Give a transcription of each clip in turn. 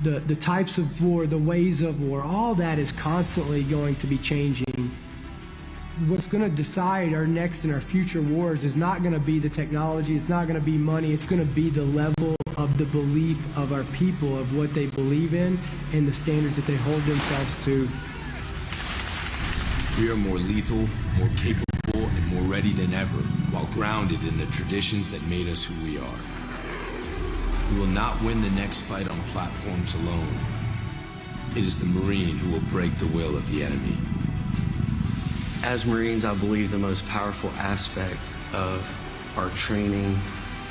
the types of war, the ways of war, all that is constantly going to be changing. What's going to decide our next and our future wars is not going to be the technology, it's not going to be money, it's going to be the level of the belief of our people, of what they believe in, and the standards that they hold themselves to. We are more lethal, more capable, and more ready than ever, while grounded in the traditions that made us who we are. We will not win the next fight on platforms alone. It is the Marine who will break the will of the enemy. As Marines, I believe the most powerful aspect of our training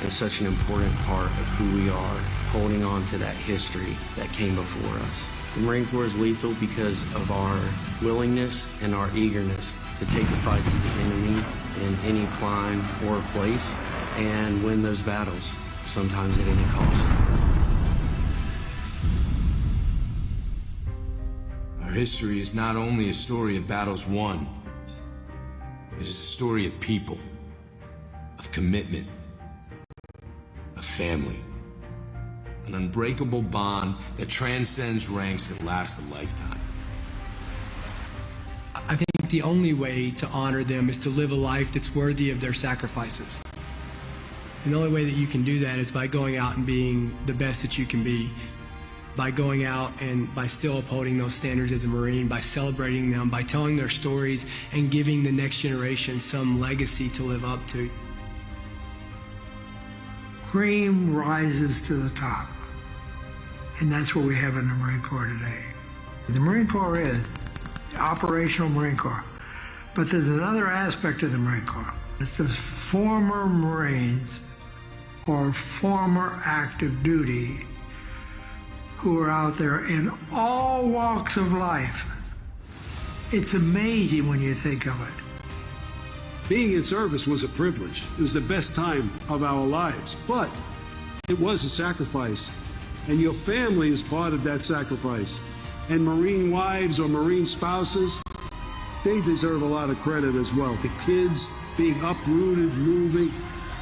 and such an important part of who we are, holding on to that history that came before us. The Marine Corps is lethal because of our willingness and our eagerness to take the fight to the enemy in any climb or place and win those battles, sometimes at any cost. Our history is not only a story of battles won, it is a story of people, of commitment, of family. An unbreakable bond that transcends ranks and lasts a lifetime. I think the only way to honor them is to live a life that's worthy of their sacrifices. And the only way that you can do that is by going out and being the best that you can be. By going out and by still upholding those standards as a Marine, by celebrating them, by telling their stories and giving the next generation some legacy to live up to. Cream rises to the top. And that's what we have in the Marine Corps today. The Marine Corps is the operational Marine Corps. But there's another aspect of the Marine Corps. It's the former Marines or former active duty who are out there in all walks of life. It's amazing when you think of it. Being in service was a privilege. It was the best time of our lives, but it was a sacrifice, and your family is part of that sacrifice. And Marine wives or Marine spouses, they deserve a lot of credit as well. The kids being uprooted, moving,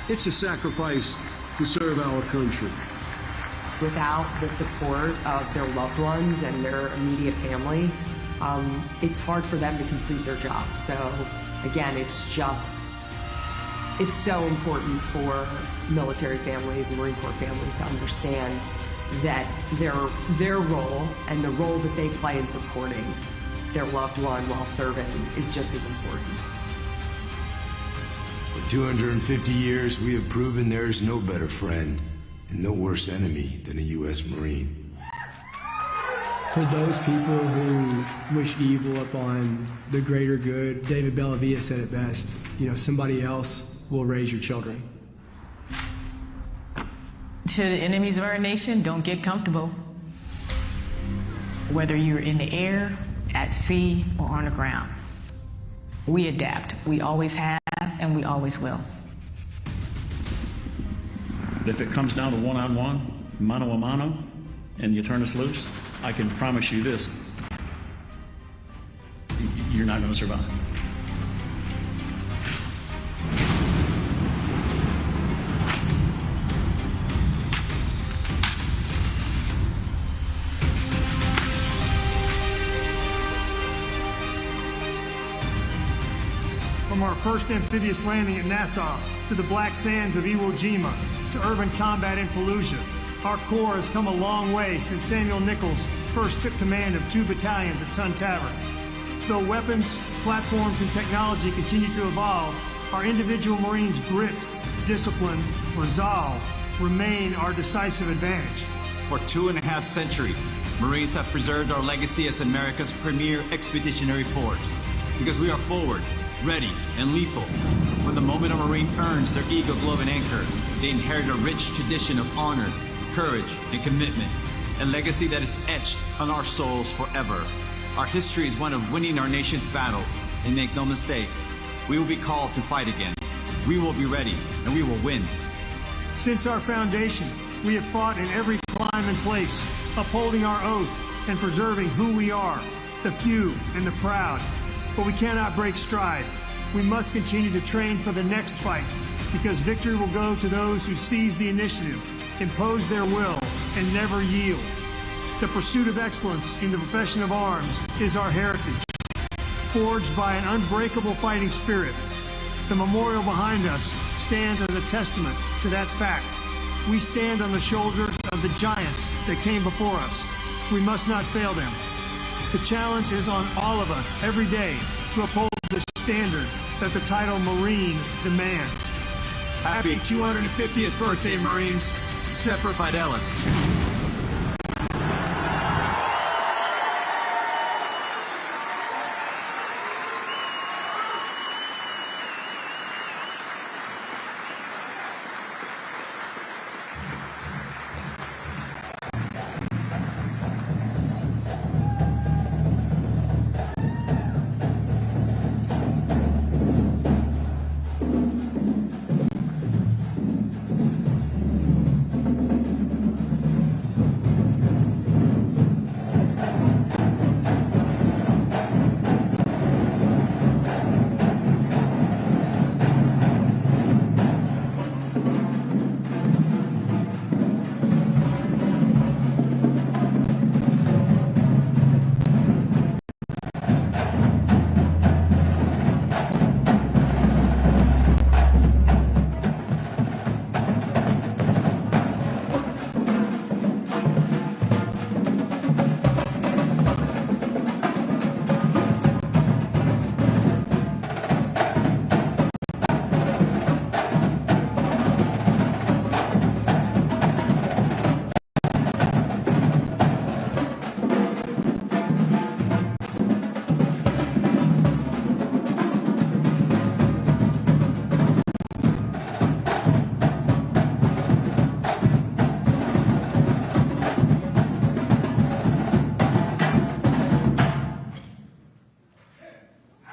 it's a sacrifice to serve our country. Without the support of their loved ones and their immediate family, it's hard for them to complete their job. So again, it's so important for military families and Marine Corps families to understand that their role and the role that they play in supporting their loved one while serving is just as important. For 250 years, we have proven there is no better friend and no worse enemy than a U.S. Marine. For those people who wish evil upon the greater good, David Bellavia said it best, somebody else will raise your children. To the enemies of our nation, don't get comfortable. Whether you're in the air, at sea, or on the ground. We adapt. We always have, and we always will. If it comes down to one-on-one, mano-a-mano, and you turn us loose, I can promise you this, you're not going to survive. From our first amphibious landing at Nassau to the black sands of Iwo Jima to urban combat in Fallujah, our Corps has come a long way since Samuel Nichols first took command of 2 battalions at Tun Tavern. Though weapons, platforms, and technology continue to evolve, our individual Marines' grit, discipline, resolve remain our decisive advantage. For 2.5 centuries, Marines have preserved our legacy as America's premier expeditionary force because we are forward, ready, and lethal. From the moment a Marine earns their Eagle Glove and Anchor, they inherit a rich tradition of honor, courage, and commitment, a legacy that is etched on our souls forever. Our history is one of winning our nation's battle, and make no mistake, we will be called to fight again. We will be ready, and we will win. Since our foundation, we have fought in every climb and place, upholding our oath and preserving who we are, the few and the proud. But we cannot break stride. We must continue to train for the next fight, because victory will go to those who seize the initiative, impose their will, and never yield. The pursuit of excellence in the profession of arms is our heritage, forged by an unbreakable fighting spirit. The memorial behind us stands as a testament to that fact. We stand on the shoulders of the giants that came before us. We must not fail them. The challenge is on all of us every day to uphold the standard that the title Marine demands. Happy 250th birthday, Marines. Semper Fidelis.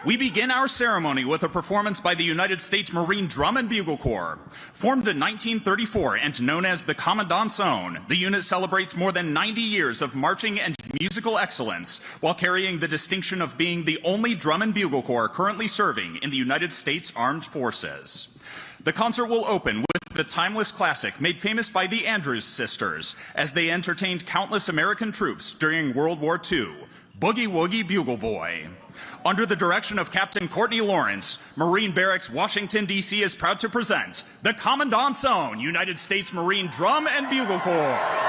We begin our ceremony with a performance by the United States Marine Drum and Bugle Corps. Formed in 1934 and known as the Commandant's Own, the unit celebrates more than 90 years of marching and musical excellence while carrying the distinction of being the only drum and bugle corps currently serving in the United States Armed Forces. The concert will open with the timeless classic made famous by the Andrews Sisters as they entertained countless American troops during World War II, Boogie Woogie Bugle Boy. Under the direction of Captain Courtney Lawrence, Marine Barracks, Washington, D.C. is proud to present the Commandant's Own United States Marine Drum and Bugle Corps.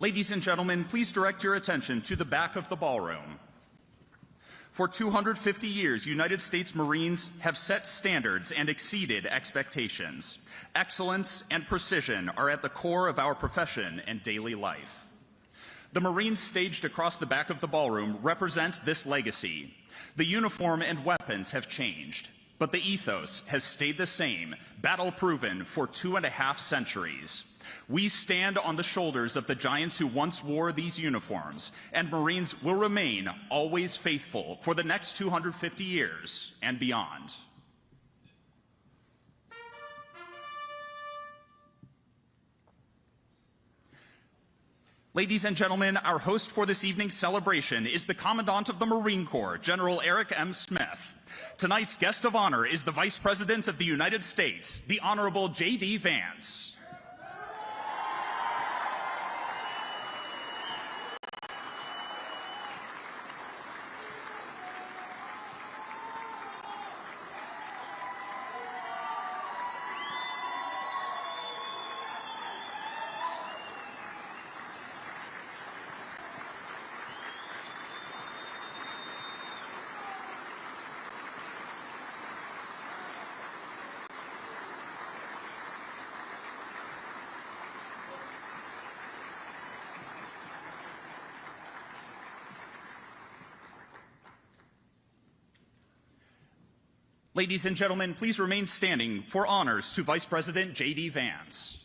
Ladies and gentlemen, please direct your attention to the back of the ballroom. For 250 years, United States Marines have set standards and exceeded expectations. Excellence and precision are at the core of our profession and daily life. The Marines staged across the back of the ballroom represent this legacy. The uniform and weapons have changed, but the ethos has stayed the same, battle-proven for 2.5 centuries. We stand on the shoulders of the giants who once wore these uniforms, and Marines will remain always faithful for the next 250 years and beyond. Ladies and gentlemen, our host for this evening's celebration is the Commandant of the Marine Corps, General Eric M. Smith. Tonight's guest of honor is the Vice President of the United States, the Honorable J.D. Vance. Ladies and gentlemen, please remain standing for honors to Vice President J.D. Vance.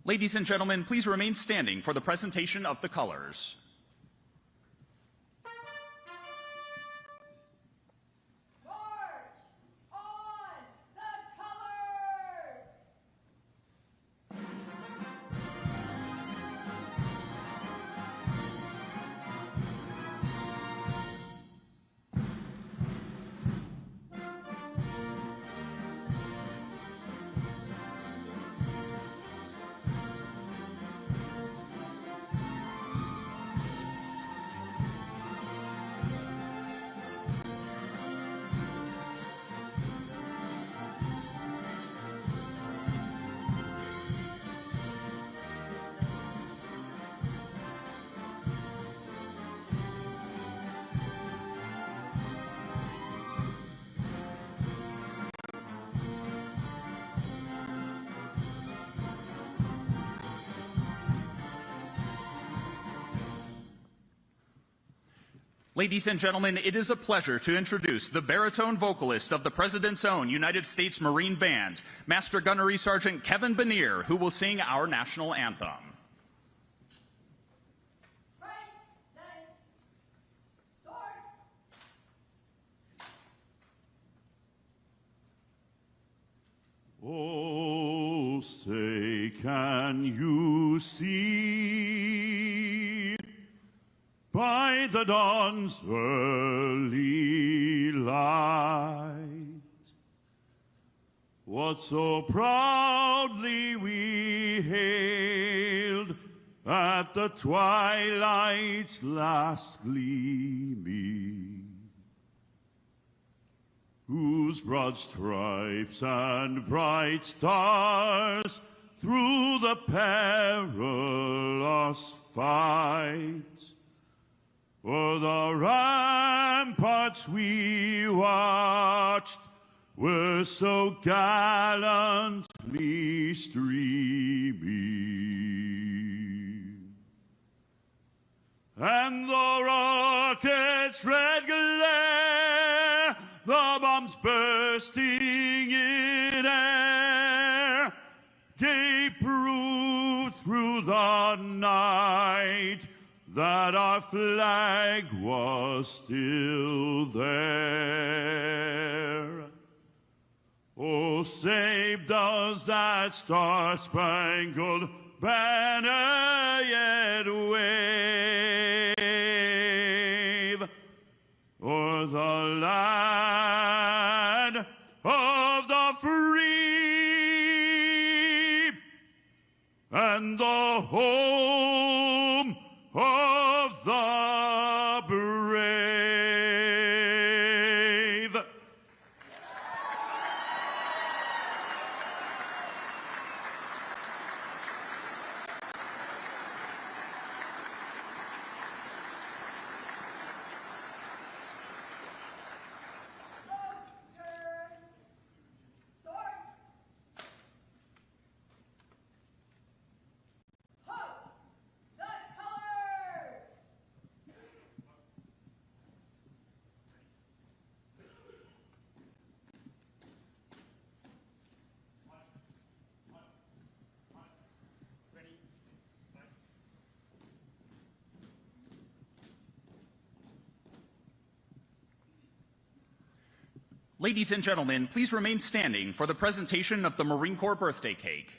Ladies and gentlemen, please remain standing for the presentation of the colors. Ladies and gentlemen, it is a pleasure to introduce the baritone vocalist of the President's Own United States Marine Band, Master Gunnery Sergeant Kevin Benier, who will sing our national anthem. Oh, say, can you see by the dawn's early light what so proudly we hailed at the twilight's last gleaming, whose broad stripes and bright stars through the perilous fight o'er the ramparts we watched were so gallantly streaming, and the rocket's red glare bursting in air, gave proof through the night that our flag was still there. Oh, save does that star-spangled banner yet wave o'er the land of the free and the home of the brave. Ladies and gentlemen, please remain standing for the presentation of the Marine Corps birthday cake.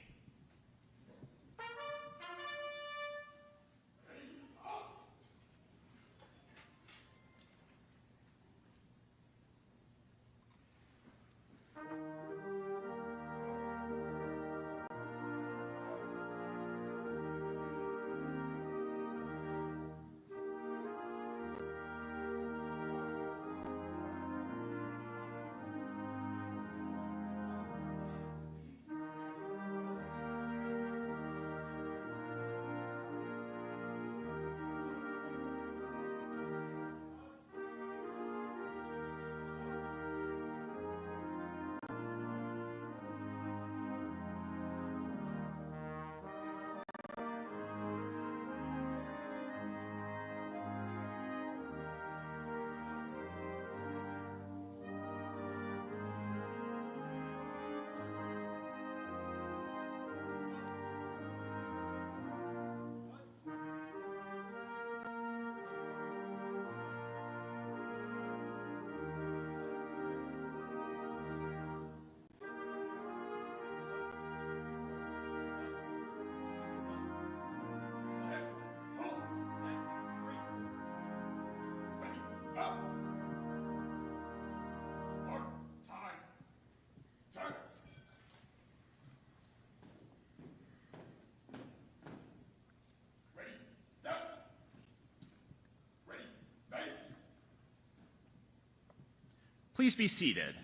Please be seated.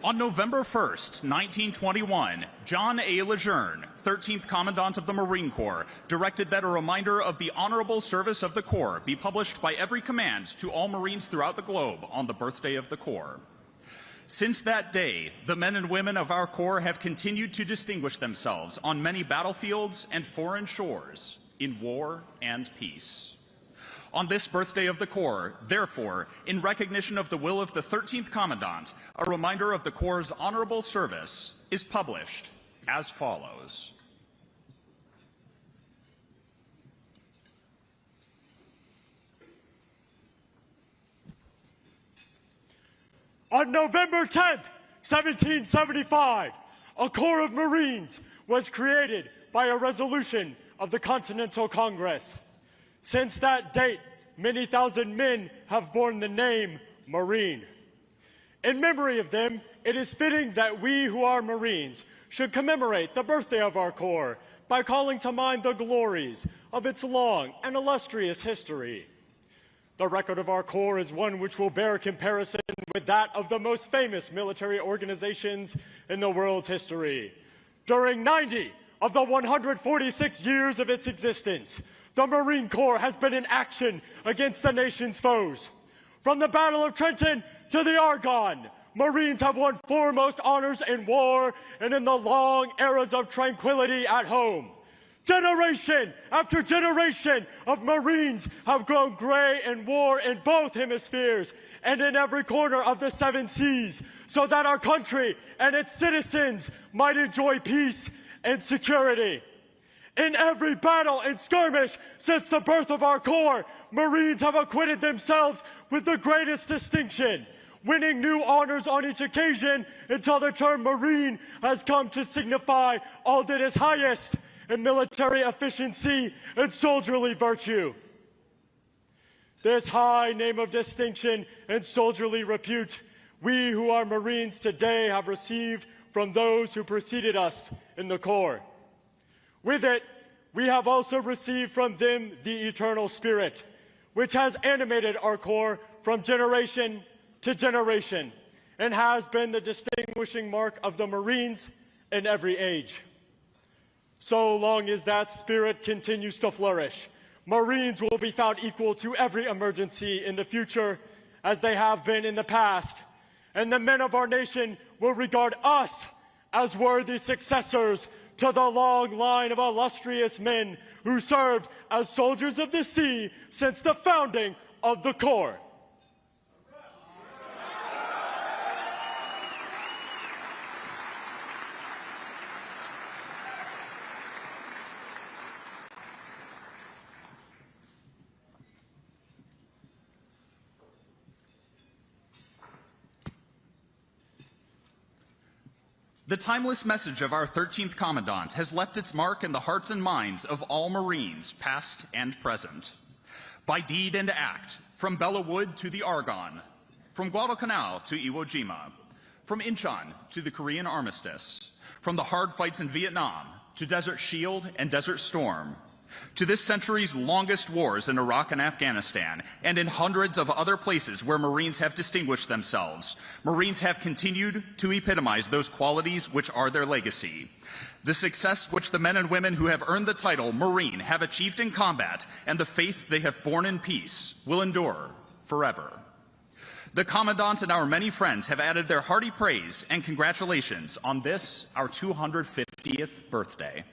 On November 1st, 1921, John A. Lejeune, 13th Commandant of the Marine Corps, directed that a reminder of the honorable service of the Corps be published by every command to all Marines throughout the globe on the birthday of the Corps. Since that day, the men and women of our Corps have continued to distinguish themselves on many battlefields and foreign shores, in war and peace. On this birthday of the Corps, therefore, in recognition of the will of the 13th Commandant, a reminder of the Corps' honorable service is published as follows. On November 10th, 1775, a Corps of Marines was created by a resolution of the Continental Congress. Since that date, many thousand men have borne the name Marine. In memory of them, it is fitting that we who are Marines should commemorate the birthday of our Corps by calling to mind the glories of its long and illustrious history. The record of our Corps is one which will bear comparison with that of the most famous military organizations in the world's history. During 90 of the 146 years of its existence, the Marine Corps has been in action against the nation's foes. From the Battle of Trenton to the Argonne, Marines have won foremost honors in war and in the long eras of tranquility at home. Generation after generation of Marines have grown gray in war in both hemispheres and in every corner of the 7 seas, so that our country and its citizens might enjoy peace and security. In every battle and skirmish since the birth of our Corps, Marines have acquitted themselves with the greatest distinction, winning new honors on each occasion until the term Marine has come to signify all that is highest in military efficiency and soldierly virtue. This high name of distinction and soldierly repute, we who are Marines today have received from those who preceded us in the Corps. With it, we have also received from them the eternal spirit, which has animated our Corps from generation to generation and has been the distinguishing mark of the Marines in every age. So long as that spirit continues to flourish, Marines will be found equal to every emergency in the future, as they have been in the past, and the men of our nation will regard us as worthy successors to the long line of illustrious men who served as soldiers of the sea since the founding of the Corps. The timeless message of our 13th Commandant has left its mark in the hearts and minds of all Marines, past and present. By deed and act, from Belleau Wood to the Argonne, from Guadalcanal to Iwo Jima, from Incheon to the Korean Armistice, from the hard fights in Vietnam to Desert Shield and Desert Storm, to this century's longest wars in Iraq and Afghanistan, and in hundreds of other places where Marines have distinguished themselves, Marines have continued to epitomize those qualities which are their legacy. The success which the men and women who have earned the title Marine have achieved in combat and the faith they have borne in peace will endure forever. The Commandant and our many friends have added their hearty praise and congratulations on this, our 250th birthday.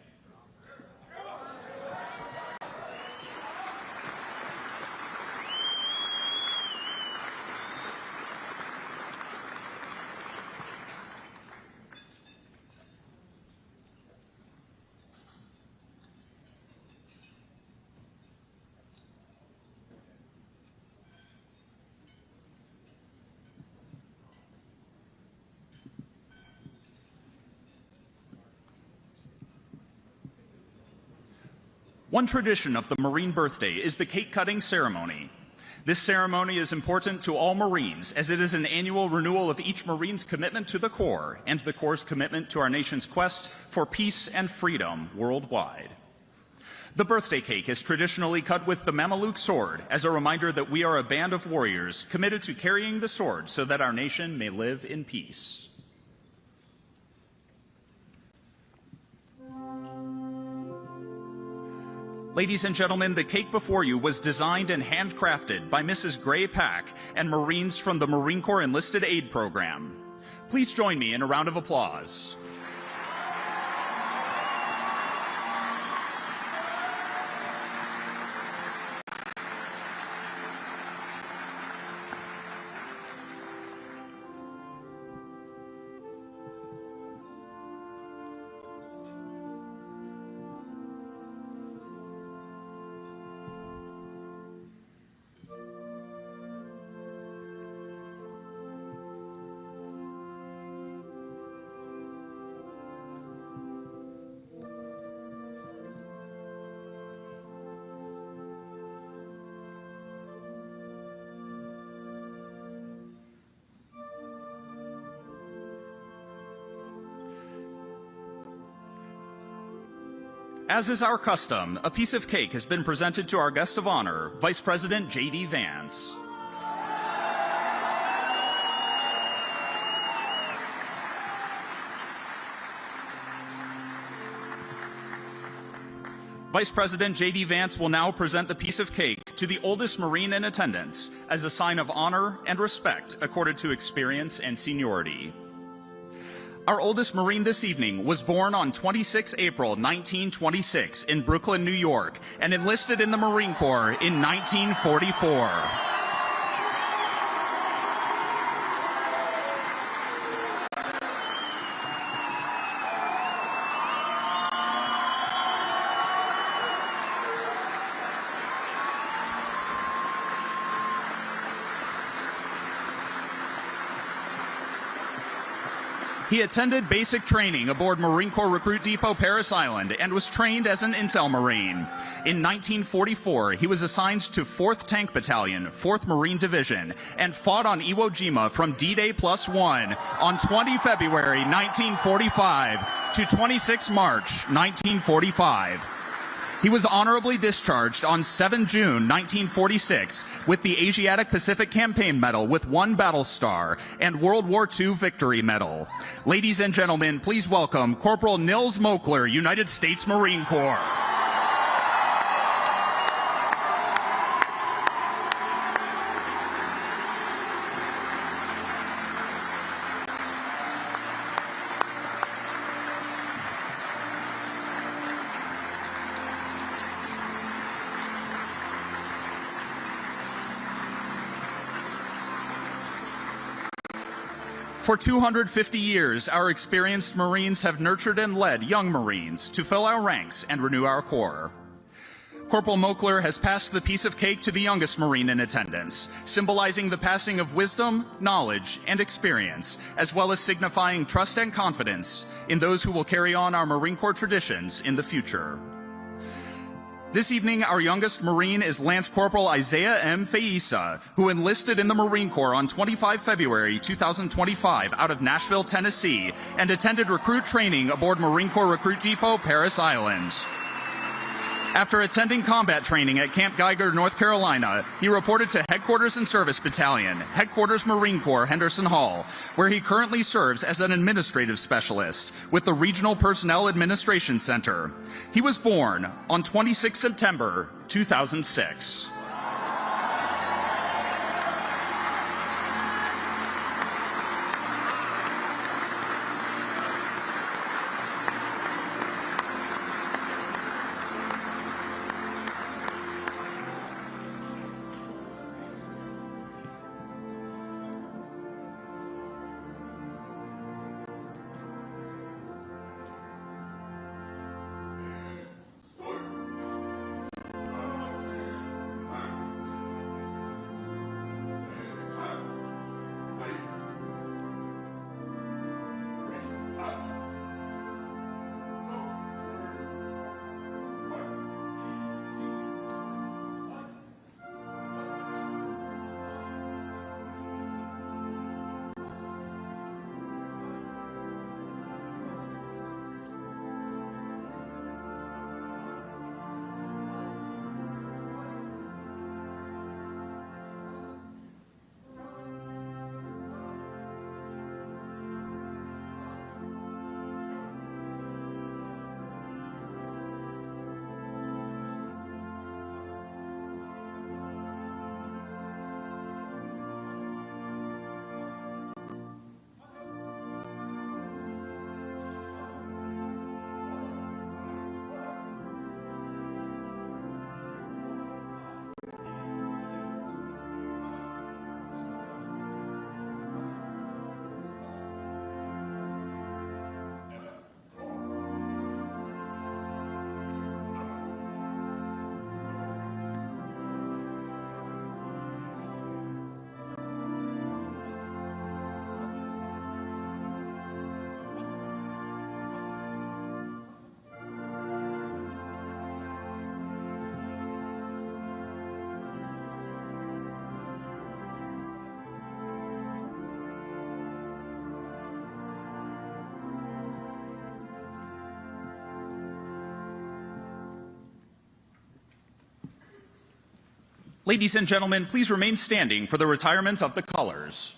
One tradition of the Marine birthday is the cake-cutting ceremony. This ceremony is important to all Marines as it is an annual renewal of each Marine's commitment to the Corps and the Corps' commitment to our nation's quest for peace and freedom worldwide. The birthday cake is traditionally cut with the Mameluke sword as a reminder that we are a band of warriors committed to carrying the sword so that our nation may live in peace. Ladies and gentlemen, the cake before you was designed and handcrafted by Mrs. Gray Pack and Marines from the Marine Corps Enlisted Aid Program. Please join me in a round of applause. As is our custom, a piece of cake has been presented to our guest of honor, Vice President J.D. Vance. Vice President J.D. Vance will now present the piece of cake to the oldest Marine in attendance as a sign of honor and respect accorded to experience and seniority. Our oldest Marine this evening was born on 26 April 1926 in Brooklyn, New York, and enlisted in the Marine Corps in 1944. He attended basic training aboard Marine Corps Recruit Depot Parris Island and was trained as an Intel Marine. In 1944, he was assigned to 4th Tank Battalion, 4th Marine Division, and fought on Iwo Jima from D-Day +1 on 20 February 1945 to 26 March 1945. He was honorably discharged on 7 June 1946 with the Asiatic Pacific Campaign Medal with 1 battle star and World War II Victory Medal. Ladies and gentlemen, please welcome Corporal Nils Moakler, United States Marine Corps. For 250 years, our experienced Marines have nurtured and led young Marines to fill our ranks and renew our Corps. Corporal Moakler has passed the piece of cake to the youngest Marine in attendance, symbolizing the passing of wisdom, knowledge, and experience, as well as signifying trust and confidence in those who will carry on our Marine Corps traditions in the future. This evening, our youngest Marine is Lance Corporal Isaiah M. Feisa, who enlisted in the Marine Corps on 25 February 2025 out of Nashville, Tennessee, and attended recruit training aboard Marine Corps Recruit Depot, Parris Island. After attending combat training at Camp Geiger, North Carolina, he reported to Headquarters and Service Battalion, Headquarters Marine Corps, Henderson Hall, where he currently serves as an administrative specialist with the Regional Personnel Administration Center. He was born on 26 September 2006. Ladies and gentlemen, please remain standing for the retirement of the colors.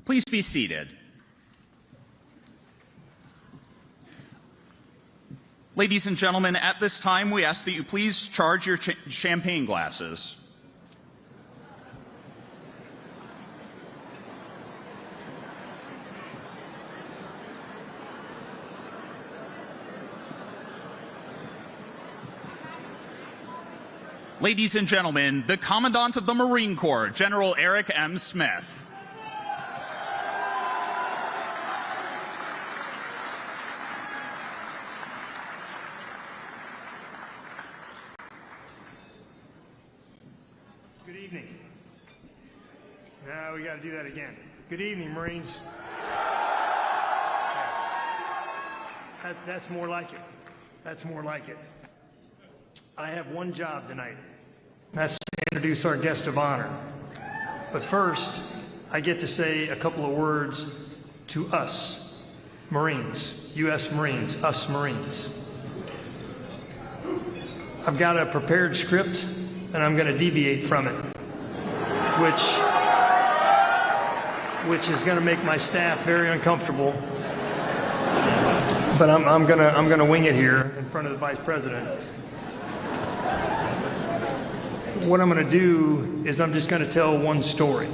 Please be seated. Ladies and gentlemen, at this time, we ask that you please charge your champagne glasses. Ladies and gentlemen, the Commandant of the Marine Corps, General Eric M. Smith. Good evening. Now we got to do that again. Good evening, Marines. That's more like it. That's more like it. I have one job tonight. That's to introduce our guest of honor. But first, I get to say a couple of words to us, Marines, U.S. Marines, us Marines. I've got a prepared script, and I'm going to deviate from it, which is going to make my staff very uncomfortable. but I'm gonna wing it here in front of the Vice President. What I'm gonna do is I'm just gonna tell one story.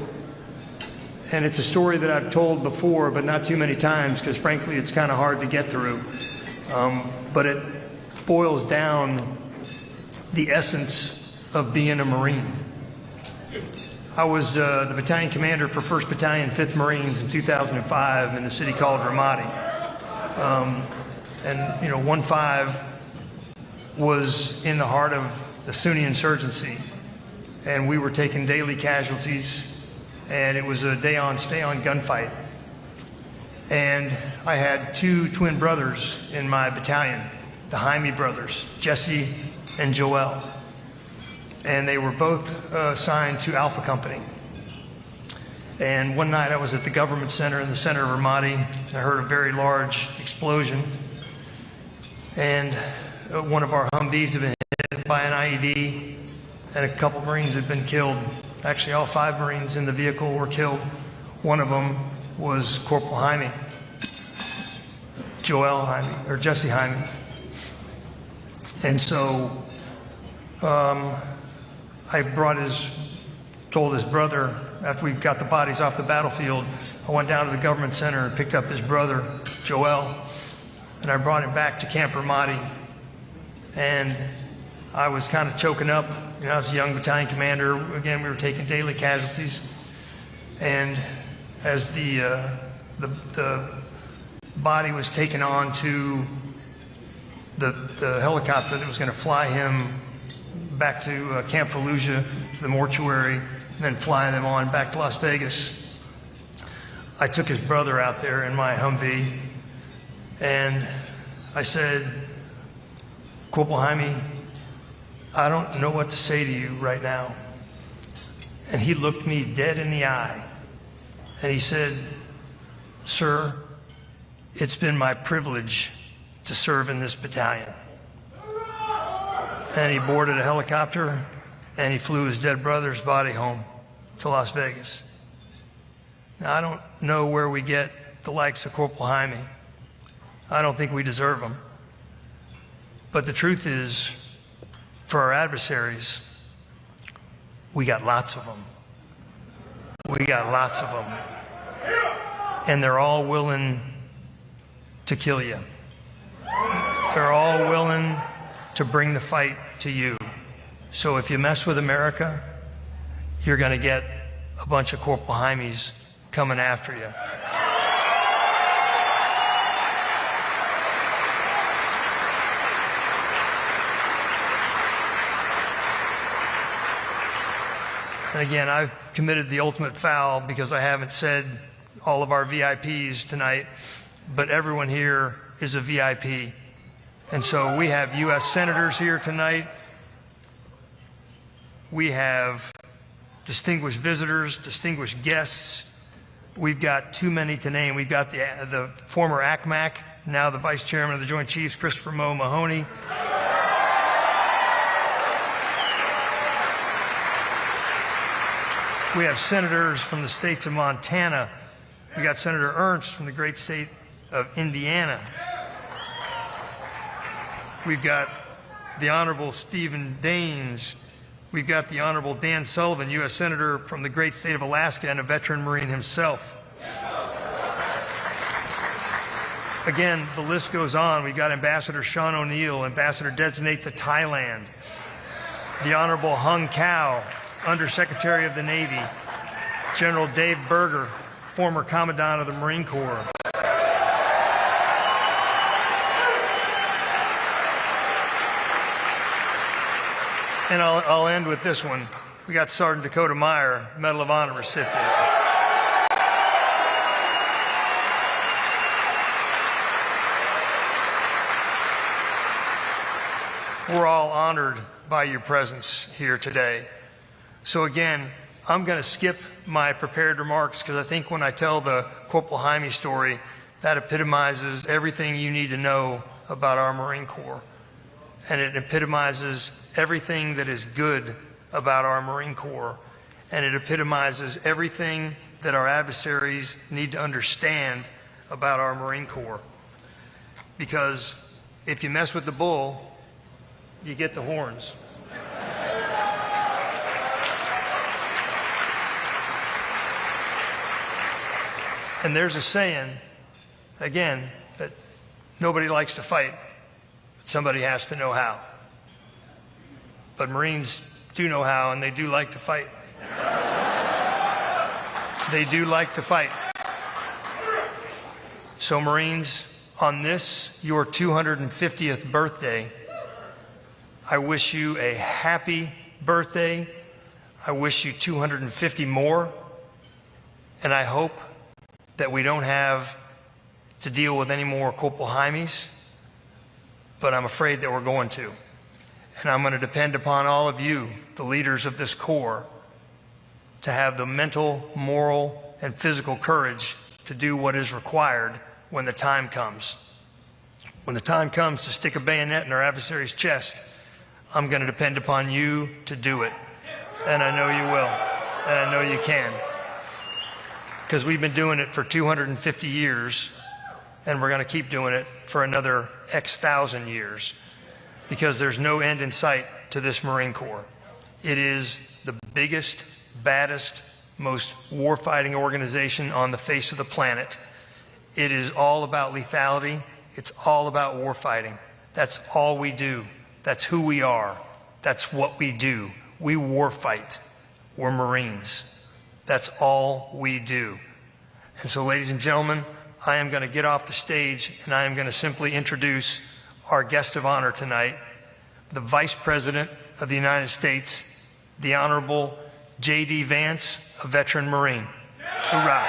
And it's a story that I've told before, but not too many times, because frankly, it's kind of hard to get through. But it boils down the essence of being a Marine. I was the battalion commander for 1st Battalion, 5th Marines in 2005 in the city called Ramadi. And, you know, 1-5 was in the heart of the Sunni insurgency. And we were taking daily casualties, and it was a day-on, stay-on gunfight. And I had 2 twin brothers in my battalion, the Jaime brothers, Jesse and Joel. And they were both assigned to Alpha Company. And one night I was at the government center in the center of Ramadi, and I heard a very large explosion. And one of our Humvees had been hit by an IED, and a couple Marines had been killed. Actually, all 5 Marines in the vehicle were killed. One of them was Corporal Jaime, Joel Jaime, or Jesse Jaime. And so I told his brother, after we got the bodies off the battlefield, I went down to the government center and picked up his brother, Joel, and I brought him back to Camp Ramadi. And I was kind of choking up. You know, I was a young battalion commander. Again, we were taking daily casualties. And as the body was taken on to the helicopter that was going to fly him back to Camp Fallujah, to the mortuary, and then fly them on back to Las Vegas, I took his brother out there in my Humvee, and I said, Corporal Jaime, I don't know what to say to you right now. And he looked me dead in the eye, and he said, sir, it's been my privilege to serve in this battalion. And he boarded a helicopter, and he flew his dead brother's body home to Las Vegas. Now, I don't know where we get the likes of Corporal Jaime. I don't think we deserve them. But the truth is, for our adversaries, we got lots of them. We got lots of them. And they're all willing to kill you. They're all willing to bring the fight to you. So if you mess with America, you're going to get a bunch of Corporal Jaimes coming after you. And again, I've committed the ultimate foul because I haven't said all of our VIPs tonight, but everyone here is a VIP. And so we have U.S. senators here tonight. We have distinguished visitors, distinguished guests. We've got too many to name. We've got the former ACMAC, now the Vice Chairman of the Joint Chiefs, Christopher Mo Mahoney. We have senators from the states of Montana. We got Senator Ernst from the great state of Indiana. We've got the Honorable Stephen Daines. We've got the Honorable Dan Sullivan, U.S. Senator from the great state of Alaska and a veteran Marine himself. Again, the list goes on. We've got Ambassador Sean O'Neill, Ambassador Designate to Thailand. The Honorable Hung Cao, Undersecretary of the Navy. General Dave Berger, former Commandant of the Marine Corps. And I'll end with this one. We got Sergeant Dakota Meyer, Medal of Honor recipient. We're all honored by your presence here today. So again, I'm going to skip my prepared remarks because I think when I tell the Corporal Jaime story, that epitomizes everything you need to know about our Marine Corps. And it epitomizes everything that is good about our Marine Corps. And it epitomizes everything that our adversaries need to understand about our Marine Corps. because if you mess with the bull, you get the horns. And there's a saying, again, that nobody likes to fight, but somebody has to know how. But Marines do know how, and they do like to fight. They do like to fight. So Marines, on this, your 250th birthday, I wish you a happy birthday. I wish you 250 more. And I hope that we don't have to deal with any more Corporal Jaimes, but I'm afraid that we're going to. And I'm going to depend upon all of you, the leaders of this Corps, to have the mental, moral, and physical courage to do what is required when the time comes. When the time comes to stick a bayonet in our adversary's chest, I'm going to depend upon you to do it. And I know you will. And I know you can. Because we've been doing it for 250 years, and we're going to keep doing it for another X thousand years, because there's no end in sight to this Marine Corps. It is the biggest, baddest, most war-fighting organization on the face of the planet. It is all about lethality. It's all about war fighting. That's all we do. That's who we are. That's what we do. We war fight. We're Marines. That's all we do. And so, ladies and gentlemen, I am going to get off the stage and I am going to simply introduce our guest of honor tonight, the Vice President of the United States, the Honorable J.D. Vance, a veteran Marine. Hoorah.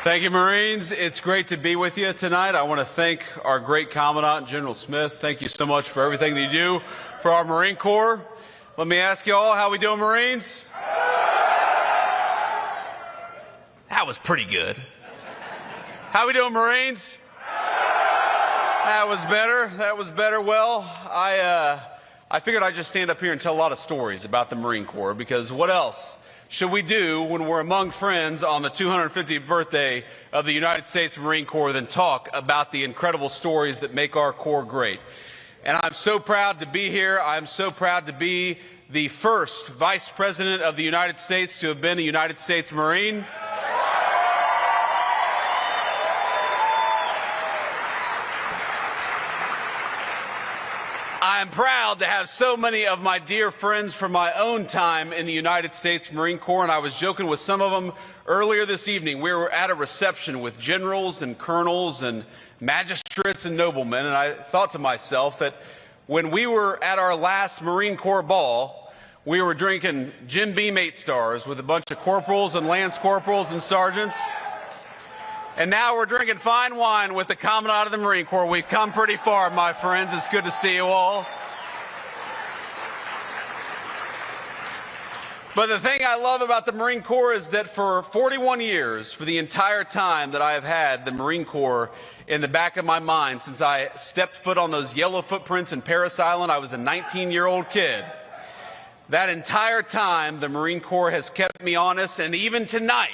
Thank you, Marines. It's great to be with you tonight. I want to thank our great Commandant, General Smith. Thank you so much for everything that you do for our Marine Corps. Let me ask you all, how we doing, Marines? That was pretty good. How we doing, Marines? That was better. That was better. Well, I figured I'd just stand up here and tell a lot of stories about the Marine Corps, because what else should we do when we're among friends on the 250th birthday of the United States Marine Corps than talk about the incredible stories that make our Corps great? And I'm so proud to be here. I'm so proud to be the first Vice President of the United States to have been a United States Marine. I am proud to have so many of my dear friends from my own time in the United States Marine Corps, and I was joking with some of them earlier this evening. We were at a reception with generals and colonels and magistrates and noblemen, and I thought to myself that when we were at our last Marine Corps ball, we were drinking Jim Beam 8 stars with a bunch of corporals and lance corporals and sergeants. And now we're drinking fine wine with the Commandant of the Marine Corps. We've come pretty far, my friends. It's good to see you all. But the thing I love about the Marine Corps is that for 41 years, for the entire time that I have had the Marine Corps in the back of my mind, since I stepped foot on those yellow footprints in Parris Island, I was a 19-year-old kid. That entire time, the Marine Corps has kept me honest, and even tonight,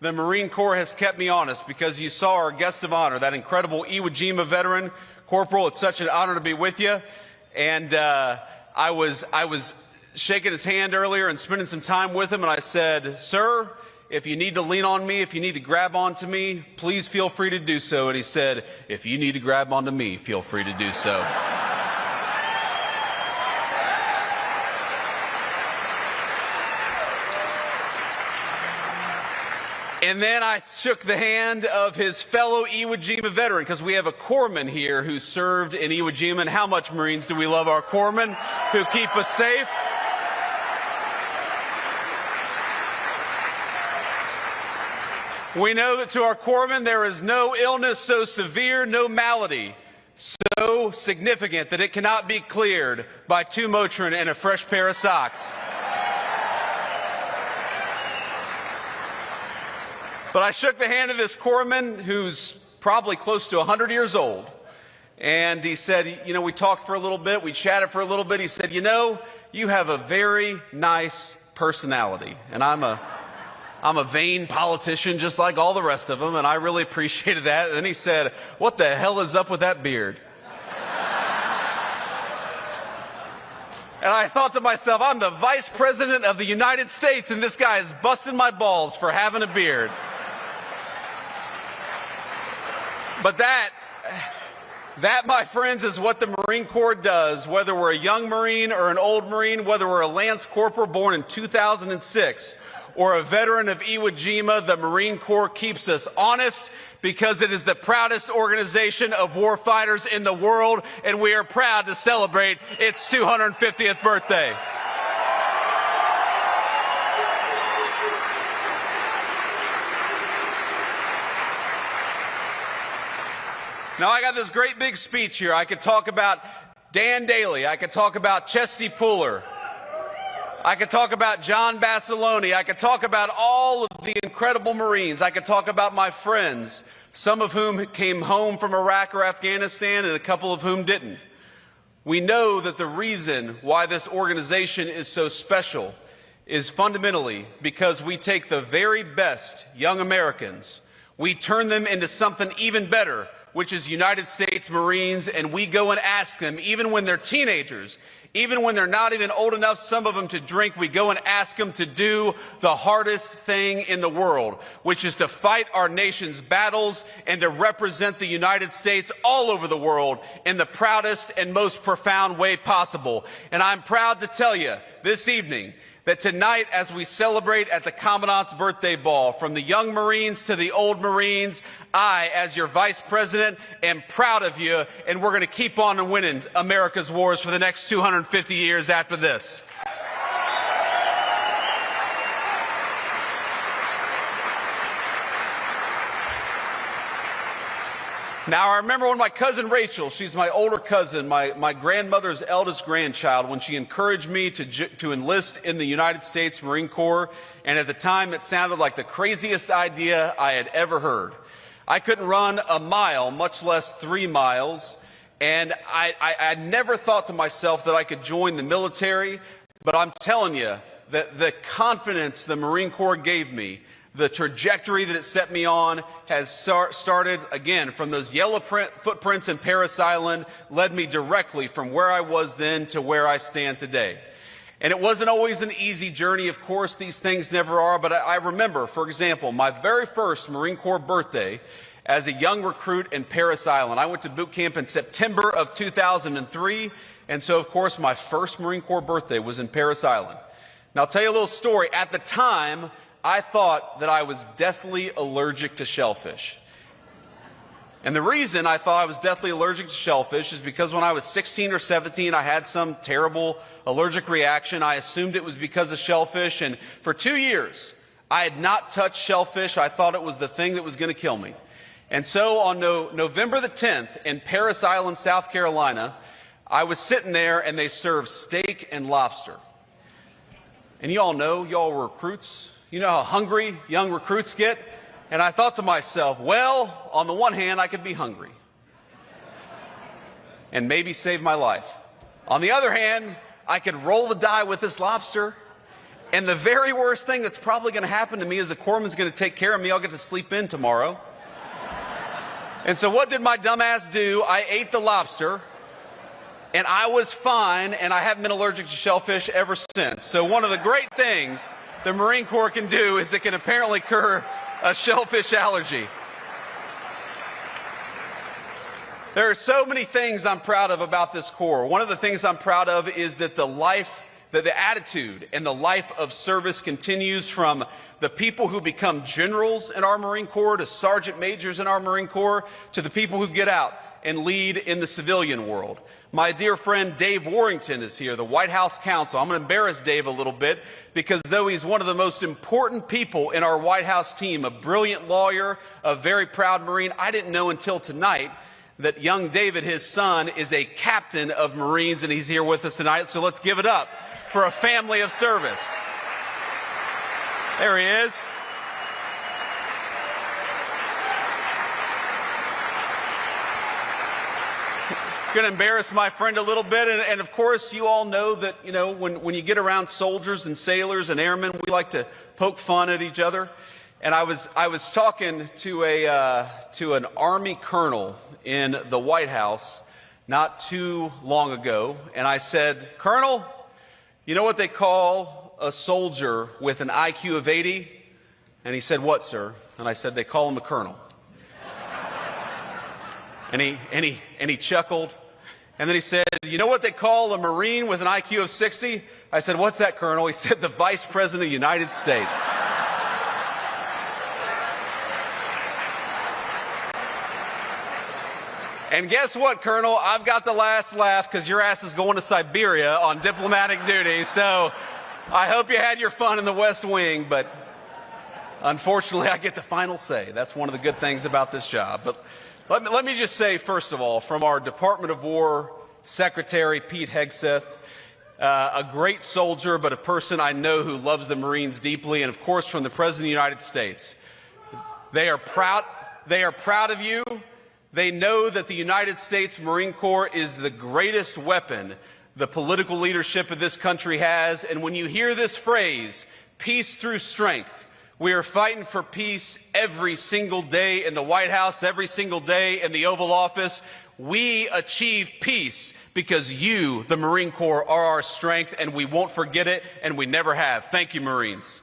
the Marine Corps has kept me honest, because you saw our guest of honor, that incredible Iwo Jima veteran. Corporal, it's such an honor to be with you. And I was shaking his hand earlier and spending some time with him, and I said, "Sir, if you need to lean on me, if you need to grab onto me, please feel free to do so." And he said, "If you need to grab onto me, feel free to do so." And then I shook the hand of his fellow Iwo Jima veteran, because we have a corpsman here who served in Iwo Jima. And how much, Marines, do we love our corpsmen who keep us safe? We know that to our corpsmen there is no illness so severe, no malady so significant that it cannot be cleared by 2 Motrin and a fresh pair of socks. But I shook the hand of this corpsman who's probably close to 100 years old. And he said, you know, we talked for a little bit, we chatted for a little bit. He said, you know, you have a very nice personality. And I'm a vain politician just like all the rest of them, and I really appreciated that. And then he said, what the hell is up with that beard? And I thought to myself, I'm the Vice President of the United States, and this guy is busting my balls for having a beard. But that, my friends, is what the Marine Corps does, whether we're a young Marine or an old Marine, whether we're a Lance Corporal born in 2006 or a veteran of Iwo Jima. The Marine Corps keeps us honest because it is the proudest organization of warfighters in the world, and we are proud to celebrate its 250th birthday. Now, I got this great big speech here. I could talk about Dan Daly. I could talk about Chesty Puller. I could talk about John Basilone. I could talk about all of the incredible Marines. I could talk about my friends, some of whom came home from Iraq or Afghanistan and a couple of whom didn't. We know that the reason why this organization is so special is fundamentally because we take the very best young Americans, we turn them into something even better, which is United States Marines, and we go and ask them, even when they're teenagers, even when they're not even old enough, some of them, to drink, we go and ask them to do the hardest thing in the world, which is to fight our nation's battles and to represent the United States all over the world in the proudest and most profound way possible. And I'm proud to tell you this evening that tonight, as we celebrate at the Commandant's Birthday Ball, from the young Marines to the old Marines, I, as your Vice President, am proud of you, and we're going to keep on winning America's wars for the next 250 years after this. Now, I remember when my cousin Rachel, she's my older cousin, my grandmother's eldest grandchild, when she encouraged me to enlist in the United States Marine Corps, and at the time it sounded like the craziest idea I had ever heard. I couldn't run a mile, much less 3 miles, and I never thought to myself that I could join the military, but I'm telling you that the confidence the Marine Corps gave me, the trajectory that it set me on, has started, again, from those yellow footprints in Parris Island, led me directly from where I was then to where I stand today. And it wasn't always an easy journey, of course, these things never are, but I remember, for example, my very first Marine Corps birthday as a young recruit in Parris Island. I went to boot camp in September of 2003, and so, of course, my first Marine Corps birthday was in Parris Island. Now, I'll tell you a little story. At the time, I thought that I was deathly allergic to shellfish. And the reason I thought I was deathly allergic to shellfish is because when I was 16 or 17, I had some terrible allergic reaction. I assumed it was because of shellfish, and for 2 years, I had not touched shellfish. I thought it was the thing that was going to kill me. And so on November the 10th in Parris Island, South Carolina, I was sitting there and they served steak and lobster. And you all know, y'all were recruits. You know how hungry young recruits get? And I thought to myself, well, on the one hand, I could be hungry and maybe save my life. On the other hand, I could roll the die with this lobster, and the very worst thing that's probably going to happen to me is a corpsman's going to take care of me. I'll get to sleep in tomorrow. And so what did my dumb ass do? I ate the lobster, and I was fine, and I haven't been allergic to shellfish ever since. So one of the great things the Marine Corps can do is it can apparently cure a shellfish allergy. There are so many things I'm proud of about this Corps. One of the things I'm proud of is that the attitude and the life of service continues from the people who become generals in our Marine Corps to sergeant majors in our Marine Corps to the people who get out and lead in the civilian world. My dear friend Dave Warrington is here, the White House counsel. I'm going to embarrass Dave a little bit because though he's one of the most important people in our White House team, a brilliant lawyer, a very proud Marine, I didn't know until tonight that young David, his son, is a captain of Marines, and he's here with us tonight. So let's give it up for a family of service. There he is. Going to embarrass my friend a little bit, and of course you all know that, you know, when you get around soldiers and sailors and airmen, we like to poke fun at each other. And I was talking to an Army colonel in the White House not too long ago, and I said, "Colonel, you know what they call a soldier with an IQ of 80?" And he said, "What, sir?" And I said, "They call him a colonel." and he chuckled. And then he said, "You know what they call a Marine with an IQ of 60? I said, "What's that, Colonel?" He said, "The Vice President of the United States." And guess what, Colonel? I've got the last laugh because your ass is going to Siberia on diplomatic duty. So I hope you had your fun in the West Wing, but unfortunately I get the final say. That's one of the good things about this job. But let me just say, first of all, from our Department of War Secretary, Pete Hegseth, a great soldier, but a person I know who loves the Marines deeply, and of course from the President of the United States. They are proud of you. They know that the United States Marine Corps is the greatest weapon the political leadership of this country has. And when you hear this phrase, peace through strength, we are fighting for peace every single day in the White House, every single day in the Oval Office. We achieve peace because you, the Marine Corps, are our strength, and we won't forget it, and we never have. Thank you, Marines.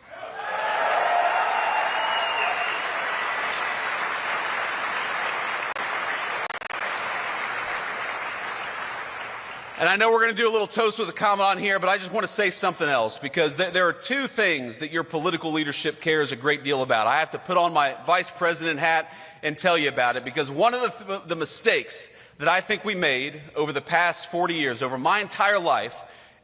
And I know we're going to do a little toast with a Commandant here, but I just want to say something else, because there are two things that your political leadership cares a great deal about. I have to put on my vice president hat and tell you about it, because one of the mistakes that I think we made over the past 40 years, over my entire life,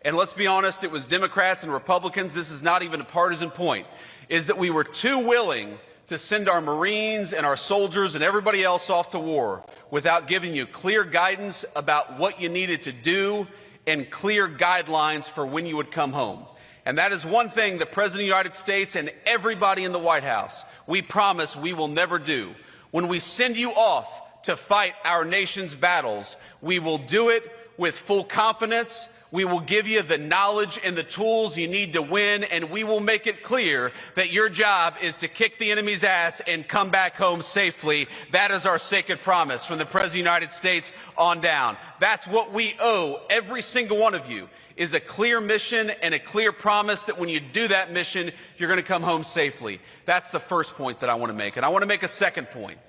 and let's be honest, it was Democrats and Republicans, this is not even a partisan point, is that we were too willing to send our Marines and our soldiers and everybody else off to war without giving you clear guidance about what you needed to do and clear guidelines for when you would come home. And that is one thing the President of the United States and everybody in the White House, we promise we will never do. When we send you off to fight our nation's battles, we will do it with full confidence. We will give you the knowledge and the tools you need to win, and we will make it clear that your job is to kick the enemy's ass and come back home safely. That is our sacred promise from the President of the United States on down. That's what we owe every single one of you, is a clear mission and a clear promise that when you do that mission, you're going to come home safely. That's the first point that I want to make. And I want to make a second point,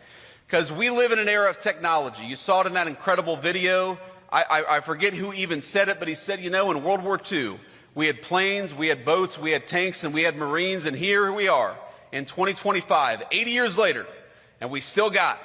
because we live in an era of technology. You saw it in that incredible video. I forget who even said it, but he said, you know, in World War II, we had planes, we had boats, we had tanks, and we had Marines, and here we are in 2025, 80 years later, and we still got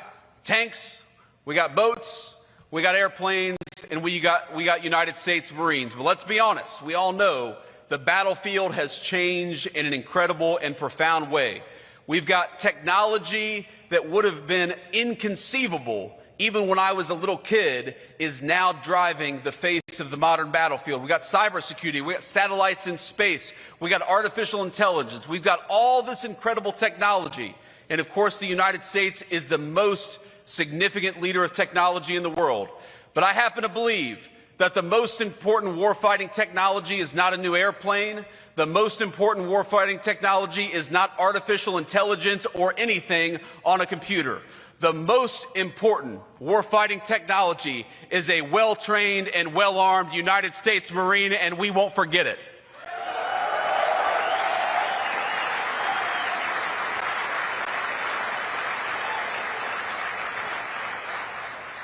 tanks, we got boats, we got airplanes, and we got United States Marines. But let's be honest, we all know the battlefield has changed in an incredible and profound way. We've got technology that would have been inconceivable even when I was a little kid, is now driving the face of the modern battlefield. We got cybersecurity, we got satellites in space, we got artificial intelligence, we've got all this incredible technology. And of course, the United States is the most significant leader of technology in the world. But I happen to believe that the most important warfighting technology is not a new airplane. The most important warfighting technology is not artificial intelligence or anything on a computer. The most important warfighting technology is a well-trained and well-armed United States Marine, and we won't forget it.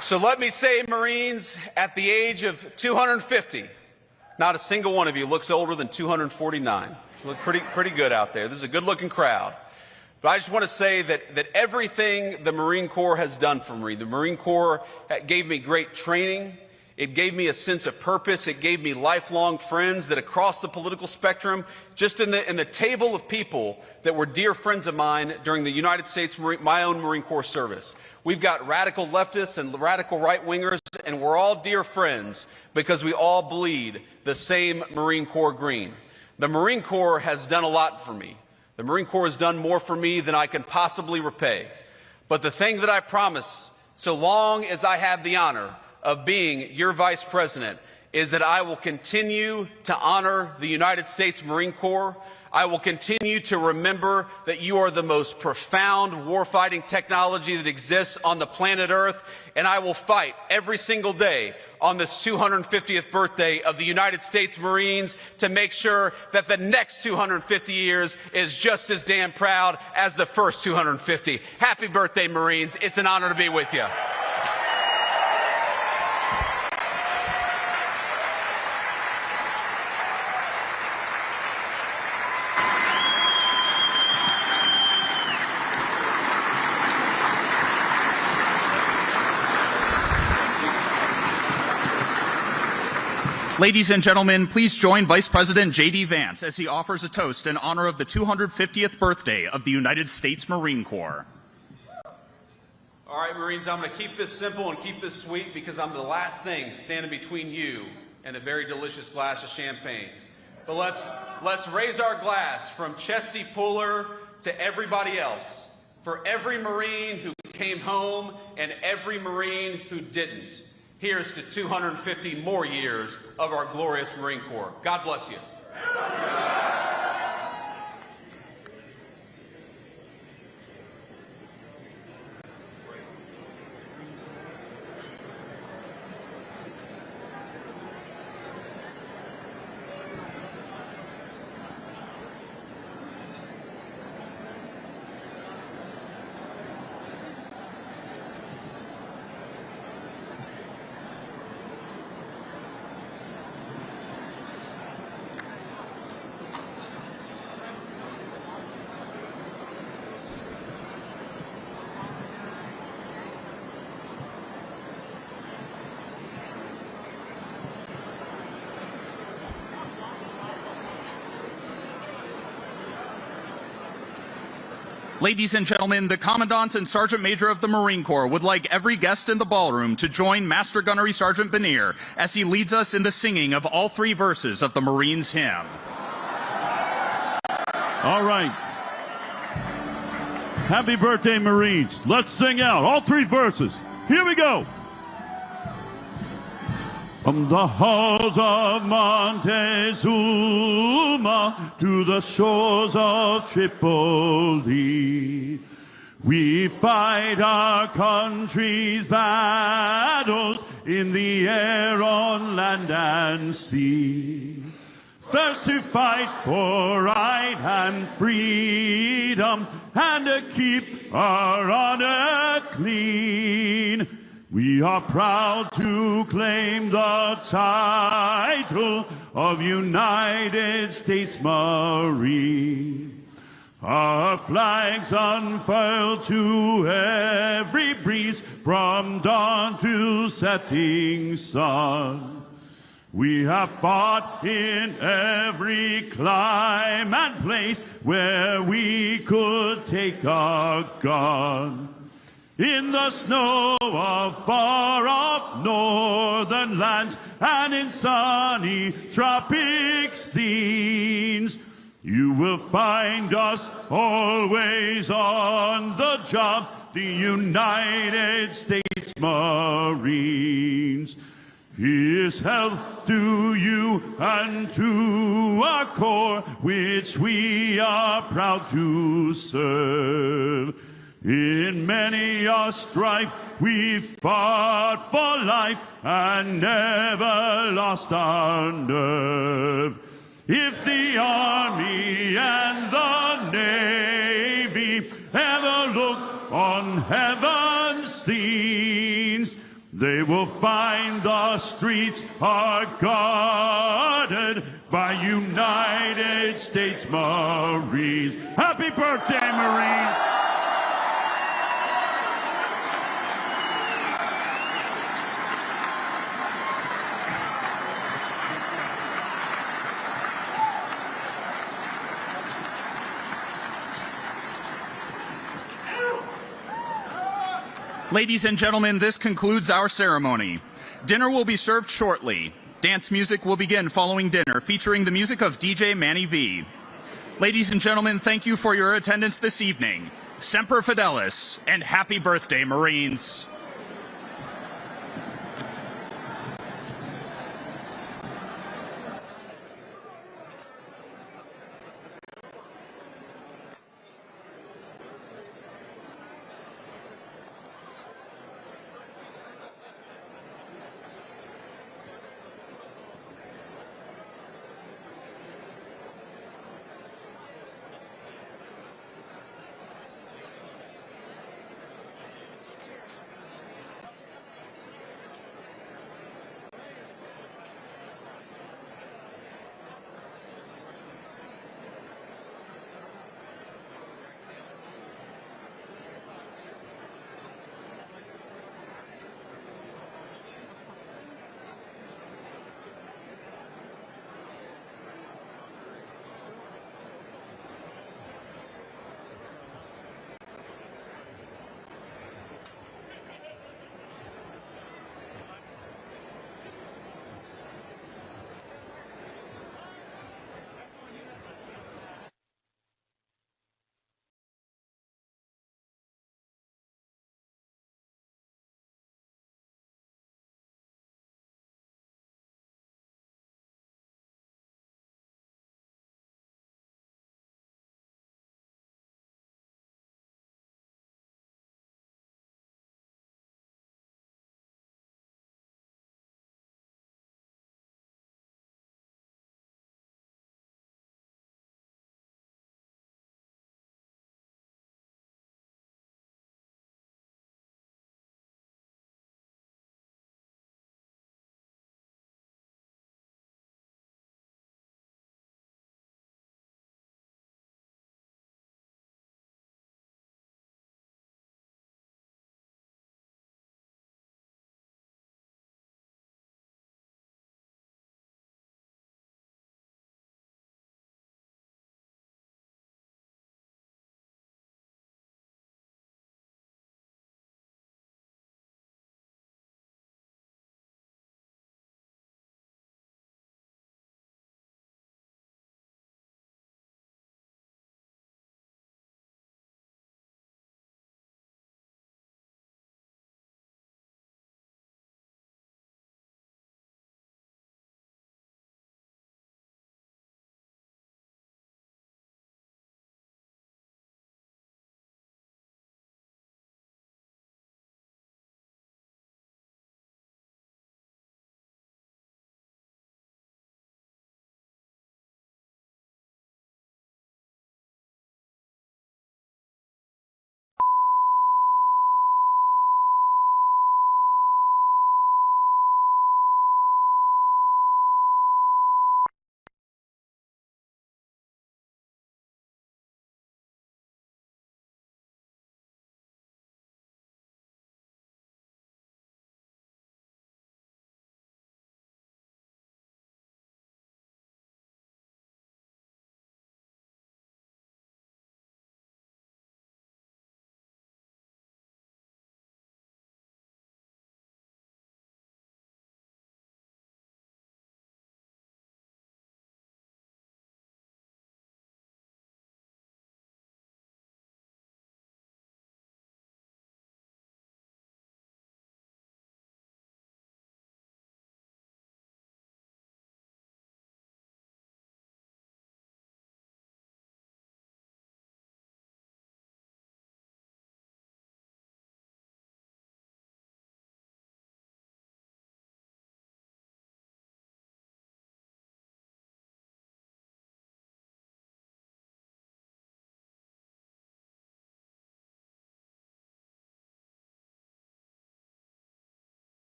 So let me say, Marines, at the age of 250, not a single one of you looks older than 249. You look pretty good out there. This is a good-looking crowd. But I just want to say that everything the Marine Corps has done for me, the Marine Corps gave me great training. It gave me a sense of purpose. It gave me lifelong friends that across the political spectrum, just in the table of people that were dear friends of mine during the United States, my own Marine Corps service. We've got radical leftists and radical right-wingers, and we're all dear friends because we all bleed the same Marine Corps green. The Marine Corps has done a lot for me. The Marine Corps has done more for me than I can possibly repay. But the thing that I promise, so long as I have the honor of being your vice president, is that I will continue to honor the United States Marine Corps. I will continue to remember that you are the most profound warfighting technology that exists on the planet Earth, and I will fight every single day on this 250th birthday of the United States Marines to make sure that the next 250 years is just as damn proud as the first 250. Happy birthday, Marines. It's an honor to be with you. Ladies and gentlemen, please join Vice President J.D. Vance as he offers a toast in honor of the 250th birthday of the United States Marine Corps. All right, Marines, I'm going to keep this simple and keep this sweet because I'm the last thing standing between you and a very delicious glass of champagne. But let's raise our glass from Chesty Puller to everybody else, for every Marine who came home and every Marine who didn't. Here's to 250 more years of our glorious Marine Corps. God bless you. Ladies and gentlemen, the Commandant and Sergeant Major of the Marine Corps would like every guest in the ballroom to join Master Gunnery Sergeant Benier as he leads us in the singing of all three verses of the Marines' hymn. All right. Happy birthday, Marines. Let's sing out all three verses. Here we go. From the halls of Montezuma to the shores of Tripoli, we fight our country's battles in the air, on land and sea. First to fight for right and freedom, and to keep our honor clean. We are proud to claim the title of United States Marine. Our flags unfurled to every breeze, from dawn to setting sun. We have fought in every clime and place where we could take a gun. In the snow of far-off northern lands and in sunny tropic scenes, you will find us always on the job, the United States Marines. Here's health to you and to our Corps, which we are proud to serve. In many a strife we fought for life and never lost our nerve. If the Army and the Navy ever look on heaven's scenes, they will find the streets are guarded by United States Marines. Happy birthday, Marines! Ladies and gentlemen, this concludes our ceremony. Dinner will be served shortly. Dance music will begin following dinner, featuring the music of DJ Manny V. Ladies and gentlemen, thank you for your attendance this evening. Semper Fidelis, and happy birthday, Marines.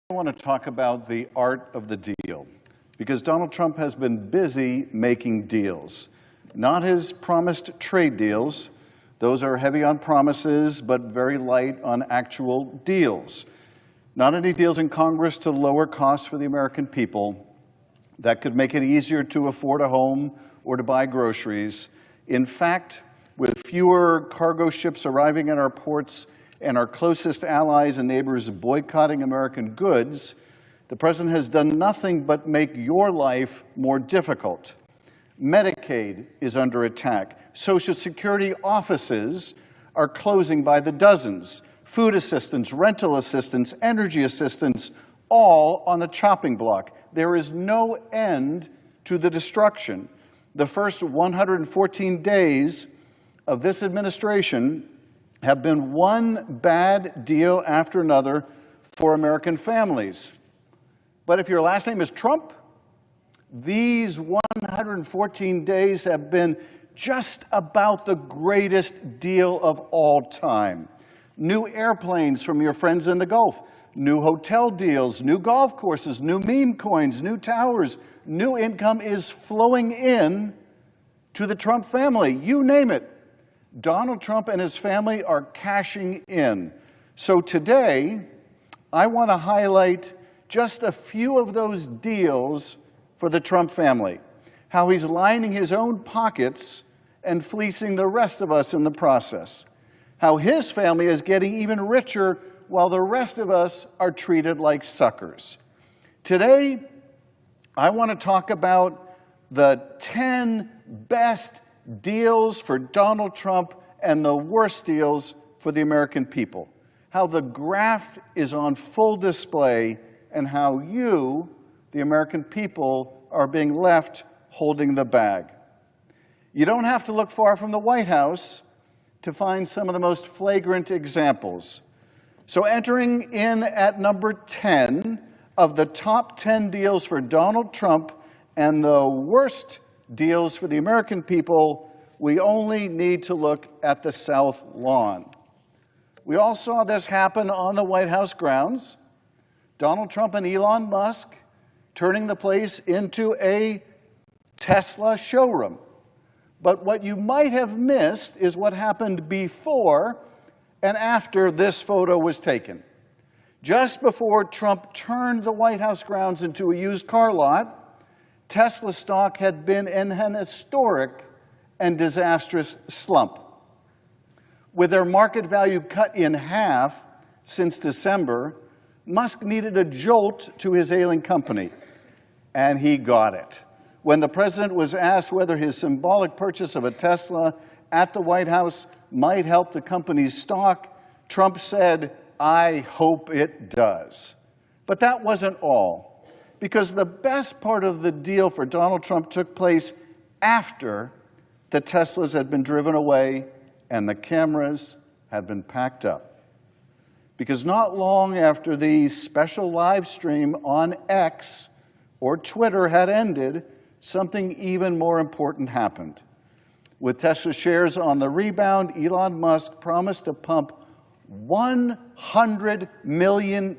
I want to talk about the art of the deal, because Donald Trump has been busy making deals. Not his promised trade deals. Those are heavy on promises, but very light on actual deals. Not any deals in Congress to lower costs for the American people that could make it easier to afford a home or to buy groceries. In fact, with fewer cargo ships arriving in our ports and our closest allies and neighbors boycotting American goods, the president has done nothing but make your life more difficult. Medicaid is under attack. Social Security offices are closing by the dozens. Food assistance, rental assistance, energy assistance, all on the chopping block. There is no end to the destruction. The first 114 days of this administration have been one bad deal after another for American families. But if your last name is Trump, these 114 days have been just about the greatest deal of all time. New airplanes from your friends in the Gulf, new hotel deals, new golf courses, new meme coins, new towers, new income is flowing in to the Trump family. You name it. Donald Trump and his family are cashing in. So today, I want to highlight just a few of those deals for the Trump family, how he's lining his own pockets and fleecing the rest of us in the process, how his family is getting even richer while the rest of us are treated like suckers. Today, I want to talk about the 10 best deals for Donald Trump and the worst deals for the American people, how the graft is on full display and how you, the American people, are being left holding the bag. You don't have to look far from the White House to find some of the most flagrant examples. So entering in at number 10 of the top 10 deals for Donald Trump and the worst deals for the American people, we only need to look at the South Lawn. We all saw this happen on the White House grounds. Donald Trump and Elon Musk turning the place into a Tesla showroom. But what you might have missed is what happened before and after this photo was taken. Just before Trump turned the White House grounds into a used car lot, Tesla stock had been in an historic and disastrous slump. With their market value cut in half since December, Musk needed a jolt to his ailing company, and he got it. When the president was asked whether his symbolic purchase of a Tesla at the White House might help the company's stock, Trump said, "I hope it does." But that wasn't all, because the best part of the deal for Donald Trump took place after the Teslas had been driven away and the cameras had been packed up. Because not long after the special live stream on X or Twitter had ended, something even more important happened. With Tesla shares on the rebound, Elon Musk promised to pump $100 million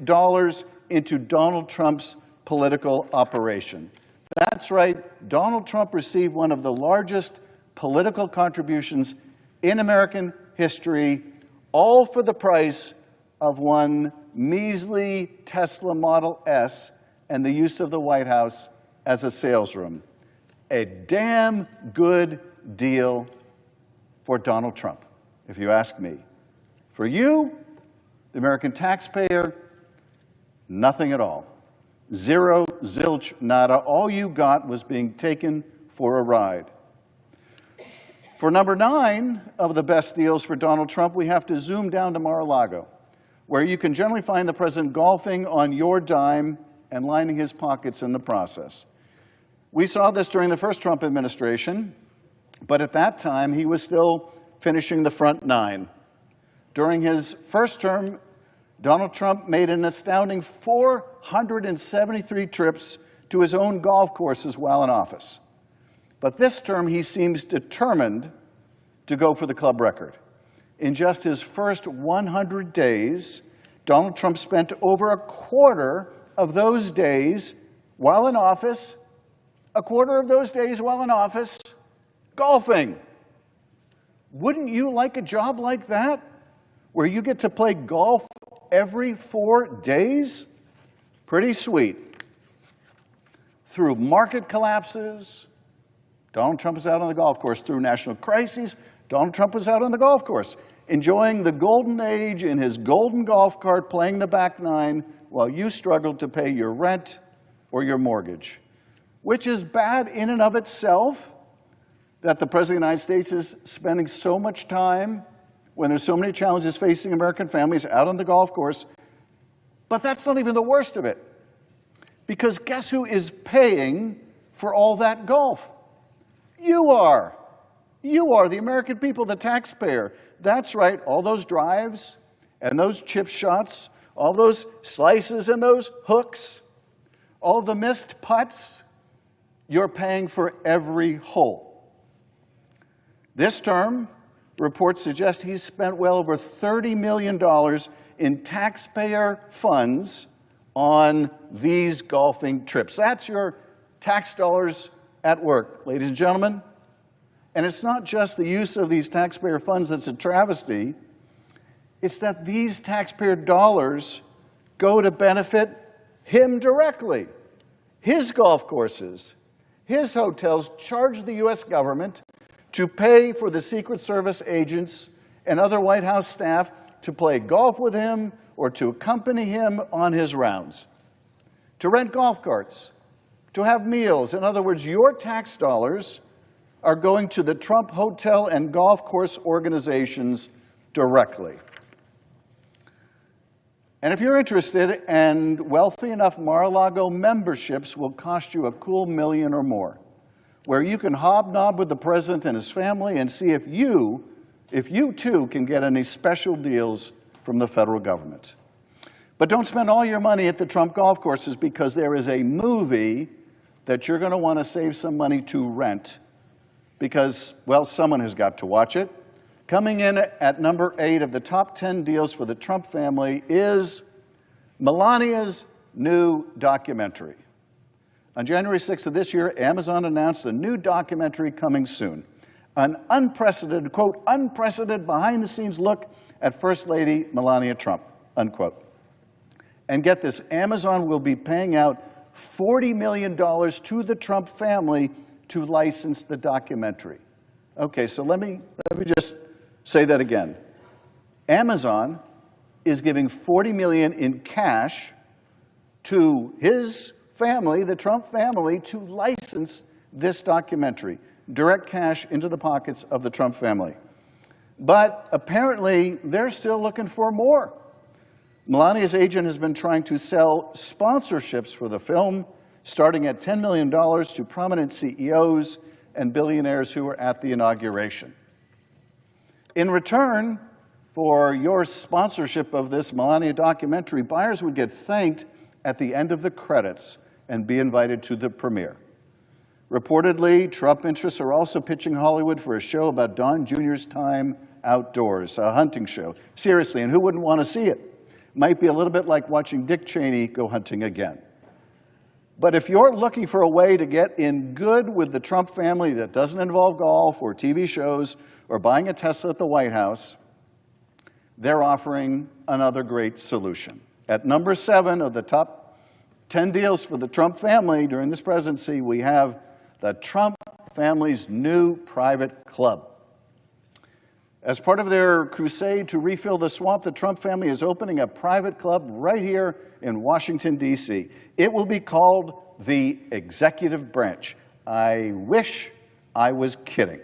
into Donald Trump's political operation. That's right, Donald Trump received one of the largest political contributions in American history, all for the price of one measly Tesla Model S and the use of the White House as a sales room. A damn good deal for Donald Trump, if you ask me. For you, the American taxpayer, nothing at all. Zero, zilch, nada. All you got was being taken for a ride. For number 9 of the best deals for Donald Trump, we have to zoom down to Mar-a-Lago, where you can generally find the president golfing on your dime and lining his pockets in the process. We saw this during the first Trump administration, but at that time, he was still finishing the front 9. During his first term, Donald Trump made an astounding 473 trips to his own golf courses while in office. But this term, he seems determined to go for the club record. In just his first 100 days, Donald Trump spent over a quarter of those days while in office, a quarter of those days while in office, golfing. Wouldn't you like a job like that, where you get to play golf every 4 days? Pretty sweet. Through market collapses, Donald Trump is out on the golf course. Through national crises, Donald Trump was out on the golf course, enjoying the golden age in his golden golf cart, playing the back nine, while you struggled to pay your rent or your mortgage. Which is bad in and of itself, that the President of the United States is spending so much time, when there's so many challenges facing American families, out on the golf course. But that's not even the worst of it. Because guess who is paying for all that golf? You are. You are, the American people, the taxpayer. That's right, all those drives and those chip shots, all those slices and those hooks, all the missed putts, you're paying for every hole. This term, reports suggest he's spent well over $30 million in taxpayer funds on these golfing trips. That's your tax dollars at work, ladies and gentlemen. And it's not just the use of these taxpayer funds that's a travesty. It's that these taxpayer dollars go to benefit him directly. His golf courses, his hotels charge the U.S. government to pay for the Secret Service agents and other White House staff to play golf with him or to accompany him on his rounds, to rent golf carts, to have meals. In other words, your tax dollars are going to the Trump hotel and golf course organizations directly. And if you're interested and wealthy enough, Mar-a-Lago memberships will cost you a cool $1 million or more, where you can hobnob with the president and his family and see if you too can get any special deals from the federal government. But don't spend all your money at the Trump golf courses, because there is a movie that you're going to want to save some money to rent, because, well, someone has got to watch it. Coming in at number 8 of the top 10 deals for the Trump family is Melania's new documentary. On January 6th of this year, Amazon announced a new documentary coming soon. An unprecedented, quote, unprecedented behind-the-scenes look at First Lady Melania Trump, unquote. And get this, Amazon will be paying out $40 million to the Trump family to license the documentary. Okay, so let me just say that again. Amazon is giving $40 million in cash to his family, the Trump family, to license this documentary. Direct cash into the pockets of the Trump family. But apparently, they're still looking for more. Melania's agent has been trying to sell sponsorships for the film, starting at $10 million to prominent CEOs and billionaires who were at the inauguration. In return for your sponsorship of this Melania documentary, buyers would get thanked at the end of the credits and be invited to the premiere. Reportedly, Trump interests are also pitching Hollywood for a show about Don Jr.'s time outdoors, a hunting show. Seriously, and who wouldn't want to see it? Might be a little bit like watching Dick Cheney go hunting again. But if you're looking for a way to get in good with the Trump family that doesn't involve golf or TV shows or buying a Tesla at the White House, they're offering another great solution. At number 7 of the top 10 deals for the Trump family during this presidency, we have the Trump family's new private club. As part of their crusade to refill the swamp, the Trump family is opening a private club right here in Washington, D.C. It will be called the Executive Branch. I wish I was kidding.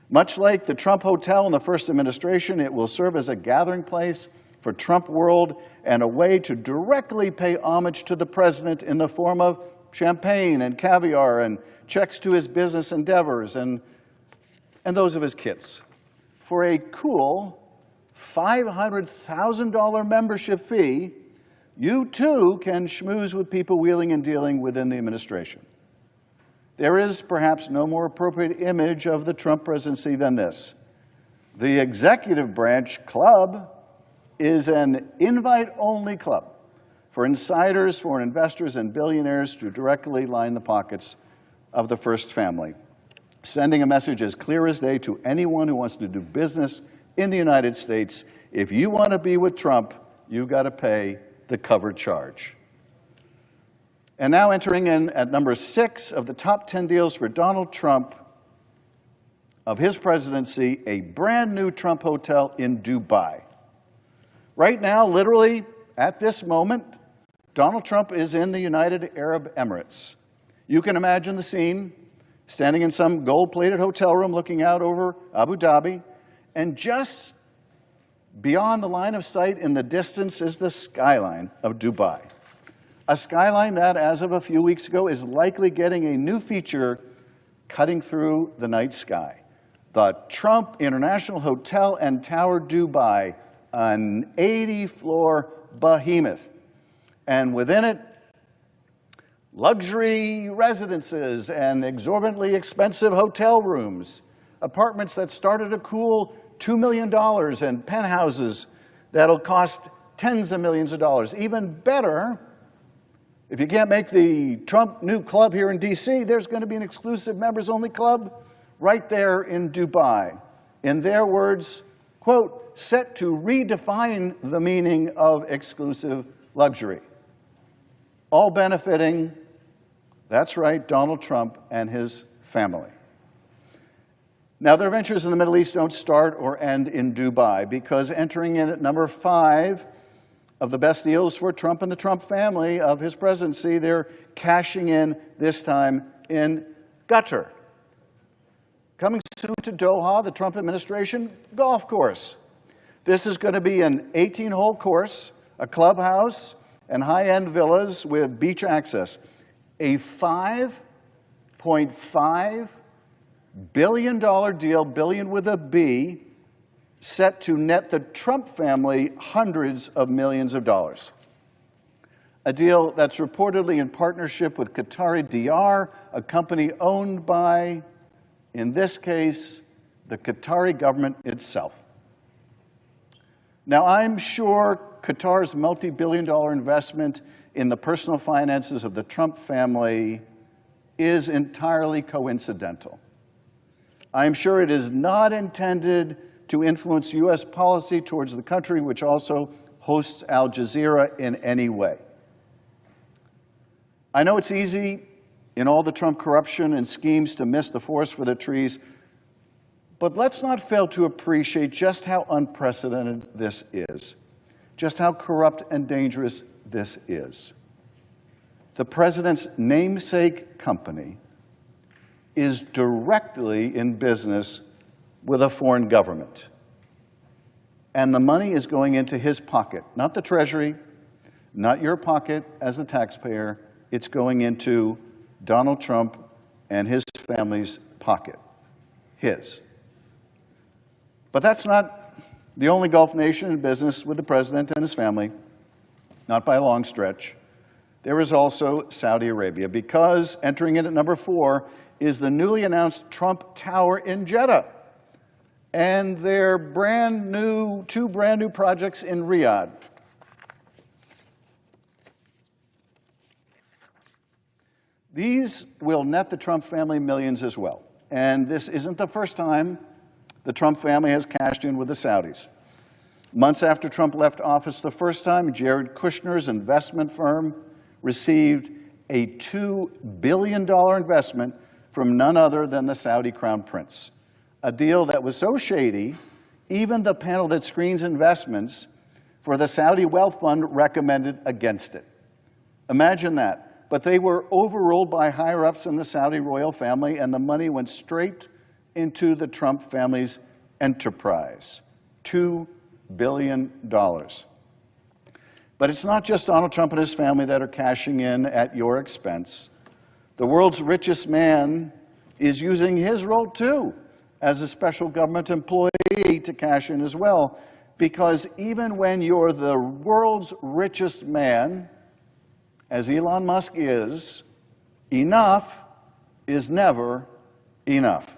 Much like the Trump Hotel in the first administration, it will serve as a gathering place for Trump world and a way to directly pay homage to the president in the form of champagne and caviar and checks to his business endeavors and those of his kids. For a cool $500,000 membership fee, you too can schmooze with people wheeling and dealing within the administration. There is perhaps no more appropriate image of the Trump presidency than this. The Executive Branch Club is an invite-only club for insiders, foreign investors, and billionaires to directly line the pockets of the First Family, sending a message as clear as day to anyone who wants to do business in the United States. If you want to be with Trump, you've got to pay the cover charge. And now entering in at number 6 of the top 10 deals for Donald Trump of his presidency, a brand new Trump hotel in Dubai. Right now, literally at this moment, Donald Trump is in the United Arab Emirates. You can imagine the scene, standing in some gold-plated hotel room looking out over Abu Dhabi, and just beyond the line of sight in the distance is the skyline of Dubai. A skyline that, as of a few weeks ago, is likely getting a new feature cutting through the night sky. The Trump International Hotel and Tower Dubai, an 80-floor behemoth. And within it, luxury residences and exorbitantly expensive hotel rooms, apartments that start at a cool $2 million and penthouses that'll cost tens of millions of dollars. Even better, if you can't make the Trump new club here in D.C., there's going to be an exclusive members-only club right there in Dubai. In their words, quote, set to redefine the meaning of exclusive luxury. All benefiting, that's right, Donald Trump and his family. Now, their ventures in the Middle East don't start or end in Dubai, because entering in at number 5 of the best deals for Trump and the Trump family of his presidency, they're cashing in this time in Qatar. Coming soon to Doha, the Trump administration golf course. This is going to be an 18-hole course, a clubhouse, and high-end villas with beach access. A $5.5 billion deal, billion with a B, set to net the Trump family hundreds of millions of dollars. A deal that's reportedly in partnership with Qatari Diar, a company owned by, in this case, the Qatari government itself. Now, I'm sure Qatar's multi-billion-dollar investment in the personal finances of the Trump family is entirely coincidental. I'm sure it is not intended to influence U.S. policy towards the country, which also hosts Al Jazeera, in any way. I know it's easy in all the Trump corruption and schemes to miss the forest for the trees, but let's not fail to appreciate just how unprecedented this is, just how corrupt and dangerous this is. The president's namesake company is directly in business with a foreign government. And the money is going into his pocket, not the Treasury, not your pocket as the taxpayer. It's going into Donald Trump and his family's pocket, his. But that's not the only Gulf nation in business with the president and his family, not by a long stretch. There is also Saudi Arabia, because entering in at number 4 is the newly announced Trump Tower in Jeddah and their two brand new projects in Riyadh. These will net the Trump family millions as well. And this isn't the first time the Trump family has cashed in with the Saudis. Months after Trump left office the first time, Jared Kushner's investment firm received a $2 billion investment from none other than the Saudi Crown Prince. A deal that was so shady, even the panel that screens investments for the Saudi Wealth Fund recommended against it. Imagine that. But they were overruled by higher-ups in the Saudi royal family, and the money went straight into the Trump family's enterprise. $2 billion. But it's not just Donald Trump and his family that are cashing in at your expense. The world's richest man is using his role, too, as a special government employee to cash in as well, because even when you're the world's richest man, as Elon Musk is, enough is never enough.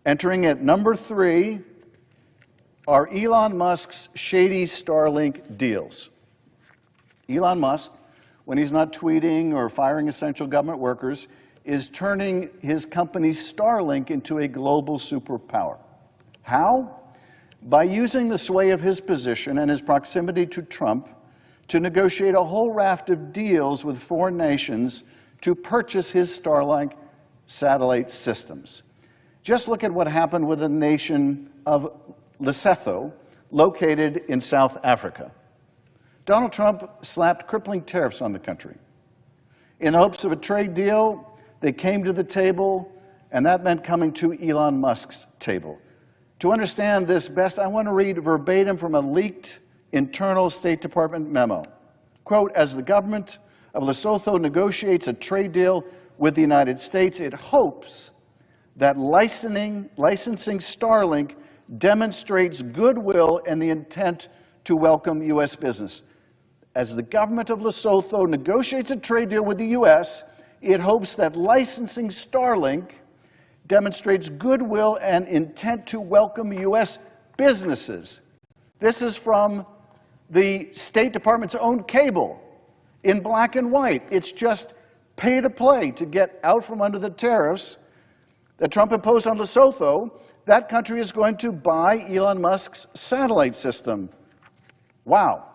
Entering at number 3 are Elon Musk's shady Starlink deals. Elon Musk, when he's not tweeting or firing essential government workers, is turning his company Starlink into a global superpower. How? By using the sway of his position and his proximity to Trump to negotiate a whole raft of deals with foreign nations to purchase his Starlink satellite systems. Just look at what happened with the nation of Lesotho, located in South Africa. Donald Trump slapped crippling tariffs on the country. In the hopes of a trade deal, they came to the table, and that meant coming to Elon Musk's table. To understand this best, I want to read verbatim from a leaked internal State Department memo. Quote, as the government of Lesotho negotiates a trade deal with the United States, it hopes that licensing Starlink demonstrates goodwill and the intent to welcome U.S. business. As the government of Lesotho negotiates a trade deal with the U.S., it hopes that licensing Starlink demonstrates goodwill and intent to welcome U.S. businesses. This is from the State Department's own cable in black and white. It's just pay to play to get out from under the tariffs that Trump imposed on Lesotho. That country is going to buy Elon Musk's satellite system. Wow.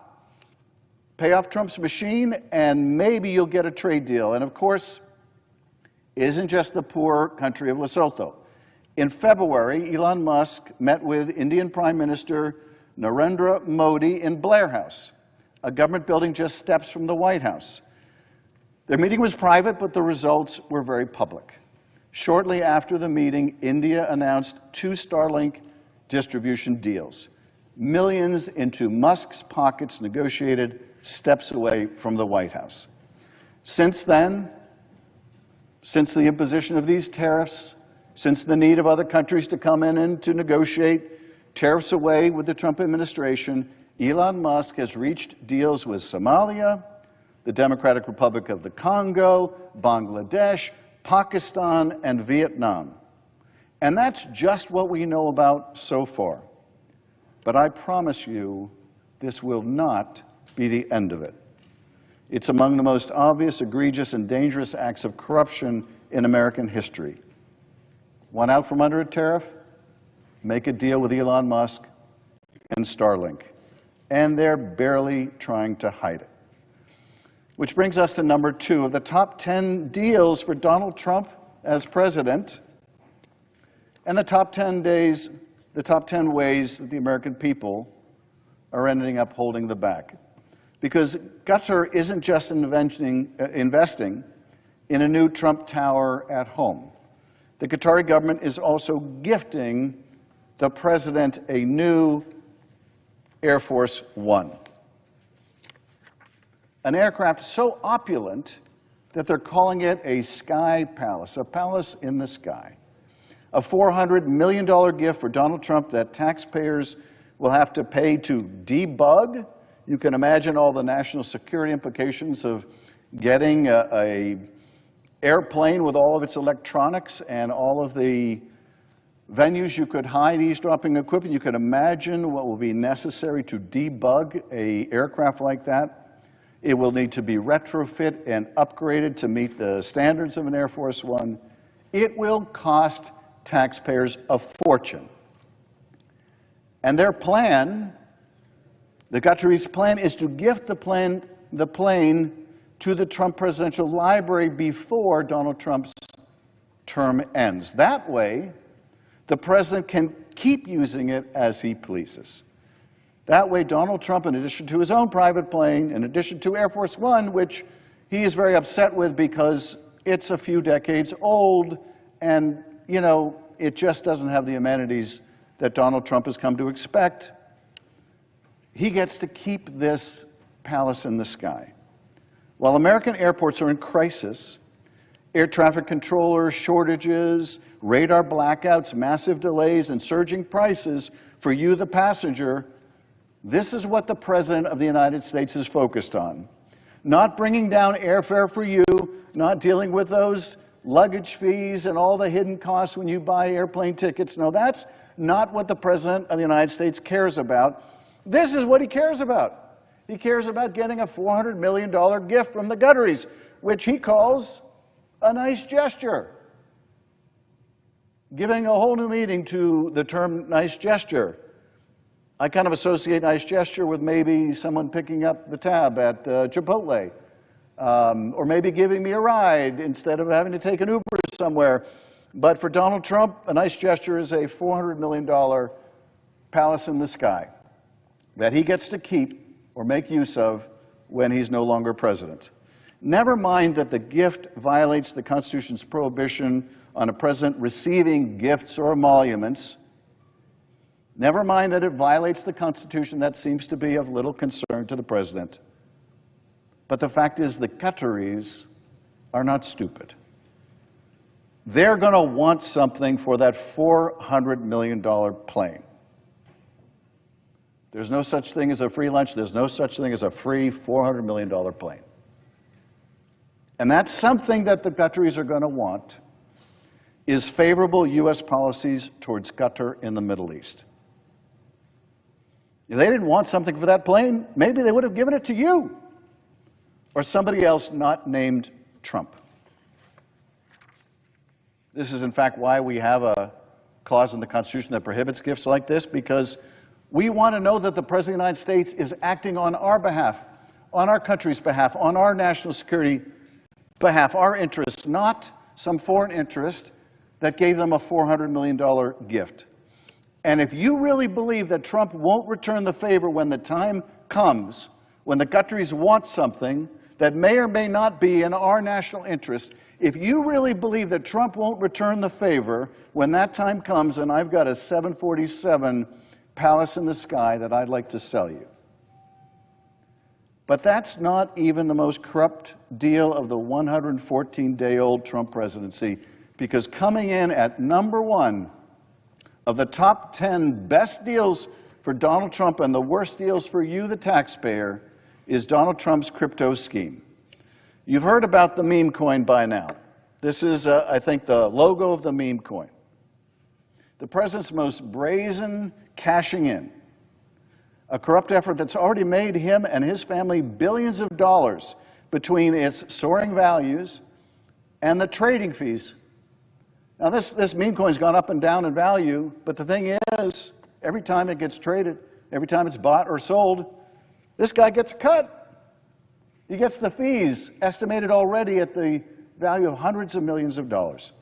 Pay off Trump's machine, and maybe you'll get a trade deal. And of course, it isn't just the poor country of Lesotho. In February, Elon Musk met with Indian Prime Minister Narendra Modi in Blair House, a government building just steps from the White House. Their meeting was private, but the results were very public. Shortly after the meeting, India announced 2 Starlink distribution deals. Millions into Musk's pockets negotiated steps away from the White House. Since then, since the imposition of these tariffs, since the need of other countries to come in and to negotiate tariffs away with the Trump administration, Elon Musk has reached deals with Somalia, the Democratic Republic of the Congo, Bangladesh, Pakistan, and Vietnam. And that's just what we know about so far. But I promise you, this will not be the end of it. It's among the most obvious, egregious, and dangerous acts of corruption in American history. Want out from under a tariff? Make a deal with Elon Musk and Starlink. And they're barely trying to hide it. Which brings us to number 2 of the top 10 deals for Donald Trump as president, and the top 10 ways that the American people are ending up holding the bag. Because Qatar isn't just investing in a new Trump Tower at home. The Qatari government is also gifting the president a new Air Force One. An aircraft so opulent that they're calling it a sky palace, a palace in the sky. A $400 million gift for Donald Trump that taxpayers will have to pay to debug. You can imagine all the national security implications of getting an airplane with all of its electronics and all of the venues you could hide eavesdropping equipment. You could imagine what will be necessary to debug an aircraft like that. It will need to be retrofit and upgraded to meet the standards of an Air Force One. It will cost taxpayers a fortune. And their plan, the Qataris' plan, is to gift the plane to the Trump Presidential Library before Donald Trump's term ends. That way, the president can keep using it as he pleases. That way, Donald Trump, in addition to his own private plane, in addition to Air Force One, which he is very upset with because it's a few decades old and, you know, it just doesn't have the amenities that Donald Trump has come to expect, he gets to keep this palace in the sky. While American airports are in crisis, air traffic controller shortages, radar blackouts, massive delays, and surging prices for you, the passenger, this is what the President of the United States is focused on. Not bringing down airfare for you, not dealing with those luggage fees and all the hidden costs when you buy airplane tickets. No, that's not what the President of the United States cares about. This is what he cares about. He cares about getting a $400 million gift from the Gutteries, which he calls a nice gesture. Giving a whole new meaning to the term nice gesture. I kind of associate nice gesture with maybe someone picking up the tab at Chipotle, or maybe giving me a ride instead of having to take an Uber somewhere. But for Donald Trump, a nice gesture is a $400 million palace in the sky that he gets to keep or make use of when he's no longer president. Never mind that the gift violates the Constitution's prohibition on a president receiving gifts or emoluments. Never mind that it violates the Constitution. That seems to be of little concern to the president. But the fact is the Qataris are not stupid. They're going to want something for that $400 million plane. There's no such thing as a free lunch. There's no such thing as a free $400 million plane. And that's something that the Qataris are going to want, is favorable U.S. policies towards Qatar in the Middle East. If they didn't want something for that plane, maybe they would have given it to you or somebody else not named Trump. This is, in fact, why we have a clause in the Constitution that prohibits gifts like this, because we want to know that the President of the United States is acting on our behalf, on our country's behalf, on our national security behalf, our interests, not some foreign interest that gave them a $400 million gift. And if you really believe that Trump won't return the favor when the time comes, when the Qataris want something that may or may not be in our national interest, if you really believe that Trump won't return the favor when that time comes, and I've got a 747 palace in the sky that I'd like to sell you. But that's not even the most corrupt deal of the 114-day-old Trump presidency, because coming in at number one of the top 10 best deals for Donald Trump and the worst deals for you, the taxpayer, is Donald Trump's crypto scheme. You've heard about the meme coin by now. This is, I think, the logo of the meme coin. The president's most brazen cashing in. A corrupt effort that's already made him and his family billions of dollars between its soaring values and the trading fees. Now, this meme coin's gone up and down in value, but the thing is, every time it gets traded, every time it's bought or sold, this guy gets a cut. He gets the fees, estimated already at the value of hundreds of millions of dollars.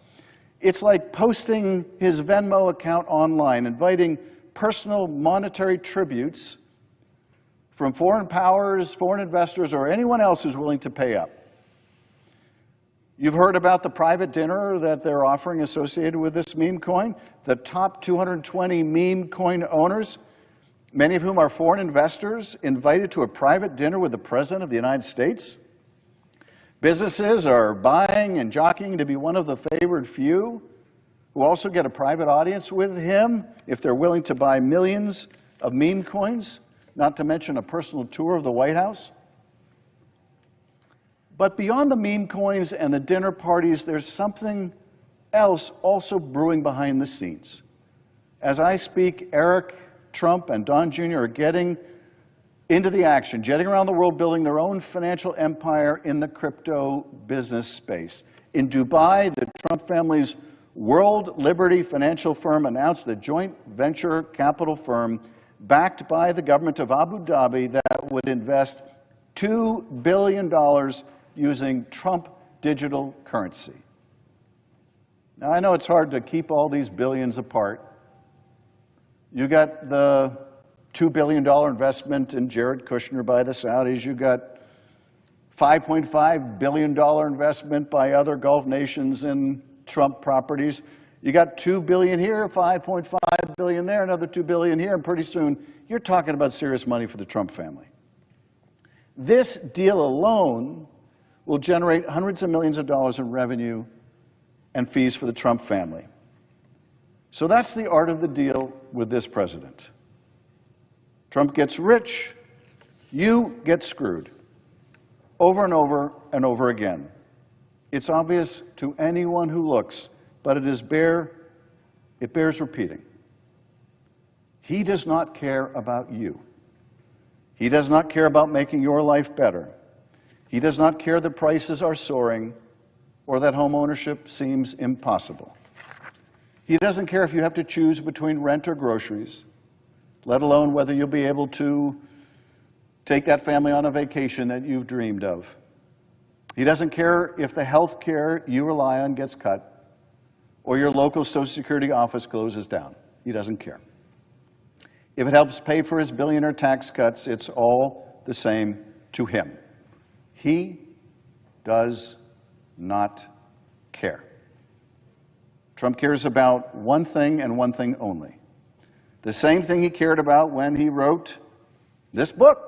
It's like posting his Venmo account online, inviting personal monetary tributes from foreign powers, foreign investors, or anyone else who's willing to pay up. You've heard about the private dinner that they're offering associated with this meme coin. The top 220 meme coin owners, many of whom are foreign investors, invited to a private dinner with the President of the United States. Businesses are buying and jockeying to be one of the favored few who also get a private audience with him if they're willing to buy millions of meme coins, not to mention a personal tour of the White House. But beyond the meme coins and the dinner parties, there's something else also brewing behind the scenes. As I speak, Eric Trump and Don Jr. are getting into the action, jetting around the world, building their own financial empire in the crypto business space. In Dubai, the Trump family's World Liberty financial firm announced a joint venture capital firm backed by the government of Abu Dhabi that would invest $2 billion using Trump digital currency. Now, I know it's hard to keep all these billions apart. You got the $2 billion investment in Jared Kushner by the Saudis. You got $5.5 billion investment by other Gulf nations in Trump properties. You got $2 billion here, $5.5 billion there, another $2 billion here, and pretty soon you're talking about serious money for the Trump family. This deal alone will generate hundreds of millions of dollars in revenue and fees for the Trump family. So that's the art of the deal with this president. Trump gets rich, you get screwed, over and over and over again. It's obvious to anyone who looks, but it bears repeating. He does not care about you. He does not care about making your life better. He does not care that prices are soaring or that home ownership seems impossible. He doesn't care if you have to choose between rent or groceries, let alone whether you'll be able to take that family on a vacation that you've dreamed of. He doesn't care if the health care you rely on gets cut or your local Social Security office closes down. He doesn't care. If it helps pay for his billionaire tax cuts, it's all the same to him. He does not care. Trump cares about one thing and one thing only. The same thing he cared about when he wrote this book.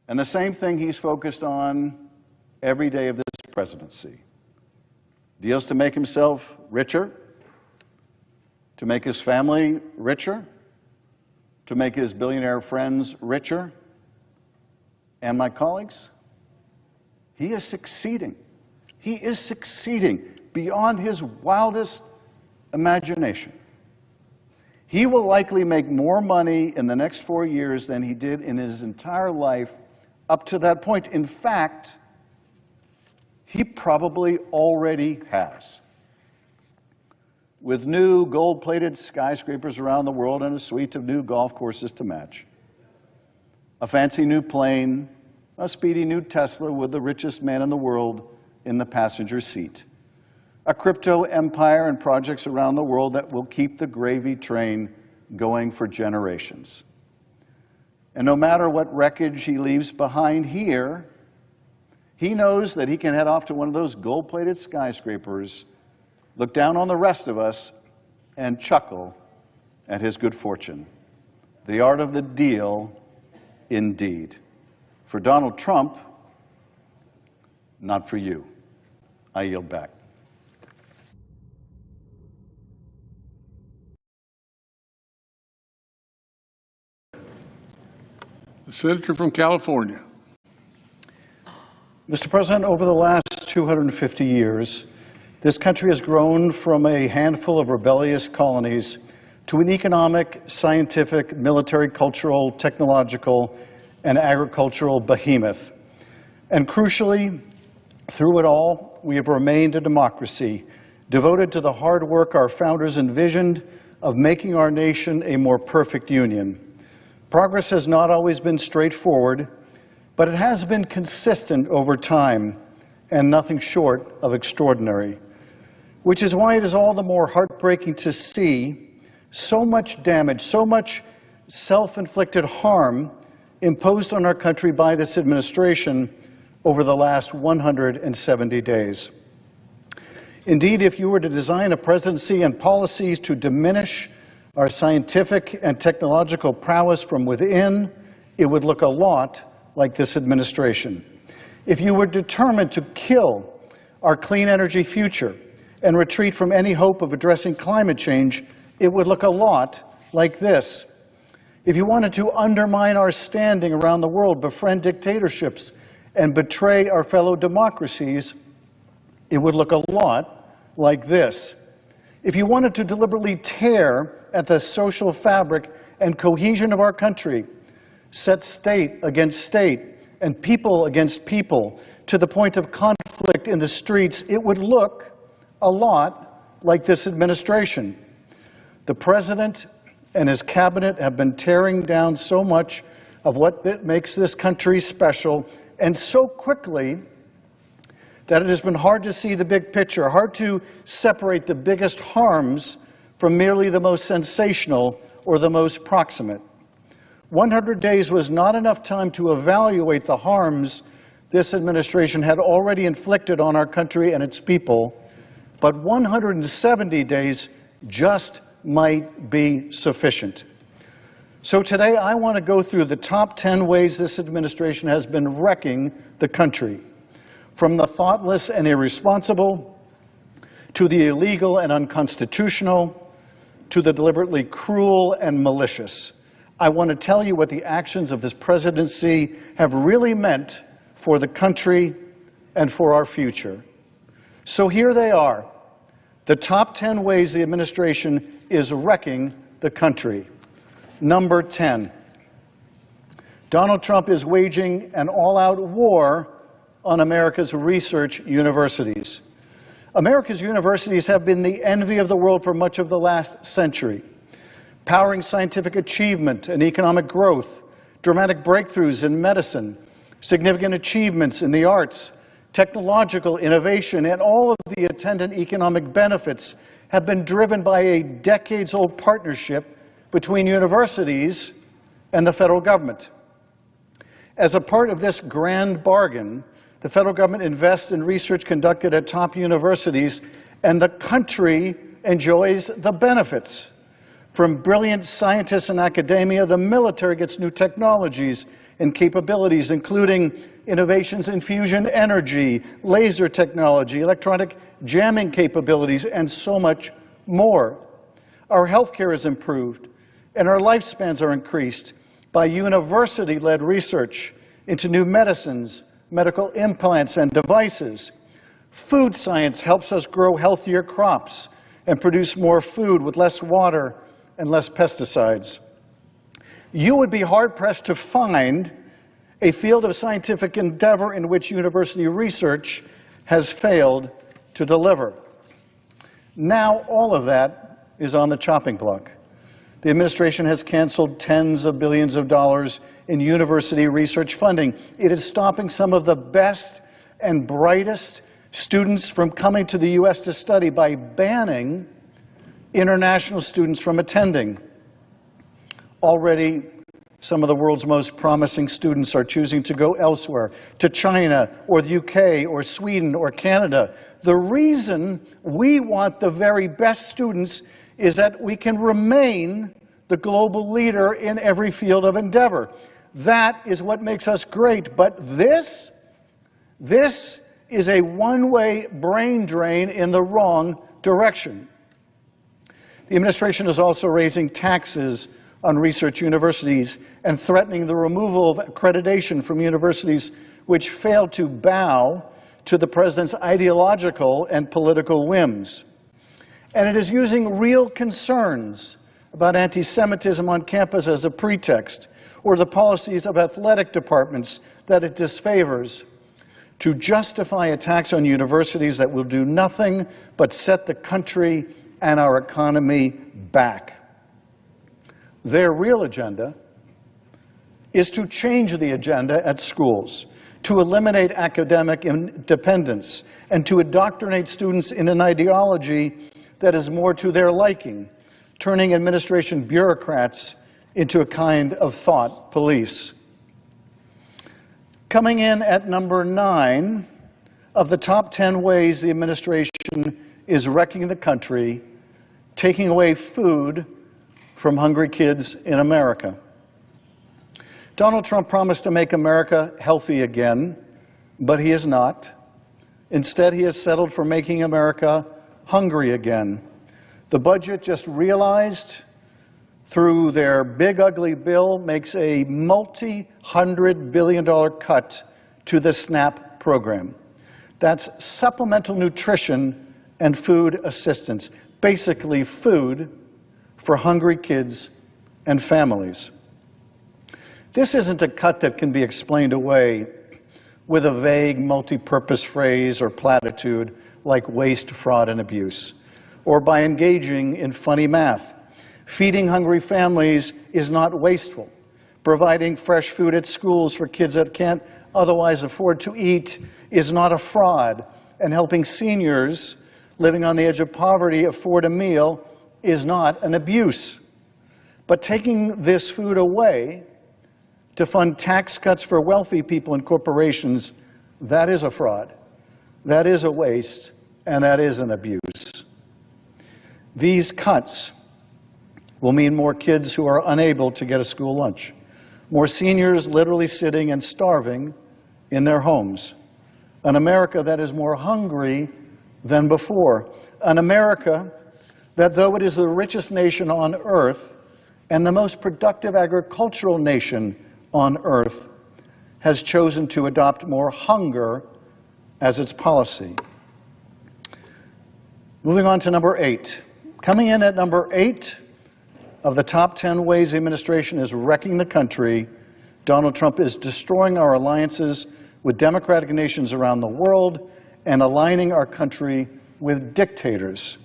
And the same thing he's focused on every day of this presidency. Deals to make himself richer, to make his family richer, to make his billionaire friends richer. And my colleagues, he is succeeding. He is succeeding beyond his wildest imagination. He will likely make more money in the next 4 years than he did in his entire life up to that point. In fact, he probably already has. With new gold-plated skyscrapers around the world and a suite of new golf courses to match, a fancy new plane, a speedy new Tesla with the richest man in the world in the passenger seat, a crypto empire and projects around the world that will keep the gravy train going for generations. And no matter what wreckage he leaves behind here, he knows that he can head off to one of those gold-plated skyscrapers, look down on the rest of us, and chuckle at his good fortune. The art of the deal, indeed. For Donald Trump, not for you. I yield back. The senator from California. Mr. President, over the last 250 years, this country has grown from a handful of rebellious colonies to an economic, scientific, military, cultural, technological, and agricultural behemoth. And crucially, through it all, we have remained a democracy devoted to the hard work our founders envisioned of making our nation a more perfect union. Progress has not always been straightforward, but it has been consistent over time and nothing short of extraordinary, which is why it is all the more heartbreaking to see so much damage, so much self-inflicted harm imposed on our country by this administration over the last 170 days. Indeed, if you were to design a presidency and policies to diminish our scientific and technological prowess from within, it would look a lot like this administration. If you were determined to kill our clean energy future and retreat from any hope of addressing climate change, it would look a lot like this. If you wanted to undermine our standing around the world, befriend dictatorships, and betray our fellow democracies, it would look a lot like this. If you wanted to deliberately tear at the social fabric and cohesion of our country, set state against state and people against people to the point of conflict in the streets, it would look a lot like this administration. The president and his cabinet have been tearing down so much of what makes this country special, and so quickly that it has been hard to see the big picture, hard to separate the biggest harms from merely the most sensational or the most proximate. 100 days was not enough time to evaluate the harms this administration had already inflicted on our country and its people, but 170 days just might be sufficient. So today I want to go through the top 10 ways this administration has been wrecking the country, from the thoughtless and irresponsible, to the illegal and unconstitutional, to the deliberately cruel and malicious. I want to tell you what the actions of this presidency have really meant for the country and for our future. So here they are, the top 10 ways the administration is wrecking the country. Number 10, Donald Trump is waging an all-out war on America's research universities. America's universities have been the envy of the world for much of the last century, powering scientific achievement and economic growth, dramatic breakthroughs in medicine, significant achievements in the arts, technological innovation, and all of the attendant economic benefits have been driven by a decades-old partnership between universities and the federal government. As a part of this grand bargain, the federal government invests in research conducted at top universities, and the country enjoys the benefits. From brilliant scientists in academia, the military gets new technologies and capabilities, including innovations in fusion energy, laser technology, electronic jamming capabilities, and so much more. Our healthcare is improved, and our lifespans are increased by university-led research into new medicines, medical implants, and devices. Food science helps us grow healthier crops and produce more food with less water and less pesticides. You would be hard-pressed to find a field of scientific endeavor in which university research has failed to deliver. Now all of that is on the chopping block. The administration has canceled tens of billions of dollars in university research funding. It is stopping some of the best and brightest students from coming to the U.S. to study by banning international students from attending. Already, some of the world's most promising students are choosing to go elsewhere, to China or the UK or Sweden or Canada. The reason we want the very best students is that we can remain the global leader in every field of endeavor. That is what makes us great. But this is a one-way brain drain in the wrong direction. The administration is also raising taxes on research universities and threatening the removal of accreditation from universities which fail to bow to the president's ideological and political whims. And it is using real concerns about anti-Semitism on campus as a pretext, or the policies of athletic departments that it disfavors, to justify attacks on universities that will do nothing but set the country and our economy back. Their real agenda is to change the agenda at schools, to eliminate academic independence, and to indoctrinate students in an ideology that is more to their liking, turning administration bureaucrats into a kind of thought police. Coming in at number 9 of the top 10 ways the administration is wrecking the country, taking away food from hungry kids in America. Donald Trump promised to make America healthy again, but he is not. Instead, he has settled for making America hungry again. The budget just realized through their big ugly bill makes a multi-$100 billion cut to the SNAP program. That's supplemental nutrition and food assistance, basically food for hungry kids and families. This isn't a cut that can be explained away with a vague multi-purpose phrase or platitude like waste, fraud, and abuse, or by engaging in funny math. Feeding hungry families is not wasteful. Providing fresh food at schools for kids that can't otherwise afford to eat is not a fraud. And helping seniors living on the edge of poverty afford a meal is not an abuse. But taking this food away to fund tax cuts for wealthy people and corporations, that is a fraud. That is a waste, and that is an abuse. These cuts will mean more kids who are unable to get a school lunch, more seniors literally sitting and starving in their homes, an America that is more hungry than before, an America that, though it is the richest nation on earth and the most productive agricultural nation on earth, has chosen to adopt more hunger as its policy. Moving on to number 8. Coming in at number 8 of the top 10 ways the administration is wrecking the country, Donald Trump is destroying our alliances with democratic nations around the world and aligning our country with dictators.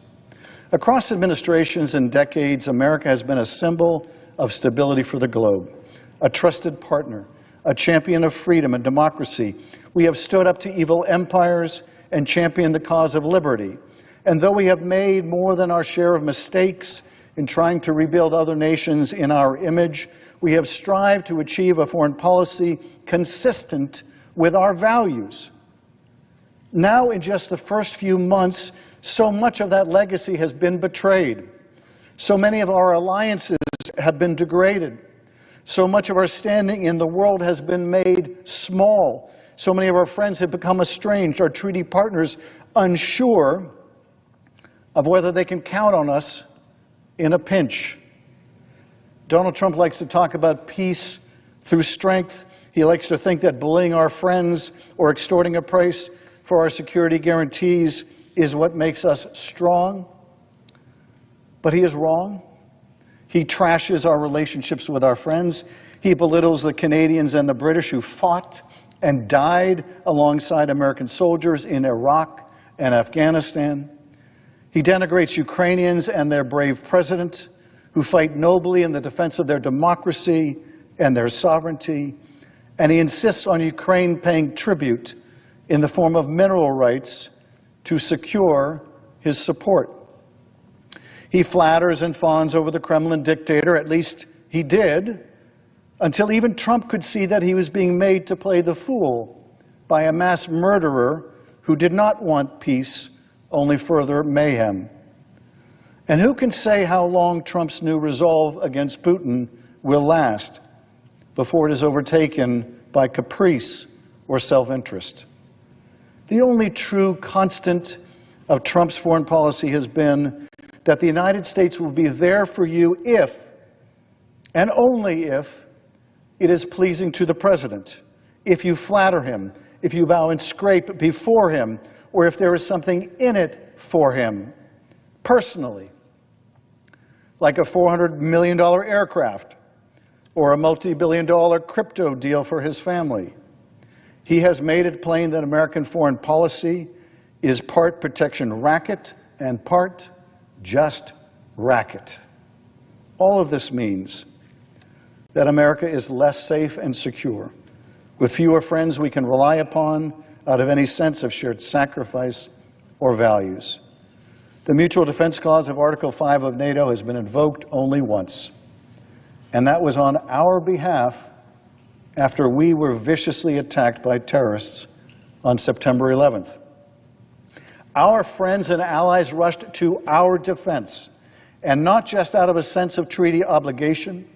Across administrations and decades, America has been a symbol of stability for the globe, a trusted partner, a champion of freedom and democracy. We have stood up to evil empires and championed the cause of liberty. And though we have made more than our share of mistakes in trying to rebuild other nations in our image, we have strived to achieve a foreign policy consistent with our values. Now, in just the first few months, so much of that legacy has been betrayed. So many of our alliances have been degraded. So much of our standing in the world has been made small. So many of our friends have become estranged, our treaty partners unsure of whether they can count on us in a pinch. Donald Trump likes to talk about peace through strength. He likes to think that bullying our friends or extorting a price for our security guarantees is what makes us strong. But he is wrong. He trashes our relationships with our friends. He belittles the Canadians and the British who fought and died alongside American soldiers in Iraq and Afghanistan. He denigrates Ukrainians and their brave president, who fight nobly in the defense of their democracy and their sovereignty. And he insists on Ukraine paying tribute in the form of mineral rights to secure his support. He flatters and fawns over the Kremlin dictator, at least he did, until even Trump could see that he was being made to play the fool by a mass murderer who did not want peace, only further mayhem. And who can say how long Trump's new resolve against Putin will last before it is overtaken by caprice or self-interest? The only true constant of Trump's foreign policy has been that the United States will be there for you if, and only if, it is pleasing to the president, if you flatter him, if you bow and scrape before him, or if there is something in it for him, personally, like a $400 million aircraft or a multi-billion-dollar crypto deal for his family. He has made it plain that American foreign policy is part protection racket and part just racket. All of this means that America is less safe and secure, with fewer friends we can rely upon out of any sense of shared sacrifice or values. The Mutual Defense Clause of Article 5 of NATO has been invoked only once, and that was on our behalf after we were viciously attacked by terrorists on September 11th. Our friends and allies rushed to our defense, and not just out of a sense of treaty obligation,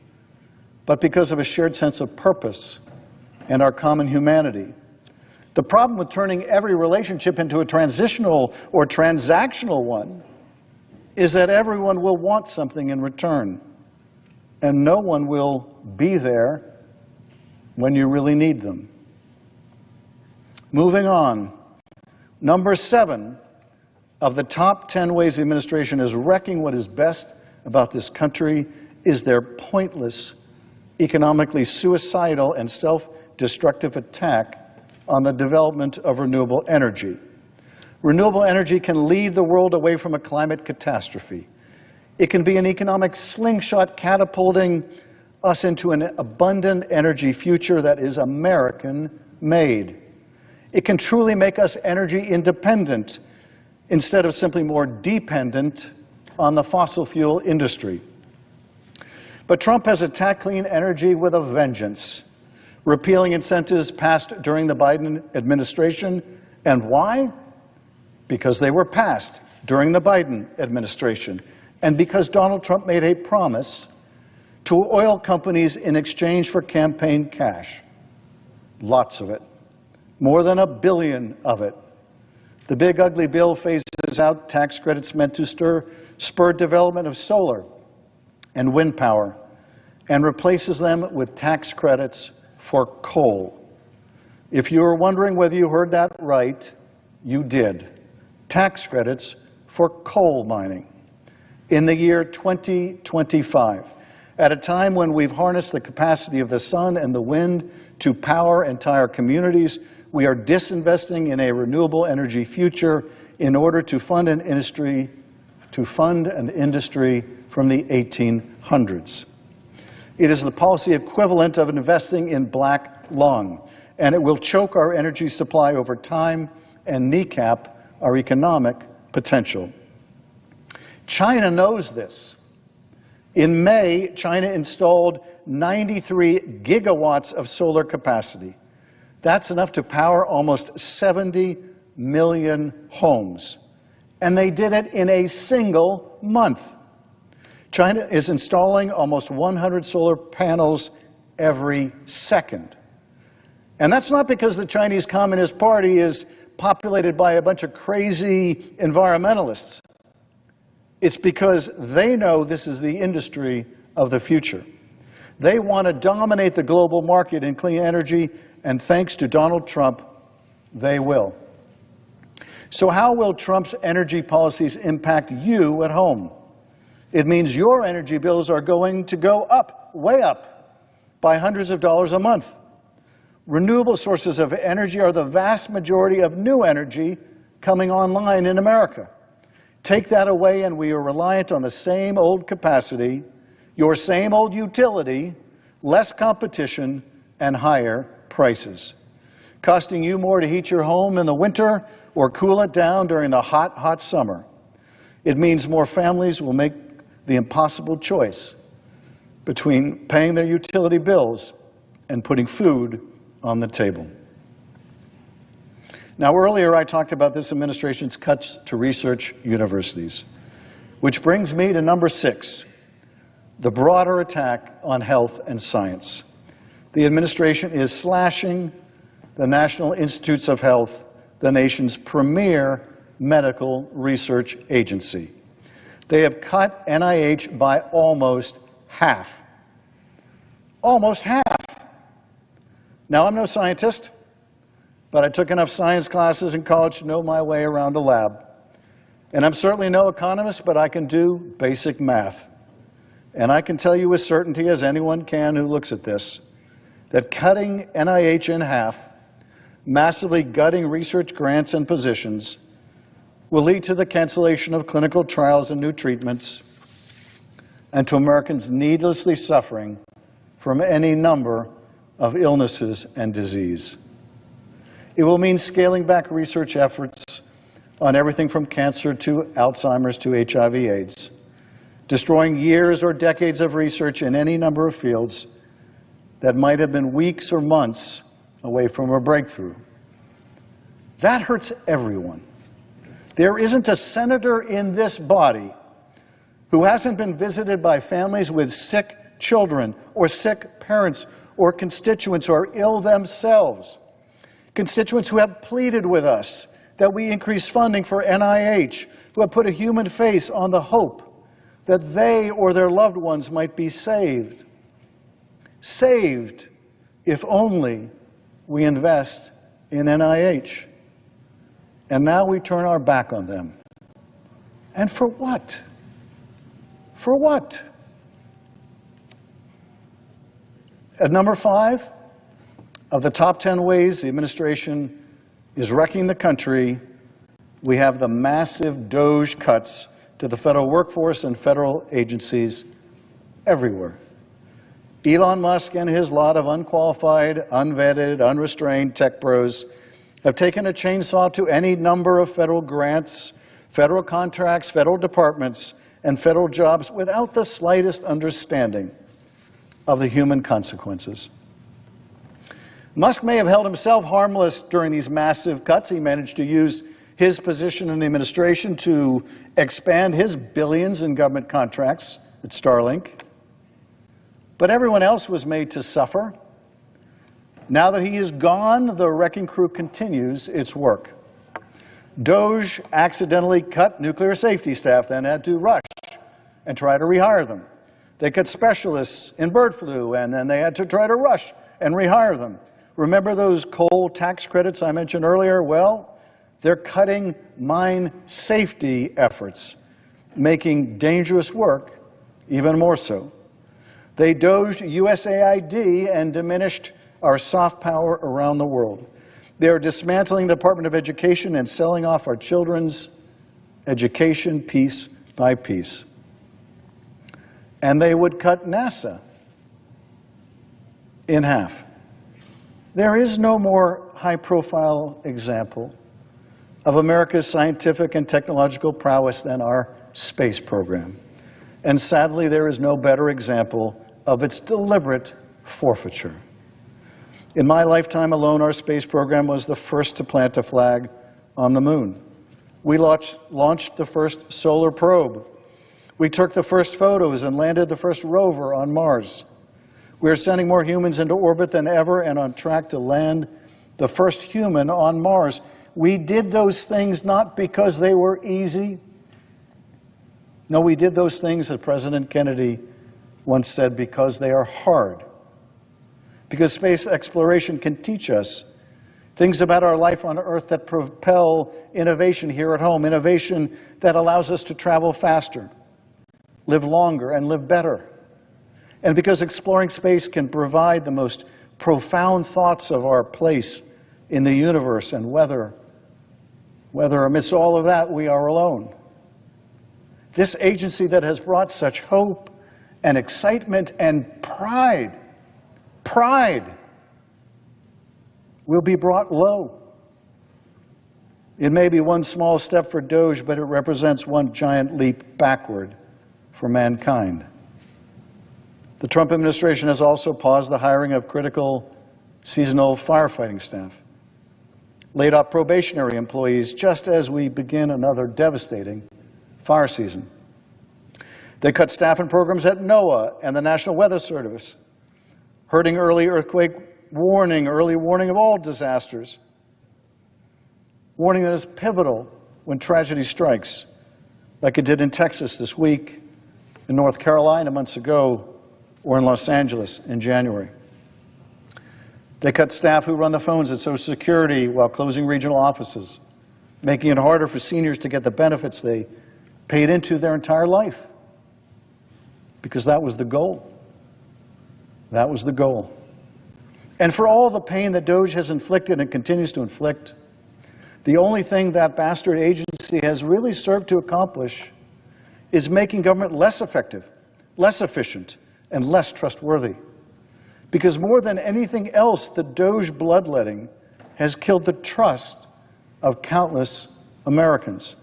but because of a shared sense of purpose and our common humanity. The problem with turning every relationship into a transitional or transactional one is that everyone will want something in return, and no one will be there when you really need them. Moving on, number 7 of the top 10 ways the administration is wrecking what is best about this country is their pointless, economically suicidal and self-destructive attack on the development of renewable energy. Renewable energy can lead the world away from a climate catastrophe. It can be an economic slingshot catapulting us into an abundant energy future that is American-made. It can truly make us energy independent instead of simply more dependent on the fossil fuel industry. But Trump has attacked clean energy with a vengeance, repealing incentives passed during the Biden administration. And why? Because they were passed during the Biden administration, and because Donald Trump made a promise to oil companies in exchange for campaign cash. Lots of it. More than $1 billion of it. The big ugly bill phases out tax credits meant to spur development of solar and wind power and replaces them with tax credits for coal. If you were wondering whether you heard that right, you did. Tax credits for coal mining. In the year 2025, At a time when we've harnessed the capacity of the sun and the wind to power entire communities, we are disinvesting in a renewable energy future in order to fund an industry from the 1800s. It is the policy equivalent of investing in black lung, and it will choke our energy supply over time and kneecap our economic potential. China knows this. In May, China installed 93 gigawatts of solar capacity. That's enough to power almost 70 million homes. And they did it in a single month. China is installing almost 100 solar panels every second. And that's not because the Chinese Communist Party is populated by a bunch of crazy environmentalists. It's because they know this is the industry of the future. They want to dominate the global market in clean energy, and thanks to Donald Trump, they will. So how will Trump's energy policies impact you at home? It means your energy bills are going to go up, way up, by hundreds of dollars a month. Renewable sources of energy are the vast majority of new energy coming online in America. Take that away and we are reliant on the same old capacity, your same old utility, less competition, and higher prices. Costing you more to heat your home in the winter or cool it down during the hot, hot summer. It means more families will make the impossible choice between paying their utility bills and putting food on the table. Now, earlier I talked about this administration's cuts to research universities, which brings me to number 6, the broader attack on health and science. The administration is slashing the National Institutes of Health, the nation's premier medical research agency. They have cut NIH by almost half. Almost half. Now, I'm no scientist, but I took enough science classes in college to know my way around a lab. And I'm certainly no economist, but I can do basic math. And I can tell you with certainty, as anyone can who looks at this, that cutting NIH in half, massively gutting research grants and positions, will lead to the cancellation of clinical trials and new treatments, and to Americans needlessly suffering from any number of illnesses and disease. It will mean scaling back research efforts on everything from cancer to Alzheimer's to HIV/AIDS, destroying years or decades of research in any number of fields that might have been weeks or months away from a breakthrough. That hurts everyone. There isn't a senator in this body who hasn't been visited by families with sick children or sick parents or constituents who are ill themselves. Constituents who have pleaded with us that we increase funding for NIH, who have put a human face on the hope that they or their loved ones might be saved. Saved if only we invest in NIH. And now we turn our back on them. And for what? For what? At number 5, of the top 10 ways the administration is wrecking the country, we have the massive DOGE cuts to the federal workforce and federal agencies everywhere. Elon Musk and his lot of unqualified, unvetted, unrestrained tech bros have taken a chainsaw to any number of federal grants, federal contracts, federal departments, and federal jobs without the slightest understanding of the human consequences. Musk may have held himself harmless during these massive cuts. He managed to use his position in the administration to expand his billions in government contracts at Starlink. But everyone else was made to suffer. Now that he is gone, the wrecking crew continues its work. DOGE accidentally cut nuclear safety staff, then had to rush and try to rehire them. They cut specialists in bird flu, and then they had to try to rush and rehire them. Remember those coal tax credits I mentioned earlier? Well, they're cutting mine safety efforts, making dangerous work even more so. They doged USAID and diminished our soft power around the world. They are dismantling the Department of Education and selling off our children's education piece by piece. And they would cut NASA in half. There is no more high-profile example of America's scientific and technological prowess than our space program. And sadly, there is no better example of its deliberate forfeiture. In my lifetime alone, our space program was the first to plant a flag on the moon. We launched the first solar probe. We took the first photos and landed the first rover on Mars. We are sending more humans into orbit than ever and on track to land the first human on Mars. We did those things not because they were easy. No, we did those things, as President Kennedy once said, because they are hard. Because space exploration can teach us things about our life on Earth that propel innovation here at home, innovation that allows us to travel faster, live longer, and live better. And because exploring space can provide the most profound thoughts of our place in the universe and whether amidst all of that we are alone. This agency that has brought such hope and excitement and pride will be brought low. It may be one small step for DOGE, but it represents one giant leap backward for mankind. The Trump administration has also paused the hiring of critical seasonal firefighting staff, laid off probationary employees just as we begin another devastating fire season. They cut staff and programs at NOAA and the National Weather Service, hurting early earthquake warning, early warning of all disasters, warning that is pivotal when tragedy strikes, like it did in Texas this week, in North Carolina months ago, or in Los Angeles in January. They cut staff who run the phones at Social Security while closing regional offices, making it harder for seniors to get the benefits they paid into their entire life. Because that was the goal. That was the goal. And for all the pain that DOGE has inflicted and continues to inflict, the only thing that bastard agency has really served to accomplish is making government less effective, less efficient, and less trustworthy. Because more than anything else, the DOGE bloodletting has killed the trust of countless Americans.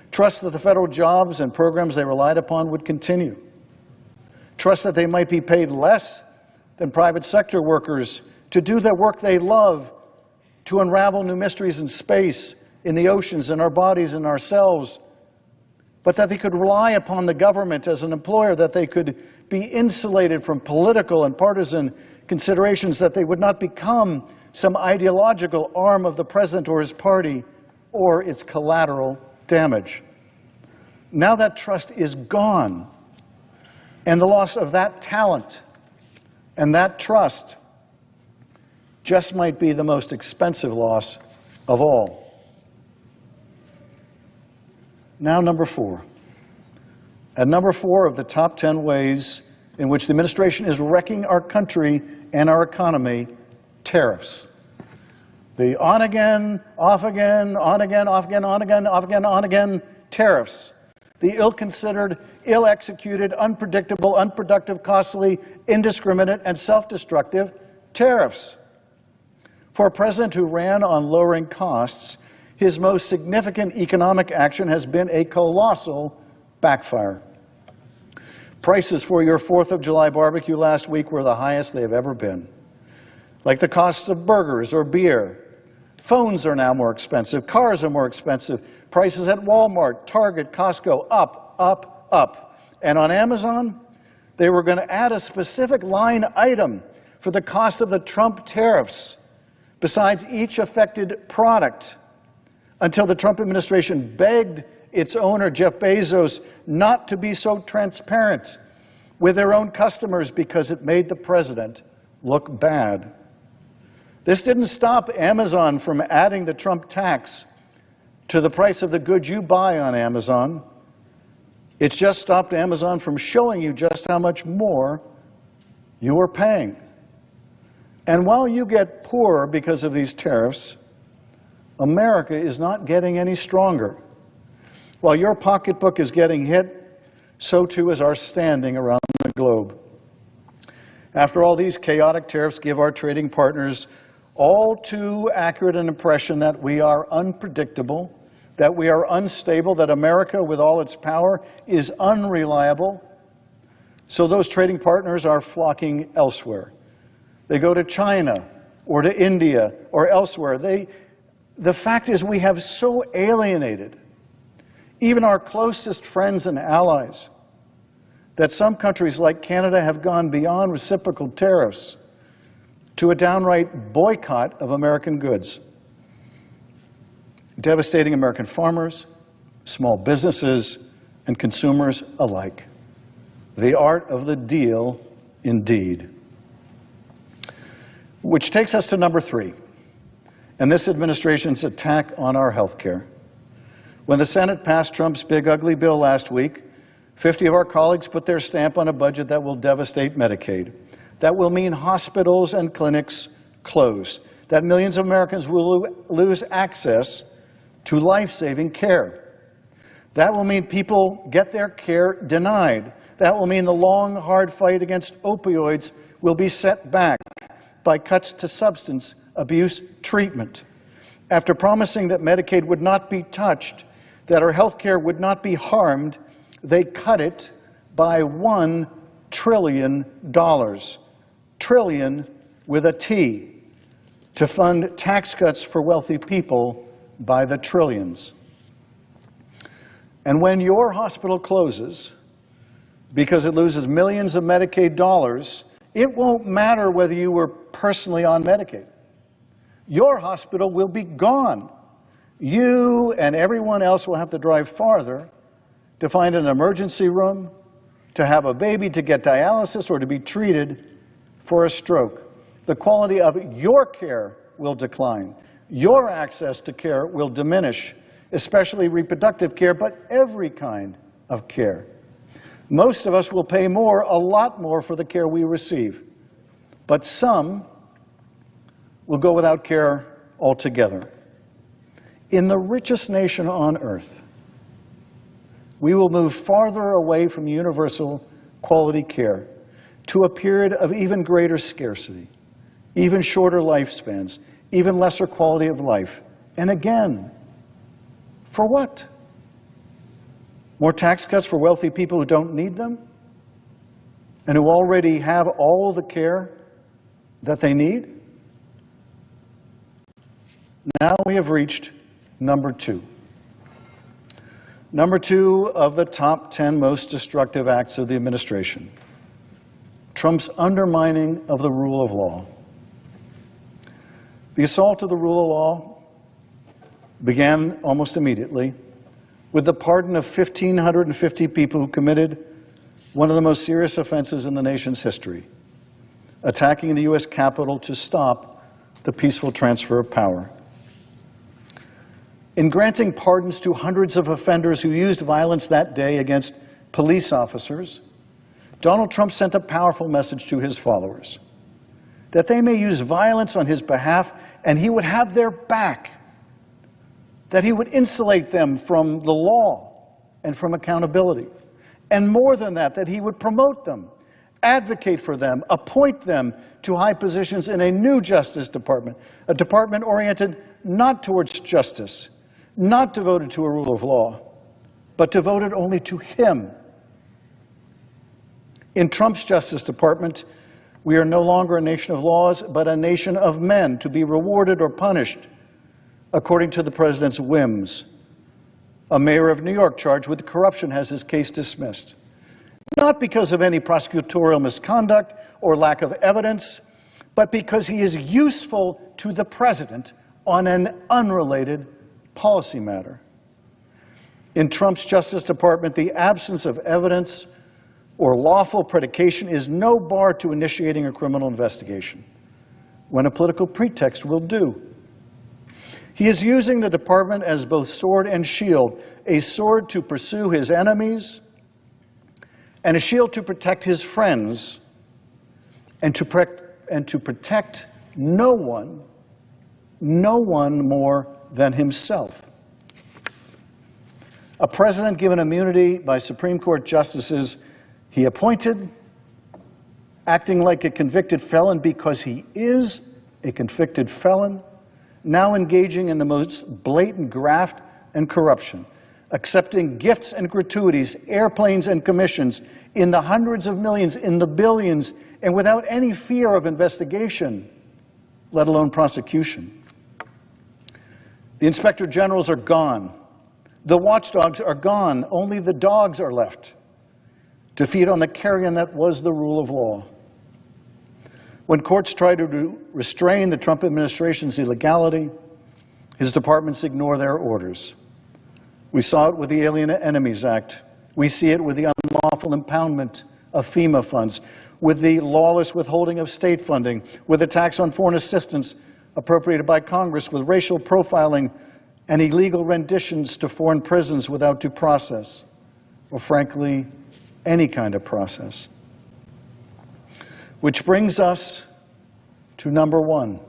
Trust that the federal jobs and programs they relied upon would continue. Trust that they might be paid less than private sector workers to do the work they love, to unravel new mysteries in space, in the oceans, in our bodies, in ourselves, but that they could rely upon the government as an employer, that they could be insulated from political and partisan considerations, that they would not become some ideological arm of the president or his party or its collateral damage. Now that trust is gone, and the loss of that talent and that trust just might be the most expensive loss of all. Now, number 4. At number 4 of the top 10 ways in which the administration is wrecking our country and our economy, tariffs. The on again, off again, on again, off again, on again, off again, on again tariffs. The ill-considered, ill-executed, unpredictable, unproductive, costly, indiscriminate, and self-destructive tariffs. For a president who ran on lowering costs, his most significant economic action has been a colossal backfire. Prices for your 4th of July barbecue last week were the highest they've ever been. Like the costs of burgers or beer. Phones are now more expensive. Cars are more expensive. Prices at Walmart, Target, Costco, up, up, up. And on Amazon, they were going to add a specific line item for the cost of the Trump tariffs, besides each affected product, until the Trump administration begged its owner, Jeff Bezos, not to be so transparent with their own customers because it made the president look bad. This didn't stop Amazon from adding the Trump tax to the price of the goods you buy on Amazon. It's just stopped Amazon from showing you just how much more you're paying. And while you get poorer because of these tariffs, America is not getting any stronger. While your pocketbook is getting hit, so too is our standing around the globe. After all, these chaotic tariffs give our trading partners all too accurate an impression that we are unpredictable, that we are unstable, that America, with all its power, is unreliable. So those trading partners are flocking elsewhere. They go to China or to India or elsewhere. The fact is we have so alienated even our closest friends and allies that some countries like Canada have gone beyond reciprocal tariffs to a downright boycott of American goods, devastating American farmers, small businesses, and consumers alike. The art of the deal, indeed. Which takes us to number 3, and this administration's attack on our health care. When the Senate passed Trump's big ugly bill last week, 50 of our colleagues put their stamp on a budget that will devastate Medicaid. That will mean hospitals and clinics close. That millions of Americans will lose access to life-saving care. That will mean people get their care denied. That will mean the long, hard fight against opioids will be set back by cuts to substance abuse treatment. After promising that Medicaid would not be touched, that our health care would not be harmed, they cut it by $1 trillion. Trillion with a T, to fund tax cuts for wealthy people by the trillions. And when your hospital closes because it loses millions of Medicaid dollars, it won't matter whether you were personally on Medicaid. Your hospital will be gone. You and everyone else will have to drive farther to find an emergency room, to have a baby, to get dialysis, or to be treated for a stroke. The quality of your care will decline. Your access to care will diminish, especially reproductive care, but every kind of care. Most of us will pay more, a lot more, for the care we receive. But some will go without care altogether. In the richest nation on earth, we will move farther away from universal quality care to a period of even greater scarcity, even shorter lifespans, even lesser quality of life. And again, for what? More tax cuts for wealthy people who don't need them and who already have all the care that they need? Now we have reached number 2. Number 2 of the top 10 most destructive acts of the administration: Trump's undermining of the rule of law. The assault of the rule of law began almost immediately with the pardon of 1,550 people who committed one of the most serious offenses in the nation's history, attacking the U.S. Capitol to stop the peaceful transfer of power. In granting pardons to hundreds of offenders who used violence that day against police officers, Donald Trump sent a powerful message to his followers that they may use violence on his behalf and he would have their back, that he would insulate them from the law and from accountability. And more than that, that he would promote them, advocate for them, appoint them to high positions in a new Justice Department, a department oriented not towards justice, not devoted to a rule of law, but devoted only to him. In Trump's Justice Department, we are no longer a nation of laws, but a nation of men to be rewarded or punished according to the president's whims. A mayor of New York charged with corruption has his case dismissed, not because of any prosecutorial misconduct or lack of evidence, but because he is useful to the president on an unrelated policy matter. In Trump's Justice Department, the absence of evidence or lawful predication is no bar to initiating a criminal investigation, when a political pretext will do. He is using the department as both sword and shield, a sword to pursue his enemies and a shield to protect his friends, and to protect no one more than himself. A president given immunity by Supreme Court justices he appointed, acting like a convicted felon because he is a convicted felon, now engaging in the most blatant graft and corruption, accepting gifts and gratuities, airplanes and commissions in the hundreds of millions, in the billions, and without any fear of investigation, let alone prosecution. The inspector generals are gone. The watchdogs are gone. Only the dogs are left to feed on the carrion that was the rule of law. When courts try to restrain the Trump administration's illegality, his departments ignore their orders. We saw it with the Alien Enemies Act. We see it with the unlawful impoundment of FEMA funds, with the lawless withholding of state funding, with attacks on foreign assistance appropriated by Congress, with racial profiling and illegal renditions to foreign prisons without due process, or frankly, any kind of process. Which brings us to number one.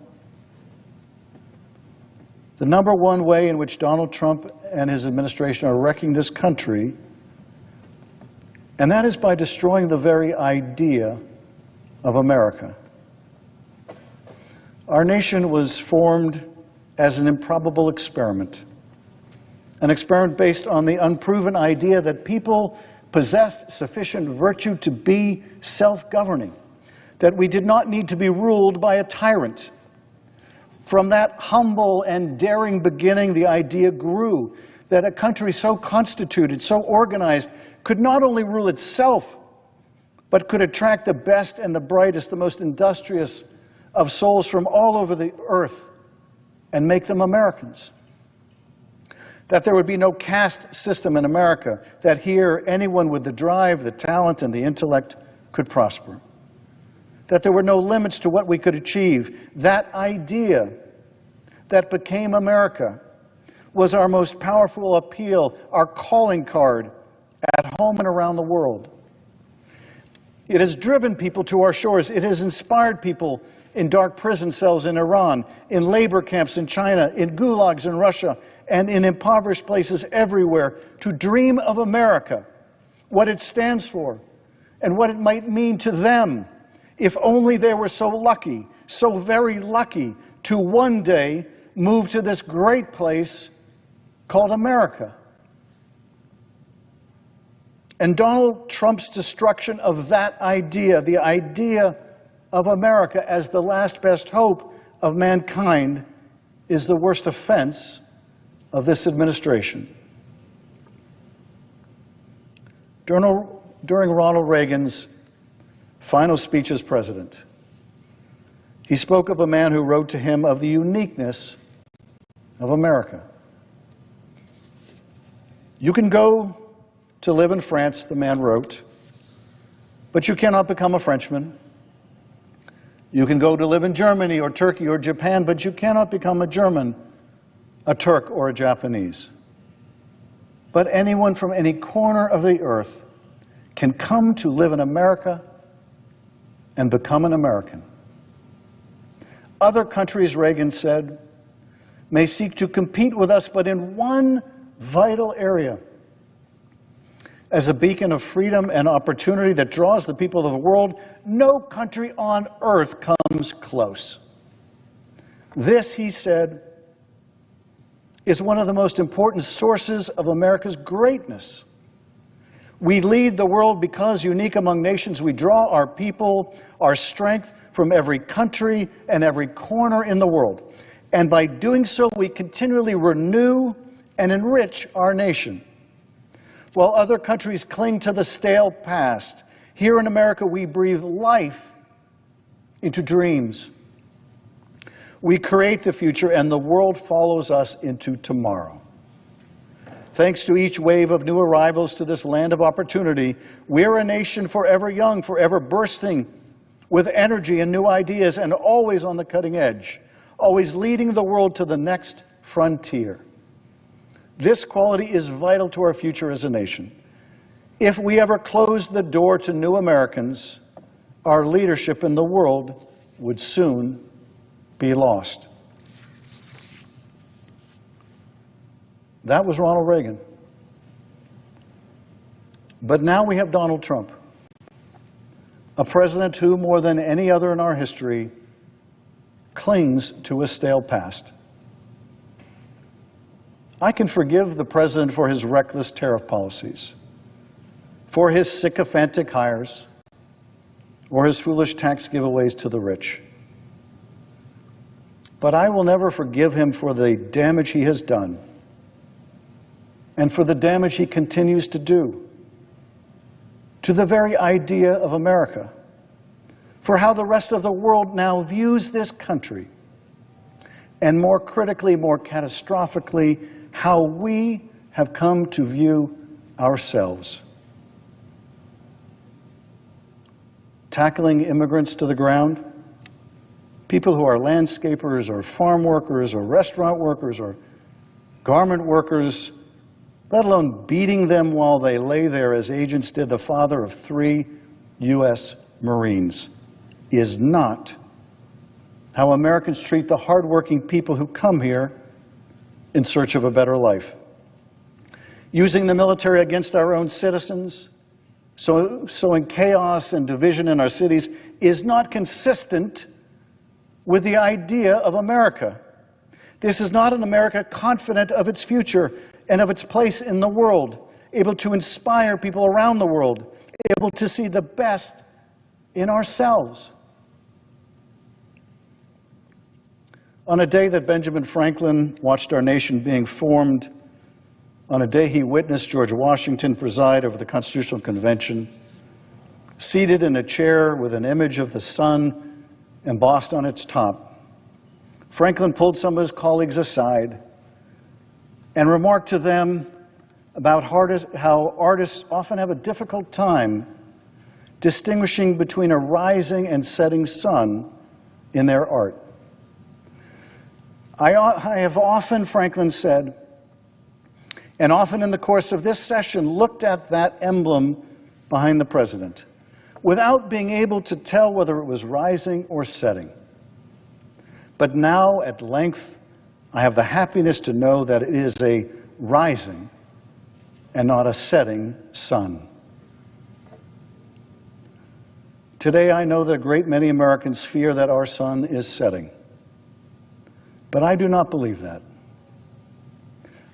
The number one way in which Donald Trump and his administration are wrecking this country, and that is by destroying the very idea of America. Our nation was formed as an improbable experiment, an experiment based on the unproven idea that people possessed sufficient virtue to be self-governing, that we did not need to be ruled by a tyrant. From that humble and daring beginning, the idea grew that a country so constituted, so organized, could not only rule itself, but could attract the best and the brightest, the most industrious of souls from all over the earth and make them Americans. That there would be no caste system in America, that here anyone with the drive, the talent, and the intellect could prosper. That there were no limits to what we could achieve. That idea that became America was our most powerful appeal, our calling card at home and around the world. It has driven people to our shores. It has inspired people in dark prison cells in Iran, in labor camps in China, in gulags in Russia, and in impoverished places everywhere to dream of America, what it stands for, and what it might mean to them if only they were so lucky, so very lucky, to one day move to this great place called America. And Donald Trump's destruction of that idea, the idea of America as the last best hope of mankind, is the worst offense of this administration. During Ronald Reagan's final speech as president, he spoke of a man who wrote to him of the uniqueness of America. You can go to live in France, the man wrote, but you cannot become a Frenchman. You can go to live in Germany or Turkey or Japan, but you cannot become a German, a Turk, or a Japanese. But anyone from any corner of the earth can come to live in America and become an American. Other countries, Reagan said, may seek to compete with us, but in one vital area, as a beacon of freedom and opportunity that draws the people of the world, no country on earth comes close. This, he said, is one of the most important sources of America's greatness. We lead the world because, unique among nations, we draw our people, our strength from every country and every corner in the world. And by doing so, we continually renew and enrich our nation. While other countries cling to the stale past, here in America we breathe life into dreams. We create the future, and the world follows us into tomorrow. Thanks to each wave of new arrivals to this land of opportunity, we're a nation forever young, forever bursting with energy and new ideas, and always on the cutting edge, always leading the world to the next frontier. This quality is vital to our future as a nation. If we ever close the door to new Americans, our leadership in the world would soon be lost. That was Ronald Reagan. But now we have Donald Trump, a president who, more than any other in our history, clings to a stale past. I can forgive the president for his reckless tariff policies, for his sycophantic hires, or his foolish tax giveaways to the rich. But I will never forgive him for the damage he has done and for the damage he continues to do to the very idea of America, for how the rest of the world now views this country, and more critically, more catastrophically, how we have come to view ourselves. Tackling immigrants to the ground, people who are landscapers or farm workers or restaurant workers or garment workers, let alone beating them while they lay there as agents did the father of 3 U.S. Marines, is not how Americans treat the hardworking people who come here in search of a better life. Using the military against our own citizens, sowing chaos and division in our cities, is not consistent with the idea of America. This is not an America confident of its future and of its place in the world, able to inspire people around the world, able to see the best in ourselves. On a day that Benjamin Franklin watched our nation being formed, on a day he witnessed George Washington preside over the Constitutional Convention, seated in a chair with an image of the sun embossed on its top, Franklin pulled some of his colleagues aside and remarked to them about how artists often have a difficult time distinguishing between a rising and setting sun in their art. I have often, Franklin said, and often in the course of this session, looked at that emblem behind the president without being able to tell whether it was rising or setting. But now, at length, I have the happiness to know that it is a rising and not a setting sun. Today, I know that a great many Americans fear that our sun is setting. But I do not believe that.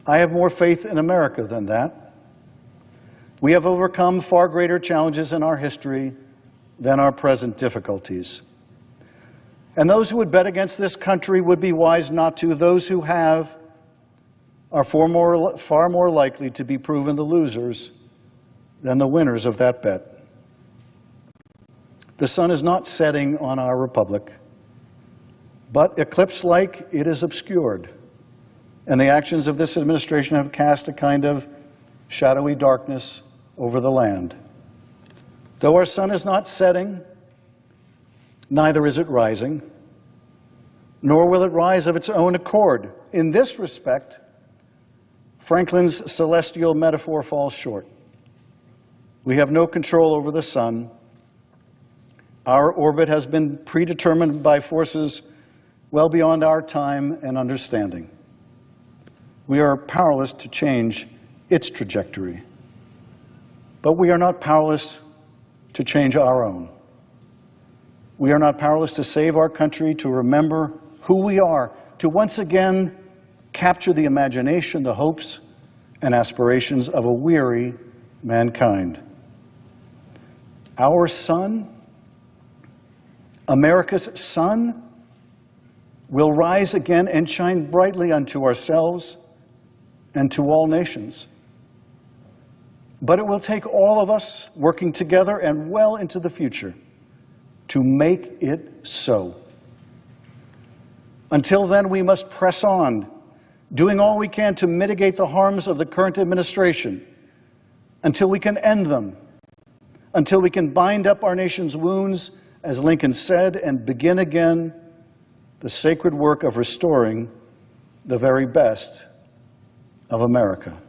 I have more faith in America than that. We have overcome far greater challenges in our history than our present difficulties. And those who would bet against this country would be wise not to. Those who have are far more likely to be proven the losers than the winners of that bet. The sun is not setting on our republic, but eclipse-like it is obscured, and the actions of this administration have cast a kind of shadowy darkness over the land. Though our sun is not setting, neither is it rising, nor will it rise of its own accord. In this respect, Franklin's celestial metaphor falls short. We have no control over the sun. Our orbit has been predetermined by forces well beyond our time and understanding. We are powerless to change its trajectory, but we are not powerless to change our own. We are not powerless to save our country, to remember who we are, to once again capture the imagination, the hopes, and aspirations of a weary mankind. Our sun, America's sun, will rise again and shine brightly unto ourselves and to all nations. But it will take all of us working together and well into the future to make it so. Until then, we must press on, doing all we can to mitigate the harms of the current administration, until we can end them, until we can bind up our nation's wounds, as Lincoln said, and begin again the sacred work of restoring the very best of America.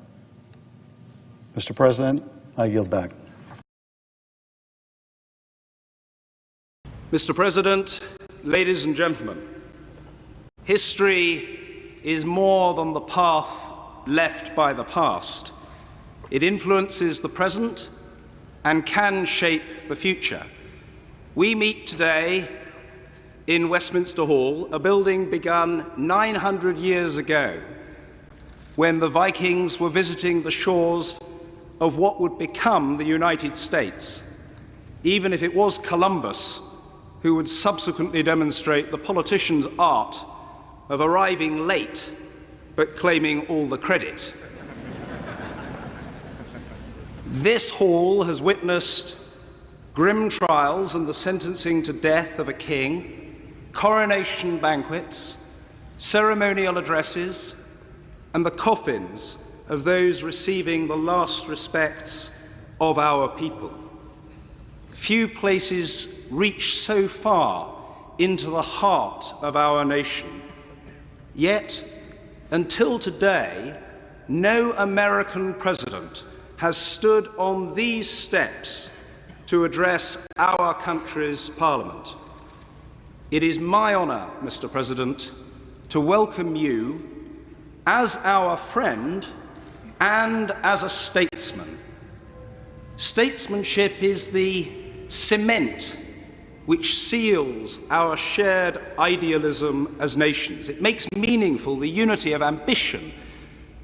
Mr. President, I yield back. Mr. President, ladies and gentlemen, history is more than the path left by the past. It influences the present and can shape the future. We meet today in Westminster Hall, a building begun 900 years ago when the Vikings were visiting the shores of what would become the United States, even if it was Columbus who would subsequently demonstrate the politician's art of arriving late but claiming all the credit. This hall has witnessed grim trials and the sentencing to death of a king, coronation banquets, ceremonial addresses, and the coffins of those receiving the last respects of our people. Few places reach so far into the heart of our nation. Yet, until today, no American president has stood on these steps to address our country's parliament. It is my honor, Mr. President, to welcome you as our friend and as a statesman. Statesmanship is the cement which seals our shared idealism as nations. It makes meaningful the unity of ambition,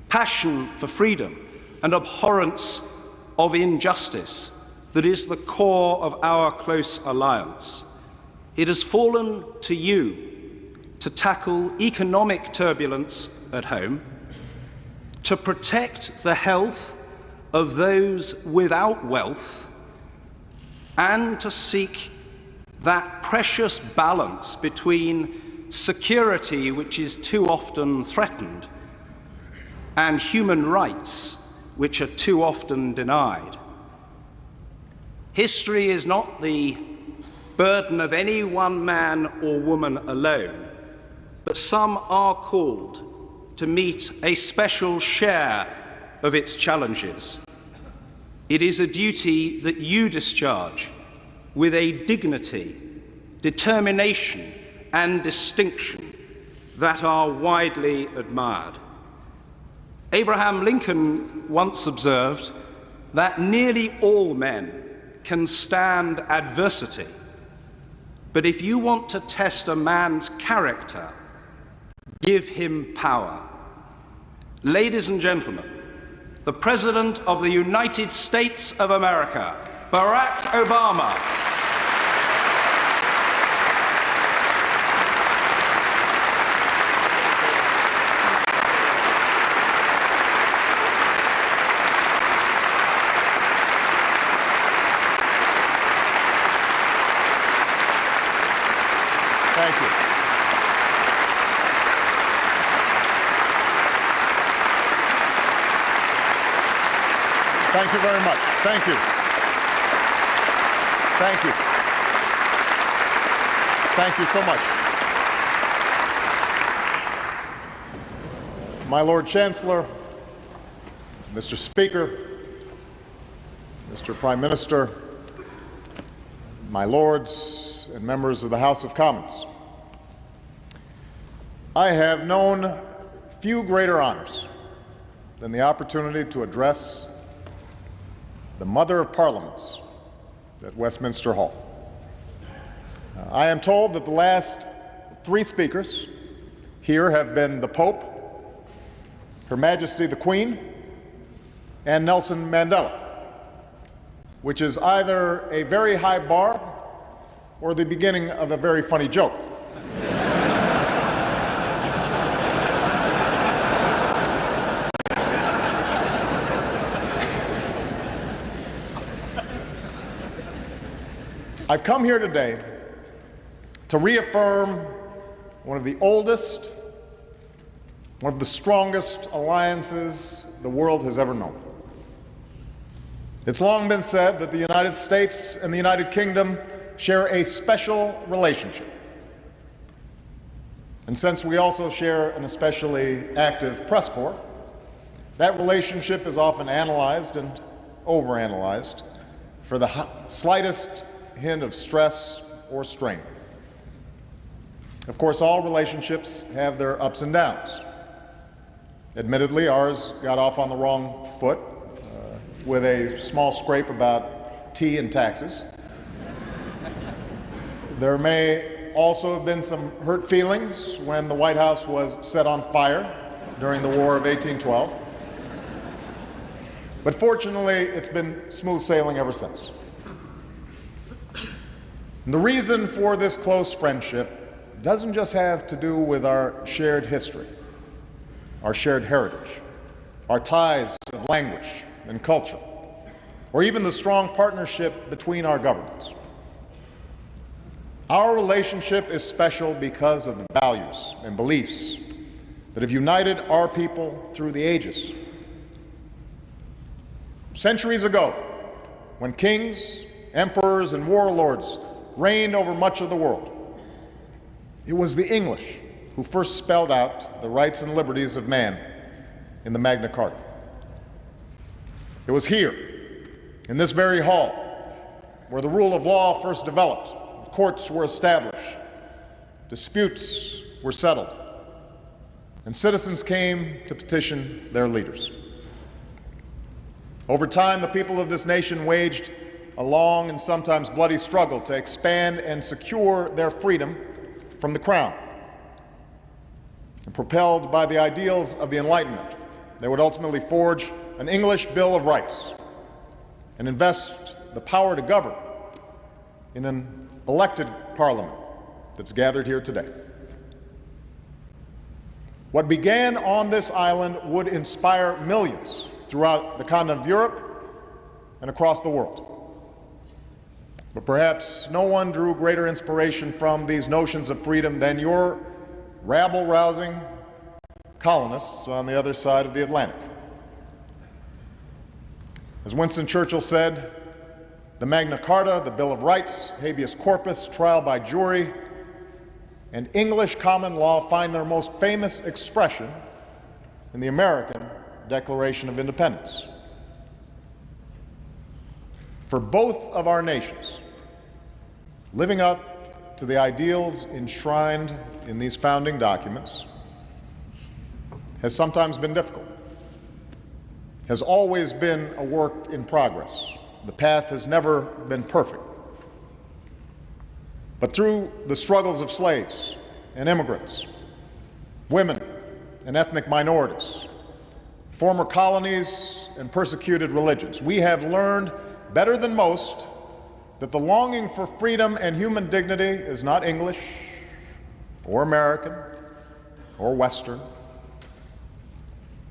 passion for freedom, and abhorrence of injustice that is the core of our close alliance. It has fallen to you to tackle economic turbulence at home, to protect the health of those without wealth, and to seek that precious balance between security, which is too often threatened, and human rights, which are too often denied. History is not the burden of any one man or woman alone, but some are called to meet a special share of its challenges. It is a duty that you discharge with a dignity, determination, and distinction that are widely admired. Abraham Lincoln once observed that nearly all men can stand adversity, but if you want to test a man's character, give him power. Ladies and gentlemen, the President of the United States of America, Barack Obama. Thank you. Thank you very much. Thank you. Thank you. Thank you so much. My Lord Chancellor, Mr. Speaker, Mr. Prime Minister, my lords and members of the House of Commons, I have known few greater honors than the opportunity to address the Mother of Parliaments at Westminster Hall. I am told that the last three speakers here have been the Pope, Her Majesty the Queen, and Nelson Mandela, which is either a very high bar or the beginning of a very funny joke. I've come here today to reaffirm one of the oldest, one of the strongest alliances the world has ever known. It's long been said that the United States and the United Kingdom share a special relationship. And since we also share an especially active press corps, that relationship is often analyzed and overanalyzed for the slightest hint of stress or strain. Of course, all relationships have their ups and downs. Admittedly, ours got off on the wrong foot with a small scrape about tea and taxes. There may also have been some hurt feelings when the White House was set on fire during the War of 1812. But fortunately, it's been smooth sailing ever since. And the reason for this close friendship doesn't just have to do with our shared history, our shared heritage, our ties of language and culture, or even the strong partnership between our governments. Our relationship is special because of the values and beliefs that have united our people through the ages. Centuries ago, when kings, emperors, and warlords reigned over much of the world, it was the English who first spelled out the rights and liberties of man in the Magna Carta. It was here, in this very hall, where the rule of law first developed, courts were established, disputes were settled, and citizens came to petition their leaders. Over time, the people of this nation waged a long and sometimes bloody struggle to expand and secure their freedom from the crown. And propelled by the ideals of the Enlightenment, they would ultimately forge an English Bill of Rights and invest the power to govern in an elected parliament that's gathered here today. What began on this island would inspire millions throughout the continent of Europe and across the world. But perhaps no one drew greater inspiration from these notions of freedom than your rabble-rousing colonists on the other side of the Atlantic. As Winston Churchill said, the Magna Carta, the Bill of Rights, habeas corpus, trial by jury, and English common law find their most famous expression in the American Declaration of Independence. For both of our nations, living up to the ideals enshrined in these founding documents has sometimes been difficult, has always been a work in progress. The path has never been perfect. But through the struggles of slaves and immigrants, women and ethnic minorities, former colonies and persecuted religions, we have learned better than most that the longing for freedom and human dignity is not English or American or Western.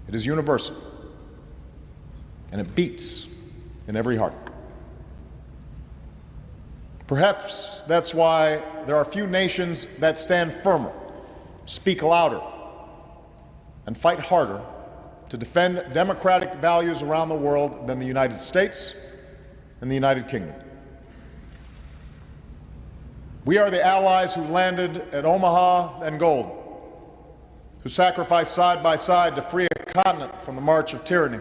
It is universal, and it beats in every heart. Perhaps that's why there are few nations that stand firmer, speak louder, and fight harder to defend democratic values around the world than the United States and the United Kingdom. We are the allies who landed at Omaha and Gold, who sacrificed side by side to free a continent from the march of tyranny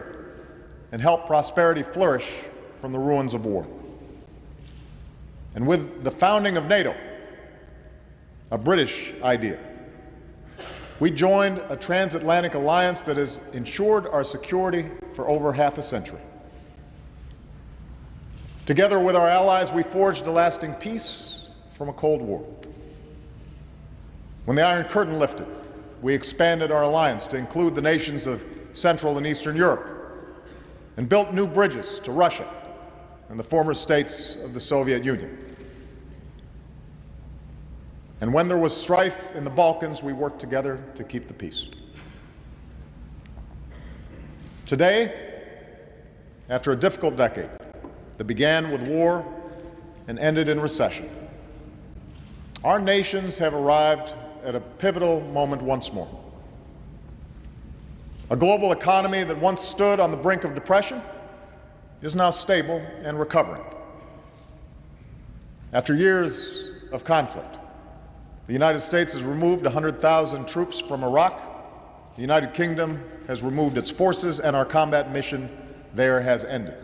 and help prosperity flourish from the ruins of war. And with the founding of NATO, a British idea, we joined a transatlantic alliance that has ensured our security for over half a century. Together with our allies, we forged a lasting peace from a Cold War. When the Iron Curtain lifted, we expanded our alliance to include the nations of Central and Eastern Europe and built new bridges to Russia and the former states of the Soviet Union. And when there was strife in the Balkans, we worked together to keep the peace. Today, after a difficult decade that began with war and ended in recession, our nations have arrived at a pivotal moment once more. A global economy that once stood on the brink of depression is now stable and recovering. After years of conflict, the United States has removed 100,000 troops from Iraq. The United Kingdom has removed its forces, and our combat mission there has ended.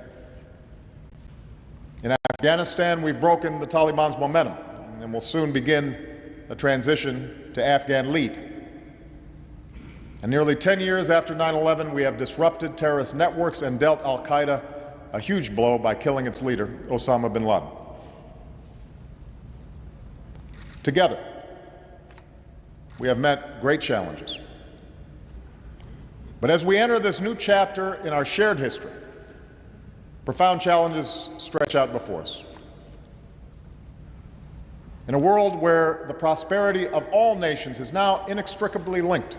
In Afghanistan, we've broken the Taliban's momentum and will soon begin a transition to Afghan lead. And nearly 10 years after 9/11, we have disrupted terrorist networks and dealt al-Qaeda a huge blow by killing its leader, Osama bin Laden. Together, we have met great challenges. But as we enter this new chapter in our shared history, profound challenges stretch out before us. In a world where the prosperity of all nations is now inextricably linked,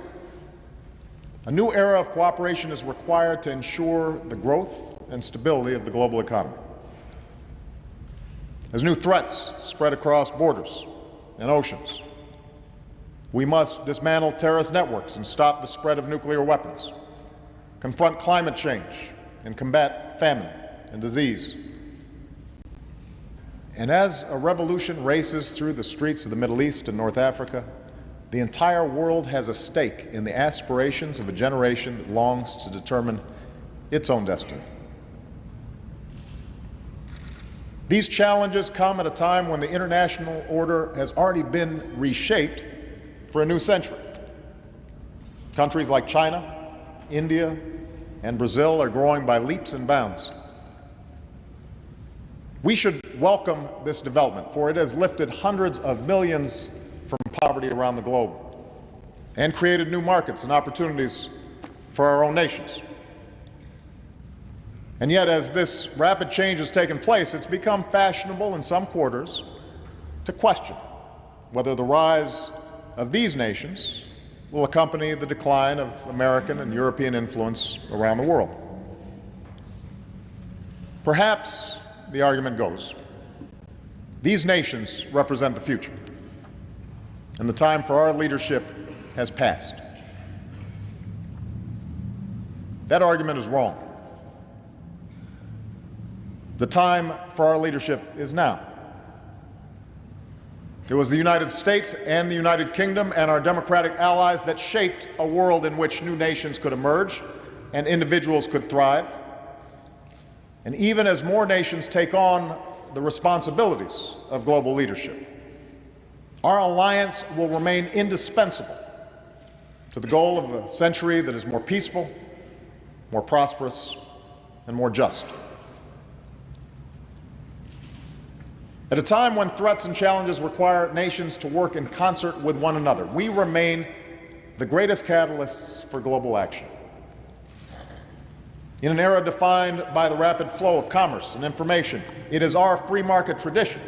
a new era of cooperation is required to ensure the growth and stability of the global economy. As new threats spread across borders and oceans, we must dismantle terrorist networks and stop the spread of nuclear weapons, confront climate change, and combat famine and disease. And as a revolution races through the streets of the Middle East and North Africa, the entire world has a stake in the aspirations of a generation that longs to determine its own destiny. These challenges come at a time when the international order has already been reshaped for a new century. Countries like China, India, and Brazil are growing by leaps and bounds. We should welcome this development, for it has lifted hundreds of millions from poverty around the globe and created new markets and opportunities for our own nations. And yet, as this rapid change has taken place, it's become fashionable in some quarters to question whether the rise of these nations will accompany the decline of American and European influence around the world. Perhaps, the argument goes, these nations represent the future, and the time for our leadership has passed. That argument is wrong. The time for our leadership is now. It was the United States and the United Kingdom and our democratic allies that shaped a world in which new nations could emerge and individuals could thrive. And even as more nations take on the responsibilities of global leadership, our alliance will remain indispensable to the goal of a century that is more peaceful, more prosperous, and more just. At a time when threats and challenges require nations to work in concert with one another, we remain the greatest catalysts for global action. In an era defined by the rapid flow of commerce and information, it is our free market tradition,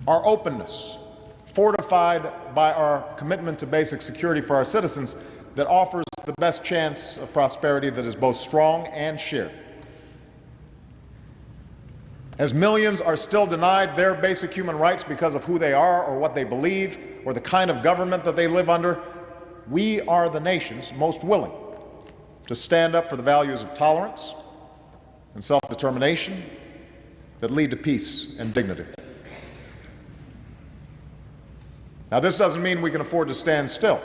our openness, fortified by our commitment to basic security for our citizens, that offers the best chance of prosperity that is both strong and shared. As millions are still denied their basic human rights because of who they are or what they believe or the kind of government that they live under, we are the nations most willing to stand up for the values of tolerance and self-determination that lead to peace and dignity. Now, this doesn't mean we can afford to stand still.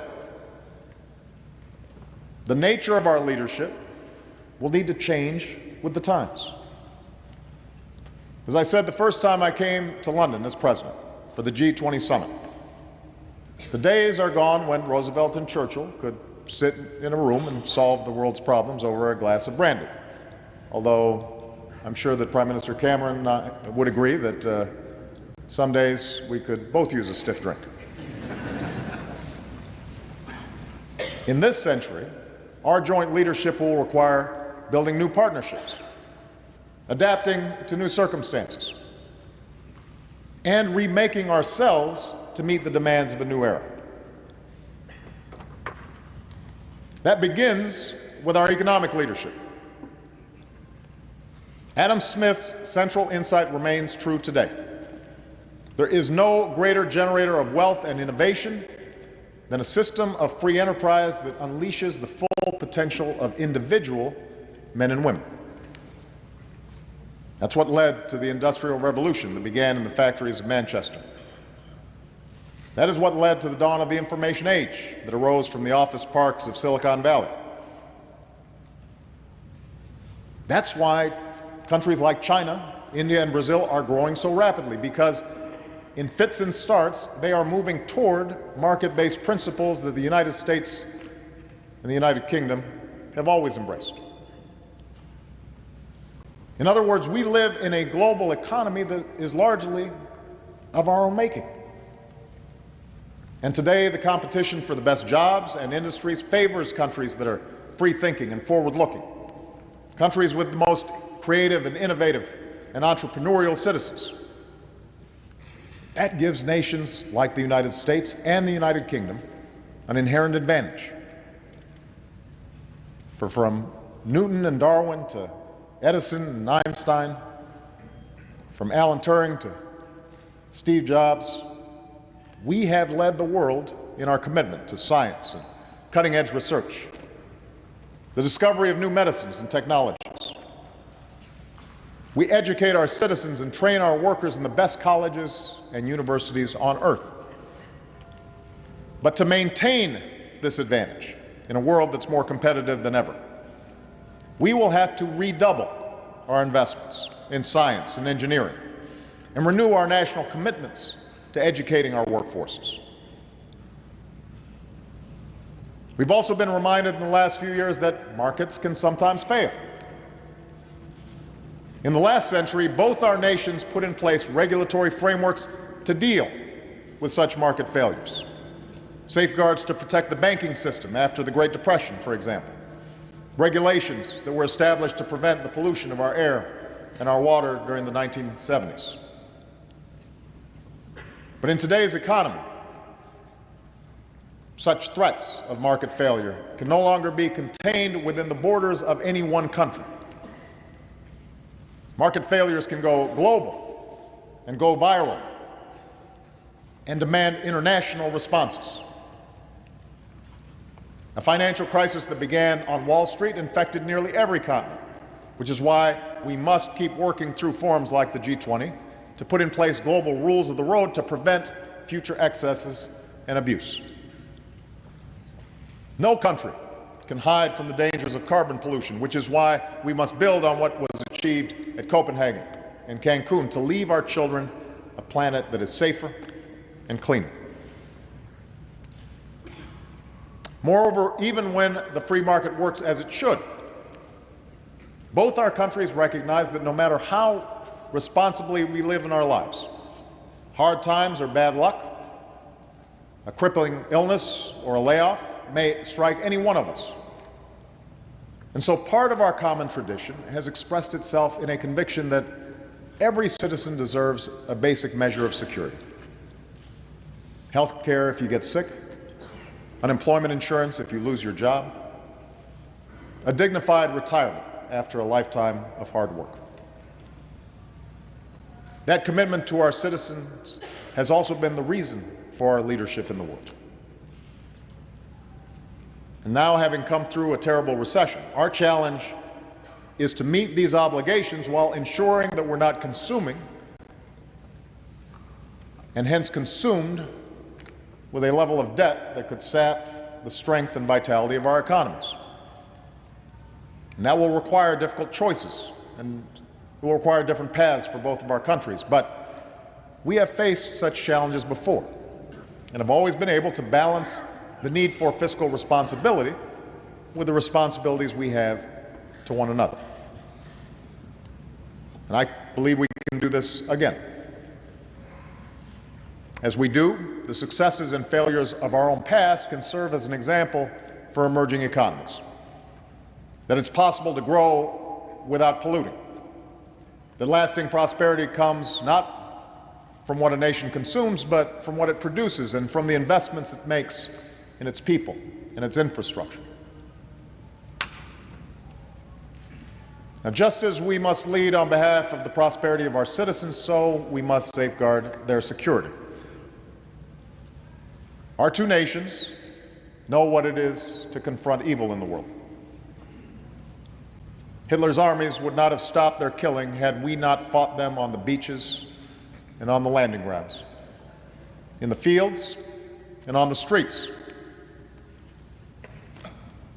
The nature of our leadership will need to change with the times. As I said the first time I came to London as president for the G20 summit, the days are gone when Roosevelt and Churchill could sit in a room and solve the world's problems over a glass of brandy. Although I'm sure that Prime Minister Cameron would agree that some days we could both use a stiff drink. In this century, our joint leadership will require building new partnerships, adapting to new circumstances, and remaking ourselves to meet the demands of a new era. That begins with our economic leadership. Adam Smith's central insight remains true today. There is no greater generator of wealth and innovation than a system of free enterprise that unleashes the full potential of individual men and women. That's what led to the Industrial Revolution that began in the factories of Manchester. That is what led to the dawn of the information age that arose from the office parks of Silicon Valley. That's why countries like China, India, and Brazil are growing so rapidly, because in fits and starts, they are moving toward market-based principles that the United States and the United Kingdom have always embraced. In other words, we live in a global economy that is largely of our own making. And today, the competition for the best jobs and industries favors countries that are free-thinking and forward-looking, countries with the most creative and innovative and entrepreneurial citizens. That gives nations like the United States and the United Kingdom an inherent advantage. For from Newton and Darwin to Edison and Einstein, from Alan Turing to Steve Jobs, we have led the world in our commitment to science and cutting-edge research, the discovery of new medicines and technologies. We educate our citizens and train our workers in the best colleges and universities on earth. But to maintain this advantage in a world that's more competitive than ever, we will have to redouble our investments in science and engineering and renew our national commitments to educating our workforces. We've also been reminded in the last few years that markets can sometimes fail. In the last century, both our nations put in place regulatory frameworks to deal with such market failures. Safeguards to protect the banking system after the Great Depression, for example. Regulations that were established to prevent the pollution of our air and our water during the 1970s. But in today's economy, such threats of market failure can no longer be contained within the borders of any one country. Market failures can go global and go viral and demand international responses. A financial crisis that began on Wall Street infected nearly every continent, which is why we must keep working through forums like the G20 to put in place global rules of the road to prevent future excesses and abuse. No country can hide from the dangers of carbon pollution, which is why we must build on what was achieved at Copenhagen and Cancun to leave our children a planet that is safer and cleaner. Moreover, even when the free market works as it should, both our countries recognize that no matter how responsibly we live in our lives, hard times or bad luck, a crippling illness or a layoff may strike any one of us. And so part of our common tradition has expressed itself in a conviction that every citizen deserves a basic measure of security. Health care if you get sick, unemployment insurance if you lose your job, a dignified retirement after a lifetime of hard work. That commitment to our citizens has also been the reason for our leadership in the world. And now, having come through a terrible recession, our challenge is to meet these obligations while ensuring that we're not consuming and hence consumed with a level of debt that could sap the strength and vitality of our economies. And that will require difficult choices, and it will require different paths for both of our countries. But we have faced such challenges before and have always been able to balance the need for fiscal responsibility with the responsibilities we have to one another. And I believe we can do this again. As we do, the successes and failures of our own past can serve as an example for emerging economies. That it's possible to grow without polluting. That lasting prosperity comes not from what a nation consumes, but from what it produces and from the investments it makes in its people and its infrastructure. Now, just as we must lead on behalf of the prosperity of our citizens, so we must safeguard their security. Our two nations know what it is to confront evil in the world. Hitler's armies would not have stopped their killing had we not fought them on the beaches and on the landing grounds, in the fields and on the streets.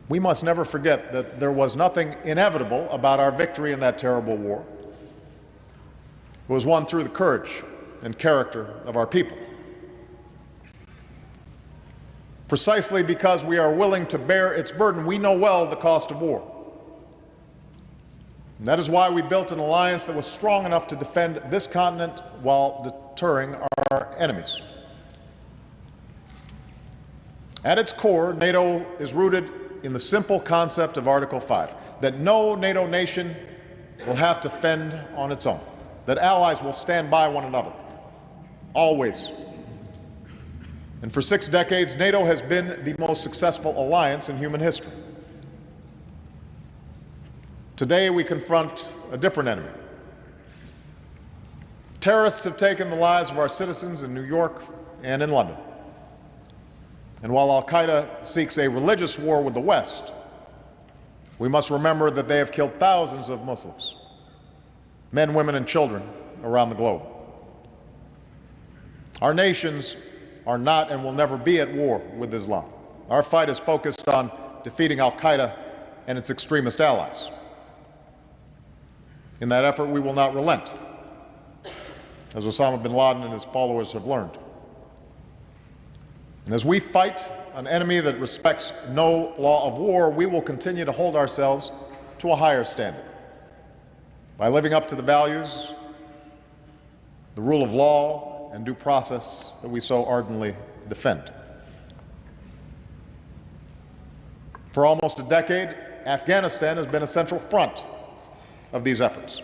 We must never forget that there was nothing inevitable about our victory in that terrible war. It was won through the courage and character of our people. Precisely because we are willing to bear its burden, we know well the cost of war. And that is why we built an alliance that was strong enough to defend this continent while deterring our enemies. At its core, NATO is rooted in the simple concept of Article 5, that no NATO nation will have to fend on its own, that allies will stand by one another, always. And for 6 decades, NATO has been the most successful alliance in human history. Today, we confront a different enemy. Terrorists have taken the lives of our citizens in New York and in London. And while al-Qaeda seeks a religious war with the West, we must remember that they have killed thousands of Muslims, men, women, and children around the globe. Our nations are not and will never be at war with Islam. Our fight is focused on defeating al-Qaeda and its extremist allies. In that effort, we will not relent, as Osama bin Laden and his followers have learned. And as we fight an enemy that respects no law of war, we will continue to hold ourselves to a higher standard by living up to the values, the rule of law, and due process that we so ardently defend. For almost a decade, Afghanistan has been a central front of these efforts.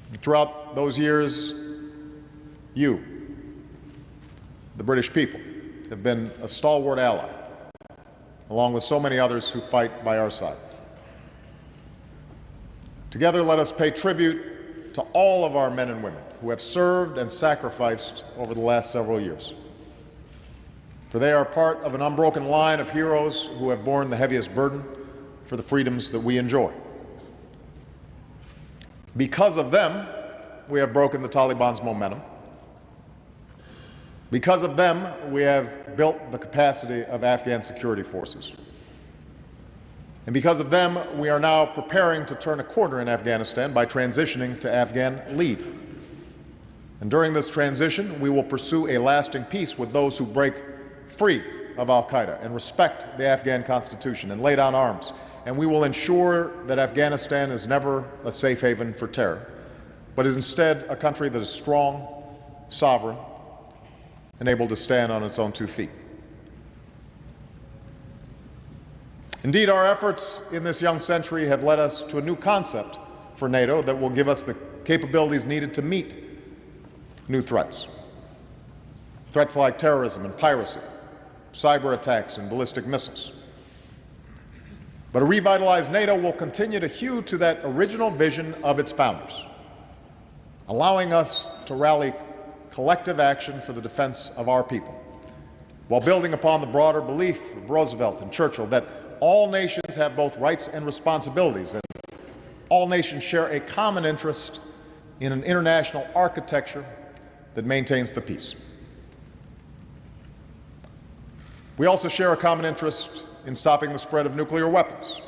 And throughout those years, you, the British people, have been a stalwart ally, along with so many others who fight by our side. Together, let us pay tribute to all of our men and women who have served and sacrificed over the last several years. For they are part of an unbroken line of heroes who have borne the heaviest burden for the freedoms that we enjoy. Because of them, we have broken the Taliban's momentum. Because of them, we have built the capacity of Afghan security forces. And because of them, we are now preparing to turn a corner in Afghanistan by transitioning to Afghan lead. And during this transition, we will pursue a lasting peace with those who break free of al-Qaeda and respect the Afghan constitution and lay down arms. And we will ensure that Afghanistan is never a safe haven for terror, but is instead a country that is strong, sovereign, and able to stand on its own 2 feet. Indeed, our efforts in this young century have led us to a new concept for NATO that will give us the capabilities needed to meet new threats. Threats like terrorism and piracy, cyber attacks and ballistic missiles. But a revitalized NATO will continue to hew to that original vision of its founders, allowing us to rally collective action for the defense of our people, while building upon the broader belief of Roosevelt and Churchill that all nations have both rights and responsibilities, and all nations share a common interest in an international architecture that maintains the peace. We also share a common interest in stopping the spread of nuclear weapons.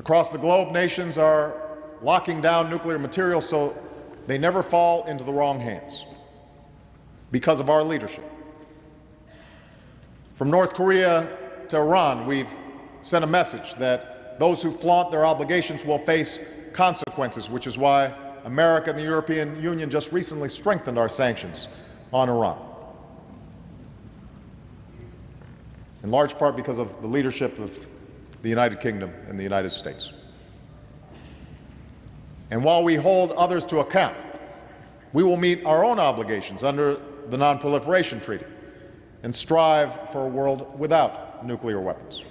Across the globe, nations are locking down nuclear materials so they never fall into the wrong hands because of our leadership. From North Korea to Iran, we've sent a message that those who flaunt their obligations will face consequences, which is why America and the European Union just recently strengthened our sanctions on Iran, in large part because of the leadership of the United Kingdom and the United States. And while we hold others to account, we will meet our own obligations under the Non-Proliferation Treaty and strive for a world without nuclear weapons.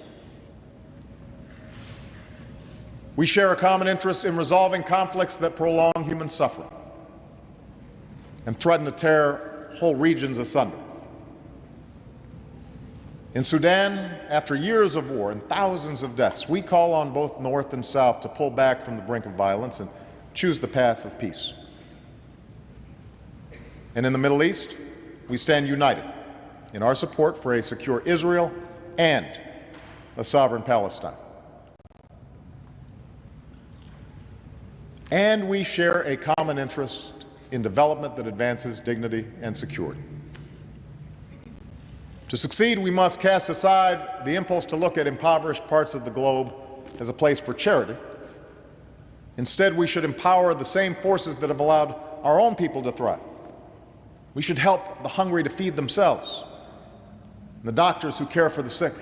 We share a common interest in resolving conflicts that prolong human suffering and threaten to tear whole regions asunder. In Sudan, after years of war and thousands of deaths, we call on both North and South to pull back from the brink of violence and choose the path of peace. And in the Middle East, we stand united in our support for a secure Israel and a sovereign Palestine. And we share a common interest in development that advances dignity and security. To succeed, we must cast aside the impulse to look at impoverished parts of the globe as a place for charity. Instead, we should empower the same forces that have allowed our own people to thrive. We should help the hungry to feed themselves, and the doctors who care for the sick.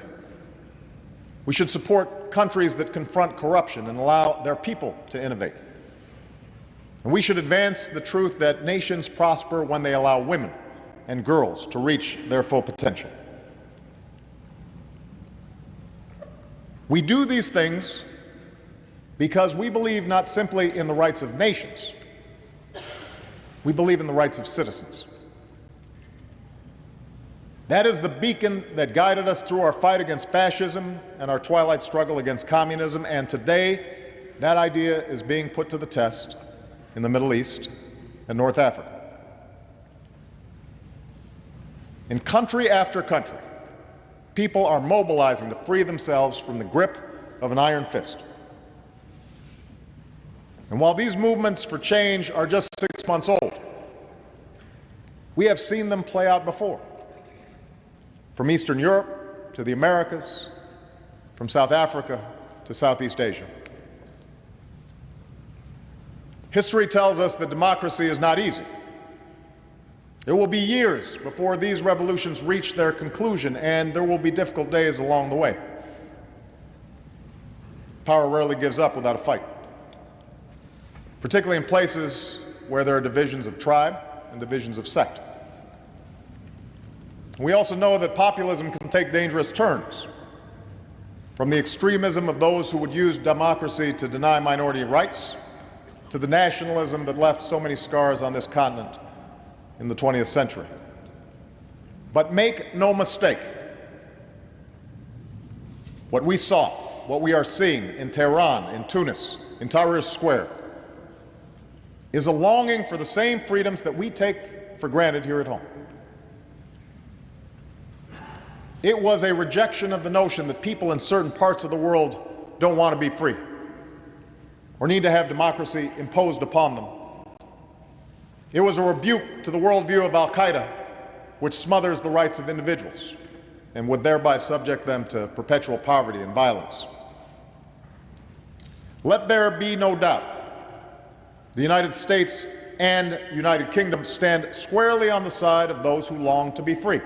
We should support countries that confront corruption and allow their people to innovate. And we should advance the truth that nations prosper when they allow women and girls to reach their full potential. We do these things because we believe not simply in the rights of nations, we believe in the rights of citizens. That is the beacon that guided us through our fight against fascism and our twilight struggle against communism, and today that idea is being put to the test in the Middle East and North Africa. In country after country, people are mobilizing to free themselves from the grip of an iron fist. And while these movements for change are just 6 months old, we have seen them play out before. From Eastern Europe to the Americas, from South Africa to Southeast Asia. History tells us that democracy is not easy. It will be years before these revolutions reach their conclusion, and there will be difficult days along the way. Power rarely gives up without a fight, particularly in places where there are divisions of tribe and divisions of sect. We also know that populism can take dangerous turns, from the extremism of those who would use democracy to deny minority rights, to the nationalism that left so many scars on this continent in the 20th century. But make no mistake, what we saw, what we are seeing in Tehran, in Tunis, in Tahrir Square, is a longing for the same freedoms that we take for granted here at home. It was a rejection of the notion that people in certain parts of the world don't want to be free or need to have democracy imposed upon them. It was a rebuke to the worldview of Al-Qaeda, which smothers the rights of individuals and would thereby subject them to perpetual poverty and violence. Let there be no doubt, the United States and United Kingdom stand squarely on the side of those who long to be free.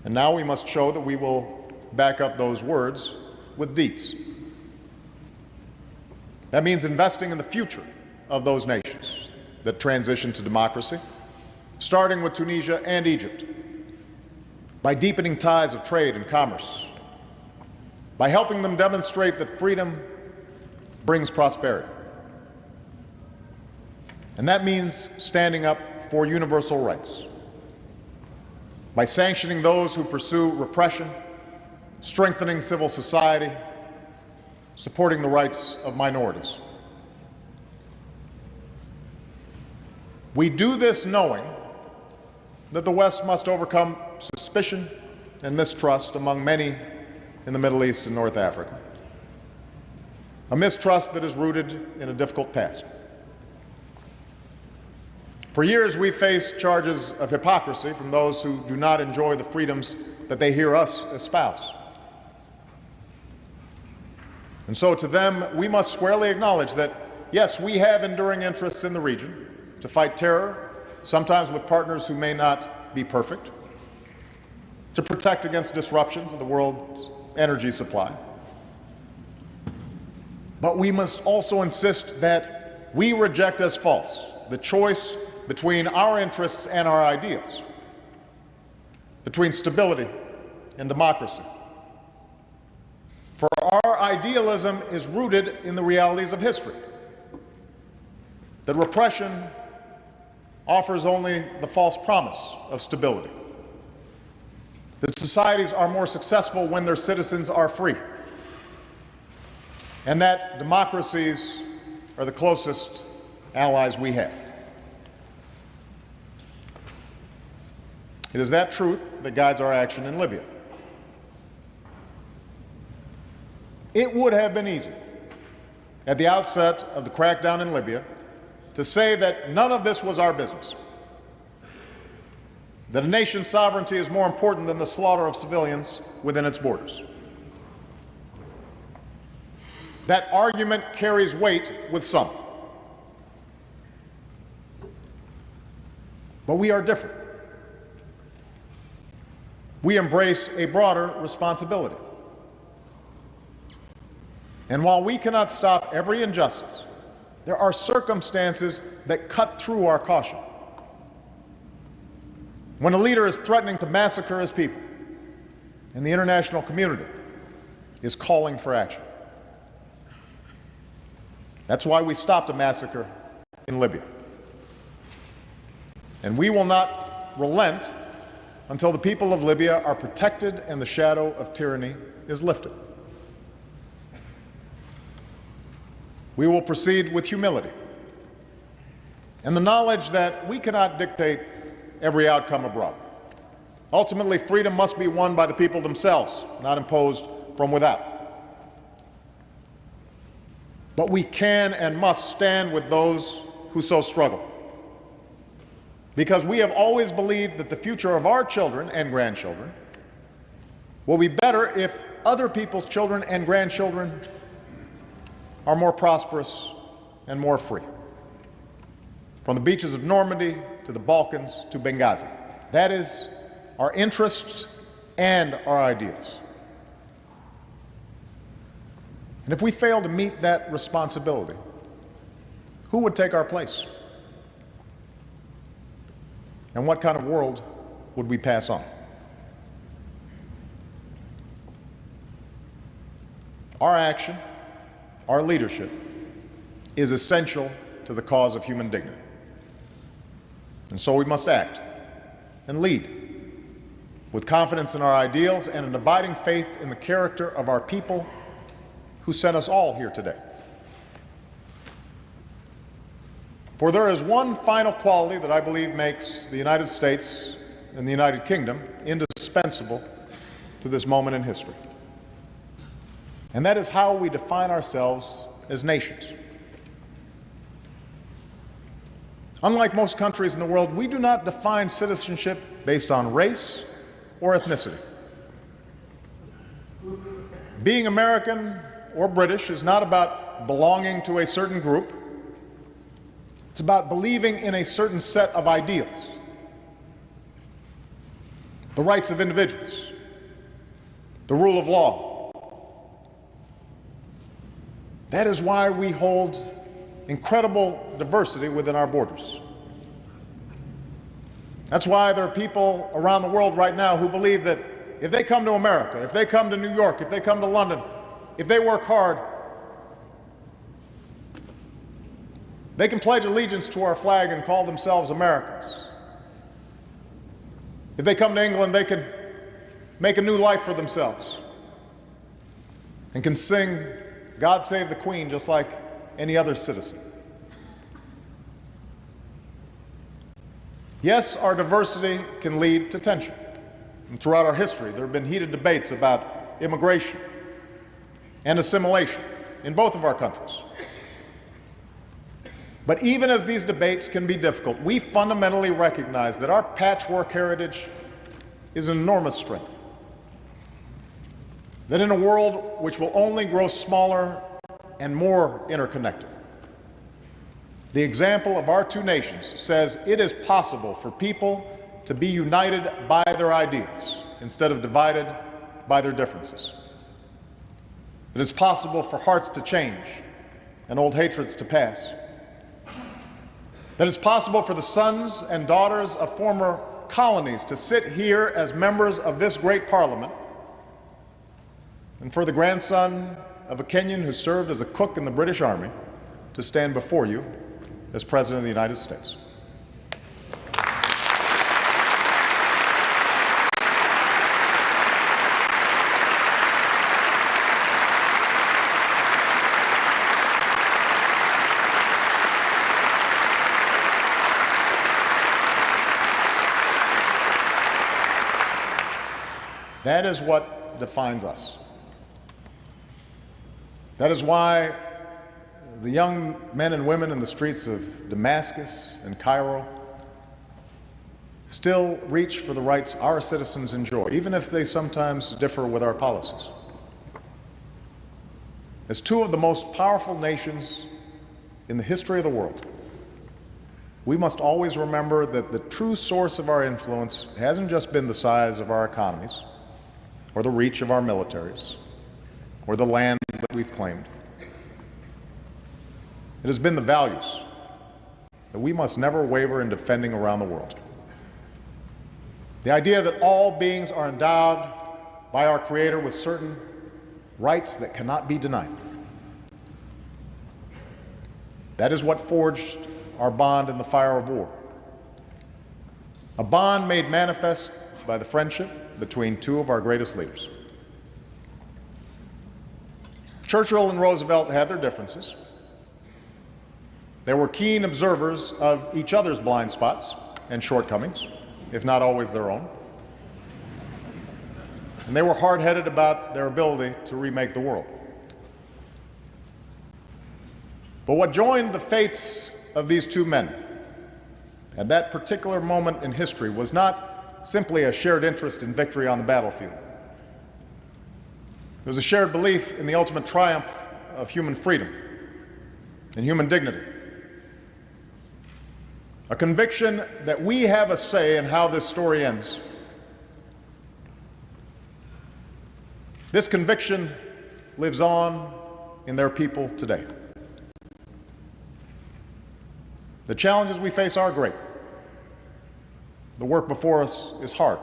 And now we must show that we will back up those words with deeds. That means investing in the future of those nations that transition to democracy, starting with Tunisia and Egypt, by deepening ties of trade and commerce, by helping them demonstrate that freedom brings prosperity. And that means standing up for universal rights, by sanctioning those who pursue repression, strengthening civil society, supporting the rights of minorities. We do this knowing that the West must overcome suspicion and mistrust among many in the Middle East and North Africa, a mistrust that is rooted in a difficult past. For years, we've faced charges of hypocrisy from those who do not enjoy the freedoms that they hear us espouse. And so to them, we must squarely acknowledge that, yes, we have enduring interests in the region to fight terror, sometimes with partners who may not be perfect, to protect against disruptions of the world's energy supply. But we must also insist that we reject as false the choice between our interests and our ideals, between stability and democracy. For our idealism is rooted in the realities of history, that repression offers only the false promise of stability, that societies are more successful when their citizens are free, and that democracies are the closest allies we have. It is that truth that guides our action in Libya. It would have been easy at the outset of the crackdown in Libya to say that none of this was our business, that a nation's sovereignty is more important than the slaughter of civilians within its borders. That argument carries weight with some. But we are different. We embrace a broader responsibility. And while we cannot stop every injustice, there are circumstances that cut through our caution. When a leader is threatening to massacre his people, and the international community is calling for action. That's why we stopped a massacre in Libya. And we will not relent until the people of Libya are protected and the shadow of tyranny is lifted. We will proceed with humility and the knowledge that we cannot dictate every outcome abroad. Ultimately, freedom must be won by the people themselves, not imposed from without. But we can and must stand with those who so struggle, because we have always believed that the future of our children and grandchildren will be better if other people's children and grandchildren are more prosperous and more free. From the beaches of Normandy to the Balkans to Benghazi. That is our interests and our ideals. And if we fail to meet that responsibility, who would take our place? And what kind of world would we pass on? Our action, our leadership, is essential to the cause of human dignity. And so we must act and lead with confidence in our ideals and an abiding faith in the character of our people who sent us all here today. For there is one final quality that I believe makes the United States and the United Kingdom indispensable to this moment in history. And that is how we define ourselves as nations. Unlike most countries in the world, we do not define citizenship based on race or ethnicity. Being American or British is not about belonging to a certain group. It's about believing in a certain set of ideals. The rights of individuals, the rule of law. That is why we hold incredible diversity within our borders. That's why there are people around the world right now who believe that if they come to America, if they come to New York, if they come to London, if they work hard, they can pledge allegiance to our flag and call themselves Americans. If they come to England, they can make a new life for themselves and can sing God Save the Queen just like any other citizen. Yes, our diversity can lead to tension. And throughout our history, there have been heated debates about immigration and assimilation in both of our countries. But even as these debates can be difficult, we fundamentally recognize that our patchwork heritage is an enormous strength. That in a world which will only grow smaller and more interconnected, the example of our two nations says it is possible for people to be united by their ideals instead of divided by their differences. It is possible for hearts to change and old hatreds to pass. That it's possible for the sons and daughters of former colonies to sit here as members of this great parliament, and for the grandson of a Kenyan who served as a cook in the British Army to stand before you as President of the United States. That is what defines us. That is why the young men and women in the streets of Damascus and Cairo still reach for the rights our citizens enjoy, even if they sometimes differ with our policies. As two of the most powerful nations in the history of the world, we must always remember that the true source of our influence hasn't just been the size of our economies, or the reach of our militaries, or the land that we've claimed. It has been the values that we must never waver in defending around the world. The idea that all beings are endowed by our Creator with certain rights that cannot be denied. That is what forged our bond in the fire of war. A bond made manifest by the friendship between two of our greatest leaders. Churchill and Roosevelt had their differences. They were keen observers of each other's blind spots and shortcomings, if not always their own. And they were hard-headed about their ability to remake the world. But what joined the fates of these two men at that particular moment in history was not simply a shared interest in victory on the battlefield. It was a shared belief in the ultimate triumph of human freedom and human dignity. A conviction that we have a say in how this story ends. This conviction lives on in their people today. The challenges we face are great. The work before us is hard.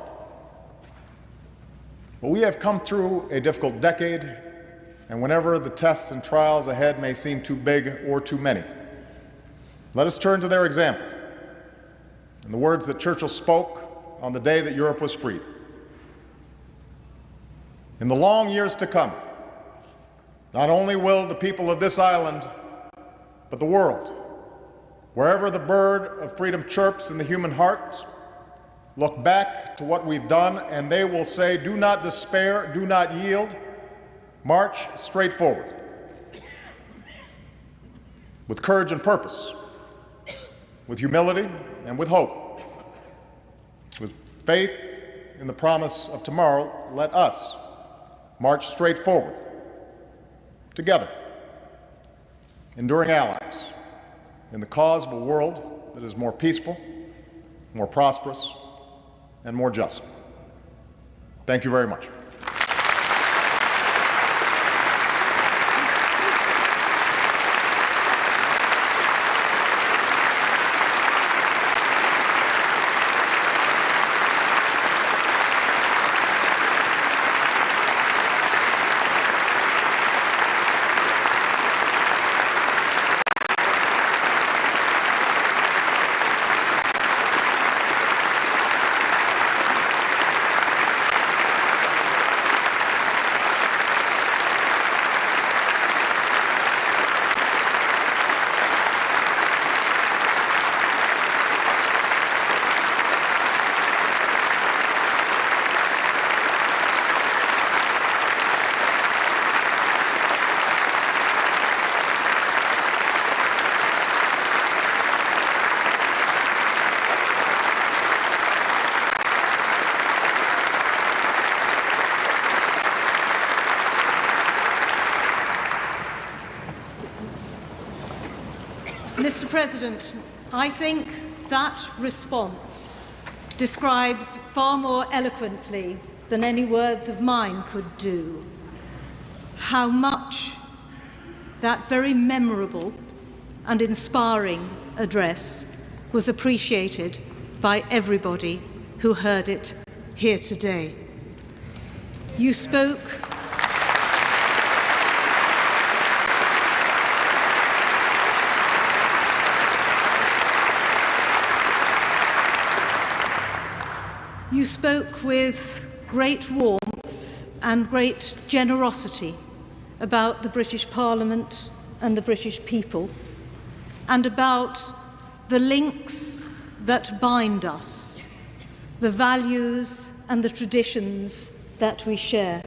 But we have come through a difficult decade, and whenever the tests and trials ahead may seem too big or too many, let us turn to their example and the words that Churchill spoke on the day that Europe was freed. In the long years to come, not only will the people of this island, but the world, wherever the bird of freedom chirps in the human heart, look back to what we've done, and they will say, do not despair, do not yield, march straight forward. With courage and purpose, with humility and with hope, with faith in the promise of tomorrow, let us march straight forward, together, enduring allies, in the cause of a world that is more peaceful, more prosperous, and more just. Thank you very much. Mr. President, I think that response describes far more eloquently than any words of mine could do how much that very memorable and inspiring address was appreciated by everybody who heard it here today. You spoke with great warmth and great generosity about the British Parliament and the British people, and about the links that bind us, the values and the traditions that we share,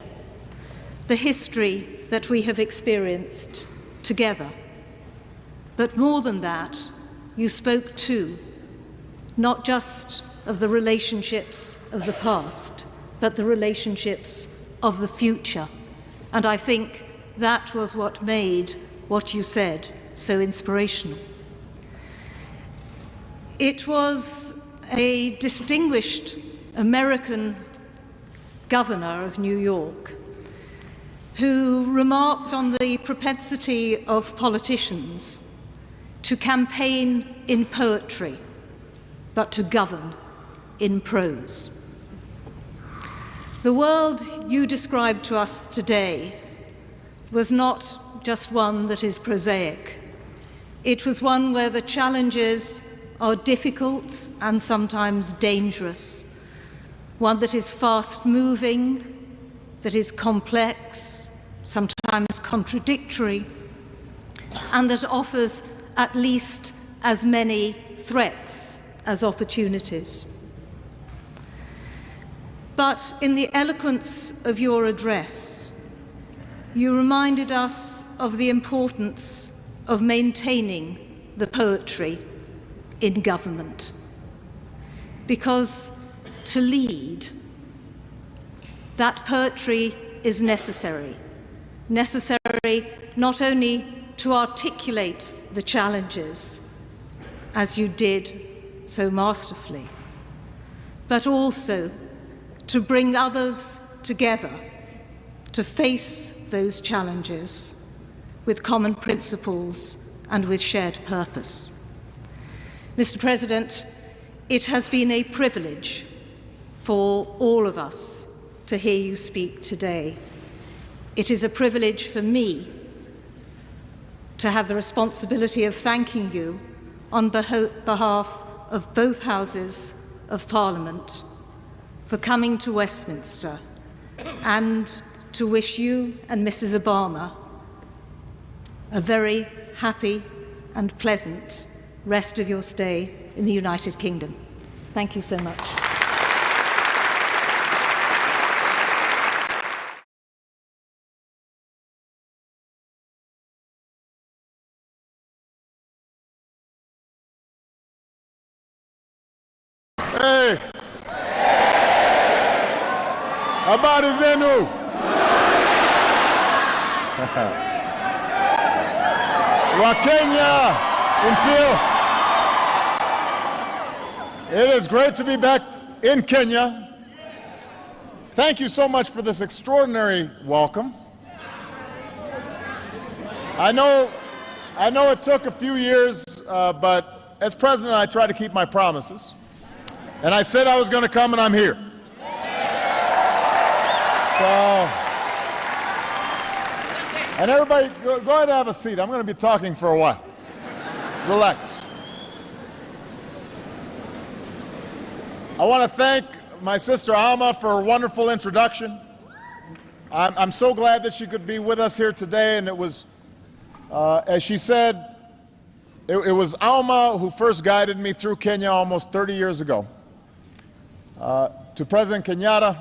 the history that we have experienced together. But more than that, you spoke too, not just of the relationships of the past, but the relationships of the future. And I think that was what made what you said so inspirational. It was a distinguished American governor of New York who remarked on the propensity of politicians to campaign in poetry, but to govern in prose. The world you described to us today was not just one that is prosaic. It was one where the challenges are difficult and sometimes dangerous, one that is fast-moving, that is complex, sometimes contradictory, and that offers at least as many threats as opportunities. But in the eloquence of your address, you reminded us of the importance of maintaining the poetry in government. Because to lead, that poetry is necessary. Necessary not only to articulate the challenges, as you did so masterfully, but also to bring others together to face those challenges with common principles and with shared purpose. Mr. President, it has been a privilege for all of us to hear you speak today. It is a privilege for me to have the responsibility of thanking you on behalf of both Houses of Parliament for coming to Westminster and to wish you and Mrs. Obama a very happy and pleasant rest of your stay in the United Kingdom. Thank you so much. Hey! Habari zenu? Wa Kenya Impio. It is great to be back in Kenya. Thank you so much for this extraordinary welcome. I know it took a few years, but as president, I try to keep my promises. And I said I was going to come, and I'm here. So, and everybody, go ahead and have a seat. I'm going to be talking for a while. Relax. I want to thank my sister Alma for a wonderful introduction. I'm so glad that she could be with us here today, and it was, as she said, it was Alma who first guided me through Kenya almost 30 years ago. To President Kenyatta,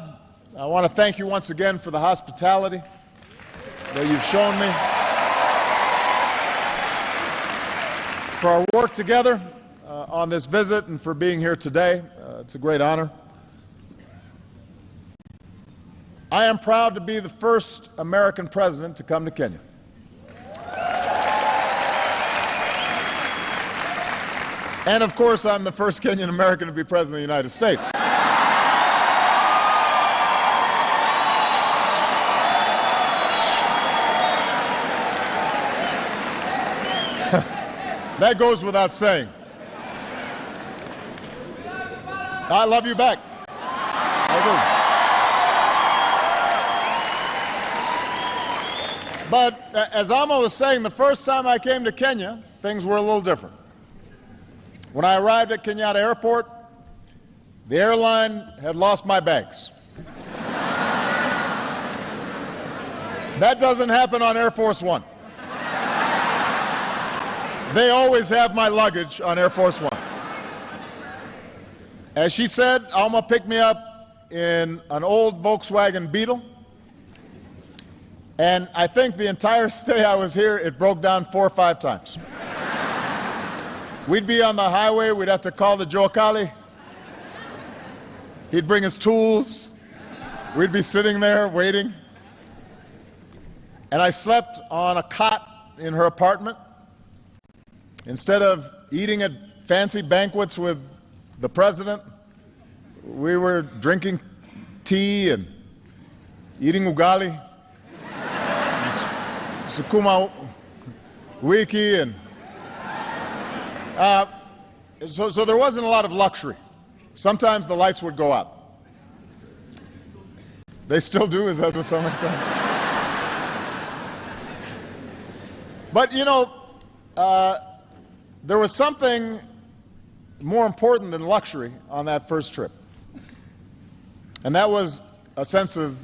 I want to thank you once again for the hospitality that you've shown me, for our work together on this visit, and for being here today. It's a great honor. I am proud to be the first American president to come to Kenya. And of course, I'm the first Kenyan American to be president of the United States. That goes without saying. I love you back. I do. But as Alma was saying, the first time I came to Kenya, things were a little different. When I arrived at Kenyatta Airport, the airline had lost my bags. That doesn't happen on Air Force One. They always have my luggage on Air Force One. As she said, Alma picked me up in an old Volkswagen Beetle. And I think the entire stay I was here, it broke down 4 or 5 times. We'd be on the highway, we'd have to call the Jokali. He'd bring his tools. We'd be sitting there waiting. And I slept on a cot in her apartment. Instead of eating at fancy banquets with the president, we were drinking tea and eating ugali, and sukuma wiki, and so there wasn't a lot of luxury. Sometimes the lights would go out. They still do, is that what someone said? But you know, there was something more important than luxury on that first trip. And that was a sense of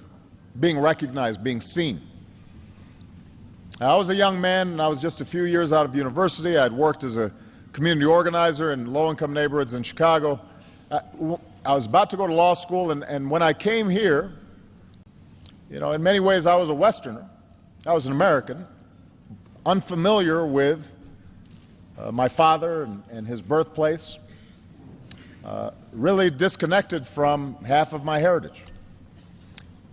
being recognized, being seen. I was a young man, and I was just a few years out of university. I had worked as a community organizer in low-income neighborhoods in Chicago. I was about to go to law school, and when I came here, you know, in many ways I was a Westerner. I was an American, unfamiliar with my father and his birthplace, really disconnected from half of my heritage.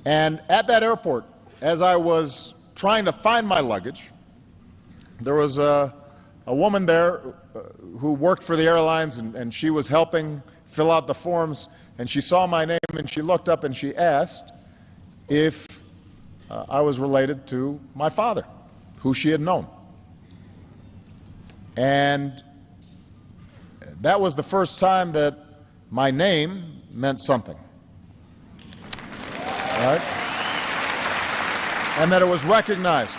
And at that airport, as I was trying to find my luggage, there was a woman there who worked for the airlines, and she was helping fill out the forms, and she saw my name, and she looked up and she asked if I was related to my father, who she had known. And that was the first time that my name meant something, right? And that it was recognized.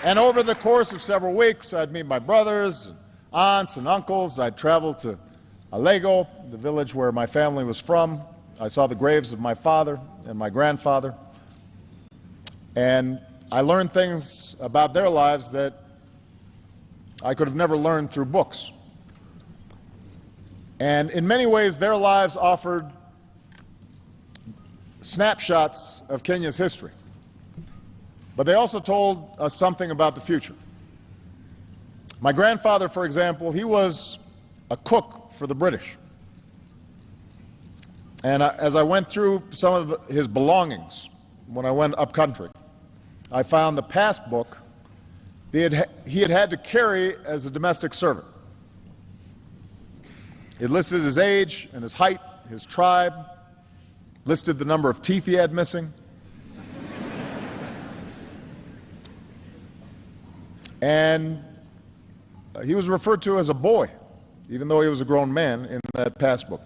And over the course of several weeks, I'd meet my brothers, aunts, and uncles. I'd travel to Alego, the village where my family was from. I saw the graves of my father and my grandfather. And I learned things about their lives that I could have never learned through books. And in many ways, their lives offered snapshots of Kenya's history. But they also told us something about the future. My grandfather, for example, he was a cook for the British. And as I went through some of his belongings when I went up country, I found the passbook he had had to carry as a domestic servant. It listed his age and his height, his tribe, listed the number of teeth he had missing. And he was referred to as a boy, even though he was a grown man in that passbook.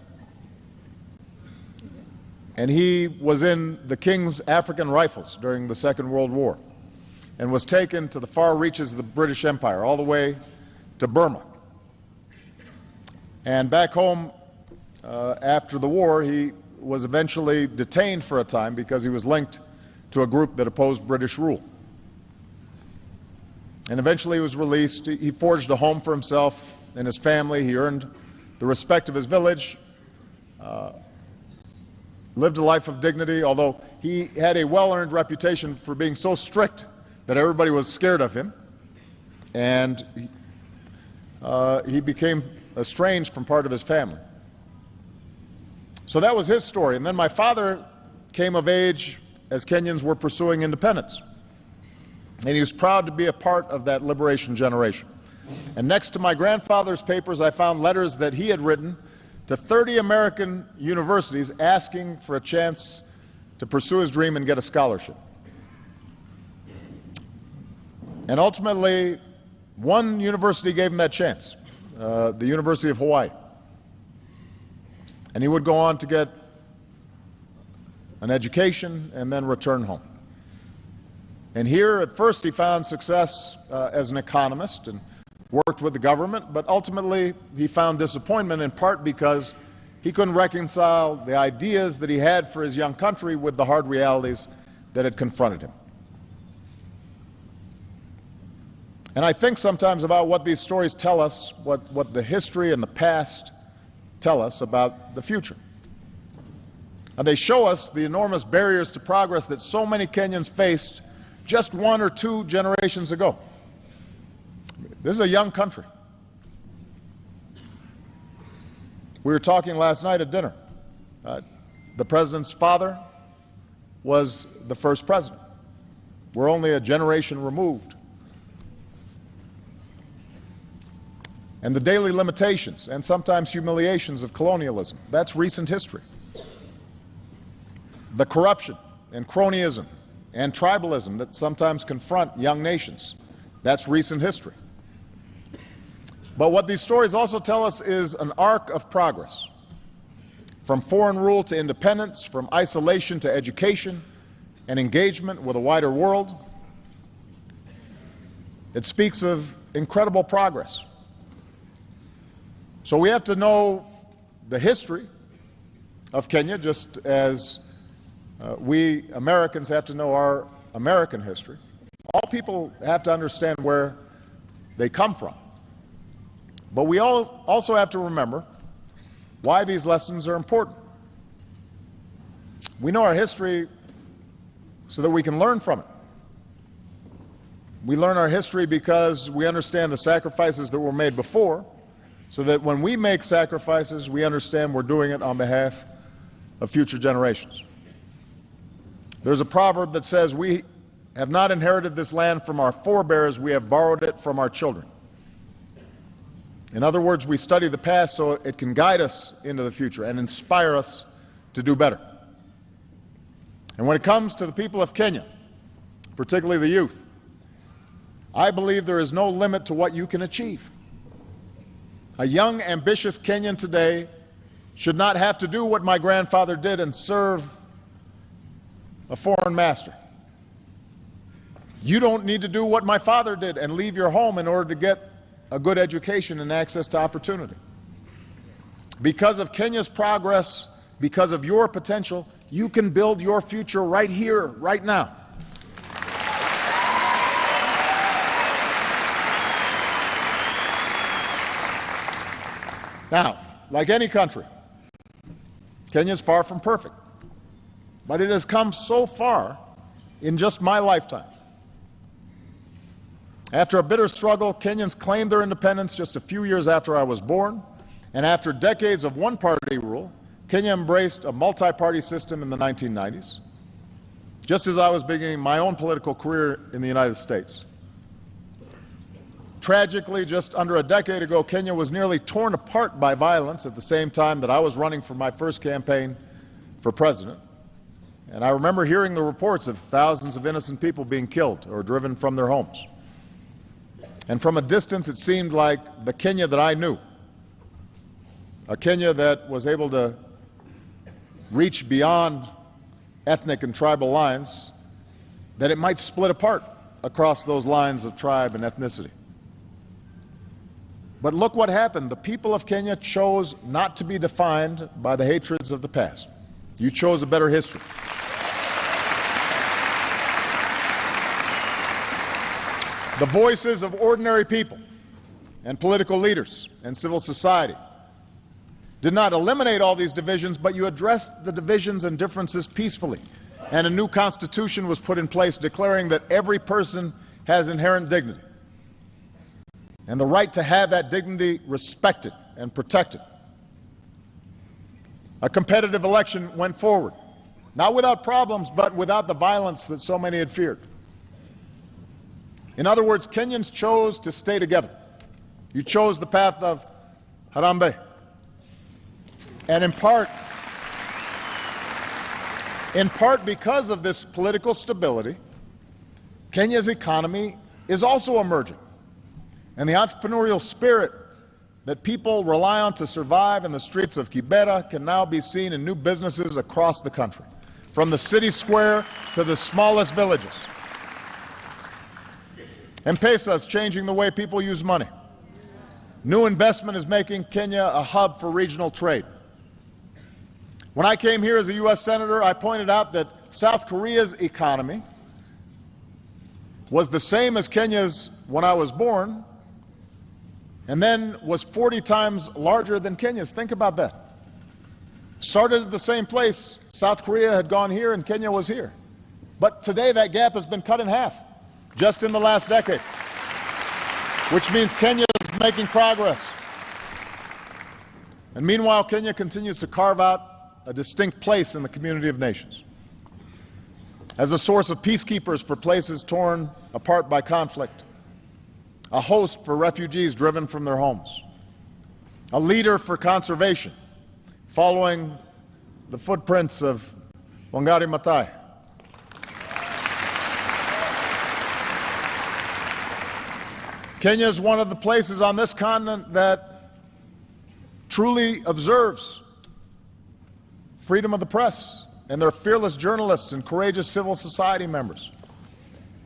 And he was in the King's African Rifles during the Second World War and was taken to the far reaches of the British Empire, all the way to Burma. And back home, after the war, he was eventually detained for a time because he was linked to a group that opposed British rule. And eventually he was released. He forged a home for himself and his family. He earned the respect of his village, lived a life of dignity, although he had a well-earned reputation for being so strict that everybody was scared of him. And he became estranged from part of his family. So that was his story. And then my father came of age as Kenyans were pursuing independence. And he was proud to be a part of that liberation generation. And next to my grandfather's papers, I found letters that he had written to 30 American universities asking for a chance to pursue his dream and get a scholarship. And ultimately, one university gave him that chance, the University of Hawaii. And he would go on to get an education and then return home. And here, at first, he found success as an economist and worked with the government, but ultimately he found disappointment in part because he couldn't reconcile the ideas that he had for his young country with the hard realities that had confronted him. And I think sometimes about what these stories tell us, what the history and the past tell us about the future. And they show us the enormous barriers to progress that so many Kenyans faced just 1 or 2 generations ago. This is a young country. We were talking last night at dinner. The president's father was the first president. We're only a generation removed. And the daily limitations and sometimes humiliations of colonialism, that's recent history. The corruption and cronyism and tribalism that sometimes confront young nations, that's recent history. But what these stories also tell us is an arc of progress. From foreign rule to independence, from isolation to education and engagement with a wider world. It speaks of incredible progress. So we have to know the history of Kenya, just as we Americans have to know our American history. All people have to understand where they come from. But we also have to remember why these lessons are important. We know our history so that we can learn from it. We learn our history because we understand the sacrifices that were made before, so that when we make sacrifices, we understand we're doing it on behalf of future generations. There's a proverb that says, "We have not inherited this land from our forebears, we have borrowed it from our children." In other words, we study the past so it can guide us into the future and inspire us to do better. And when it comes to the people of Kenya, particularly the youth, I believe there is no limit to what you can achieve. A young, ambitious Kenyan today should not have to do what my grandfather did and serve a foreign master. You don't need to do what my father did and leave your home in order to get a good education and access to opportunity. Because of Kenya's progress, because of your potential, you can build your future right here, right now. Now, like any country, Kenya is far from perfect, but it has come so far in just my lifetime. After a bitter struggle, Kenyans claimed their independence just a few years after I was born, and after decades of one-party rule, Kenya embraced a multi-party system in the 1990s, just as I was beginning my own political career in the United States. Tragically, just under a decade ago, Kenya was nearly torn apart by violence at the same time that I was running for my first campaign for president. And I remember hearing the reports of thousands of innocent people being killed or driven from their homes. And from a distance, it seemed like the Kenya that I knew, a Kenya that was able to reach beyond ethnic and tribal lines, that it might split apart across those lines of tribe and ethnicity. But look what happened. The people of Kenya chose not to be defined by the hatreds of the past. You chose a better history. The voices of ordinary people and political leaders and civil society did not eliminate all these divisions, but you addressed the divisions and differences peacefully. And a new constitution was put in place declaring that every person has inherent dignity and the right to have that dignity respected and protected. A competitive election went forward, not without problems, but without the violence that so many had feared. In other words, Kenyans chose to stay together. You chose the path of Harambee. And in part because of this political stability, Kenya's economy is also emerging. And the entrepreneurial spirit that people rely on to survive in the streets of Kibera can now be seen in new businesses across the country, from the city square to the smallest villages. M-Pesa is changing the way people use money. New investment is making Kenya a hub for regional trade. When I came here as a U.S. Senator, I pointed out that South Korea's economy was the same as Kenya's when I was born, and then was 40 times larger than Kenya's. Think about that. Started at the same place. South Korea had gone here and Kenya was here. But today that gap has been cut in half, just in the last decade, which means Kenya is making progress. And meanwhile, Kenya continues to carve out a distinct place in the community of nations as a source of peacekeepers for places torn apart by conflict, a host for refugees driven from their homes, a leader for conservation, following the footprints of Wangari Maathai. Kenya is one of the places on this continent that truly observes freedom of the press, and their fearless journalists and courageous civil society members.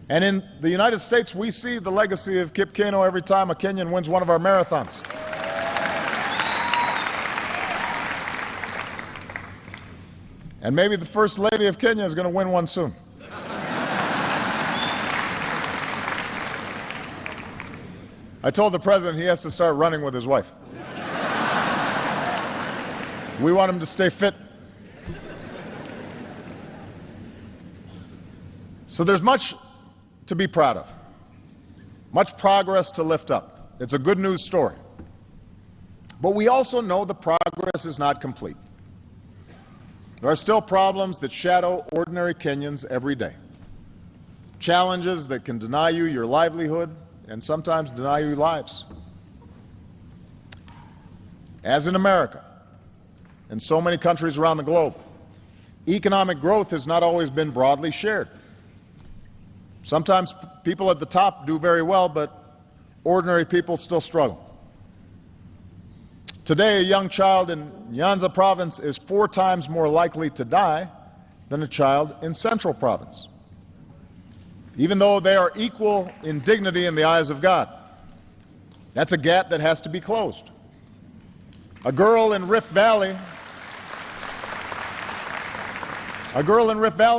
And in the United States, we see the legacy of Kip Keino every time a Kenyan wins one of our marathons. And maybe the First Lady of Kenya is going to win one soon. I told the President he has to start running with his wife. We want him to stay fit. So there's much to be proud of, much progress to lift up. It's a good news story. But we also know the progress is not complete. There are still problems that shadow ordinary Kenyans every day. Challenges that can deny you your livelihood and sometimes deny you lives. As in America and so many countries around the globe, economic growth has not always been broadly shared. Sometimes people at the top do very well, but ordinary people still struggle. Today, a young child in Nyanza province is 4 times more likely to die than a child in Central province, even though they are equal in dignity in the eyes of God. That's a gap that has to be closed. A girl in Rift Valley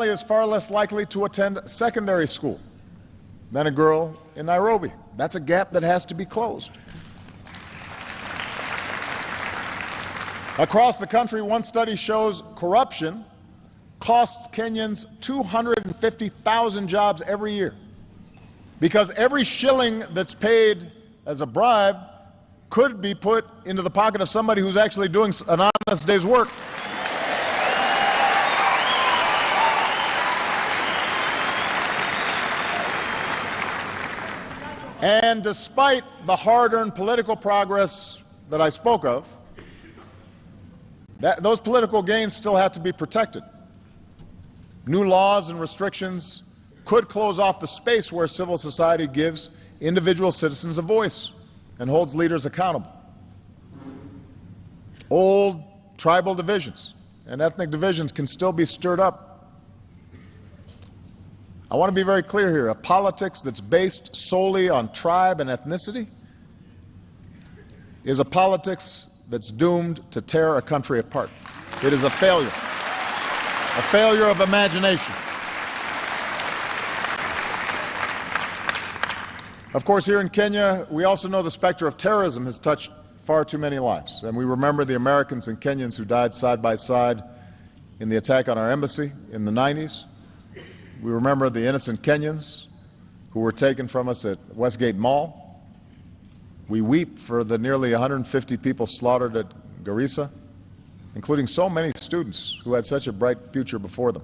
is far less likely to attend secondary school than a girl in Nairobi. That's a gap that has to be closed. Across the country, one study shows corruption costs Kenyans 250,000 jobs every year, because every shilling that's paid as a bribe could be put into the pocket of somebody who's actually doing an honest day's work. And despite the hard-earned political progress that I spoke of, those political gains still have to be protected. New laws and restrictions could close off the space where civil society gives individual citizens a voice and holds leaders accountable. Old tribal divisions and ethnic divisions can still be stirred up. I want to be very clear here. A politics that's based solely on tribe and ethnicity is a politics that's doomed to tear a country apart. It is a failure of imagination. Of course, here in Kenya, we also know the specter of terrorism has touched far too many lives, and we remember the Americans and Kenyans who died side by side in the attack on our embassy in the 90s. We remember the innocent Kenyans who were taken from us at Westgate Mall. We weep for the nearly 150 people slaughtered at Garissa, including so many students who had such a bright future before them.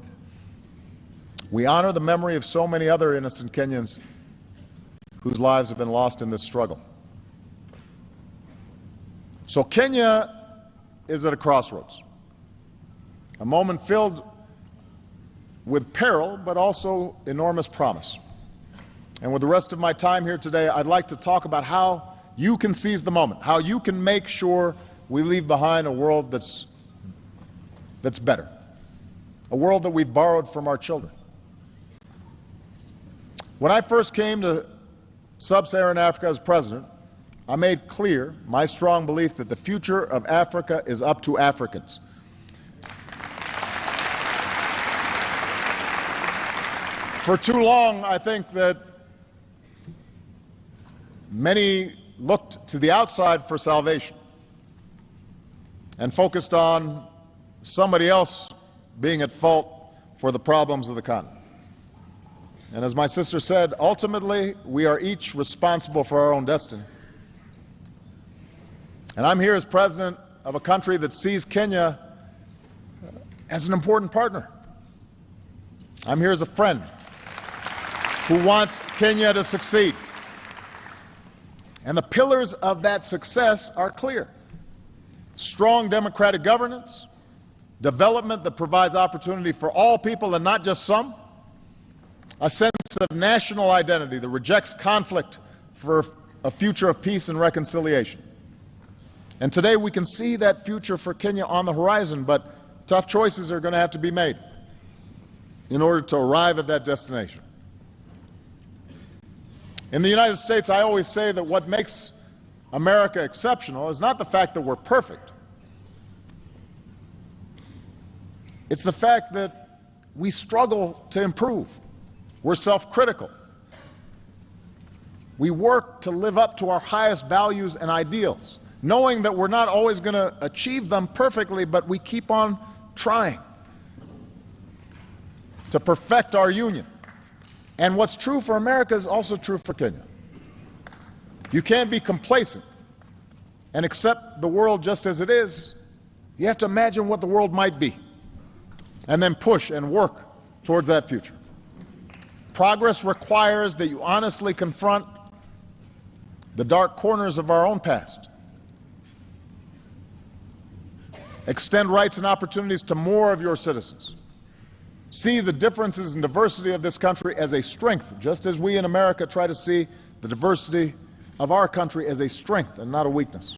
We honor the memory of so many other innocent Kenyans whose lives have been lost in this struggle. So Kenya is at a crossroads, a moment filled with peril, but also enormous promise. And with the rest of my time here today, I'd like to talk about how you can seize the moment, how you can make sure we leave behind a world that's better, a world that we've borrowed from our children. When I first came to Sub-Saharan Africa as president, I made clear my strong belief that the future of Africa is up to Africans. For too long, I think that many looked to the outside for salvation and focused on somebody else being at fault for the problems of the continent. And as my sister said, ultimately, we are each responsible for our own destiny. And I'm here as president of a country that sees Kenya as an important partner. I'm here as a friend who wants Kenya to succeed. And the pillars of that success are clear: strong democratic governance, development that provides opportunity for all people and not just some, a sense of national identity that rejects conflict for a future of peace and reconciliation. And today we can see that future for Kenya on the horizon, but tough choices are going to have to be made in order to arrive at that destination. In the United States, I always say that what makes America exceptional is not the fact that we're perfect. It's the fact that we struggle to improve. We're self-critical. We work to live up to our highest values and ideals, knowing that we're not always going to achieve them perfectly, but we keep on trying to perfect our union. And what's true for America is also true for Kenya. You can't be complacent and accept the world just as it is. You have to imagine what the world might be, and then push and work towards that future. Progress requires that you honestly confront the dark corners of our own past, extend rights and opportunities to more of your citizens, see the differences and diversity of this country as a strength, just as we in America try to see the diversity of our country as a strength and not a weakness.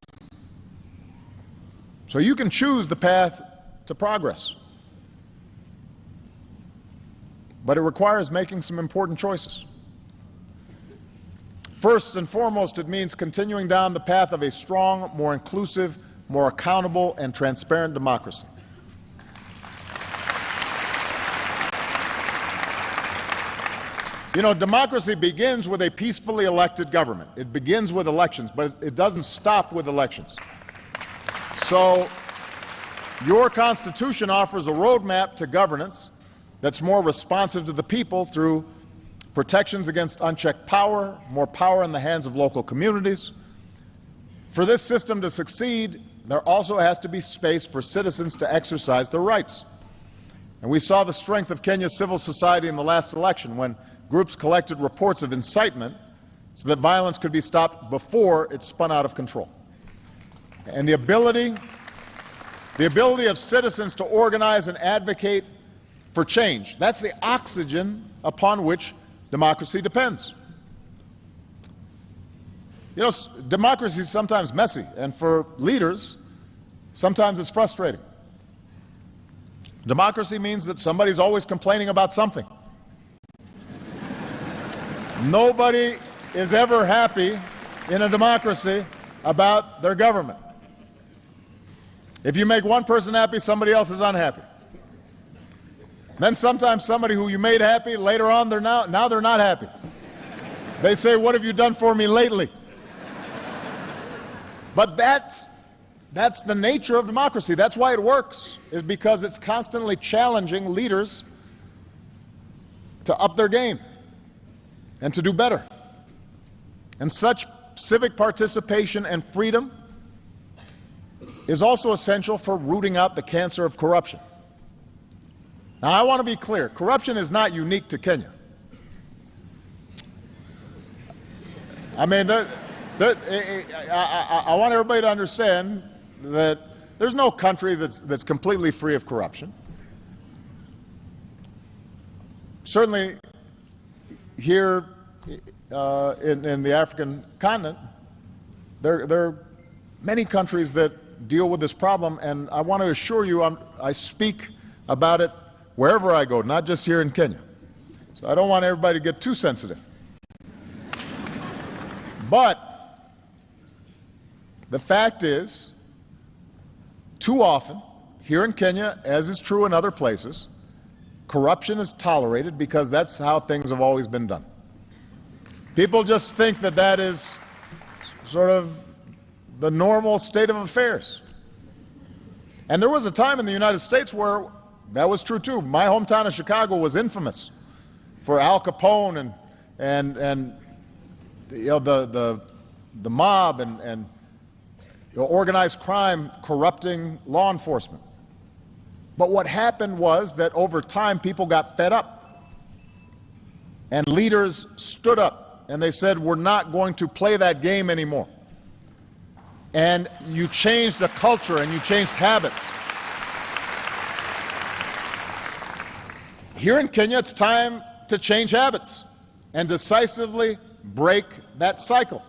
So you can choose the path to progress, but it requires making some important choices. First and foremost, it means continuing down the path of a strong, more inclusive, more accountable, and transparent democracy. You know, democracy begins with a peacefully elected government. It begins with elections, but it doesn't stop with elections. So your Constitution offers a roadmap to governance that's more responsive to the people through protections against unchecked power, more power in the hands of local communities. For this system to succeed, there also has to be space for citizens to exercise their rights. And we saw the strength of Kenya's civil society in the last election when groups collected reports of incitement so that violence could be stopped before it spun out of control. And the ability of citizens to organize and advocate for change, that's the oxygen upon which democracy depends. You know, democracy is sometimes messy, and for leaders, sometimes it's frustrating. Democracy means that somebody's always complaining about something. Nobody is ever happy in a democracy about their government. If you make one person happy, somebody else is unhappy. Then sometimes somebody who you made happy, later on now they're not happy. They say, "What have you done for me lately?" But that's the nature of democracy. That's why it works, is because it's constantly challenging leaders to up their game and to do better. And such civic participation and freedom is also essential for rooting out the cancer of corruption. Now, I want to be clear. Corruption is not unique to Kenya. I mean, I want everybody to understand that there's no country that's completely free of corruption. Certainly, here in the African continent, there are many countries that deal with this problem, and I want to assure you I speak about it wherever I go, not just here in Kenya. So I don't want everybody to get too sensitive. But the fact is, too often, here in Kenya, as is true in other places, corruption is tolerated because that's how things have always been done. People just think that that is sort of the normal state of affairs. And there was a time in the United States where that was true too. My hometown of Chicago was infamous for Al Capone and you know, the mob and organized crime corrupting law enforcement. But what happened was that over time people got fed up, and leaders stood up and they said, we're not going to play that game anymore. And you changed the culture and you changed habits. Here in Kenya, it's time to change habits and decisively break that cycle,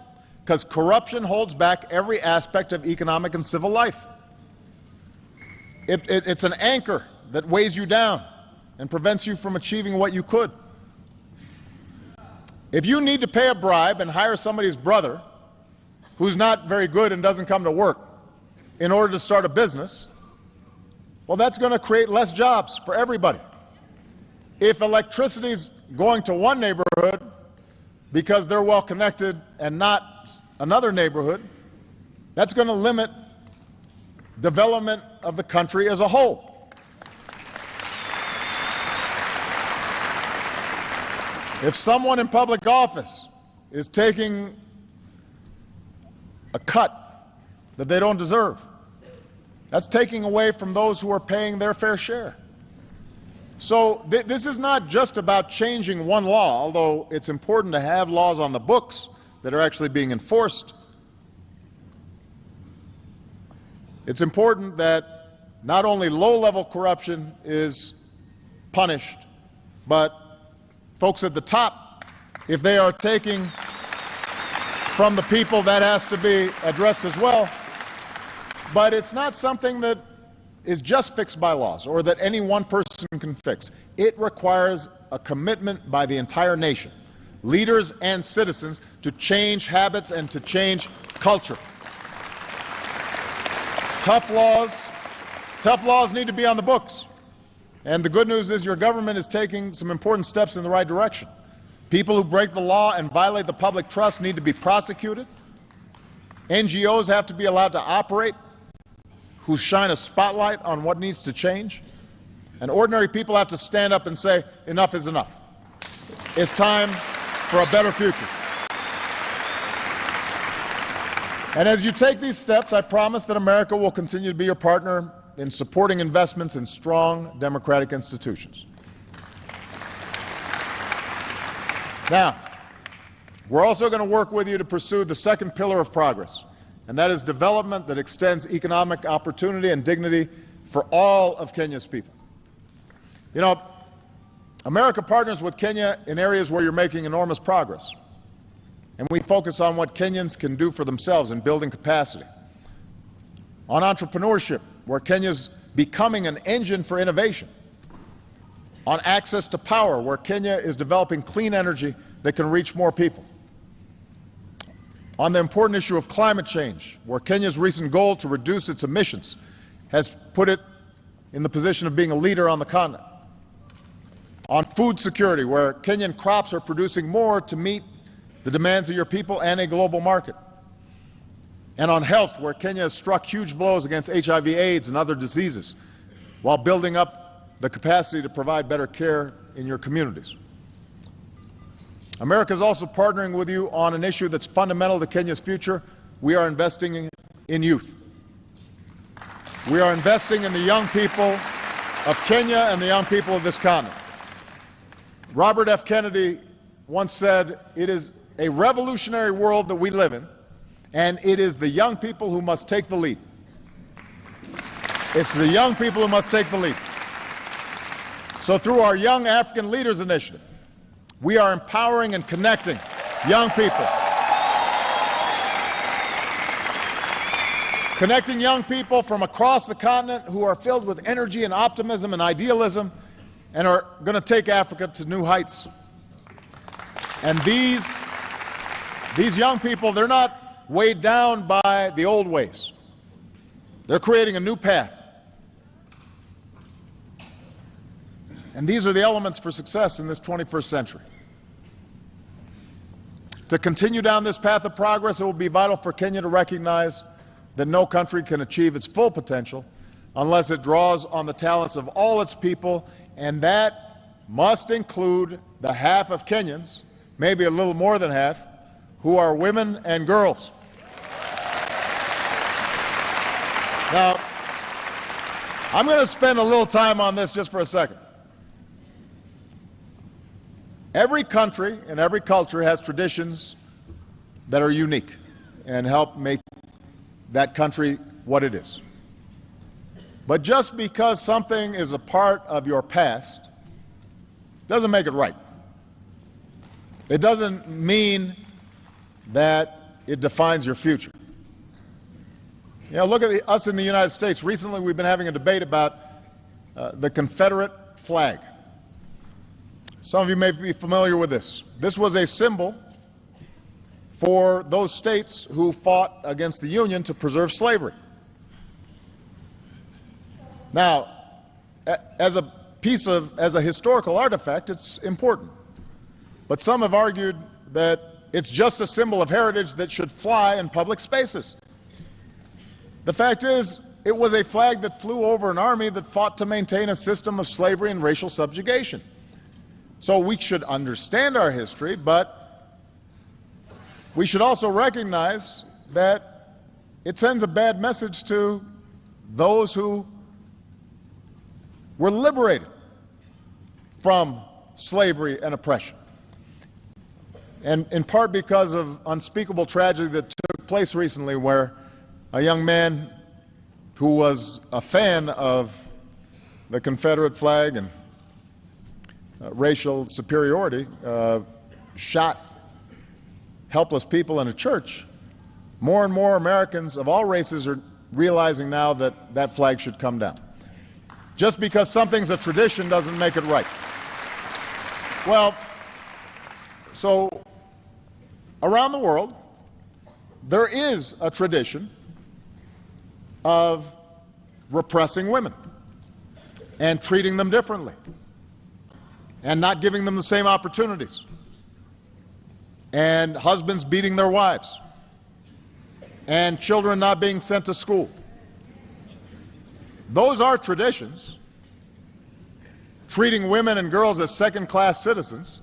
because corruption holds back every aspect of economic and civil life. It's an anchor that weighs you down and prevents you from achieving what you could. If you need to pay a bribe and hire somebody's brother who's not very good and doesn't come to work in order to start a business, well, that's going to create less jobs for everybody. If electricity's going to one neighborhood because they're well connected and not another neighborhood, that's going to limit development of the country as a whole. If someone in public office is taking a cut that they don't deserve, that's taking away from those who are paying their fair share. So this is not just about changing one law, although it's important to have laws on the books that are actually being enforced. It's important that not only low-level corruption is punished, but folks at the top, if they are taking from the people, that has to be addressed as well. But it's not something that is just fixed by laws or that any one person can fix. It requires a commitment by the entire nation, leaders and citizens, to change habits and to change culture. Tough laws need to be on the books. And the good news is your government is taking some important steps in the right direction. People who break the law and violate the public trust need to be prosecuted. NGOs have to be allowed to operate, who shine a spotlight on what needs to change. And ordinary people have to stand up and say, enough is enough. It's time for a better future. And as you take these steps, I promise that America will continue to be your partner in supporting investments in strong democratic institutions. Now, we're also going to work with you to pursue the second pillar of progress, and that is development that extends economic opportunity and dignity for all of Kenya's people. You know, America partners with Kenya in areas where you're making enormous progress, and we focus on what Kenyans can do for themselves in building capacity. On entrepreneurship, where Kenya's becoming an engine for innovation. On access to power, where Kenya is developing clean energy that can reach more people. On the important issue of climate change, where Kenya's recent goal to reduce its emissions has put it in the position of being a leader on the continent. On food security, where Kenyan crops are producing more to meet the demands of your people and a global market. And on health, where Kenya has struck huge blows against HIV, AIDS, and other diseases, while building up the capacity to provide better care in your communities. America is also partnering with you on an issue that's fundamental to Kenya's future. We are investing in youth. We are investing in the young people of Kenya and the young people of this continent. Robert F. Kennedy once said, "It is a revolutionary world that we live in, and it is the young people who must take the lead." It's the young people who must take the lead. So through our Young African Leaders Initiative, we are empowering and connecting young people. Connecting young people from across the continent who are filled with energy and optimism and idealism and are going to take Africa to new heights. And these young people, they're not weighed down by the old ways. They're creating a new path. And these are the elements for success in this 21st century. To continue down this path of progress, it will be vital for Kenya to recognize that no country can achieve its full potential unless it draws on the talents of all its people, and that must include the half of Kenyans, maybe a little more than half, who are women and girls. Now, I'm going to spend a little time on this just for a second. Every country and every culture has traditions that are unique and help make that country what it is. But just because something is a part of your past doesn't make it right. It doesn't mean that it defines your future. You know, look at us in the United States. Recently, we've been having a debate about the Confederate flag. Some of you may be familiar with this. This was a symbol for those states who fought against the Union to preserve slavery. Now, as a historical artifact, it's important. But some have argued that it's just a symbol of heritage that should fly in public spaces. The fact is, it was a flag that flew over an army that fought to maintain a system of slavery and racial subjugation. So we should understand our history, but we should also recognize that it sends a bad message to those who were liberated from slavery and oppression. And in part because of unspeakable tragedy that took place recently, where a young man who was a fan of the Confederate flag and racial superiority shot helpless people in a church. More and more Americans of all races are realizing now that that flag should come down. Just because something's a tradition doesn't make it right. Well, so around the world, there is a tradition of repressing women and treating them differently and not giving them the same opportunities, and husbands beating their wives, and children not being sent to school. Those are traditions. Treating women and girls as second-class citizens,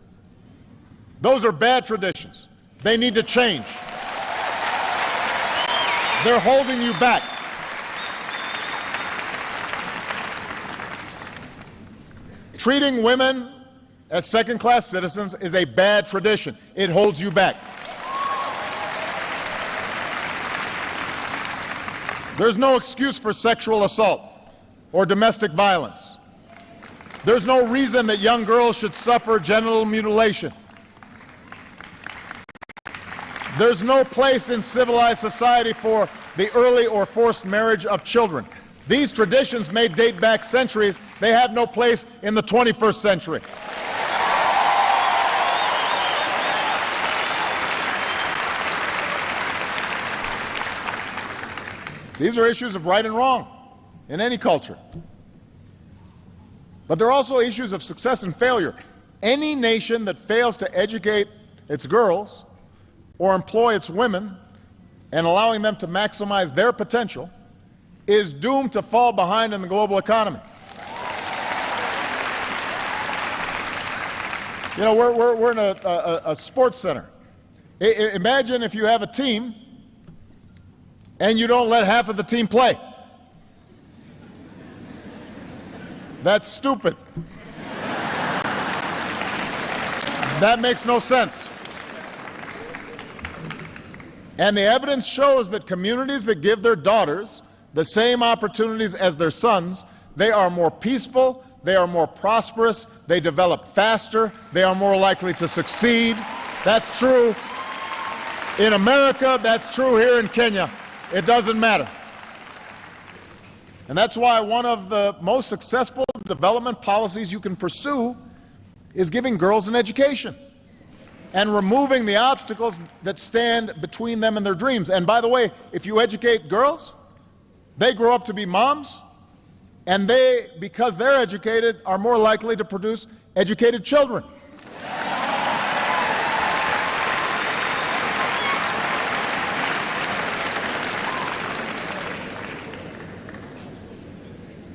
those are bad traditions. They need to change. They're holding you back. Treating women as second-class citizens is a bad tradition. It holds you back. There's no excuse for sexual assault or domestic violence. There's no reason that young girls should suffer genital mutilation. There's no place in civilized society for the early or forced marriage of children. These traditions may date back centuries. They have no place in the 21st century. These are issues of right and wrong in any culture. But they're also issues of success and failure. Any nation that fails to educate its girls or employ its women and allowing them to maximize their potential is doomed to fall behind in the global economy. You know, we're in a sports center. Imagine if you have a team and you don't let half of the team play. That's stupid. That makes no sense. And the evidence shows that communities that give their daughters the same opportunities as their sons, they are more peaceful, they are more prosperous, they develop faster, they are more likely to succeed. That's true in America, that's true here in Kenya. It doesn't matter. And that's why one of the most successful development policies you can pursue is giving girls an education and removing the obstacles that stand between them and their dreams. And by the way, if you educate girls, they grow up to be moms, and they, because they're educated, are more likely to produce educated children.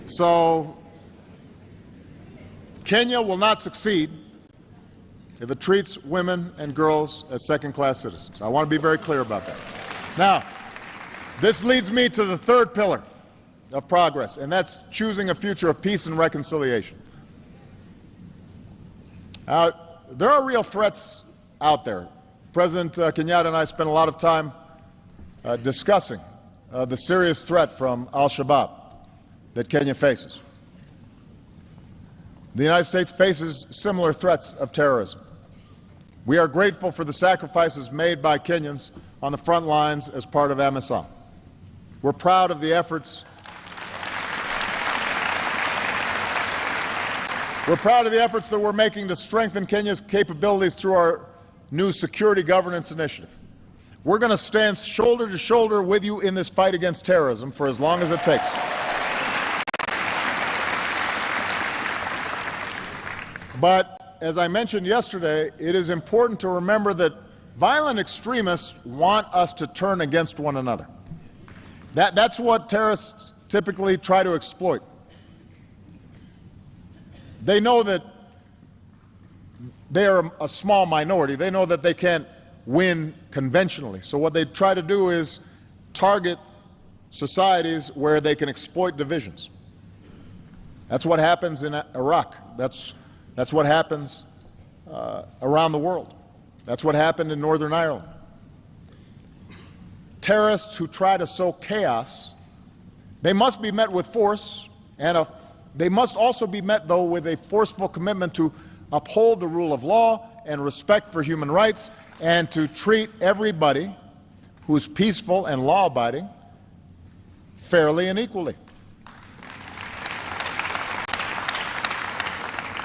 So, Kenya will not succeed if it treats women and girls as second-class citizens. I want to be very clear about that. Now, this leads me to the third pillar of progress, and that's choosing a future of peace and reconciliation. There are real threats out there. President Kenyatta and I spent a lot of time discussing the serious threat from al-Shabaab that Kenya faces. The United States faces similar threats of terrorism. We are grateful for the sacrifices made by Kenyans on the front lines as part of AMISOM. We're proud of the efforts that we're making to strengthen Kenya's capabilities through our new Security Governance Initiative. We're going to stand shoulder to shoulder with you in this fight against terrorism for as long as it takes. But as I mentioned yesterday, it is important to remember that violent extremists want us to turn against one another. That's what terrorists typically try to exploit. They know that they are a small minority. They know that they can't win conventionally. So what they try to do is target societies where they can exploit divisions. That's what happens in Iraq. That's what happens around the world. That's what happened in Northern Ireland. Terrorists who try to sow chaos, they must be met with force, and they must also be met, though, with a forceful commitment to uphold the rule of law and respect for human rights, and to treat everybody who's peaceful and law-abiding fairly and equally.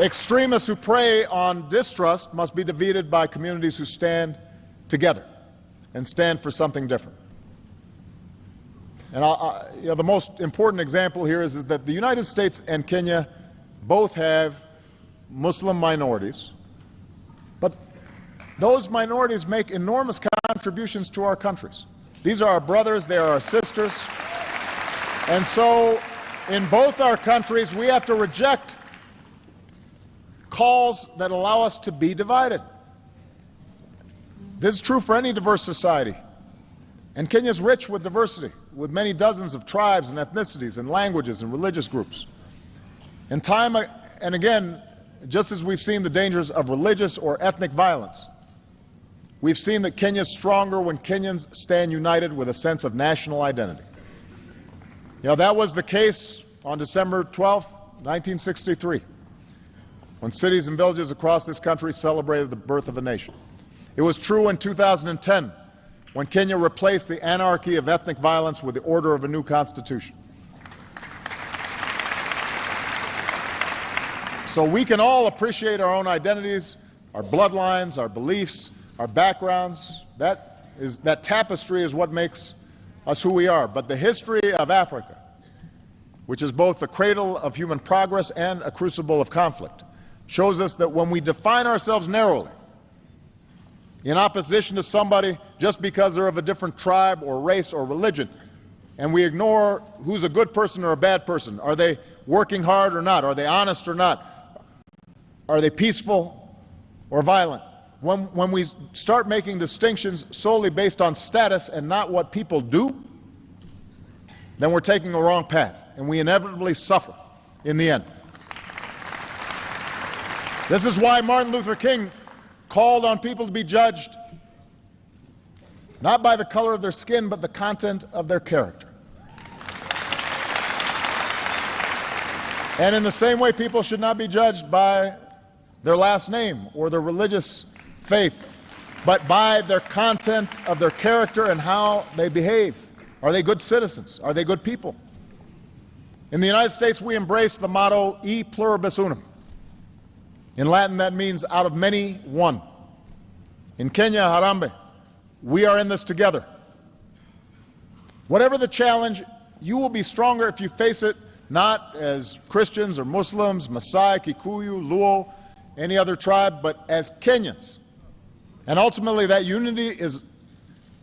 Extremists who prey on distrust must be defeated by communities who stand together and stand for something different. And the most important example here is that the United States and Kenya both have Muslim minorities, but those minorities make enormous contributions to our countries. These are our brothers, they are our sisters, and so in both our countries we have to reject calls that allow us to be divided. This is true for any diverse society. And Kenya is rich with diversity, with many dozens of tribes and ethnicities and languages and religious groups. And time and again, just as we've seen the dangers of religious or ethnic violence, we've seen that Kenya is stronger when Kenyans stand united with a sense of national identity. That was the case on December 12, 1963, when cities and villages across this country celebrated the birth of a nation. It was true in 2010, when Kenya replaced the anarchy of ethnic violence with the order of a new constitution. So we can all appreciate our own identities, our bloodlines, our beliefs, our backgrounds. That tapestry is what makes us who we are. But the history of Africa, which is both the cradle of human progress and a crucible of conflict, shows us that when we define ourselves narrowly, in opposition to somebody just because they're of a different tribe or race or religion, and we ignore who's a good person or a bad person, are they working hard or not, are they honest or not, are they peaceful or violent, when we start making distinctions solely based on status and not what people do, then we're taking the wrong path, and we inevitably suffer in the end. This is why Martin Luther King called on people to be judged not by the color of their skin, but the content of their character. And in the same way, people should not be judged by their last name or their religious faith, but by their content of their character and how they behave. Are they good citizens? Are they good people? In the United States, we embrace the motto, E pluribus unum. In Latin, that means out of many, one. In Kenya, Harambee, we are in this together. Whatever the challenge, you will be stronger if you face it not as Christians or Muslims, Maasai, Kikuyu, Luo, any other tribe, but as Kenyans. And ultimately, that unity is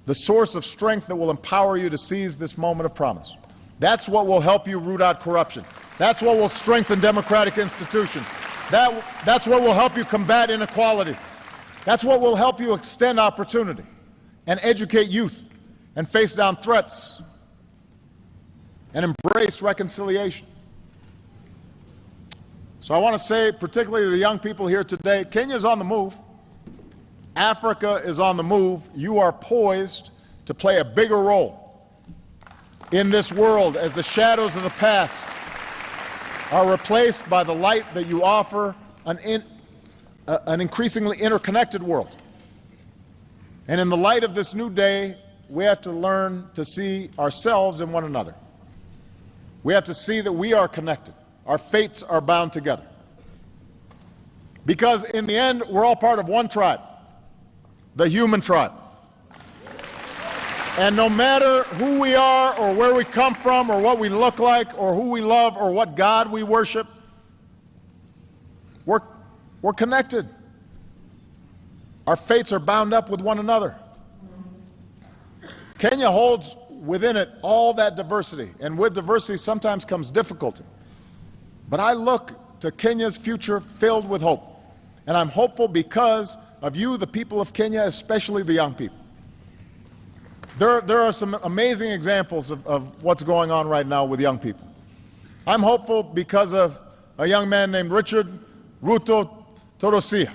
the source of strength that will empower you to seize this moment of promise. That's what will help you root out corruption. That's what will strengthen democratic institutions. That's what will help you combat inequality. That's what will help you extend opportunity and educate youth and face down threats. and embrace reconciliation. So I want to say, particularly to the young people here today, Kenya is on the move. Africa is on the move. You are poised to play a bigger role in this world as the shadows of the past are replaced by the light that you offer an increasingly interconnected world. And in the light of this new day, we have to learn to see ourselves in one another. We have to see that we are connected. Our fates are bound together. Because in the end, we're all part of one tribe, the human tribe. And no matter who we are or where we come from or what we look like or who we love or what God we worship, we're connected. Our fates are bound up with one another. Kenya holds within it all that diversity, and with diversity sometimes comes difficulty. But I look to Kenya's future filled with hope. And I'm hopeful because of you, the people of Kenya, especially the young people. There are some amazing examples of what's going on right now with young people. I'm hopeful because of a young man named Richard Ruto Torosia.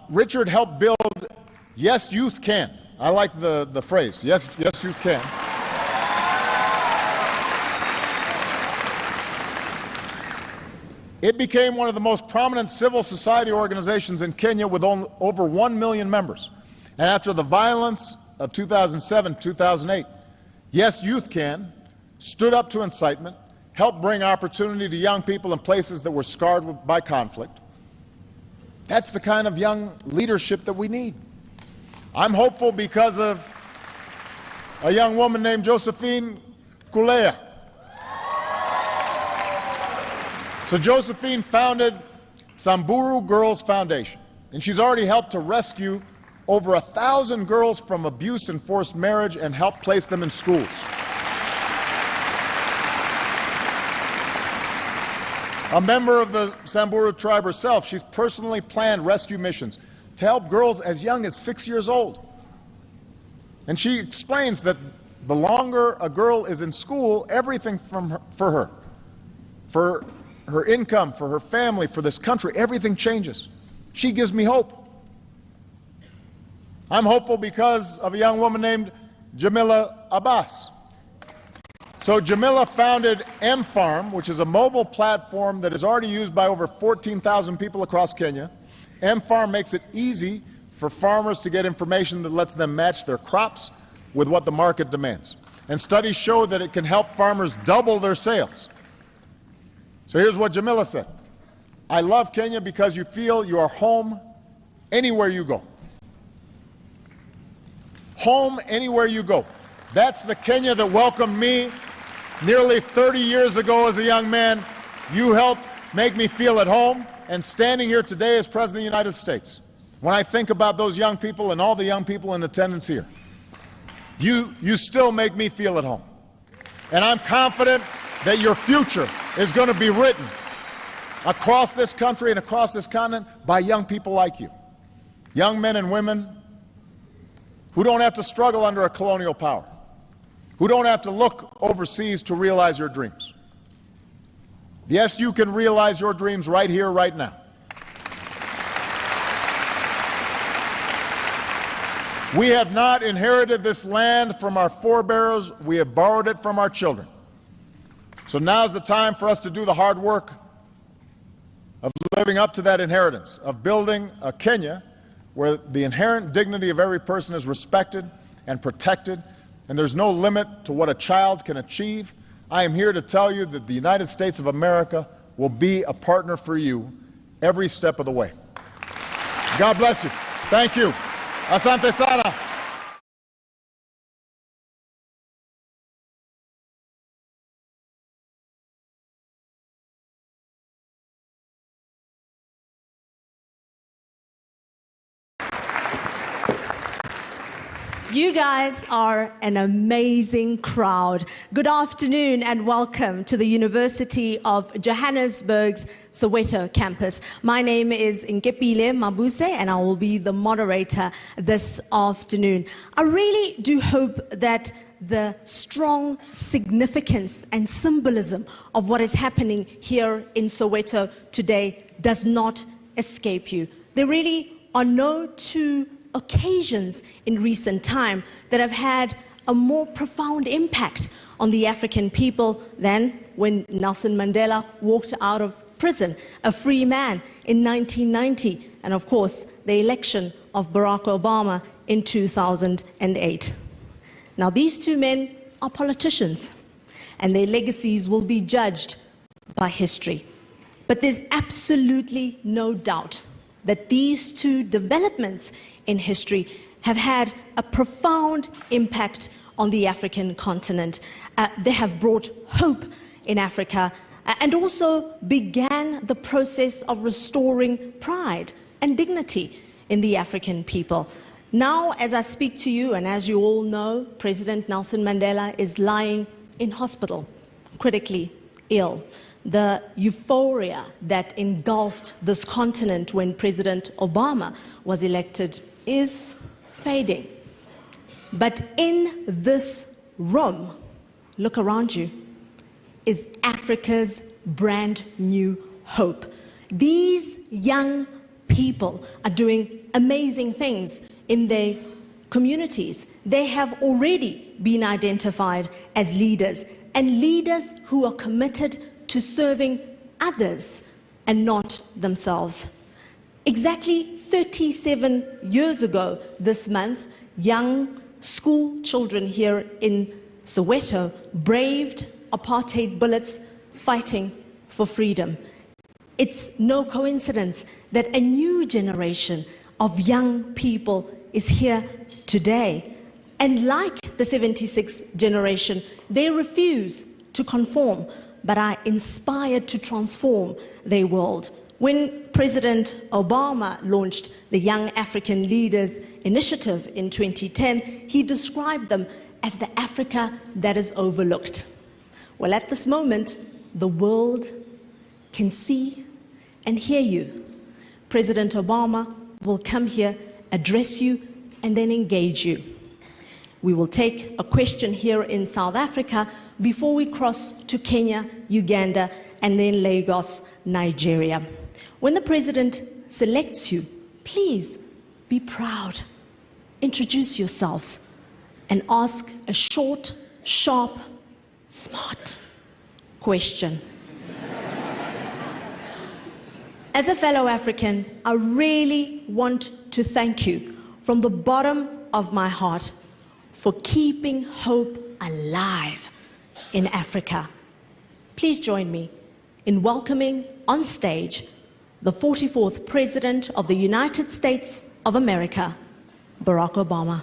Richard helped build Yes Youth Can. I like the phrase, Yes Youth Can. It became one of the most prominent civil society organizations in Kenya with over 1 million members. And after the violence of 2007, 2008, Yes Youth Can stood up to incitement, helped bring opportunity to young people in places that were scarred by conflict. That's the kind of young leadership that we need. I'm hopeful because of a young woman named Josephine Kulea. So Josephine founded Samburu Girls Foundation, and she's already helped to rescue over 1,000 girls from abuse and forced marriage and helped place them in schools. A member of the Samburu tribe herself, she's personally planned rescue missions to help girls as young as 6 years old. And she explains that the longer a girl is in school, everything for her income, for her family, for this country, everything changes. She gives me hope. I'm hopeful because of a young woman named Jamila Abbas. So Jamila founded M-Farm, which is a mobile platform that is already used by over 14,000 people across Kenya. M-Farm makes it easy for farmers to get information that lets them match their crops with what the market demands. And studies show that it can help farmers double their sales. So here's what Jamila said. I love Kenya because you feel you are home anywhere you go. Home anywhere you go. That's the Kenya that welcomed me nearly 30 years ago as a young man. You helped make me feel at home, and standing here today as President of the United States, when I think about those young people and all the young people in attendance here, you still make me feel at home. And I'm confident that your future is going to be written across this country and across this continent by young people like you. Young men and women who don't have to struggle under a colonial power, who don't have to look overseas to realize your dreams. Yes, you can realize your dreams right here, right now. We have not inherited this land from our forebears, we have borrowed it from our children. So now's the time for us to do the hard work of living up to that inheritance, of building a Kenya where the inherent dignity of every person is respected and protected, and there's no limit to what a child can achieve. I am here to tell you that the United States of America will be a partner for you every step of the way. God bless you. Thank you. Asante sana. You guys are an amazing crowd. Good afternoon and welcome to the University of Johannesburg's Soweto campus. My name is Nkepile Mabuse and I will be the moderator this afternoon. I really do hope that the strong significance and symbolism of what is happening here in Soweto today does not escape you. There really are no two occasions in recent time that have had a more profound impact on the African people than when Nelson Mandela walked out of prison, a free man, in 1990, and of course, the election of Barack Obama in 2008. Now, these two men are politicians, and their legacies will be judged by history. But there's absolutely no doubt that these two developments in history have had a profound impact on the African continent. They have brought hope in Africa and also began the process of restoring pride and dignity in the African people. Now, as I speak to you, and as you all know, President Nelson Mandela is lying in hospital, critically ill. The euphoria that engulfed this continent when President Obama was elected is fading. But in this room, look around you, is Africa's brand new hope. These young people are doing amazing things in their communities. They have already been identified as leaders, and leaders who are committed to serving others and not themselves. Exactly 37 years ago this month, young school children here in Soweto braved apartheid bullets fighting for freedom. It's no coincidence that a new generation of young people is here today. And like the 76 generation, they refuse to conform, but are inspired to transform their world. When President Obama launched the Young African Leaders Initiative in 2010, he described them as the Africa that is overlooked. Well, at this moment, the world can see and hear you. President Obama will come here, address you, and then engage you. We will take a question here in South Africa before we cross to Kenya, Uganda, and then Lagos, Nigeria. When the president selects you, please be proud. Introduce yourselves and ask a short, sharp, smart question. As a fellow African, I really want to thank you from the bottom of my heart for keeping hope alive in Africa. Please join me in welcoming on stage the 44th President of the United States of America, Barack Obama.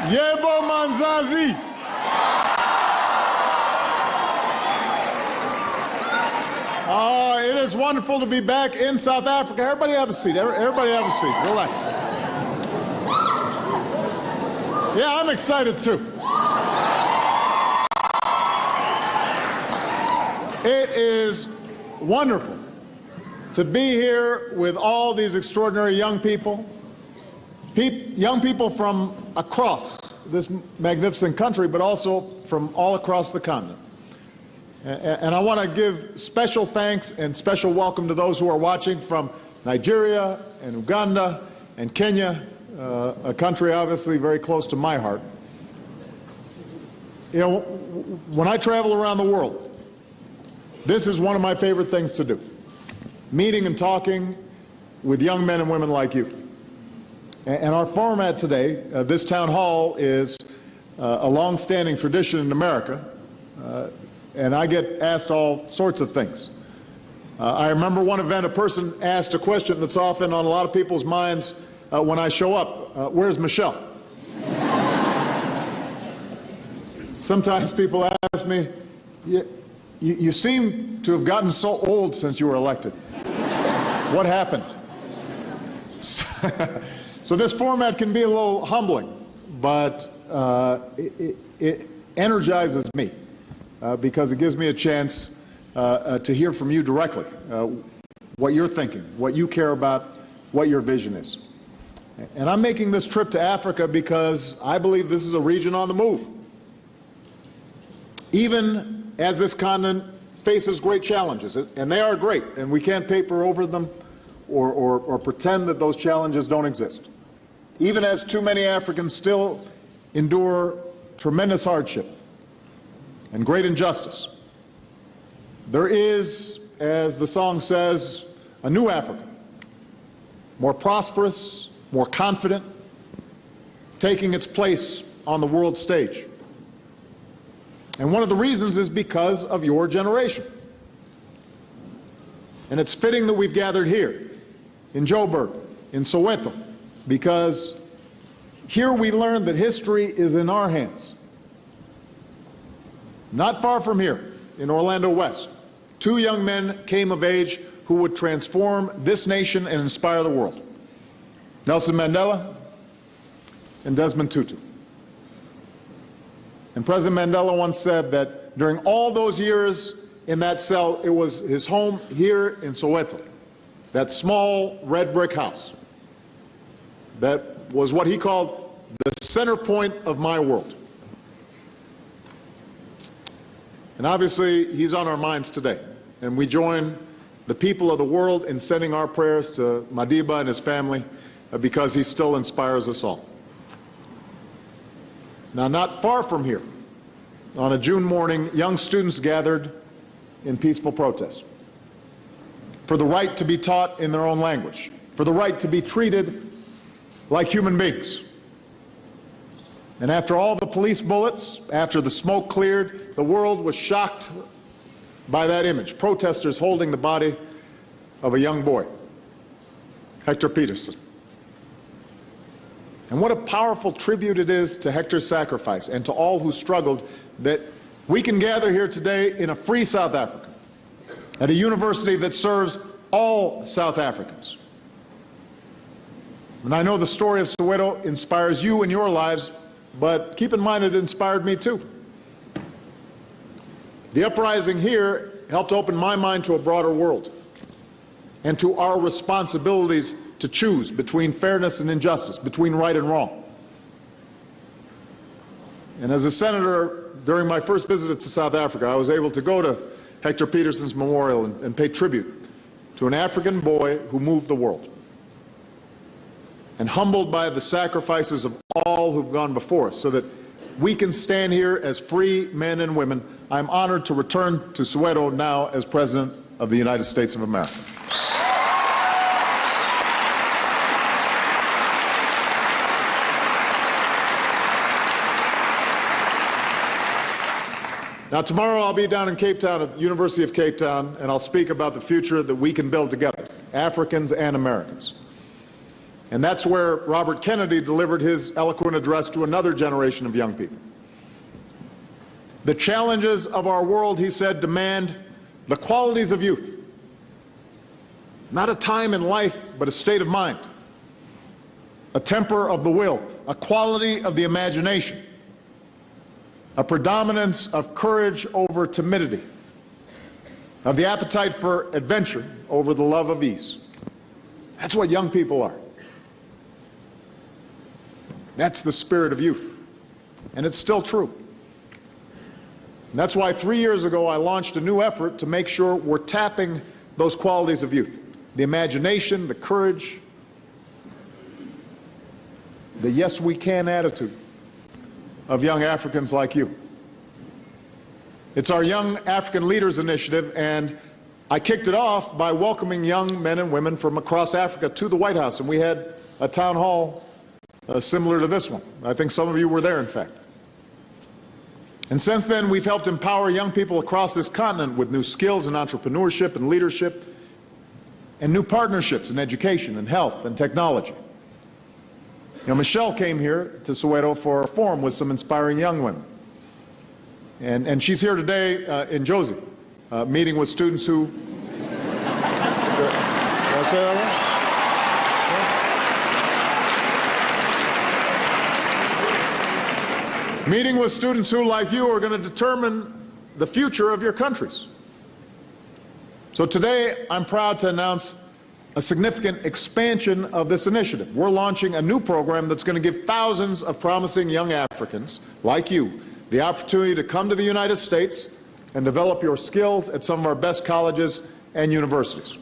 Yebo Manzazi. It is wonderful to be back in South Africa. Everybody have a seat. Everybody have a seat. Relax. Yeah, I'm excited too. It is wonderful to be here with all these extraordinary young people, young people from across this magnificent country, but also from all across the continent. And I want to give special thanks and special welcome to those who are watching from Nigeria and Uganda and Kenya, a country obviously very close to my heart. You know, when I travel around the world, this is one of my favorite things to do. Meeting and talking with young men and women like you. And our format today, this town hall, is a long-standing tradition in America, and I get asked all sorts of things. I remember one event, a person asked a question that's often on a lot of people's minds when I show up. Where's Michelle? Sometimes people ask me, you seem to have gotten so old since you were elected. What happened? So this format can be a little humbling, but it energizes me because it gives me a chance to hear from you directly, what you're thinking, what you care about, what your vision is. And I'm making this trip to Africa because I believe this is a region on the move. Even as this continent faces great challenges, and they are great, and we can't paper over them or pretend that those challenges don't exist. Even as too many Africans still endure tremendous hardship and great injustice, there is, as the song says, a new Africa, more prosperous, more confident, taking its place on the world stage. And one of the reasons is because of your generation. And it's fitting that we've gathered here, in Joburg, in Soweto, because here we learn that history is in our hands. Not far from here, in Orlando West, two young men came of age who would transform this nation and inspire the world. Nelson Mandela and Desmond Tutu. And President Mandela once said that during all those years in that cell, it was his home here in Soweto, that small red brick house, that was what he called the center point of my world. And obviously, he's on our minds today. And we join the people of the world in sending our prayers to Madiba and his family because he still inspires us all. Now, not far from here, on a June morning, young students gathered in peaceful protest for the right to be taught in their own language, for the right to be treated like human beings. And after all the police bullets, after the smoke cleared, the world was shocked by that image, protesters holding the body of a young boy, Hector Peterson. And what a powerful tribute it is to Hector's sacrifice and to all who struggled that we can gather here today in a free South Africa, at a university that serves all South Africans. And I know the story of Soweto inspires you in your lives, but keep in mind it inspired me too. The uprising here helped open my mind to a broader world and to our responsibilities to choose between fairness and injustice, between right and wrong. And as a senator, during my first visit to South Africa, I was able to go to Hector Peterson's memorial and pay tribute to an African boy who moved the world. And humbled by the sacrifices of all who've gone before us so that we can stand here as free men and women, I'm honored to return to Soweto now as President of the United States of America. Now, tomorrow I'll be down in Cape Town at the University of Cape Town, and I'll speak about the future that we can build together, Africans and Americans. And that's where Robert Kennedy delivered his eloquent address to another generation of young people. The challenges of our world, he said, demand the qualities of youth. Not a time in life, but a state of mind, a temper of the will, a quality of the imagination, a predominance of courage over timidity, of the appetite for adventure over the love of ease. That's what young people are. That's the spirit of youth. And it's still true. And that's why 3 years ago I launched a new effort to make sure we're tapping those qualities of youth. The imagination, the courage, the yes we can attitude of young Africans like you. It's our Young African Leaders Initiative, and I kicked it off by welcoming young men and women from across Africa to the White House, and we had a town hall similar to this one. I think some of you were there, in fact. And since then, we've helped empower young people across this continent with new skills in entrepreneurship and leadership, and new partnerships in education and health and technology. You know, Michelle came here to Soweto for a forum with some inspiring young women. And she's here today in Josie, meeting with students who... Did I say that right? Meeting with students who, like you, are going to determine the future of your countries. So today, I'm proud to announce a significant expansion of this initiative. We're launching a new program that's going to give thousands of promising young Africans, like you, the opportunity to come to the United States and develop your skills at some of our best colleges and universities.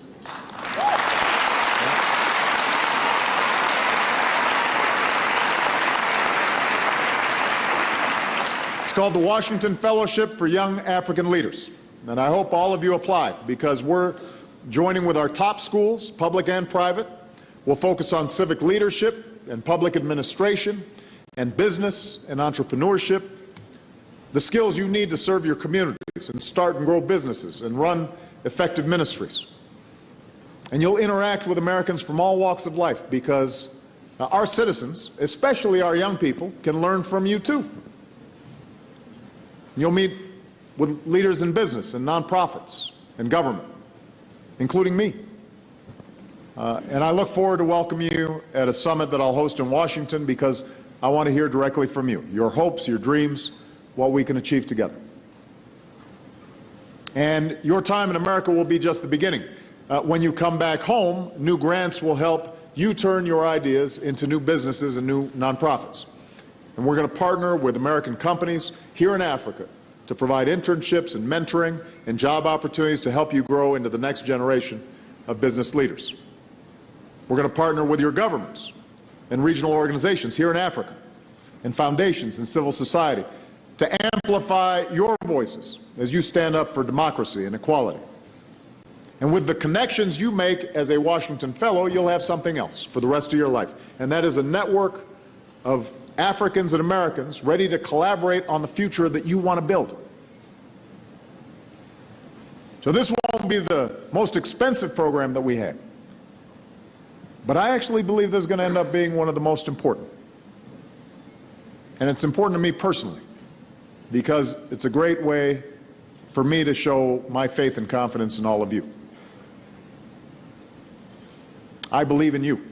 It's called the Washington Fellowship for Young African Leaders. And I hope all of you apply, because we're joining with our top schools, public and private. We'll focus on civic leadership and public administration and business and entrepreneurship, the skills you need to serve your communities and start and grow businesses and run effective ministries. And you'll interact with Americans from all walks of life, because our citizens, especially our young people, can learn from you too. You'll meet with leaders in business and nonprofits and government, including me. And I look forward to welcoming you at a summit that I'll host in Washington, because I want to hear directly from you, your hopes, your dreams, what we can achieve together. And your time in America will be just the beginning. When you come back home, new grants will help you turn your ideas into new businesses and new nonprofits. And we're going to partner with American companies here in Africa to provide internships and mentoring and job opportunities to help you grow into the next generation of business leaders. We're going to partner with your governments and regional organizations here in Africa, and foundations and civil society, to amplify your voices as you stand up for democracy and equality. And with the connections you make as a Washington Fellow, you'll have something else for the rest of your life. And that is a network of Africans and Americans ready to collaborate on the future that you want to build. So this won't be the most expensive program that we have, but I actually believe this is going to end up being one of the most important. And it's important to me personally, because it's a great way for me to show my faith and confidence in all of you. I believe in you,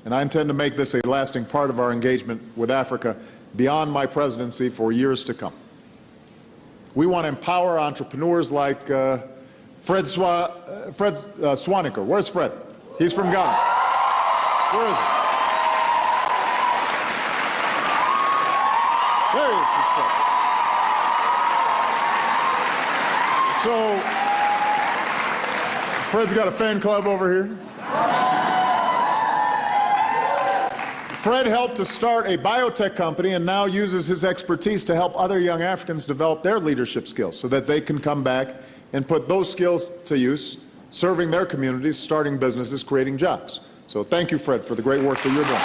and I intend to make this a lasting part of our engagement with Africa beyond my presidency for years to come. We want to empower entrepreneurs like Fred Swaniker. Where's Fred? He's from Ghana. Where is he? There he is. He's Fred. So, Fred's got a fan club over here. Fred helped to start a biotech company and now uses his expertise to help other young Africans develop their leadership skills so that they can come back and put those skills to use, serving their communities, starting businesses, creating jobs. So thank you, Fred, for the great work that you're doing.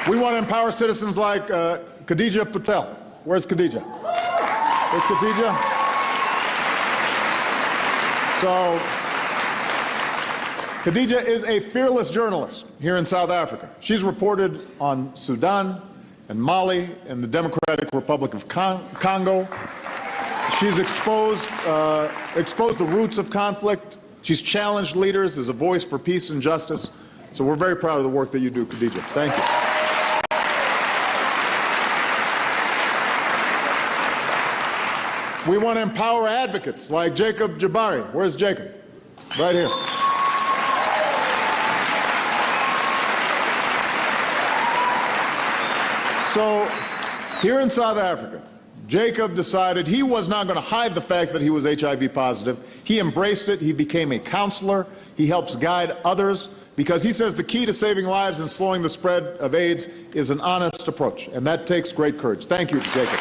We want to empower citizens like Khadija Patel. Where's Khadija? Where's Khadija? So, Khadija is a fearless journalist here in South Africa. She's reported on Sudan and Mali and the Democratic Republic of Congo. She's exposed the roots of conflict. She's challenged leaders as a voice for peace and justice. So we're very proud of the work that you do, Khadija. Thank you. We want to empower advocates like Jacob Jabari. Where's Jacob? Right here. So, here in South Africa, Jacob decided he was not going to hide the fact that he was HIV positive. He embraced it. He became a counselor. He helps guide others because he says the key to saving lives and slowing the spread of AIDS is an honest approach, and that takes great courage. Thank you, Jacob.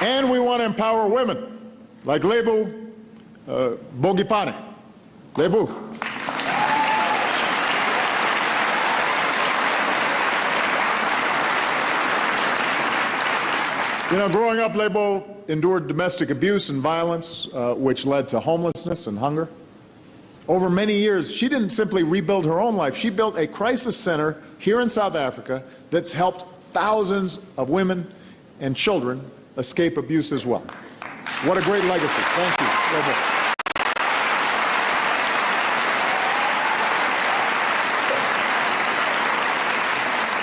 And we want to empower women, like Lebu Bogipane. Lebu. You know, growing up, Lebu endured domestic abuse and violence, which led to homelessness and hunger. Over many years, she didn't simply rebuild her own life. She built a crisis center here in South Africa that's helped thousands of women and children escape abuse as well. What a great legacy. Thank you, Lebu.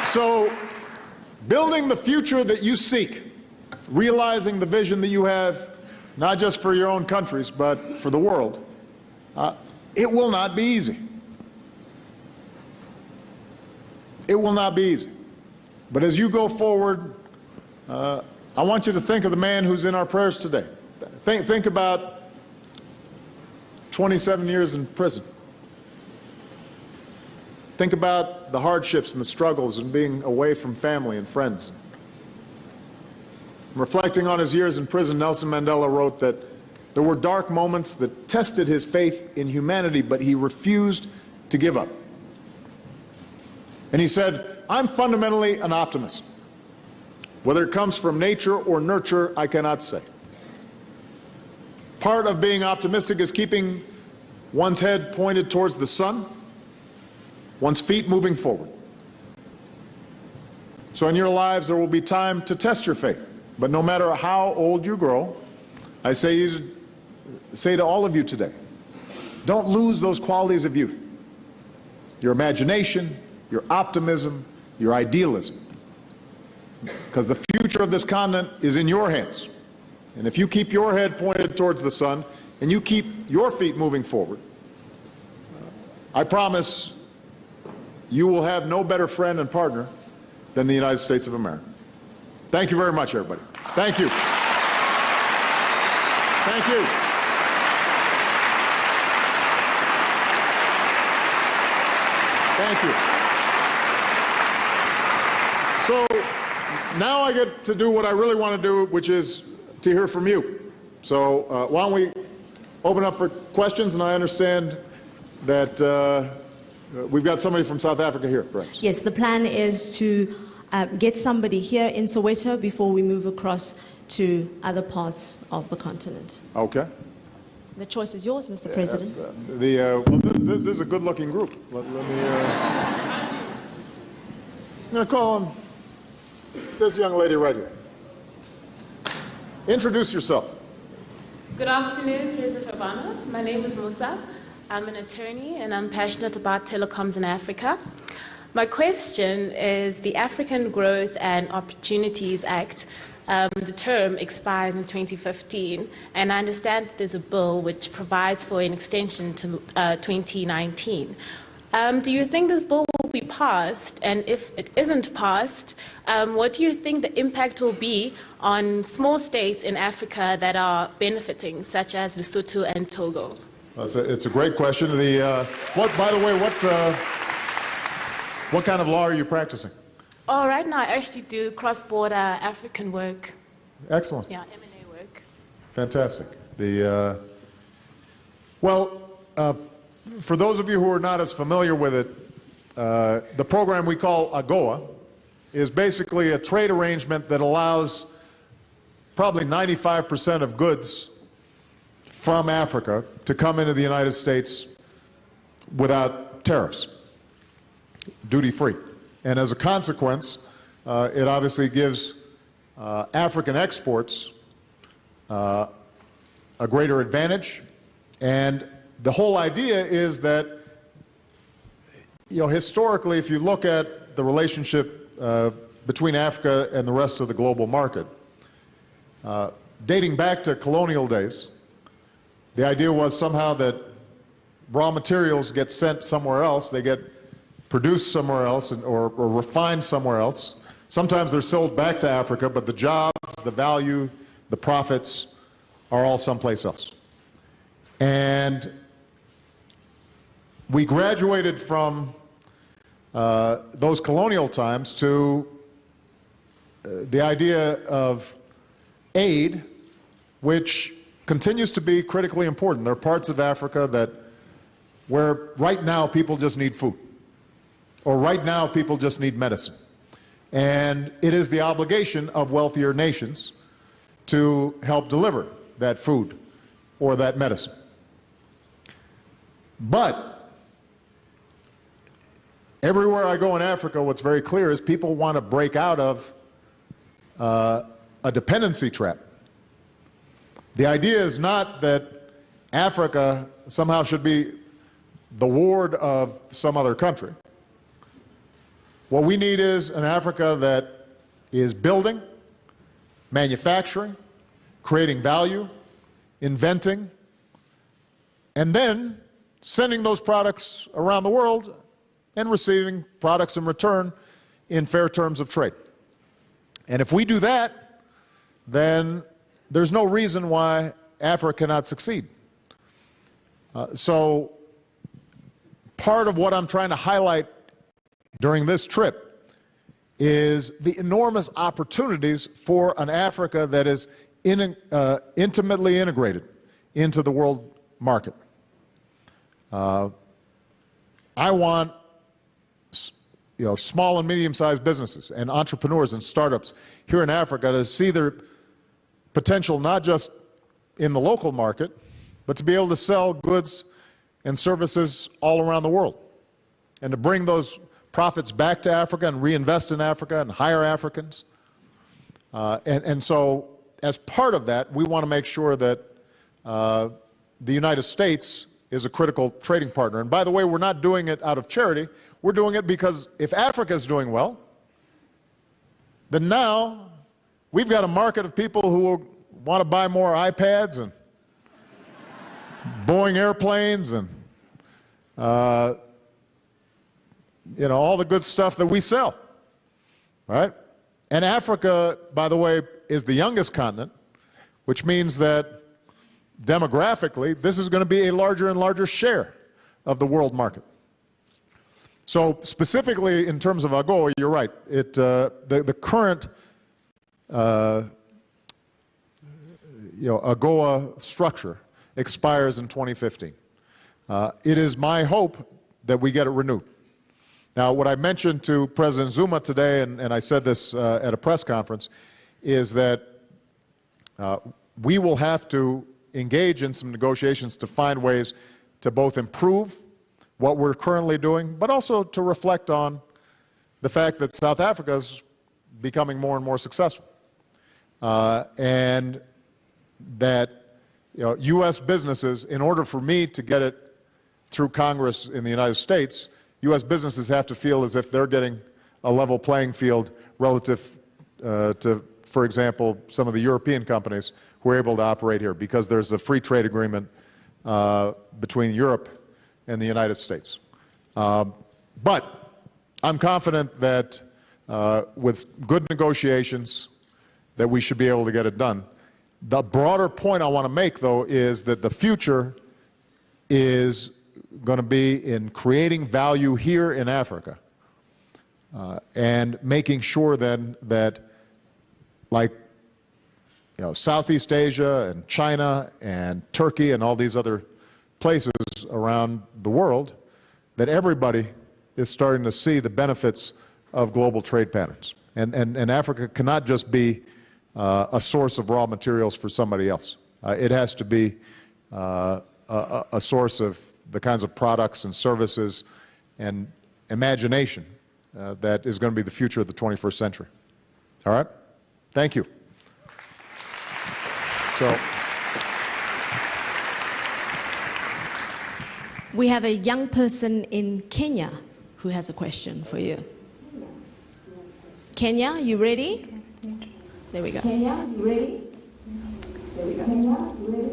So, building the future that you seek, realizing the vision that you have, not just for your own countries, but for the world, it will not be easy. It will not be easy. But as you go forward, I want you to think of the man who's in our prayers today. Think about 27 years in prison. Think about the hardships and the struggles and being away from family and friends. Reflecting on his years in prison, Nelson Mandela wrote that there were dark moments that tested his faith in humanity, but he refused to give up. And he said, "I'm fundamentally an optimist. Whether it comes from nature or nurture, I cannot say. Part of being optimistic is keeping one's head pointed towards the sun, one's feet moving forward. So in your lives, there will be time to test your faith. But no matter how old you grow, I say to all of you today, don't lose those qualities of youth. Your imagination, your optimism, your idealism. Because the future of this continent is in your hands. And if you keep your head pointed towards the sun and you keep your feet moving forward, I promise you will have no better friend and partner than the United States of America." Thank you very much, everybody. Thank you. Thank you. Thank you. So now I get to do what I really want to do, which is to hear from you. So why don't we open up for questions? And I understand that we've got somebody from South Africa here, perhaps. Yes, the plan is to get somebody here in Soweto before we move across to other parts of the continent. Okay. The choice is yours, Mr. President. Well, this is a good-looking group. Let me. I'm going to call on this young lady right here. Introduce yourself. Good afternoon, President Obama. My name is Musa. I'm an attorney and I'm passionate about telecoms in Africa. My question is the African Growth and Opportunities Act. The term expires in 2015, and I understand that there's a bill which provides for an extension to 2019. Do you think this bill will be passed? And if it isn't passed, what do you think the impact will be on small states in Africa that are benefiting, such as Lesotho and Togo? It's a great question. By the way, what kind of law are you practicing? Oh, right now I actually do cross-border African work. Excellent. Yeah, M&A work. Fantastic. For those of you who are not as familiar with it, the program we call AGOA is basically a trade arrangement that allows probably 95% of goods from Africa to come into the United States without tariffs, duty-free. And as a consequence, it obviously gives African exports a greater advantage. And the whole idea is that, historically, if you look at the relationship between Africa and the rest of the global market, dating back to colonial days, the idea was somehow that raw materials get sent somewhere else, they get produced somewhere else or refined somewhere else. Sometimes they're sold back to Africa, but the jobs, the value, the profits are all someplace else. And we graduated from those colonial times to the idea of aid, which continues to be critically important. There are parts of Africa where right now people just need food, or right now people just need medicine. And it is the obligation of wealthier nations to help deliver that food or that medicine. But everywhere I go in Africa, what's very clear is people want to break out of a dependency trap. The idea is not that Africa somehow should be the ward of some other country. What we need is an Africa that is building, manufacturing, creating value, inventing, and then sending those products around the world and receiving products in return in fair terms of trade. And if we do that, then there's no reason why Africa cannot succeed. So part of what I'm trying to highlight during this trip is the enormous opportunities for an Africa that is intimately integrated into the world market. I want small and medium-sized businesses and entrepreneurs and startups here in Africa to see their potential not just in the local market, but to be able to sell goods and services all around the world, and to bring those profits back to Africa and reinvest in Africa and hire Africans. And so as part of that, we want to make sure that the United States is a critical trading partner. And by the way, we're not doing it out of charity. We're doing it because if Africa is doing well, then now we've got a market of people who want to buy more iPads and Boeing airplanes and all the good stuff that we sell, right? And Africa, by the way, is the youngest continent, which means that demographically, this is going to be a larger and larger share of the world market. So specifically in terms of AGOA, you're right. The current AGOA structure expires in 2015. It is my hope that we get it renewed. Now, what I mentioned to President Zuma today, and I said this at a press conference, is that we will have to engage in some negotiations to find ways to both improve what we're currently doing, but also to reflect on the fact that South Africa is becoming more and more successful. And that U.S. businesses, in order for me to get it through Congress in the United States, U.S. businesses have to feel as if they're getting a level playing field relative to, for example, some of the European companies who are able to operate here, because there's a free trade agreement between Europe and the United States. But I'm confident that with good negotiations that we should be able to get it done. The broader point I want to make, though, is that the future is going to be in creating value here in Africa and making sure then that, like Southeast Asia and China and Turkey and all these other places around the world, that everybody is starting to see the benefits of global trade patterns. And Africa cannot just be a source of raw materials for somebody else. It has to be a source of the kinds of products and services and imagination that is going to be the future of the 21st century. All right? Thank you. So, we have a young person in Kenya who has a question for you. Kenya, you ready? There we go. Kenya, you ready? There we go. Kenya, you ready?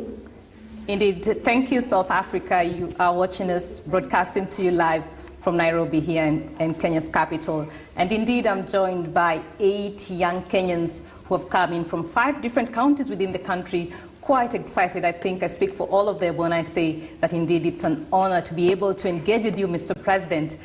Indeed. Thank you, South Africa. You are watching us, broadcasting to you live from Nairobi here in Kenya's capital. And indeed, I'm joined by 8 young Kenyans who have come in from 5 different counties within the country, quite excited. I think I speak for all of them when I say that indeed it's an honor to be able to engage with you, Mr. President,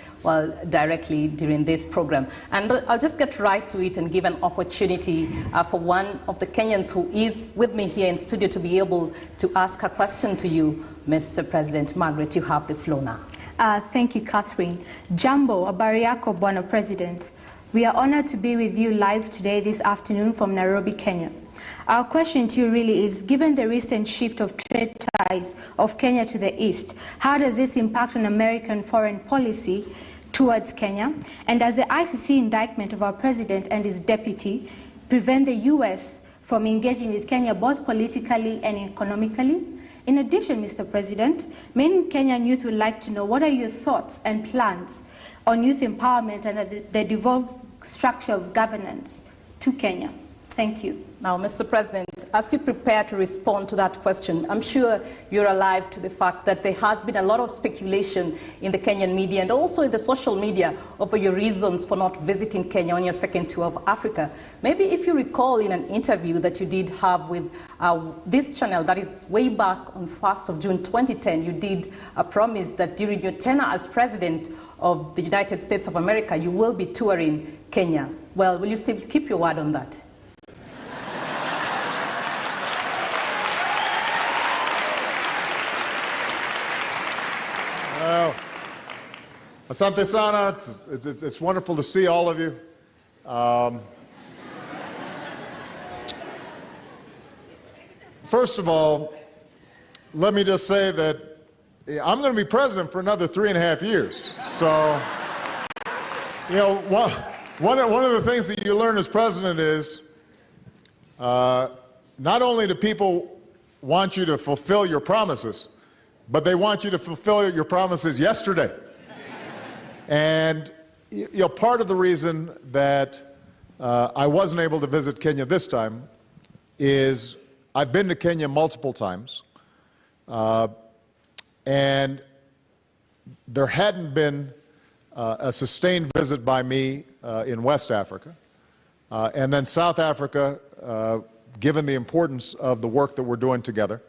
directly during this program. And I'll just get right to it and give an opportunity for one of the Kenyans who is with me here in studio to be able to ask a question to you, Mr. President. Margaret, you have the floor now. Thank you, Catherine. Jambo, habari yako, Bwana President. We are honored to be with you live today this afternoon from Nairobi, Kenya. Our question to you really is, given the recent shift of trade ties of Kenya to the east, how does this impact on American foreign policy towards Kenya? And does the ICC indictment of our president and his deputy prevent the US from engaging with Kenya both politically and economically? In addition, Mr. President, many Kenyan youth would like to know what are your thoughts and plans on youth empowerment and the devolved structure of governance to Kenya. Thank you. Now, Mr. President, as you prepare to respond to that question, I'm sure you're alive to the fact that there has been a lot of speculation in the Kenyan media and also in the social media over your reasons for not visiting Kenya on your second tour of Africa. Maybe if you recall in an interview that you did have with this channel, that is way back on 1st of June 2010, you did promise that during your tenure as President of the United States of America, you will be touring Kenya. Well, will you still keep your word on that? Well, asante sana. It's wonderful to see all of you. First of all, let me just say that I'm going to be president for another 3.5 years. So, you know, one of the things that you learn as president is not only do people want you to fulfill your promises, but they want you to fulfill your promises yesterday. And you know, part of the reason that I wasn't able to visit Kenya this time is I've been to Kenya multiple times, and there hadn't been a sustained visit by me in West Africa. And then South Africa, given the importance of the work that we're doing together.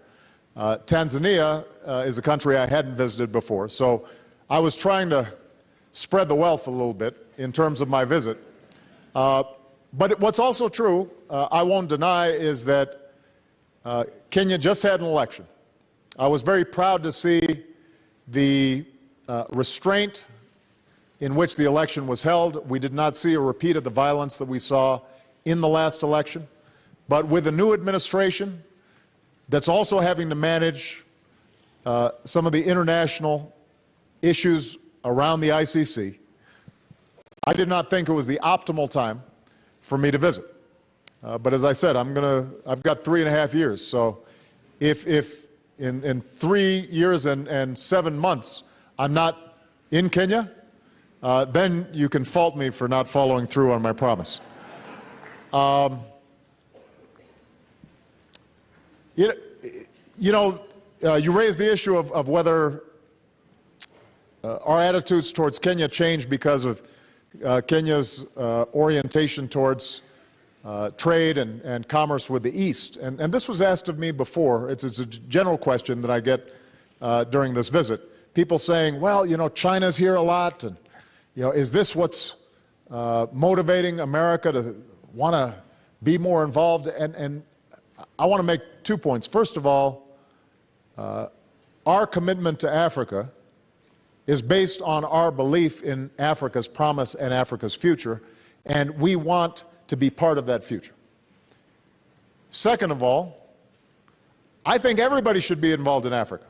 Tanzania is a country I hadn't visited before, so I was trying to spread the wealth a little bit in terms of my visit. But what's also true, I won't deny, is that Kenya just had an election. I was very proud to see the restraint in which the election was held. We did not see a repeat of the violence that we saw in the last election. But with the new administration, that's also having to manage some of the international issues around the ICC, I did not think it was the optimal time for me to visit. But as I said, I've got 3.5 years. So if in 3 years and 7 months I'm not in Kenya, then you can fault me for not following through on my promise. You raised the issue of whether our attitudes towards Kenya changed because of Kenya's orientation towards trade and commerce with the East. And this was asked of me before. It's a general question that I get during this visit. People saying, well, you know, China's here a lot, and you know, is this what's motivating America to want to be more involved? And I want to make 2 points. First of all, our commitment to Africa is based on our belief in Africa's promise and Africa's future, and we want to be part of that future. Second of all, I think everybody should be involved in Africa.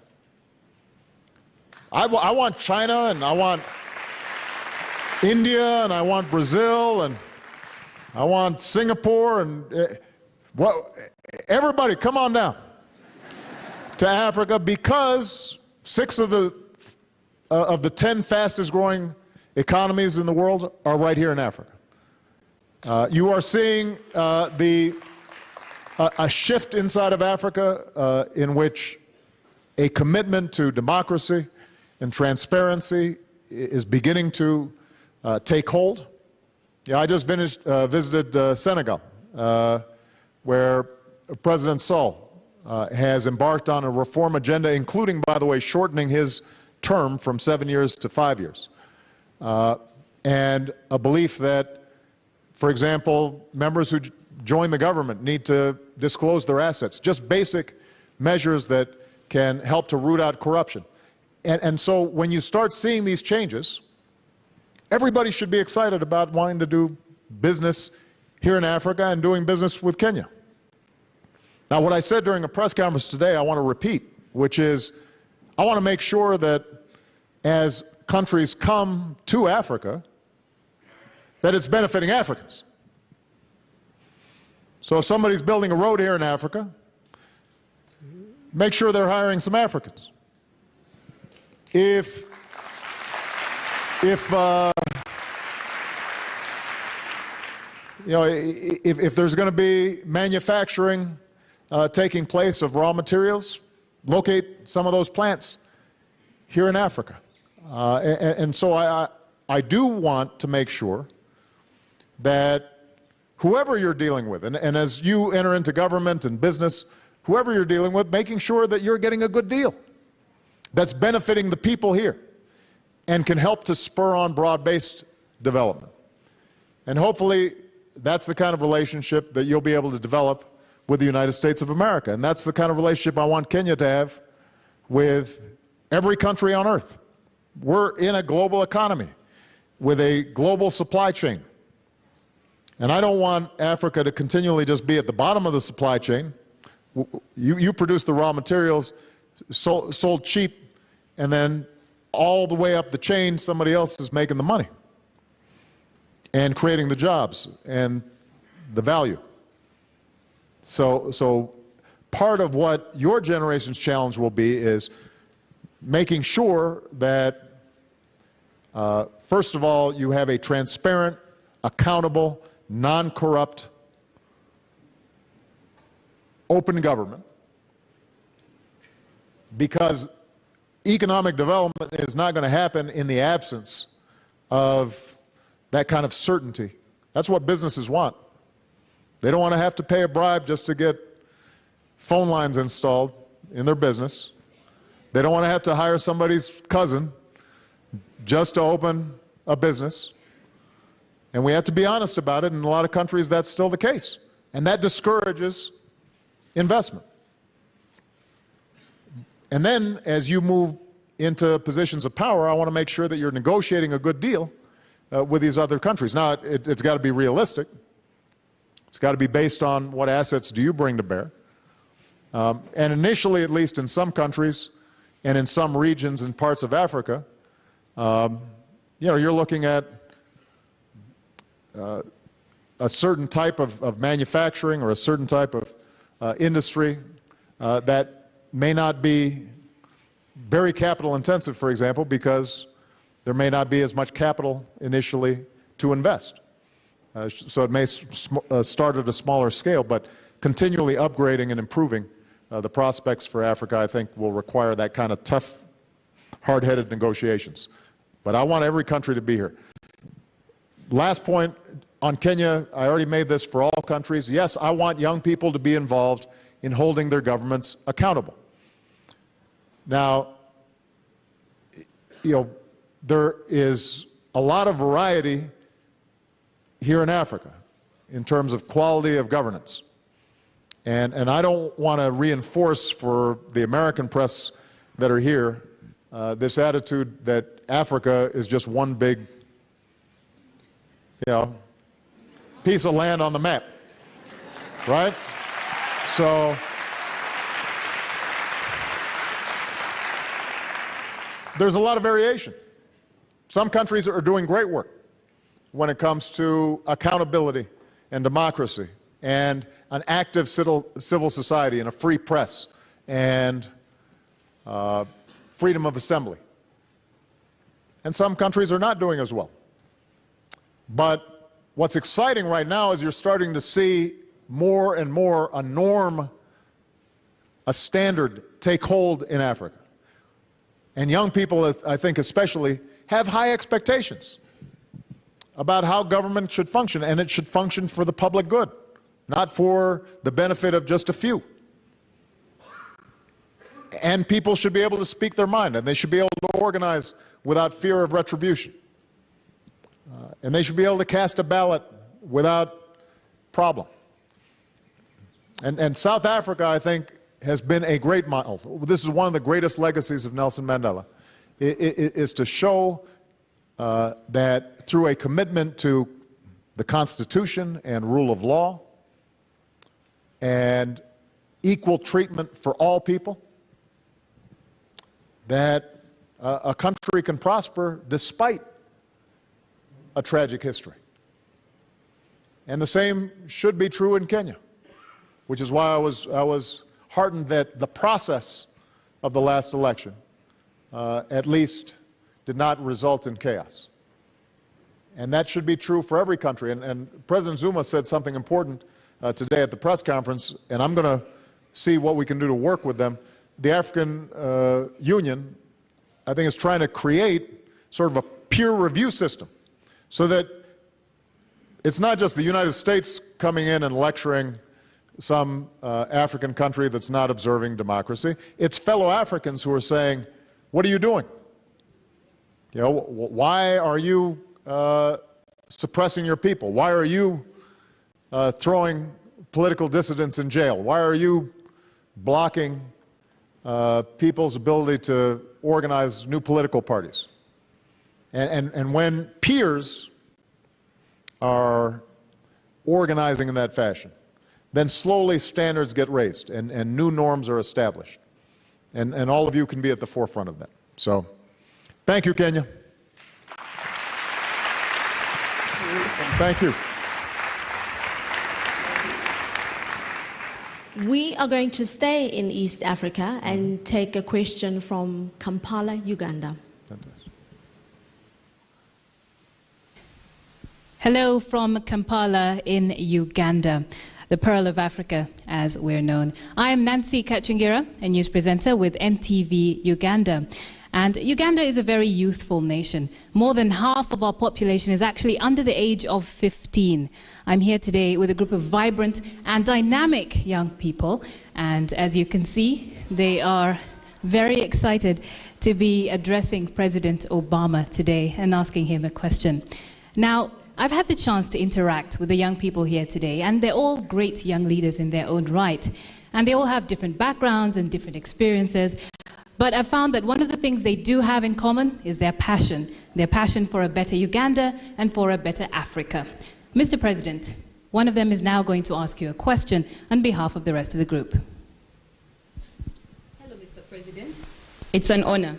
I want China, and I want India, and I want Brazil, and I want Singapore, and everybody come on down to Africa, because 6 of the 10 fastest growing economies in the world are right here in Africa. You are seeing a shift inside of Africa in which a commitment to democracy and transparency is beginning to take hold. Yeah, I just visited Senegal where President Sall has embarked on a reform agenda, including, by the way, shortening his term from 7 years to 5 years. And a belief that, for example, members who join the government need to disclose their assets, just basic measures that can help to root out corruption. And so when you start seeing these changes, everybody should be excited about wanting to do business here in Africa and doing business with Kenya. Now, what I said during a press conference today, I want to repeat, which is I want to make sure that as countries come to Africa, that it's benefiting Africans. So if somebody's building a road here in Africa, make sure they're hiring some Africans. If there's going to be manufacturing taking place of raw materials, locate some of those plants here in Africa. And so I do want to make sure that whoever you're dealing with, and as you enter into government and business, whoever you're dealing with, making sure that you're getting a good deal that's benefiting the people here and can help to spur on broad-based development. And hopefully that's the kind of relationship that you'll be able to develop with the United States of America. And that's the kind of relationship I want Kenya to have with every country on earth. We're in a global economy with a global supply chain. And I don't want Africa to continually just be at the bottom of the supply chain. You produce the raw materials, sold cheap, and then all the way up the chain, somebody else is making the money and creating the jobs and the value. So part of what your generation's challenge will be is making sure that, first of all, you have a transparent, accountable, non-corrupt, open government, because economic development is not going to happen in the absence of that kind of certainty. That's what businesses want. They don't want to have to pay a bribe just to get phone lines installed in their business. They don't want to have to hire somebody's cousin just to open a business. And we have to be honest about it. In a lot of countries, that's still the case. And that discourages investment. And then, as you move into positions of power, I want to make sure that you're negotiating a good deal with these other countries. Now, it's got to be realistic. It's got to be based on what assets do you bring to bear. And initially, at least in some countries and in some regions and parts of Africa, you're looking at a certain type of manufacturing or a certain type of industry that may not be very capital intensive, for example, because there may not be as much capital initially to invest. So it may start at a smaller scale, but continually upgrading and improving the prospects for Africa, I think, will require that kind of tough, hard-headed negotiations. But I want every country to be here. Last point on Kenya, I already made this for all countries. Yes, I want young people to be involved in holding their governments accountable. Now, there is a lot of variety here in Africa in terms of quality of governance. And I don't want to reinforce for the American press that are here this attitude that Africa is just one big, piece of land on the map, right? So there's a lot of variation. Some countries are doing great work when it comes to accountability and democracy and an active civil society and a free press and freedom of assembly. And some countries are not doing as well. But what's exciting right now is you're starting to see more and more a norm, a standard take hold in Africa. And young people, I think especially, have high expectations about how government should function, and it should function for the public good, not for the benefit of just a few. And people should be able to speak their mind, and they should be able to organize without fear of retribution. And they should be able to cast a ballot without problem. And South Africa, I think, has been a great model. This is one of the greatest legacies of Nelson Mandela, is to show that through a commitment to the Constitution and rule of law and equal treatment for all people, that a country can prosper despite a tragic history. And the same should be true in Kenya, which is why I was heartened that the process of the last election at least did not result in chaos. And that should be true for every country. And President Zuma said something important today at the press conference, and I'm going to see what we can do to work with them. The African Union, I think, is trying to create sort of a peer review system so that it's not just the United States coming in and lecturing some African country that's not observing democracy. It's fellow Africans who are saying, what are you doing? You know, why are you suppressing your people? Why are you throwing political dissidents in jail? Why are you blocking people's ability to organize new political parties? And when peers are organizing in that fashion, then slowly standards get raised and new norms are established. And all of you can be at the forefront of that. So, thank you, Kenya. Thank you. We are going to stay in East Africa and take a question from Kampala, Uganda. Hello from Kampala in Uganda, the Pearl of Africa, as we're known. I am Nancy Kachingira, a news presenter with NTV Uganda. And Uganda is a very youthful nation. More than half of our population is actually under the age of 15. I'm here today with a group of vibrant and dynamic young people. And as you can see, they are very excited to be addressing President Obama today and asking him a question. Now, I've had the chance to interact with the young people here today, and they're all great young leaders in their own right. And they all have different backgrounds and different experiences. But I've found that one of the things they do have in common is their passion for a better Uganda and for a better Africa. Mr. President, one of them is now going to ask you a question on behalf of the rest of the group. Hello, Mr. President. It's an honor.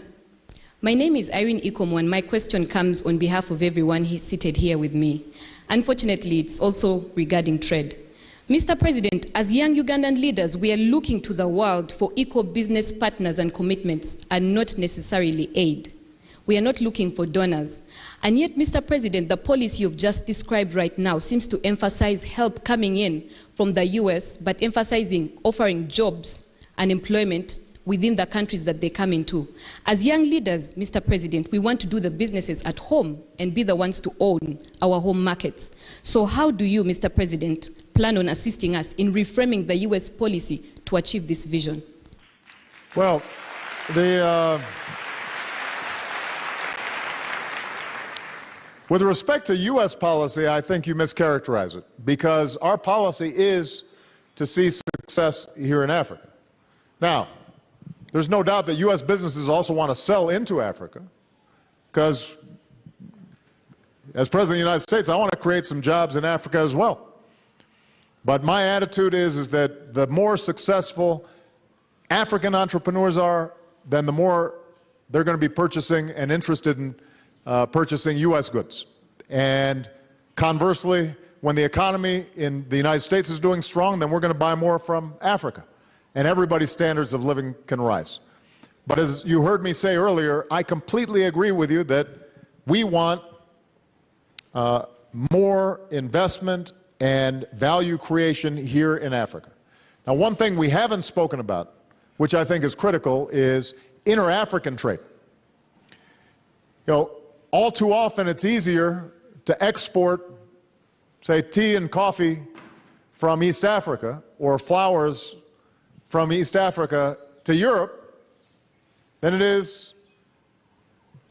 My name is Irene Ikomo, and my question comes on behalf of everyone seated here with me. Unfortunately, it's also regarding trade. Mr. President, as young Ugandan leaders, we are looking to the world for equal business partners and commitments, and not necessarily aid. We are not looking for donors. And yet, Mr. President, the policy you've just described right now seems to emphasize help coming in from the US, but emphasizing offering jobs and employment within the countries that they come into. As young leaders, Mr. President, we want to do the businesses at home and be the ones to own our home markets. So how do you, Mr. President, plan on assisting us in reframing the US policy to achieve this vision? Well, with respect to U.S. policy, I think you mischaracterize it, because our policy is to see success here in Africa. Now, there's no doubt that U.S. businesses also want to sell into Africa, because as President of the United States, I want to create some jobs in Africa as well. But my attitude is that the more successful African entrepreneurs are, then the more they're going to be purchasing and interested in purchasing U.S. goods. And conversely, when the economy in the United States is doing strong, then we're going to buy more from Africa. And everybody's standards of living can rise. But as you heard me say earlier, I completely agree with you that we want more investment and value creation here in Africa. Now, one thing we haven't spoken about, which I think is critical, is inter-African trade. You know, all too often it's easier to export, say, tea and coffee from East Africa or flowers from East Africa to Europe than it is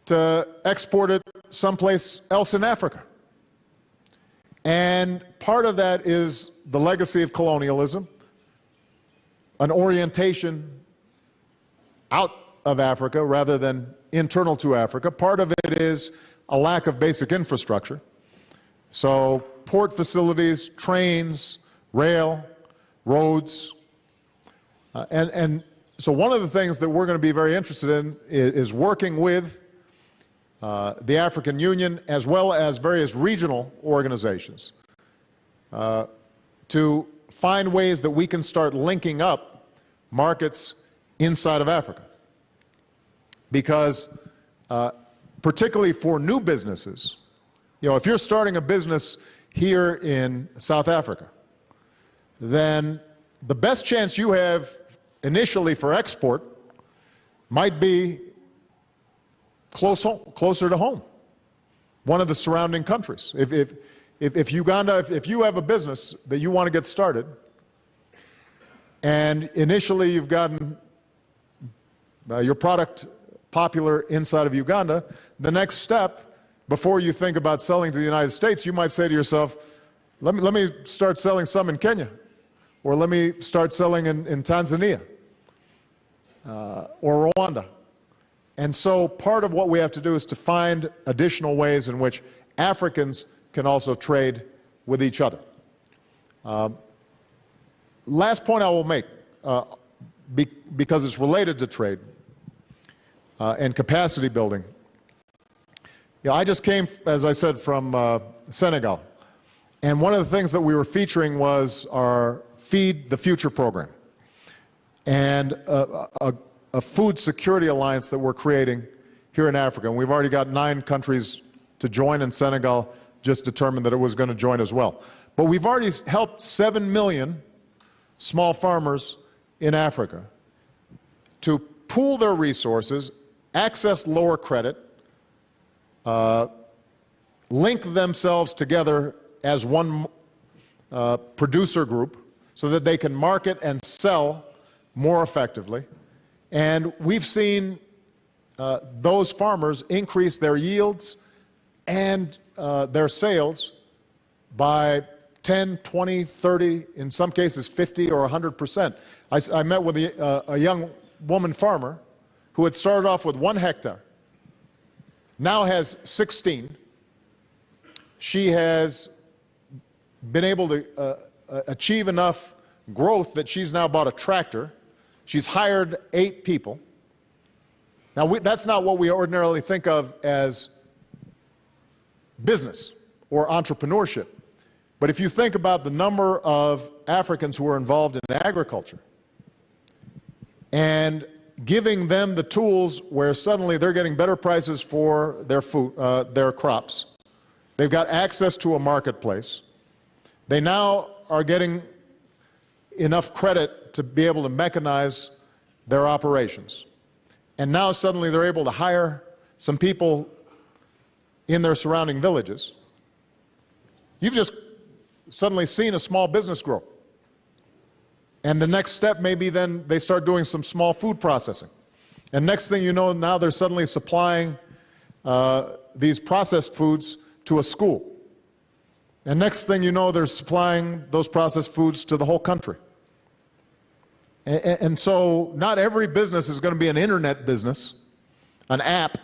to export it someplace else in Africa. And part of that is the legacy of colonialism, an orientation out of Africa rather than internal to Africa. Part of it is a lack of basic infrastructure. So port facilities, trains, rail, roads. And so one of the things that we're going to be very interested in is working with the African Union as well as various regional organizations to find ways that we can start linking up markets inside of Africa. Because particularly for new businesses, you know, if you're starting a business here in South Africa, then the best chance you have initially for export might be closer to home, one of the surrounding countries. If Uganda, if you have a business that you want to get started, and initially you've gotten your product popular inside of Uganda, the next step, before you think about selling to the United States, you might say to yourself, let me start selling some in Kenya, or let me start selling in Tanzania, or Rwanda. And so part of what we have to do is to find additional ways in which Africans can also trade with each other. Last point I will make, because it's related to trade and capacity building. Yeah, I just came, as I said, from Senegal. And one of the things that we were featuring was our Feed the Future program and a food security alliance that we're creating here in Africa. And we've already got 9 countries to join, and Senegal just determined that it was going to join as well. But we've already helped 7 million small farmers in Africa to pool their resources, access lower credit, link themselves together as one producer group so that they can market and sell more effectively. And we've seen those farmers increase their yields and their sales by 10, 20, 30, in some cases 50 or 100%. I met with a young woman farmer who had started off with 1 hectare, now has 16. She has been able to achieve enough growth that she's now bought a tractor. She's hired 8 people. Now, that's not what we ordinarily think of as business or entrepreneurship. But if you think about the number of Africans who are involved in agriculture and giving them the tools where suddenly they're getting better prices for their food, their crops, they've got access to a marketplace, they now are getting enough credit to be able to mechanize their operations. And now suddenly they're able to hire some people in their surrounding villages. You've just suddenly seen a small business grow. And the next step may be then they start doing some small food processing. And next thing you know, now they're suddenly supplying these processed foods to a school. And next thing you know, they're supplying those processed foods to the whole country. And so not every business is going to be an internet business, an app.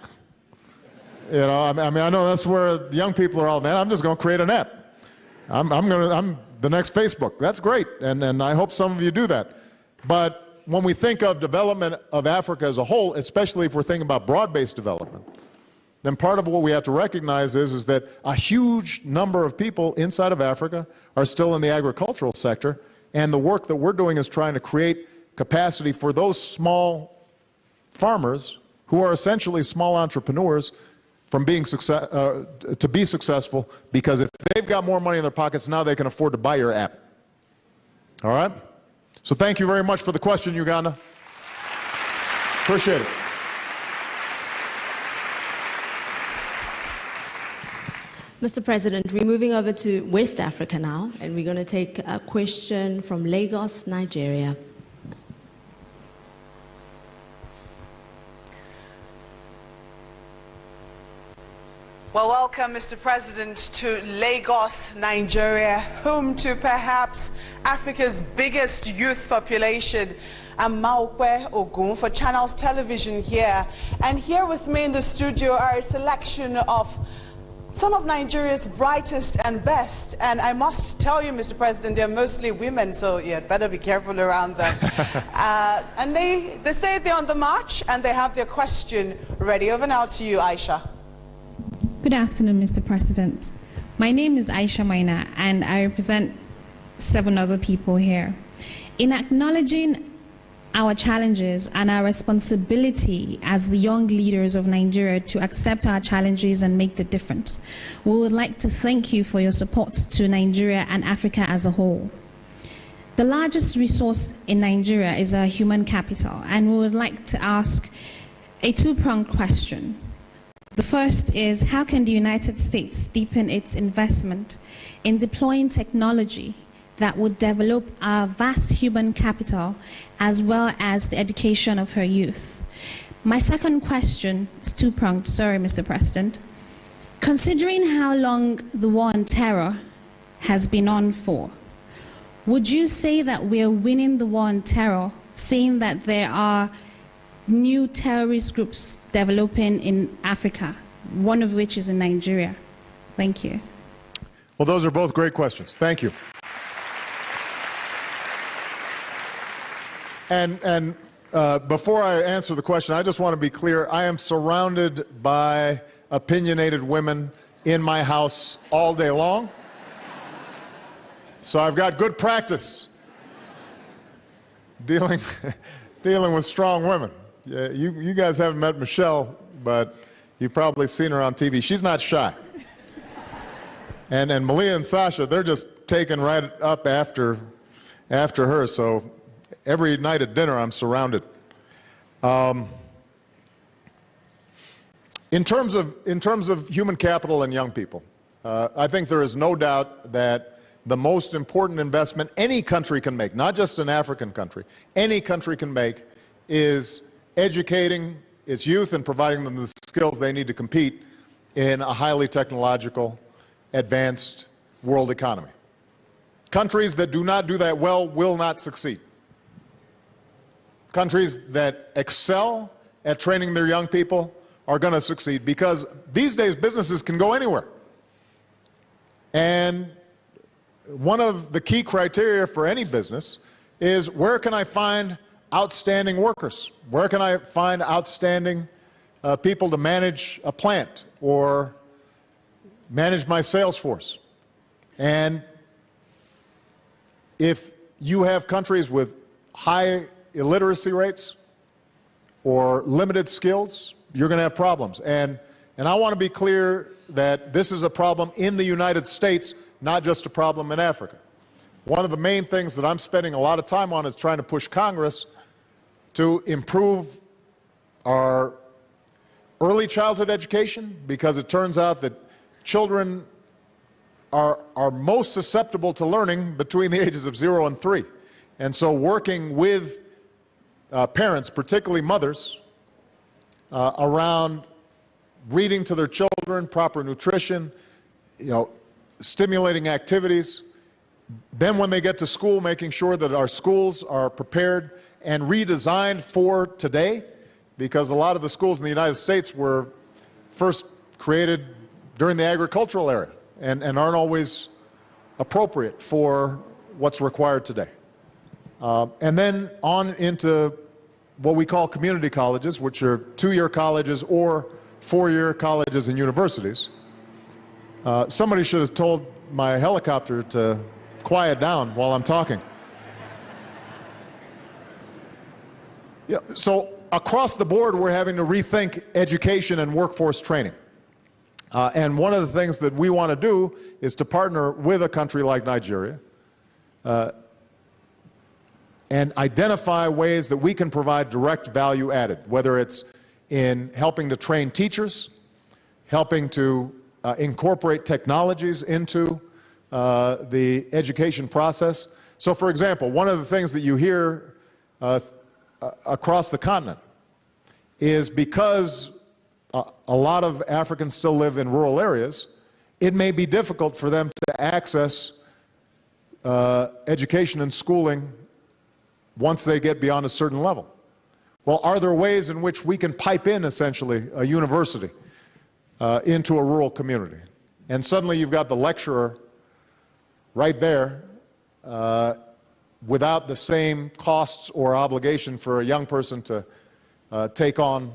You know, I mean, I know that's where the young people are all, man, I'm just going to create an app. I'm the next Facebook. That's great, and I hope some of you do that. But when we think of development of Africa as a whole, especially if we're thinking about broad-based development, then part of what we have to recognize is that a huge number of people inside of Africa are still in the agricultural sector, and the work that we're doing is trying to create capacity for those small farmers who are essentially small entrepreneurs from being to be successful, because if they've got more money in their pockets, now they can afford to buy your app. All right? So thank you very much for the question, Uganda. Appreciate it. Mr. President, we're moving over to West Africa now, and we're going to take a question from Lagos, Nigeria. Well, welcome, Mr. President, to Lagos, Nigeria, home to perhaps Africa's biggest youth population. I'm Maokwe Ogun for Channels Television here. And here with me in the studio are a selection of some of Nigeria's brightest and best. And I must tell you, Mr. President, they're mostly women, so you had better be careful around them. And they say they're on the march and they have their question ready. Over now to you, Aisha. Good afternoon, Mr. President. My name is Aisha Maina, and I represent 7 other people here. In acknowledging our challenges and our responsibility as the young leaders of Nigeria to accept our challenges and make the difference, we would like to thank you for your support to Nigeria and Africa as a whole. The largest resource in Nigeria is our human capital, and we would like to ask a two-pronged question. The first is, how can the United States deepen its investment in deploying technology that would develop our vast human capital as well as the education of her youth? My second question is two-pronged, sorry, Mr. President. Considering how long the war on terror has been on for, would you say that we're winning the war on terror, seeing that there are new terrorist groups developing in Africa, one of which is in Nigeria? Thank you. Well, those are both great questions. Thank you. And before I answer the question, I just want to be clear. I am surrounded by opinionated women in my house all day long. So I've got good practice dealing with strong women. You guys haven't met Michelle, but you've probably seen her on TV. She's not shy. And Malia and Sasha, they're just taken right up after her. So every night at dinner, I'm surrounded. In terms of human capital and young people, I think there is no doubt that the most important investment any country can make, not just an African country, any country can make, is educating its youth and providing them the skills they need to compete in a highly technological, advanced world economy. Countries that do not do that well will not succeed. Countries that excel at training their young people are going to succeed, because these days businesses can go anywhere. And one of the key criteria for any business is, where can I find outstanding workers? Where can I find outstanding people to manage a plant or manage my sales force? And if you have countries with high illiteracy rates or limited skills, you're going to have problems. And I want to be clear that this is a problem in the United States, not just a problem in Africa. One of the main things that I'm spending a lot of time on is trying to push Congress to improve our early childhood education, because it turns out that children are most susceptible to learning between the ages of 0 and 3. And so working with parents, particularly mothers, around reading to their children, proper nutrition, stimulating activities. Then when they get to school, making sure that our schools are prepared and redesigned for today, because a lot of the schools in the United States were first created during the agricultural era and aren't always appropriate for what's required today. And then on into what we call community colleges, which are 2-year colleges or 4-year colleges and universities. Somebody should have told my helicopter to quiet down while I'm talking. Yeah, so across the board, we're having to rethink education and workforce training. And one of the things that we want to do is to partner with a country like Nigeria and identify ways that we can provide direct value added, whether it's in helping to train teachers, helping to incorporate technologies into the education process. So, for example, one of the things that you hear across the continent is because a lot of Africans still live in rural areas, it may be difficult for them to access education and schooling once they get beyond a certain level. Well, are there ways in which we can pipe in, essentially, a university into a rural community? And suddenly you've got the lecturer right there without the same costs or obligation for a young person to take on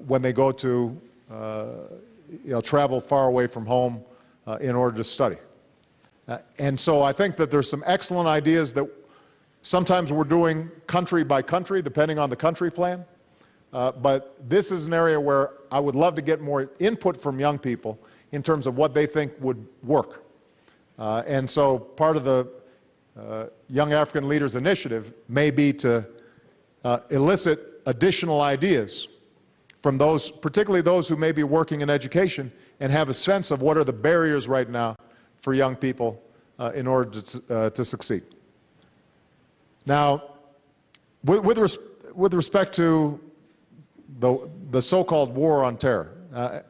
when they go to travel far away from home in order to study. And so I think that there's some excellent ideas that sometimes we're doing country by country, depending on the country plan. But this is an area where I would love to get more input from young people in terms of what they think would work. And so part of the Young African Leaders Initiative may be to elicit additional ideas from those, particularly those who may be working in education and have a sense of what are the barriers right now for young people in order to succeed. Now, with respect to the so-called war on terror,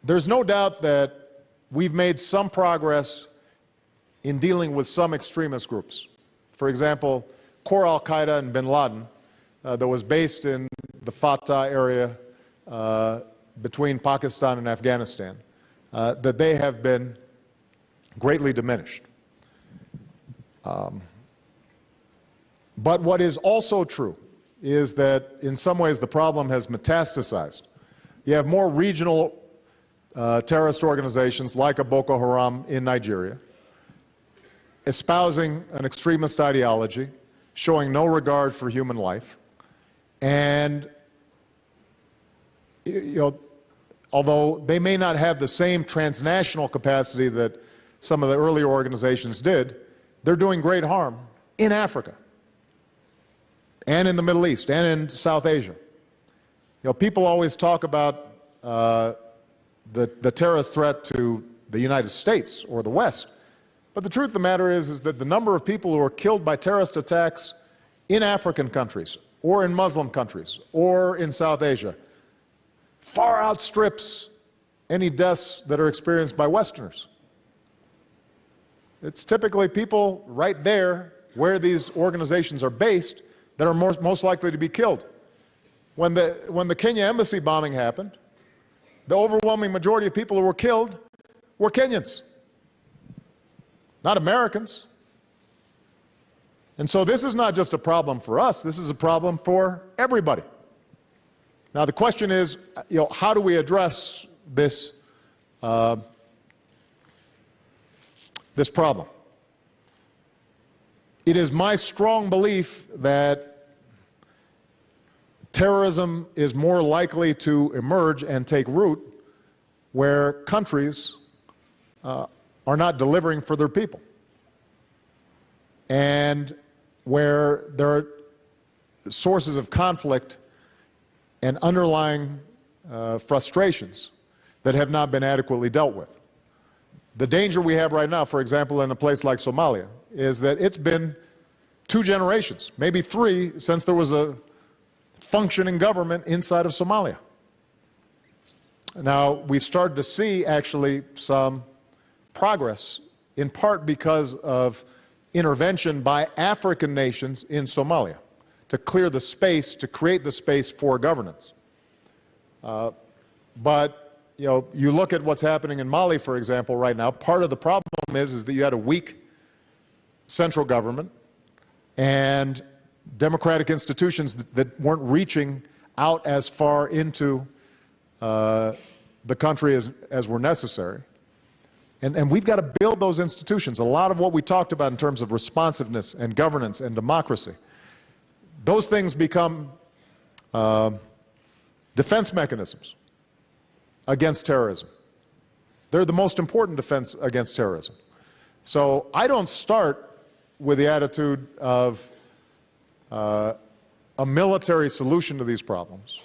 there's no doubt that we've made some progress in dealing with some extremist groups. For example, core al-Qaeda and bin Laden that was based in the Fatah area between Pakistan and Afghanistan, that they have been greatly diminished. But what is also true is that in some ways the problem has metastasized. You have more regional terrorist organizations like a Boko Haram in Nigeria, espousing an extremist ideology, showing no regard for human life, and although they may not have the same transnational capacity that some of the earlier organizations did, they're doing great harm in Africa and in the Middle East and in South Asia. People always talk about the terrorist threat to the United States or the West, but the truth of the matter is that the number of people who are killed by terrorist attacks in African countries or in Muslim countries or in South Asia far outstrips any deaths that are experienced by Westerners. It's typically people right there where these organizations are based that are most likely to be killed. When the Kenya embassy bombing happened, the overwhelming majority of people who were killed were Kenyans, not Americans. And so this is not just a problem for us, this is a problem for everybody. Now the question is, how do we address this this problem? It is my strong belief that terrorism is more likely to emerge and take root where countries are not delivering for their people, and where there are sources of conflict and underlying frustrations that have not been adequately dealt with. The danger we have right now, for example, in a place like Somalia, is that it's been 2 generations, maybe 3, since there was a functioning government inside of Somalia. Now, we've started to see actually some progress, in part because of intervention by African nations in Somalia to clear the space, to create the space for governance. But you look at what's happening in Mali, for example, right now. Part of the problem is that you had a weak central government and democratic institutions that weren't reaching out as far into the country as were necessary. And we've got to build those institutions. A lot of what we talked about in terms of responsiveness and governance and democracy, those things become defense mechanisms against terrorism. They're the most important defense against terrorism. So I don't start with the attitude of a military solution to these problems,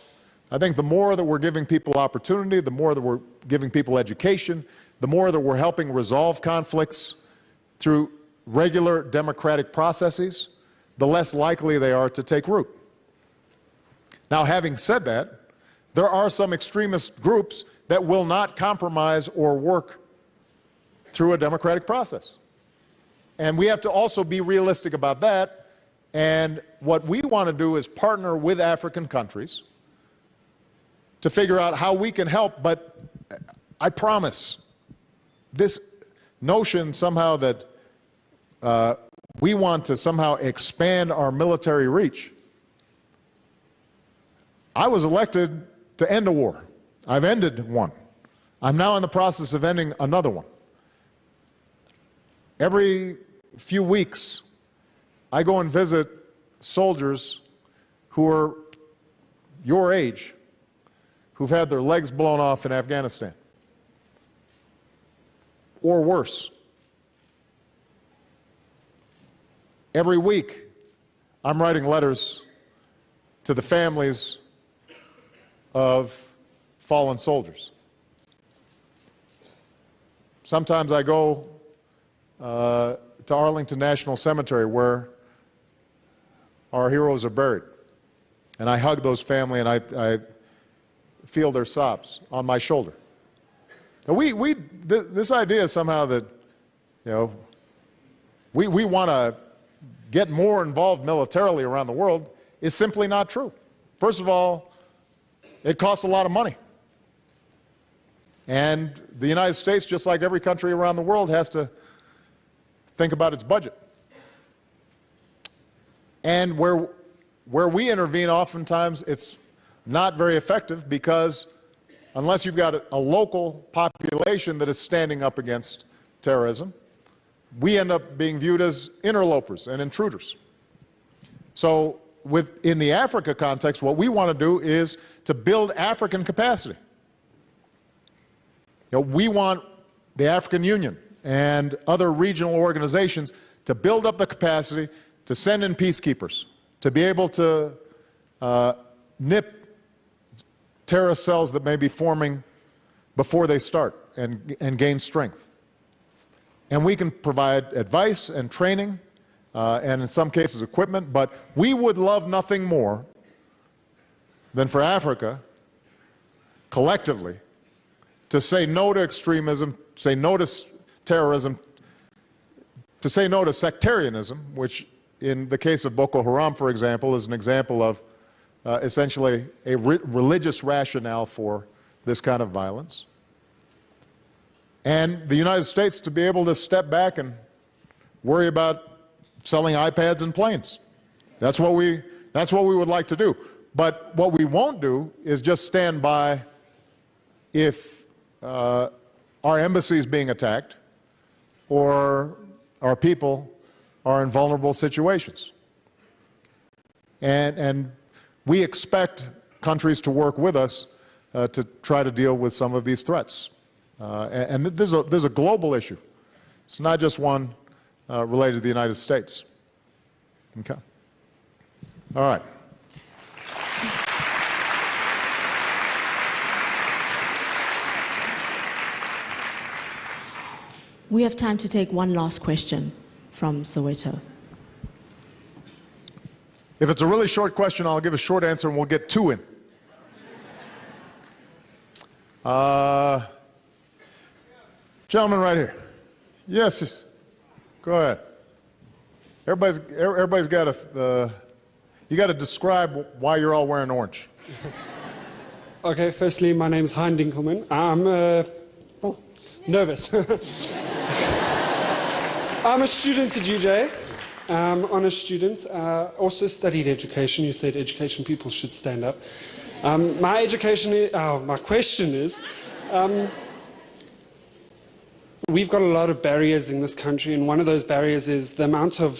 I think the more that we're giving people opportunity, the more that we're giving people education, the more that we're helping resolve conflicts through regular democratic processes, the less likely they are to take root. Now, having said that, there are some extremist groups that will not compromise or work through a democratic process. And we have to also be realistic about that. And what we want to do is partner with African countries to figure out how we can help. But I promise, this notion somehow that we want to somehow expand our military reach. I was elected to end a war. I've ended one. I'm now in the process of ending another one. Every few weeks, I go and visit soldiers who are your age, who've had their legs blown off in Afghanistan, or worse. Every week, I'm writing letters to the families of fallen soldiers. Sometimes I go to Arlington National Cemetery, where our heroes are buried, and I hug those families, and I feel their sobs on my shoulder. Now this idea somehow that, you know, we want to get more involved militarily around the world is simply not true. First of all, it costs a lot of money. And the United States, just like every country around the world, has to think about its budget. And where we intervene, oftentimes it's not very effective, because unless you've got a local population that is standing up against terrorism, we end up being viewed as interlopers and intruders. So in the Africa context, what we want to do is to build African capacity. You know, we want the African Union and other regional organizations to build up the capacity to send in peacekeepers, to be able to nip terrorist cells that may be forming before they start and gain strength. And we can provide advice and training, and in some cases equipment, but we would love nothing more than for Africa, collectively, to say no to extremism, say no to terrorism, to say no to sectarianism, which in the case of Boko Haram, for example, is an example of essentially a religious rationale for this kind of violence. And the United States to be able to step back and worry about selling iPads and planes. That's what we would like to do. But what we won't do is just stand by if our embassy is being attacked or our people are in vulnerable situations. And we expect countries to work with us to try to deal with some of these threats. And there's a global issue. It's not just one related to the United States. Okay. All right. We have time to take one last question from Soweto. If it's a really short question, I'll give a short answer and we'll get two in. Gentleman right here. Yes, go ahead. Everybody's got to, you got to describe why you're all wearing orange. Okay, firstly, my name's Hein Dinkelman. I'm nervous. I'm a student at UJ, honest student, also studied education. You said education people should stand up. My question is, we've got a lot of barriers in this country, and one of those barriers is the amount of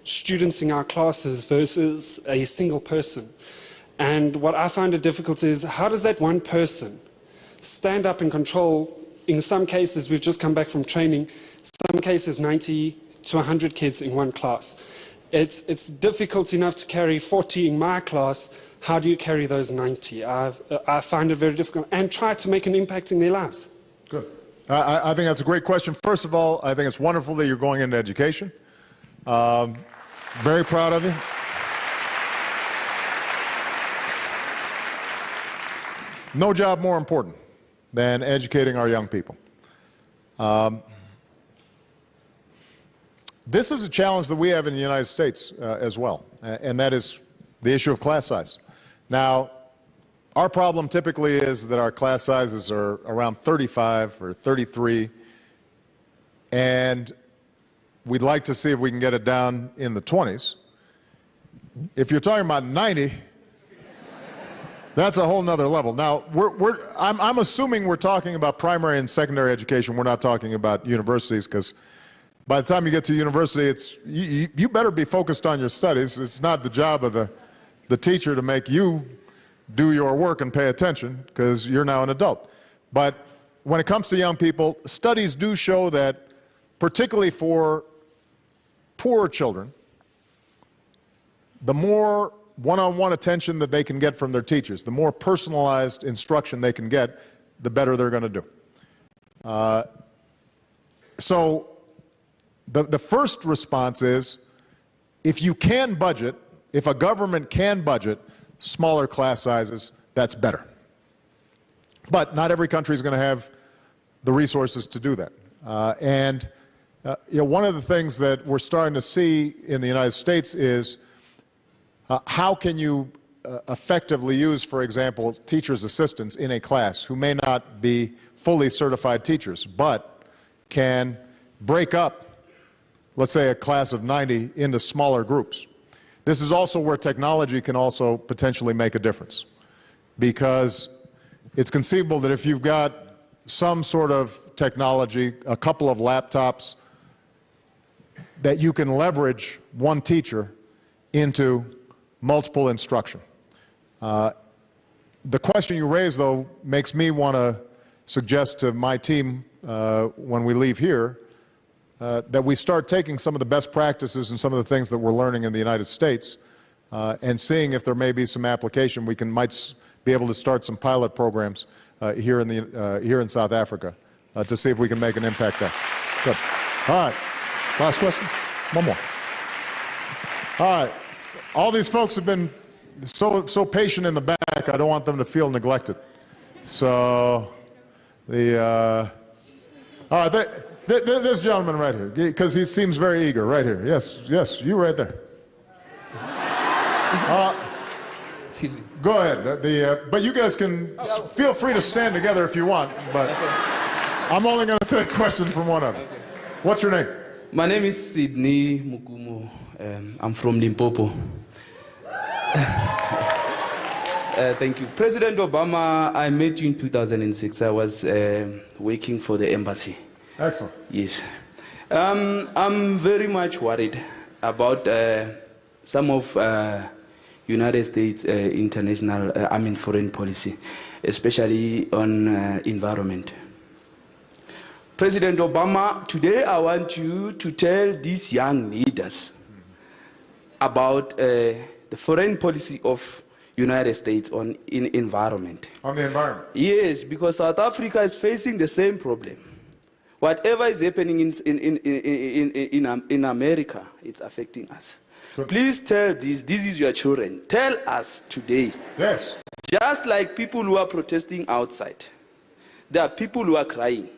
students in our classes versus a single person. And what I find it difficult is, how does that one person stand up and control, in some cases, we've just come back from training, some cases 90 to 100 kids in one class. It's difficult enough to carry 40 in my class, how do you carry those 90? I find it very difficult, and try to make an impact in their lives. Good. I think that's a great question. First of all, I think it's wonderful that you're going into education. Very proud of you. No job more important than educating our young people. This is a challenge that we have in the United States as well, and that is the issue of class size. Now, our problem typically is that our class sizes are around 35 or 33, and we'd like to see if we can get it down in the 20s. If you're talking about 90, that's a whole nother level. Now, I'm assuming we're talking about primary and secondary education. We're not talking about universities, because by the time you get to university, you better be focused on your studies. It's not the job of the teacher to make you do your work and pay attention, because you're now an adult. But when it comes to young people, studies do show that, particularly for poorer children, the more one-on-one attention that they can get from their teachers, the more personalized instruction they can get, the better they're going to do. So the first response is, if you can budget, if a government can budget smaller class sizes, that's better. But not every country is going to have the resources to do that. One of the things that we're starting to see in the United States is how can you effectively use, for example, teachers' assistants in a class who may not be fully certified teachers, but can break up, let's say, a class of 90 into smaller groups. This is also where technology can also potentially make a difference, because it's conceivable that if you've got some sort of technology, a couple of laptops, that you can leverage one teacher into multiple instruction. The question you raise, though, makes me want to suggest to my team when we leave here that we start taking some of the best practices and some of the things that we're learning in the United States and seeing if there may be some application. We might be able to start some pilot programs here in South Africa to see if we can make an impact there. Good. All right. Last question? One more. All right. All these folks have been so patient in the back, I don't want them to feel neglected. So, all right, this gentleman right here, because he seems very eager, right here. Yes, you right there. Excuse me. Go ahead, but you guys can feel free to stand together if you want, but I'm only going to take a question from one of them. What's your name? My name is Sydney Mukumo. I'm from Limpopo. Thank you. President Obama, I met you in 2006. I was working for the embassy. Excellent. Yes. I'm very much worried about some of United States international, foreign policy, especially on environment. President Obama, today I want you to tell these young leaders about the foreign policy of United States in environment. On the environment? Yes, because South Africa is facing the same problem. Whatever is happening in America, it's affecting us. Good. Please tell this is your children. Tell us today. Yes. Just like people who are protesting outside, there are people who are crying.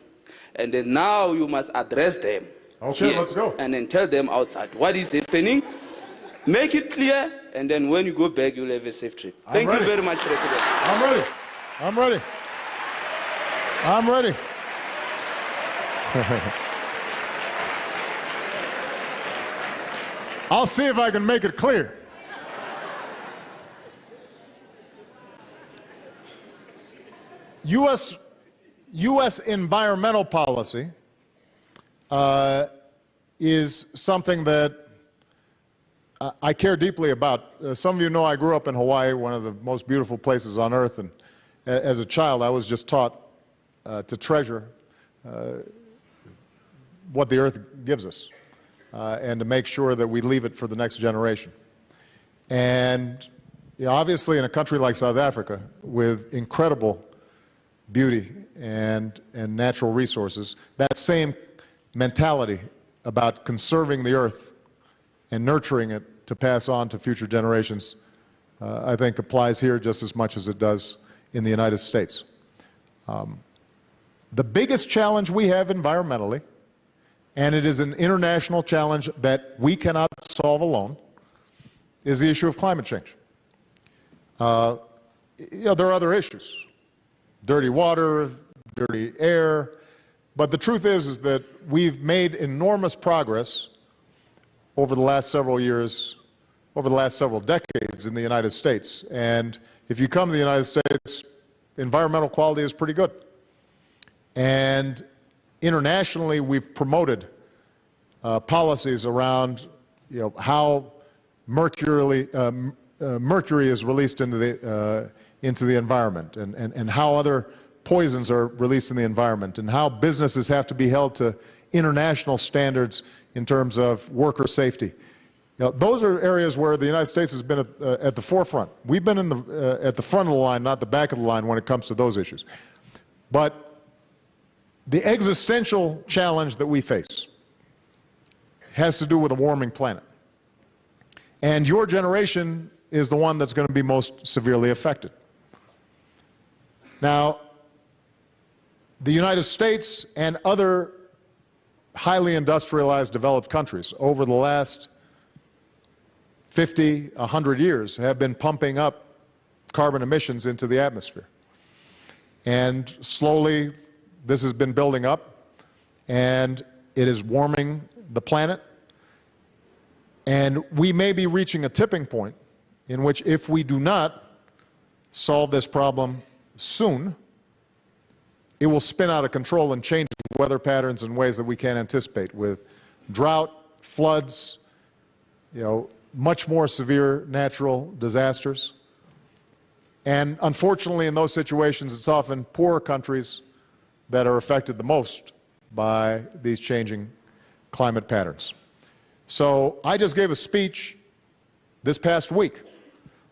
And then now you must address them. Okay, here, let's go. And then tell them outside what is happening. Make it clear, and then when you go back, you'll have a safe trip. Thank you very much, President. I'm ready. I'm ready. I'm ready. I'll see if I can make it clear. U.S. environmental policy is something that I care deeply about. Some of you know I grew up in Hawaii, one of the most beautiful places on earth, and as a child I was just taught to treasure what the earth gives us and to make sure that we leave it for the next generation. And obviously in a country like South Africa with incredible beauty and natural resources, that same mentality about conserving the earth and nurturing it to pass on to future generations, I think applies here just as much as it does in the United States. The biggest challenge we have environmentally, and it is an international challenge that we cannot solve alone, is the issue of climate change. There are other issues, dirty water, dirty air, but the truth is that we've made enormous progress over the last several years, over the last several decades in the United States. And if you come to the United States, environmental quality is pretty good. And internationally, we've promoted policies around how mercury is released into the environment, and how other poisons are released in the environment, and how businesses have to be held to international standards in terms of worker safety. Those are areas where the United States has been at the forefront. We've been at the front of the line, not the back of the line when it comes to those issues. But the existential challenge that we face has to do with a warming planet. And your generation is the one that's going to be most severely affected. Now, the United States and other highly industrialized developed countries over the last 50, 100 years have been pumping up carbon emissions into the atmosphere. And slowly this has been building up, and it is warming the planet. And we may be reaching a tipping point in which, if we do not solve this problem soon, it will spin out of control and change weather patterns in ways that we can't anticipate, with drought, floods, much more severe natural disasters. And unfortunately, in those situations, it's often poorer countries that are affected the most by these changing climate patterns. So I just gave a speech this past week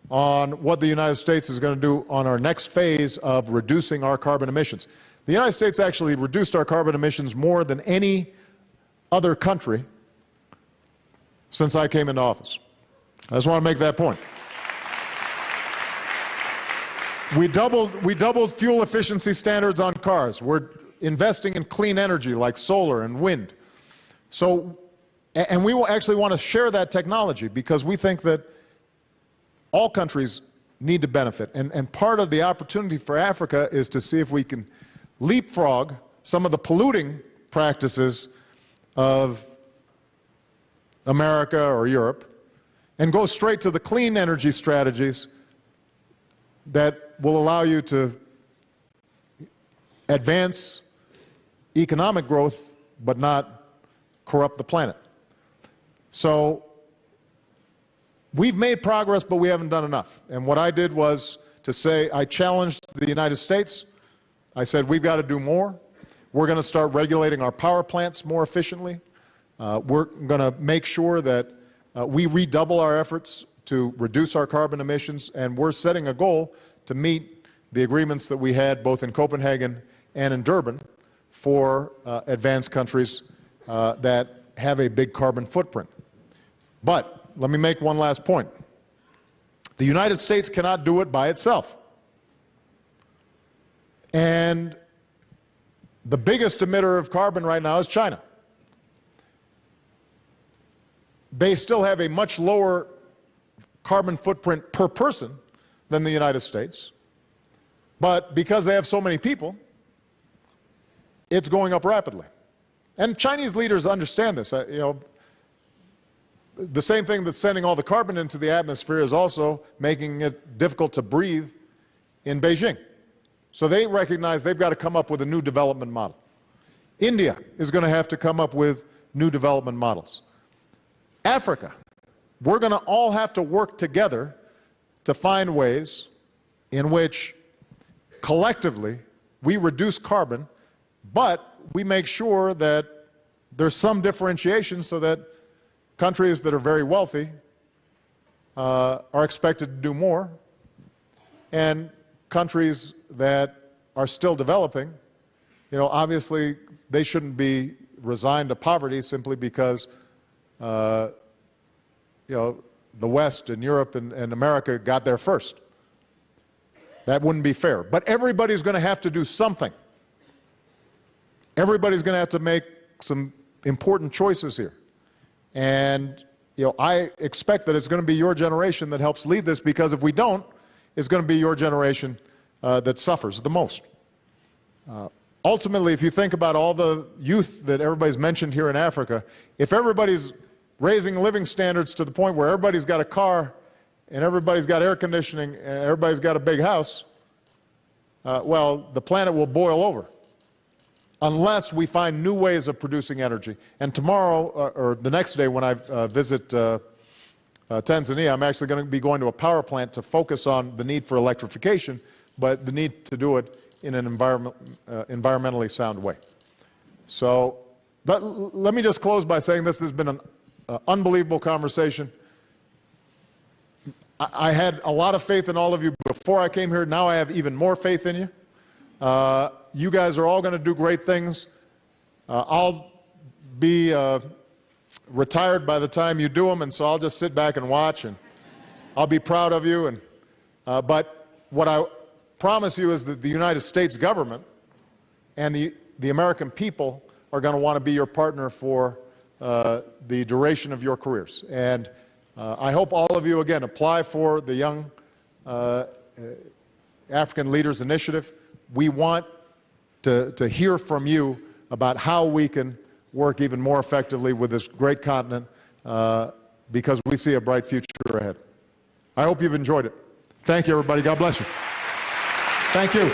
on what the United States is going to do on our next phase of reducing our carbon emissions. The United States actually reduced our carbon emissions more than any other country since I came into office. I just want to make that point. We doubled fuel efficiency standards on cars. We're investing in clean energy like solar and wind. And we will actually want to share that technology, because we think that all countries need to benefit. And part of the opportunity for Africa is to see if we can leapfrog some of the polluting practices of America or Europe and go straight to the clean energy strategies that will allow you to advance economic growth but not corrupt the planet. So we've made progress, but we haven't done enough. And what I did was to say, I challenged the United States. I said, we've got to do more. We're going to start regulating our power plants more efficiently. We're going to make sure that we redouble our efforts to reduce our carbon emissions, and we're setting a goal to meet the agreements that we had both in Copenhagen and in Durban for advanced countries that have a big carbon footprint. But let me make one last point. The United States cannot do it by itself. And the biggest emitter of carbon right now is China. They still have a much lower carbon footprint per person than the United States. But because they have so many people, it's going up rapidly. And Chinese leaders understand this. The same thing that's sending all the carbon into the atmosphere is also making it difficult to breathe in Beijing. So they recognize they've got to come up with a new development model. India is going to have to come up with new development models. Africa, we're going to all have to work together to find ways in which collectively we reduce carbon, but we make sure that there's some differentiation so that countries that are very wealthy are expected to do more, and countries that are still developing, obviously they shouldn't be resigned to poverty simply because, the West and Europe and America got there first. That wouldn't be fair. But everybody's going to have to do something. Everybody's going to have to make some important choices here. And, I expect that it's going to be your generation that helps lead this, because if we don't, it's going to be your generation that suffers the most. Ultimately, if you think about all the youth that everybody's mentioned here in Africa, if everybody's raising living standards to the point where everybody's got a car and everybody's got air conditioning and everybody's got a big house, well, the planet will boil over unless we find new ways of producing energy. And tomorrow, or the next day when I visit Tanzania, I'm actually going to be going to a power plant to focus on the need for electrification, but the need to do it in an environmentally sound way. So let me just close by saying this. This has been an unbelievable conversation. I had a lot of faith in all of you before I came here. Now I have even more faith in you. You guys are all going to do great things. I'll be retired by the time you do them, and so I'll just sit back and watch, and I'll be proud of you. And but what I promise you is that the United States government and the American people are going to want to be your partner for the duration of your careers. And I hope all of you, again, apply for the Young African Leaders Initiative. We want to hear from you about how we can work even more effectively with this great continent, because we see a bright future ahead. I hope you've enjoyed it. Thank you, everybody. God bless you. Thank you.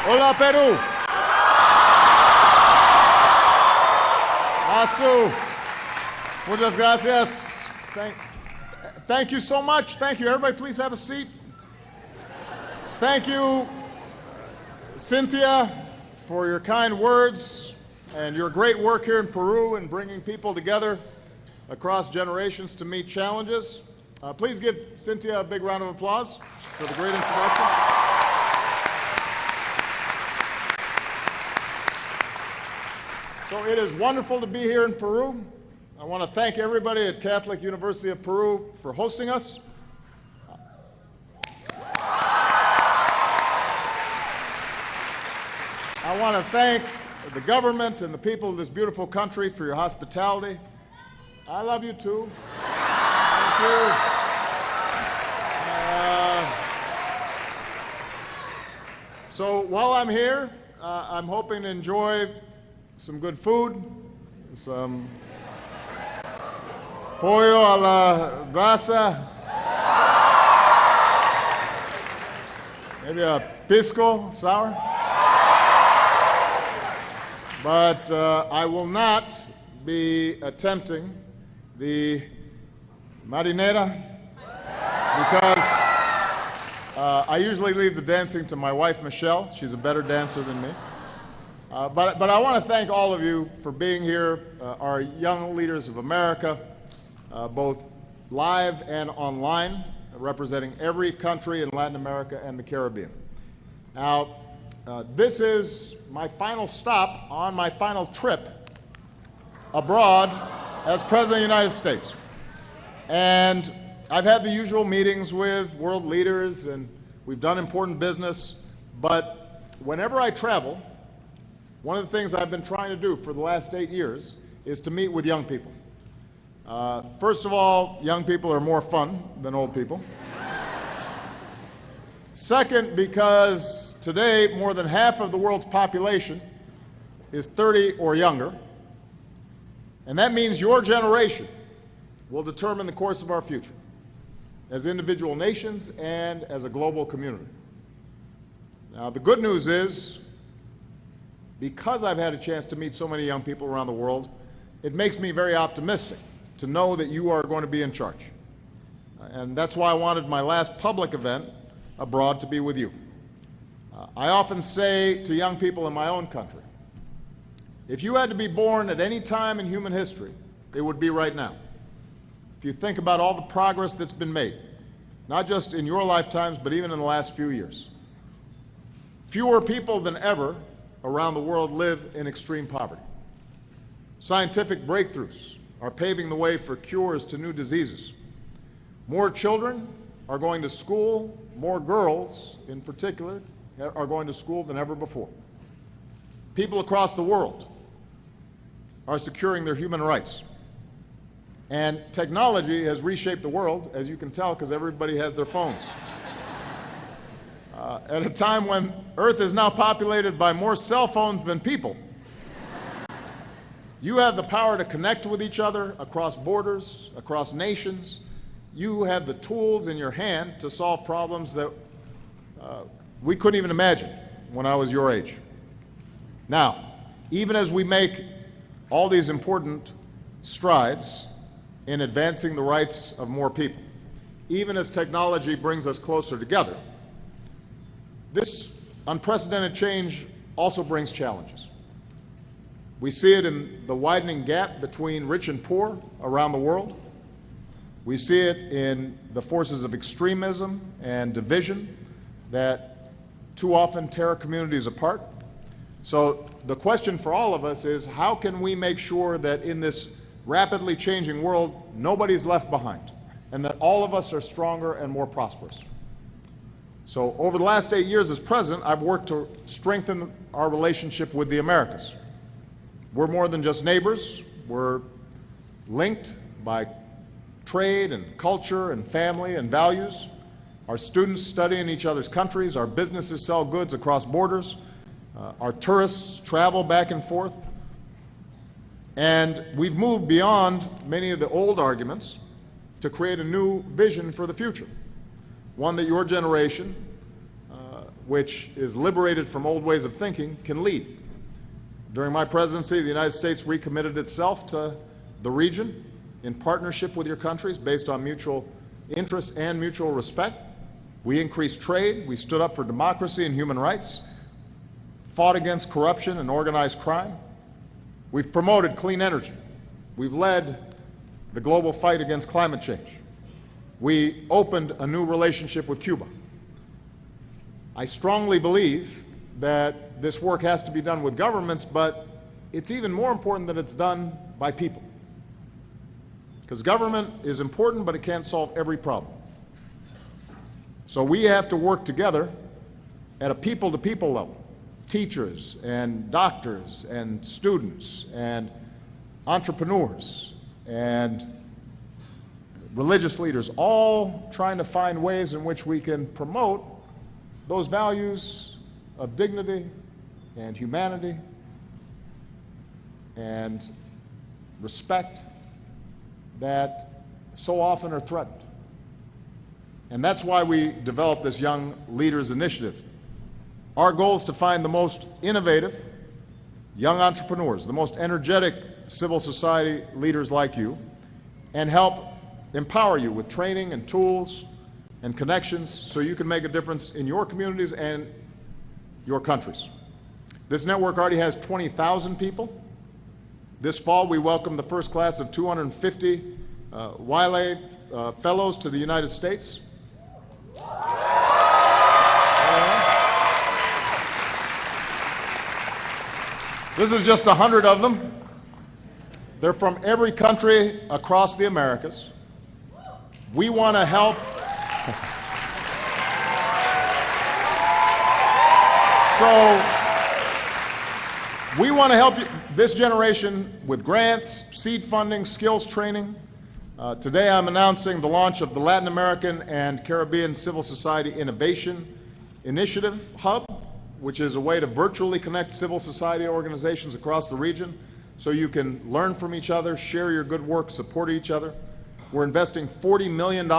Hola, Peru. Asu. Muchas gracias. Thank you so much. Thank you. Everybody, please have a seat. Thank you, Cynthia, for your kind words and your great work here in Peru in bringing people together across generations to meet challenges. Please give Cynthia a big round of applause for the great introduction. So it is wonderful to be here in Peru. I want to thank everybody at Catholic University of Peru for hosting us. I want to thank the government and the people of this beautiful country for your hospitality. I love you too. Thank you. So while I'm here, I'm hoping to enjoy some good food, some pollo a la brasa, maybe a pisco sour. But I will not be attempting the marinera because I usually leave the dancing to my wife, Michelle. She's a better dancer than me. But I want to thank all of you for being here, our young leaders of America, both live and online, representing every country in Latin America and the Caribbean. Now, this is my final stop on my final trip abroad as President of the United States. And I've had the usual meetings with world leaders, and we've done important business. But whenever I travel, one of the things I've been trying to do for the last 8 years is to meet with young people. First of all, young people are more fun than old people. Second, because today more than half of the world's population is 30 or younger, and that means your generation will determine the course of our future as individual nations and as a global community. Now, the good news is, because I've had a chance to meet so many young people around the world, it makes me very optimistic to know that you are going to be in charge. And that's why I wanted my last public event abroad to be with you. I often say to young people in my own country, if you had to be born at any time in human history, it would be right now. If you think about all the progress that's been made, not just in your lifetimes, but even in the last few years. Fewer people than ever around the world live in extreme poverty. Scientific breakthroughs are paving the way for cures to new diseases. More children are going to school, more girls in particular are going to school than ever before. People across the world are securing their human rights. And technology has reshaped the world, as you can tell, because everybody has their phones. At a time when Earth is now populated by more cell phones than people, you have the power to connect with each other across borders, across nations. You have the tools in your hand to solve problems that we couldn't even imagine when I was your age. Now, even as we make all these important strides in advancing the rights of more people, even as technology brings us closer together, this unprecedented change also brings challenges. We see it in the widening gap between rich and poor around the world. We see it in the forces of extremism and division that too often tear communities apart. So the question for all of us is, how can we make sure that in this rapidly changing world, nobody's left behind, and that all of us are stronger and more prosperous? So over the last 8 years as president, I've worked to strengthen our relationship with the Americas. We're more than just neighbors. We're linked by trade and culture and family and values. Our students study in each other's countries. Our businesses sell goods across borders. Our tourists travel back and forth. And we've moved beyond many of the old arguments to create a new vision for the future, one that your generation which is liberated from old ways of thinking, can lead. During my presidency, the United States recommitted itself to the region in partnership with your countries based on mutual interest and mutual respect. We increased trade, we stood up for democracy and human rights, fought against corruption and organized crime. We've promoted clean energy. We've led the global fight against climate change. We opened a new relationship with Cuba. I strongly believe that this work has to be done with governments, but it's even more important that it's done by people. Because government is important, but it can't solve every problem. So we have to work together at a people-to-people level. Teachers and doctors and students and entrepreneurs and religious leaders, all trying to find ways in which we can promote those values of dignity and humanity and respect that so often are threatened. And that's why we developed this Young Leaders Initiative. Our goal is to find the most innovative young entrepreneurs, the most energetic civil society leaders like you, and help empower you with training and tools and connections so you can make a difference in your communities and your countries. This network already has 20,000 people. This fall, we welcome the first class of 250 Wiley Fellows to the United States. This is just 100 of them. They're from every country across the Americas. We want to help. So we want to help this generation with grants, seed funding, skills training. Today I'm announcing the launch of the Latin American and Caribbean Civil Society Innovation Initiative Hub, which is a way to virtually connect civil society organizations across the region so you can learn from each other, share your good work, support each other. We're investing $40 million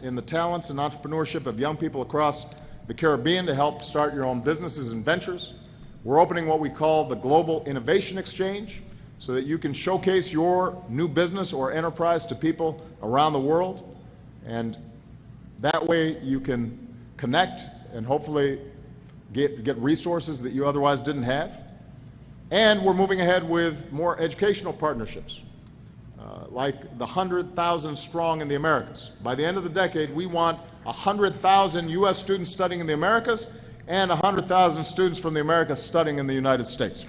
in the talents and entrepreneurship of young people across the Caribbean to help start your own businesses and ventures. We're opening what we call the Global Innovation Exchange so that you can showcase your new business or enterprise to people around the world. And that way you can connect and hopefully get resources that you otherwise didn't have. And we're moving ahead with more educational partnerships, like the 100,000 strong in the Americas. By the end of the decade, we want 100,000 U.S. students studying in the Americas and 100,000 students from the Americas studying in the United States.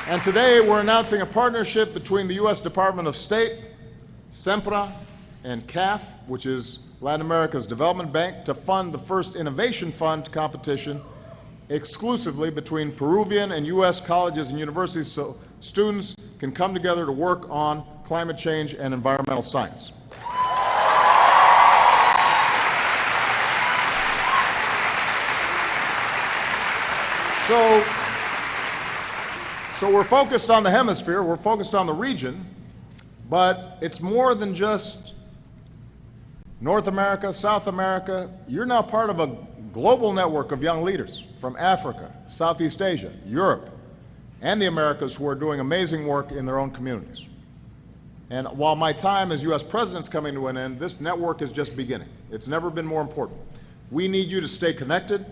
And today we're announcing a partnership between the U.S. Department of State, SEMPRA, and CAF, which is Latin America's Development Bank, to fund the first Innovation Fund competition exclusively between Peruvian and U.S. colleges and universities so students can come together to work on climate change and environmental science. So we're focused on the hemisphere, we're focused on the region, but it's more than just North America, South America. You're now part of a global network of young leaders from Africa, Southeast Asia, Europe, and the Americas who are doing amazing work in their own communities. And while my time as U.S. President's coming to an end, this network is just beginning. It's never been more important. We need you to stay connected,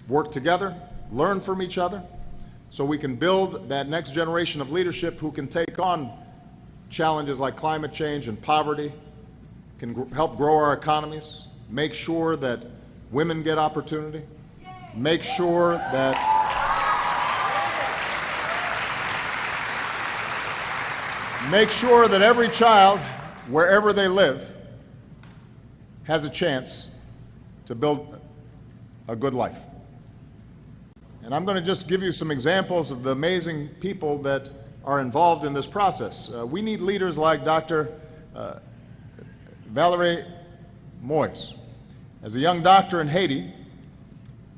work together, learn from each other, so we can build that next generation of leadership who can take on challenges like climate change and poverty, can help grow our economies, make sure that women get opportunity, make sure that every child, wherever they live, has a chance to build a good life. And I'm going to just give you some examples of the amazing people that are involved in this process. We need leaders like Dr. Valerie Moise. As a young doctor in Haiti,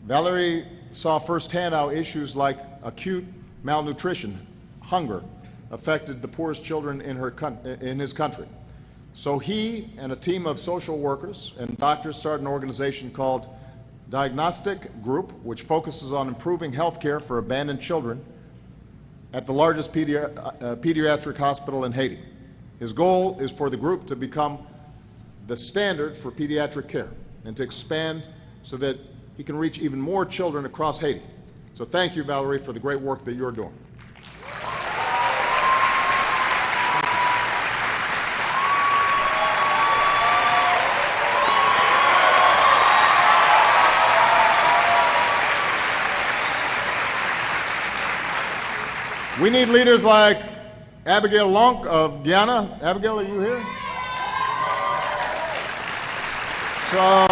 Valerie saw firsthand how issues like acute malnutrition, hunger, affected the poorest children in his country. So he and a team of social workers and doctors started an organization called Diagnostic Group, which focuses on improving health care for abandoned children at the largest pediatric hospital in Haiti. His goal is for the group to become the standard for pediatric care and to expand so that he can reach even more children across Haiti. So thank you, Valerie, for the great work that you're doing. We need leaders like Abigail Lonk of Guyana. Abigail, are you here? So,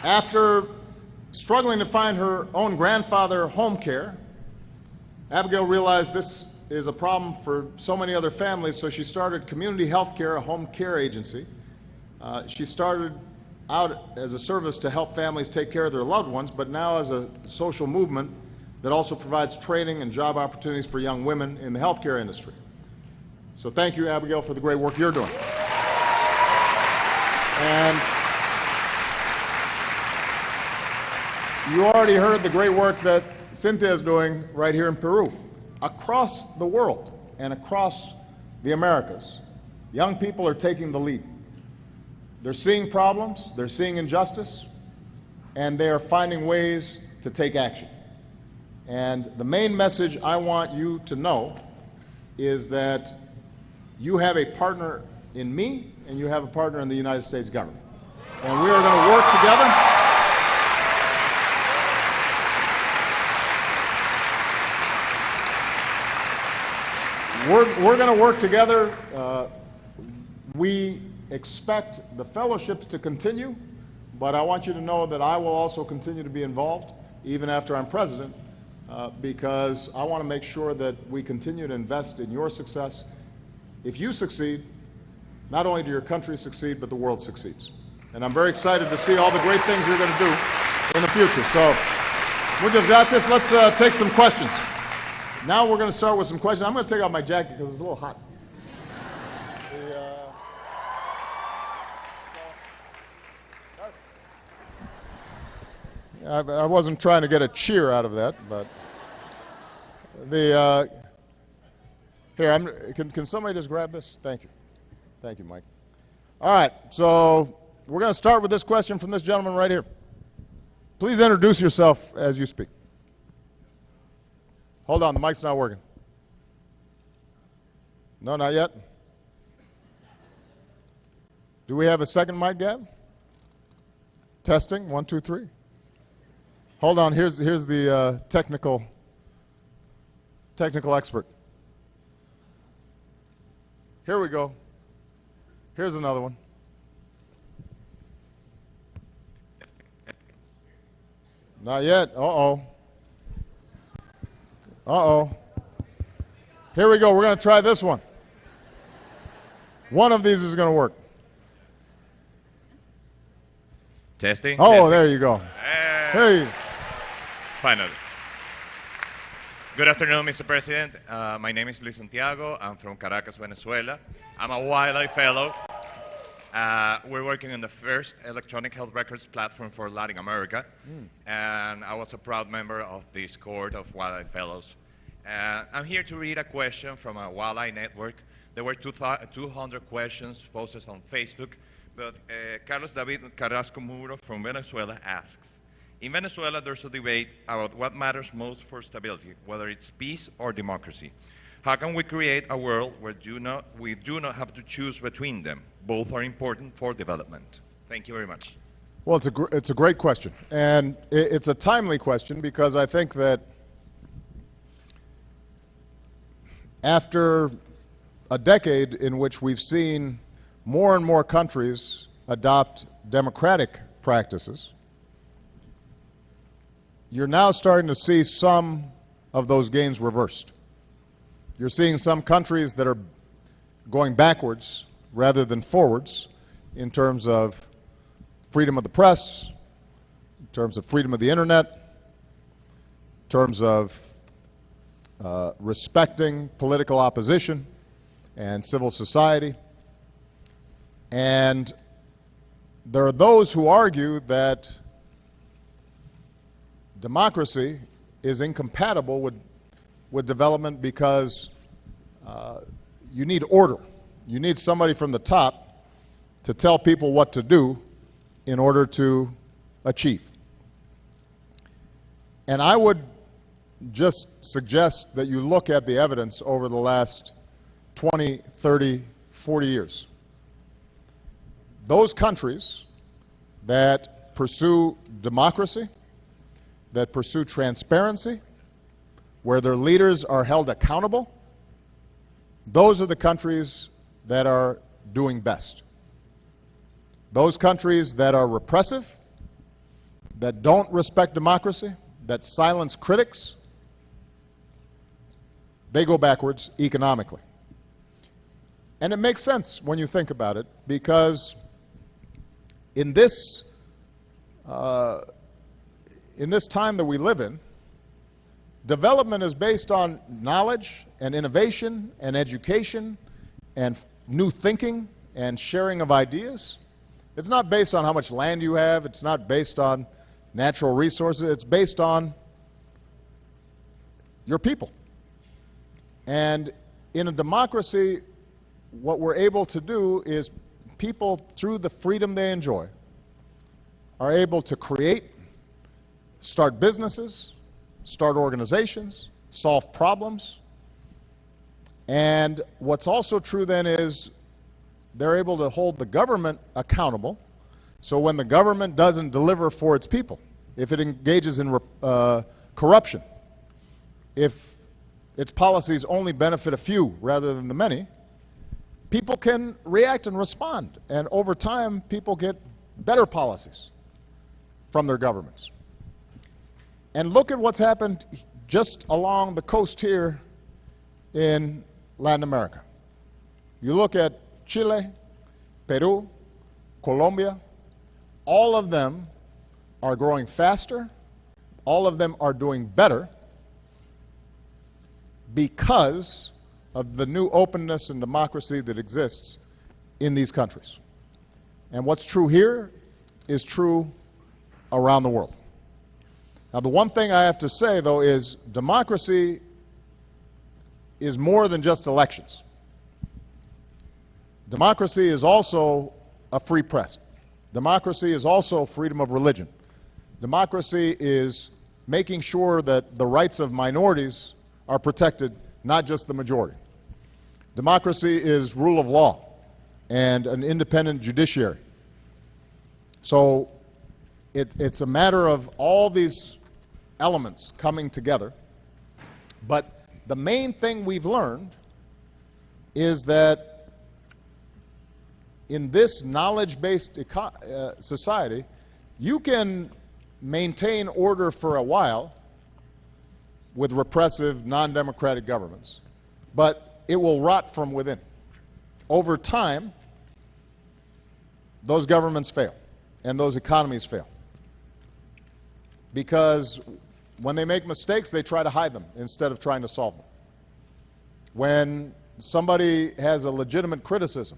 after struggling to find her own grandfather home care, Abigail realized this is a problem for so many other families, so she started Community Health Care, a home care agency. She started out as a service to help families take care of their loved ones, but now as a social movement that also provides training and job opportunities for young women in the healthcare industry. So thank you, Abigail, for the great work you're doing. And you already heard the great work that Cynthia is doing right here in Peru. Across the world and across the Americas, young people are taking the lead. They're seeing problems, they're seeing injustice, and they are finding ways to take action. And the main message I want you to know is that you have a partner in me and you have a partner in the United States government. And we are going to work together. We're going to work together. We expect the fellowships to continue, but I want you to know that I will also continue to be involved even after I'm president, because I want to make sure that we continue to invest in your success. If you succeed, not only do your country succeed, but the world succeeds. And I'm very excited to see all the great things you're going to do in the future. So, muchas gracias. Let's take some questions. Now we're going to start with some questions. I'm going to take off my jacket because it's a little hot. I wasn't trying to get a cheer out of that, but here, can somebody just grab this? Thank you, Mike. All right, so we're going to start with this question from this gentleman right here. Please introduce yourself as you speak. Hold on, the mic's not working. No, not yet. Do we have a second mic, Gab? Testing, 1, 2, 3. Hold on, here's the technical expert. Here we go. Here's another one. Not yet. Uh-oh. Uh-oh. Here we go. We're going to try this one. One of these is going to work. Testing. Oh, testing. There you go. Hey. Finally. Good afternoon, Mr. President. My name is Luis Santiago. I'm from Caracas, Venezuela. I'm a wildlife fellow. We're working on the first electronic health records platform for Latin America. And I was a proud member of this cohort of wildlife fellows. I'm here to read a question from a wildlife network. There were 200 questions posted on Facebook, but Carlos David Carrasco Muro from Venezuela asks, in Venezuela, there's a debate about what matters most for stability, whether it's peace or democracy. How can we create a world where we do not have to choose between them? Both are important for development. Thank you very much. Well, it's a great question, and it's a timely question because I think that after a decade in which we've seen more and more countries adopt democratic practices, you're now starting to see some of those gains reversed. You're seeing some countries that are going backwards rather than forwards in terms of freedom of the press, in terms of freedom of the internet, terms of respecting political opposition and civil society. And there are those who argue that democracy is incompatible with development because you need order. You need somebody from the top to tell people what to do in order to achieve. And I would just suggest that you look at the evidence over the last 20, 30, 40 years. Those countries that pursue democracy, that pursue transparency, where their leaders are held accountable, those are the countries that are doing best. Those countries that are repressive, that don't respect democracy, that silence critics, they go backwards economically. And it makes sense when you think about it, because in this time that we live in, development is based on knowledge and innovation and education and new thinking and sharing of ideas. It's not based on how much land you have. It's not based on natural resources. It's based on your people. And in a democracy, what we're able to do is people, through the freedom they enjoy, are able to create, start businesses, start organizations, solve problems. And what's also true then is they're able to hold the government accountable. So when the government doesn't deliver for its people, if it engages in corruption, if its policies only benefit a few rather than the many, people can react and respond. And over time, people get better policies from their governments. And look at what's happened just along the coast here in Latin America. You look at Chile, Peru, Colombia, all of them are growing faster, all of them are doing better because of the new openness and democracy that exists in these countries. And what's true here is true around the world. Now, the one thing I have to say, though, is democracy is more than just elections. Democracy is also a free press. Democracy is also freedom of religion. Democracy is making sure that the rights of minorities are protected, not just the majority. Democracy is rule of law and an independent judiciary. So it's a matter of all these elements coming together. But the main thing we've learned is that in this knowledge-based society, you can maintain order for a while with repressive, non-democratic governments, but it will rot from within. Over time, those governments fail, and those economies fail. Because when they make mistakes, they try to hide them instead of trying to solve them. When somebody has a legitimate criticism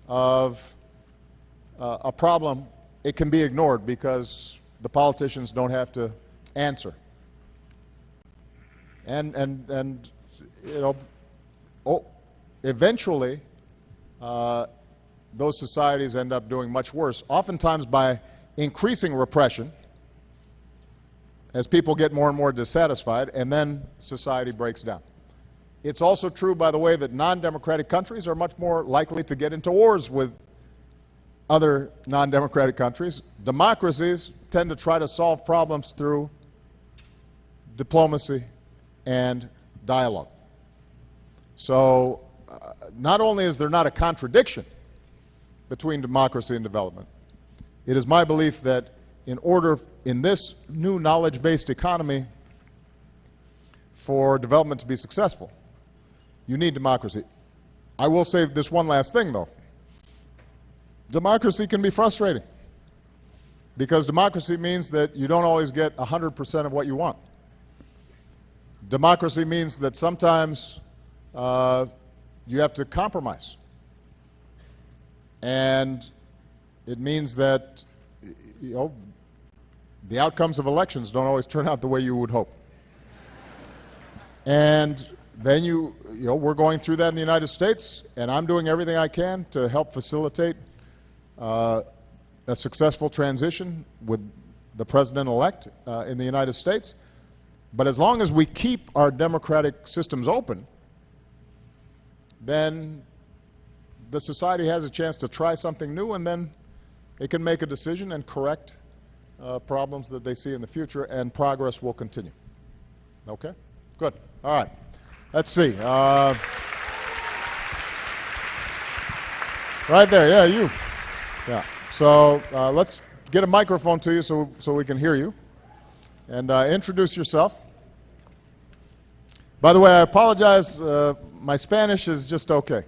of a problem, it can be ignored because the politicians don't have to answer. And you know, eventually, those societies end up doing much worse, oftentimes by increasing repression as people get more and more dissatisfied, and then society breaks down. It's also true, by the way, that non-democratic countries are much more likely to get into wars with other non-democratic countries. Democracies tend to try to solve problems through diplomacy and dialogue. So not only is there not a contradiction between democracy and development, it is my belief that in order in this new knowledge-based economy for development to be successful, you need democracy. I will say this one last thing, though. Democracy can be frustrating because democracy means that you don't always get 100% of what you want. democracy means that sometimes you have to compromise. And it means that, you know, the outcomes of elections don't always turn out the way you would hope. And then you know, we're going through that in the United States, and I'm doing everything I can to help facilitate a successful transition with the president-elect in the United States. But as long as we keep our democratic systems open, then the society has a chance to try something new, and then it can make a decision and correct problems that they see in the future, and progress will continue. Okay? Good. All right. Let's see. Right there. Yeah, you. Yeah. So let's get a microphone to you so we can hear you. And introduce yourself. By the way, I apologize. My Spanish is just okay.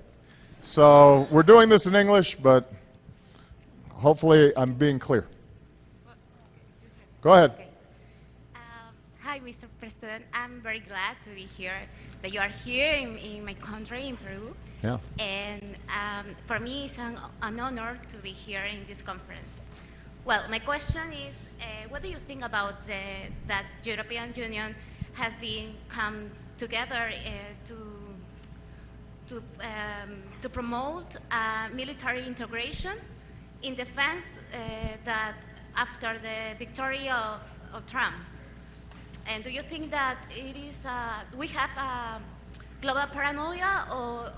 So we're doing this in English, but hopefully I'm being clear. Go ahead. Okay. Hi, Mr. President. I'm very glad to be here, that you are here in my country, in Peru. Yeah. And for me, it's an honor to be here in this conference. Well, my question is, what do you think about that European Union have been come together to promote military integration in defense that after the victory of Trump? And do you think that it is we have a global paranoia or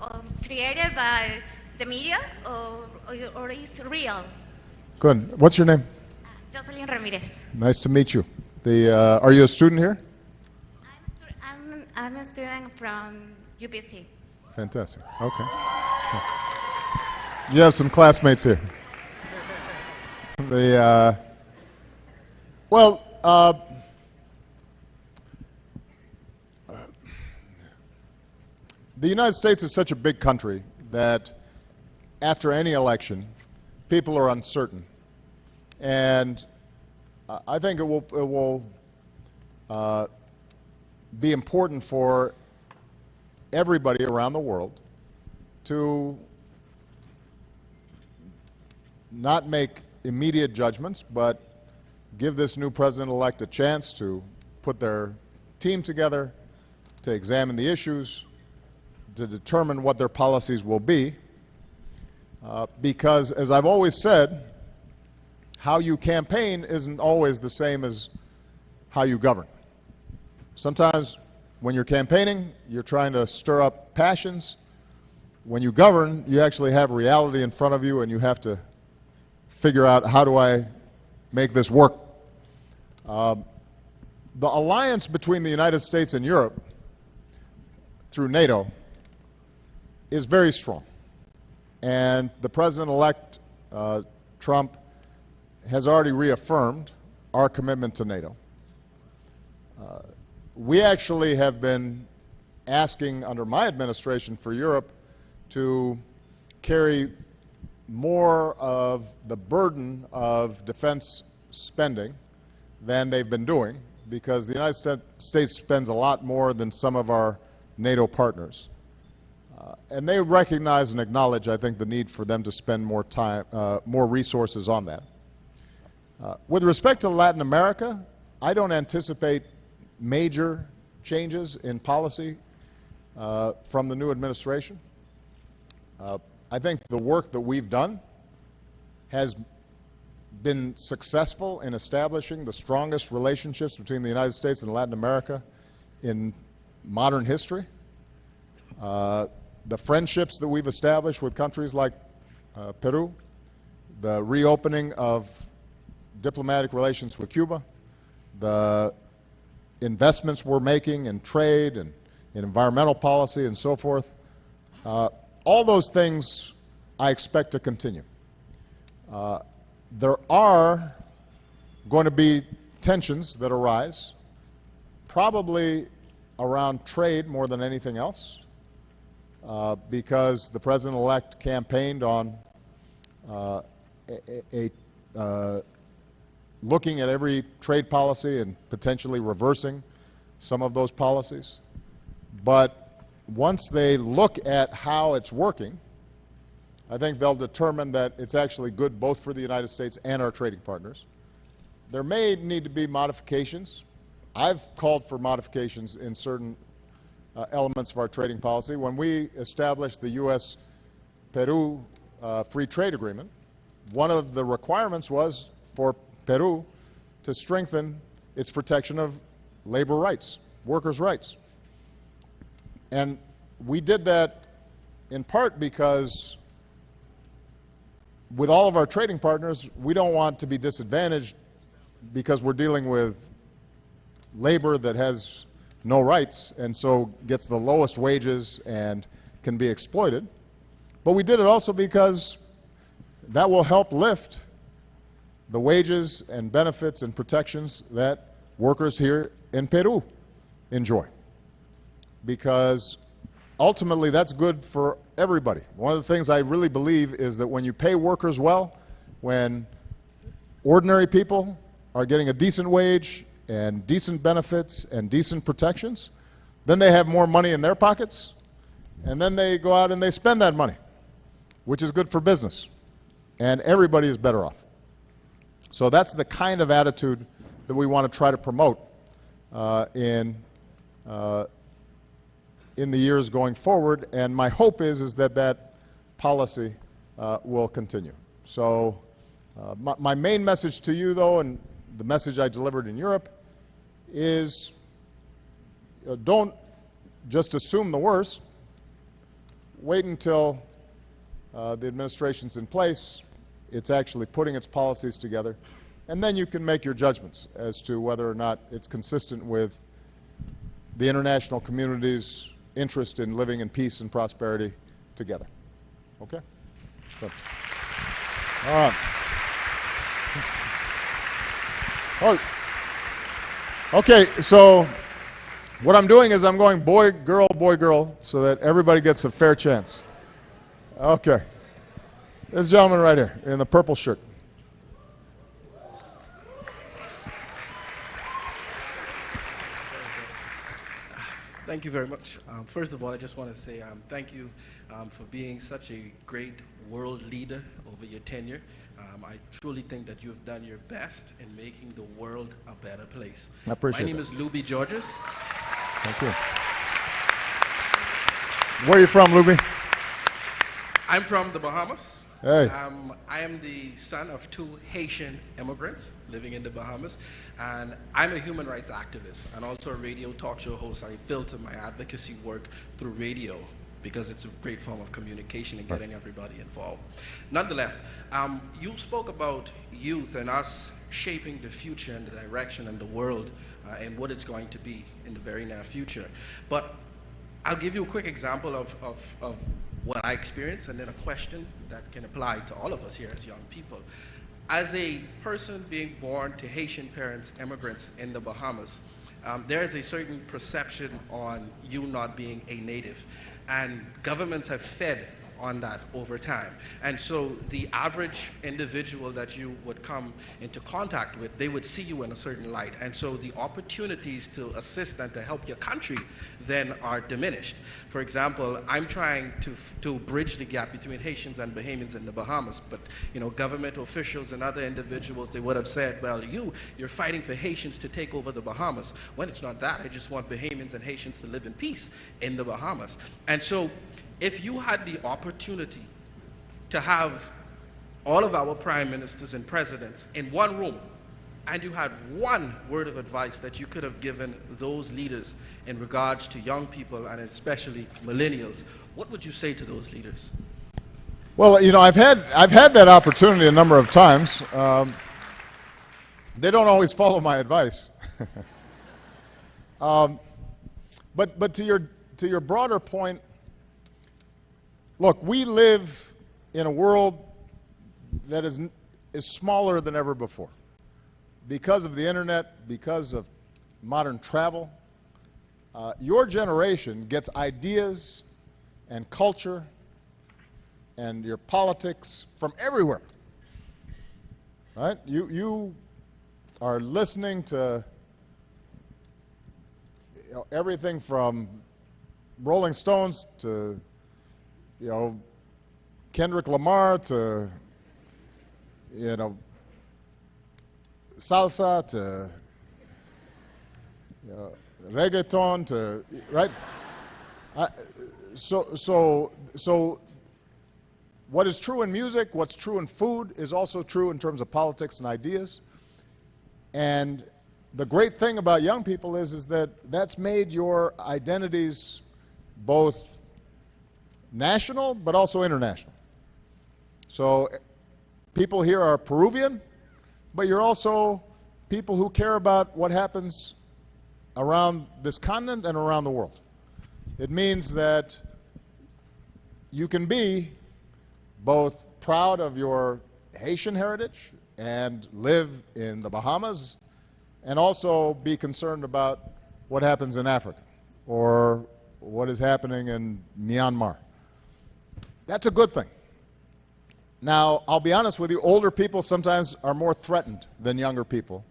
created by the media, or is real? Good. What's your name? Jocelyn Ramirez. Nice to meet you. Are you a student here? I'm a student from UBC. Fantastic. Okay. You have some classmates here. The United States is such a big country that after any election, people are uncertain, and I think it will be important for everybody around the world to not make immediate judgments, but give this new president-elect a chance to put their team together, to examine the issues, to determine what their policies will be. Because, as I've always said, how you campaign isn't always the same as how you govern. Sometimes when you're campaigning, you're trying to stir up passions. When you govern, you actually have reality in front of you, and you have to figure out, how do I make this work? The alliance between the United States and Europe through NATO is very strong. And the president-elect, Trump, has already reaffirmed our commitment to NATO. We actually have been asking under my administration for Europe to carry more of the burden of defense spending than they've been doing, because the United States spends a lot more than some of our NATO partners. And they recognize and acknowledge, I think, the need for them to spend more time, more resources on that. With respect to Latin America, I don't anticipate major changes in policy from the new administration. I think the work that we've done has been successful in establishing the strongest relationships between the United States and Latin America in modern history. The friendships that we've established with countries like Peru, the reopening of diplomatic relations with Cuba, the investments we're making in trade and in environmental policy and so forth, all those things I expect to continue. There are going to be tensions that arise, probably around trade more than anything else, because the president-elect campaigned on looking at every trade policy and potentially reversing some of those policies. But once they look at how it's working, I think they'll determine that it's actually good both for the United States and our trading partners. There may need to be modifications. I've called for modifications in certain elements of our trading policy. When we established the U.S.-Peru free trade agreement, one of the requirements was for Peru to strengthen its protection of labor rights, workers' rights. And we did that in part because with all of our trading partners, we don't want to be disadvantaged because we're dealing with labor that has no rights and so gets the lowest wages and can be exploited. But we did it also because that will help lift the wages and benefits and protections that workers here in Peru enjoy. Because ultimately that's good for everybody. One of the things I really believe is that when you pay workers well, when ordinary people are getting a decent wage and decent benefits and decent protections, then they have more money in their pockets, and then they go out and they spend that money, which is good for business, and everybody is better off. So that's the kind of attitude that we want to try to promote in the years going forward, and my hope is that that policy will continue. So my main message to you, though, and the message I delivered in Europe, is don't just assume the worst. Wait until the administration's in place, it's actually putting its policies together, and then you can make your judgments as to whether or not it's consistent with the international community's interest in living in peace and prosperity together. Okay? Good. All right. Oh. Okay, so what I'm doing is I'm going boy, girl, so that everybody gets a fair chance. Okay. This gentleman right here in the purple shirt. Thank you very much. First of all, I just want to say thank you for being such a great world leader over your tenure. I truly think that you've done your best in making the world a better place. I appreciate My name is Luby Georges. Thank you. Where are you from, Luby? I'm from the Bahamas. Hey. I am the son of 2 Haitian immigrants living in the Bahamas, and I'm a human rights activist and also a radio talk show host. I filter my advocacy work through radio because it's a great form of communication and getting everybody involved. Nonetheless, you spoke about youth and us shaping the future and the direction and the world and what it's going to be in the very near future. But I'll give you a quick example of what I experienced and then a question that can apply to all of us here as young people. As a person being born to Haitian parents, immigrants in the Bahamas, there is a certain perception on you not being a native. And governments have fed on that over time. And so the average individual that you would come into contact with, they would see you in a certain light. And so the opportunities to assist and to help your country then are diminished. For example, I'm trying to bridge the gap between Haitians and Bahamians in the Bahamas, but government officials and other individuals, they would have said, well, you're fighting for Haitians to take over the Bahamas. When it's not that, I just want Bahamians and Haitians to live in peace in the Bahamas. And so if you had the opportunity to have all of our prime ministers and presidents in one room, and you had one word of advice that you could have given those leaders in regards to young people and especially millennials, what would you say to those leaders? Well, I've had that opportunity a number of times. They don't always follow my advice. But to your broader point, look, we live in a world that is smaller than ever before. Because of the internet, because of modern travel, your generation gets ideas and culture and your politics from everywhere. Right? You are listening to everything from Rolling Stones to, Kendrick Lamar to, salsa to, reggaeton to, right? So what is true in music, what's true in food is also true in terms of politics and ideas. And the great thing about young people is that that's made your identities both national but also international. So people here are Peruvian, but you're also people who care about what happens around this continent and around the world. It means that you can be both proud of your Haitian heritage and live in the Bahamas and also be concerned about what happens in Africa or what is happening in Myanmar. That's a good thing. Now, I'll be honest with you, older people sometimes are more threatened than younger people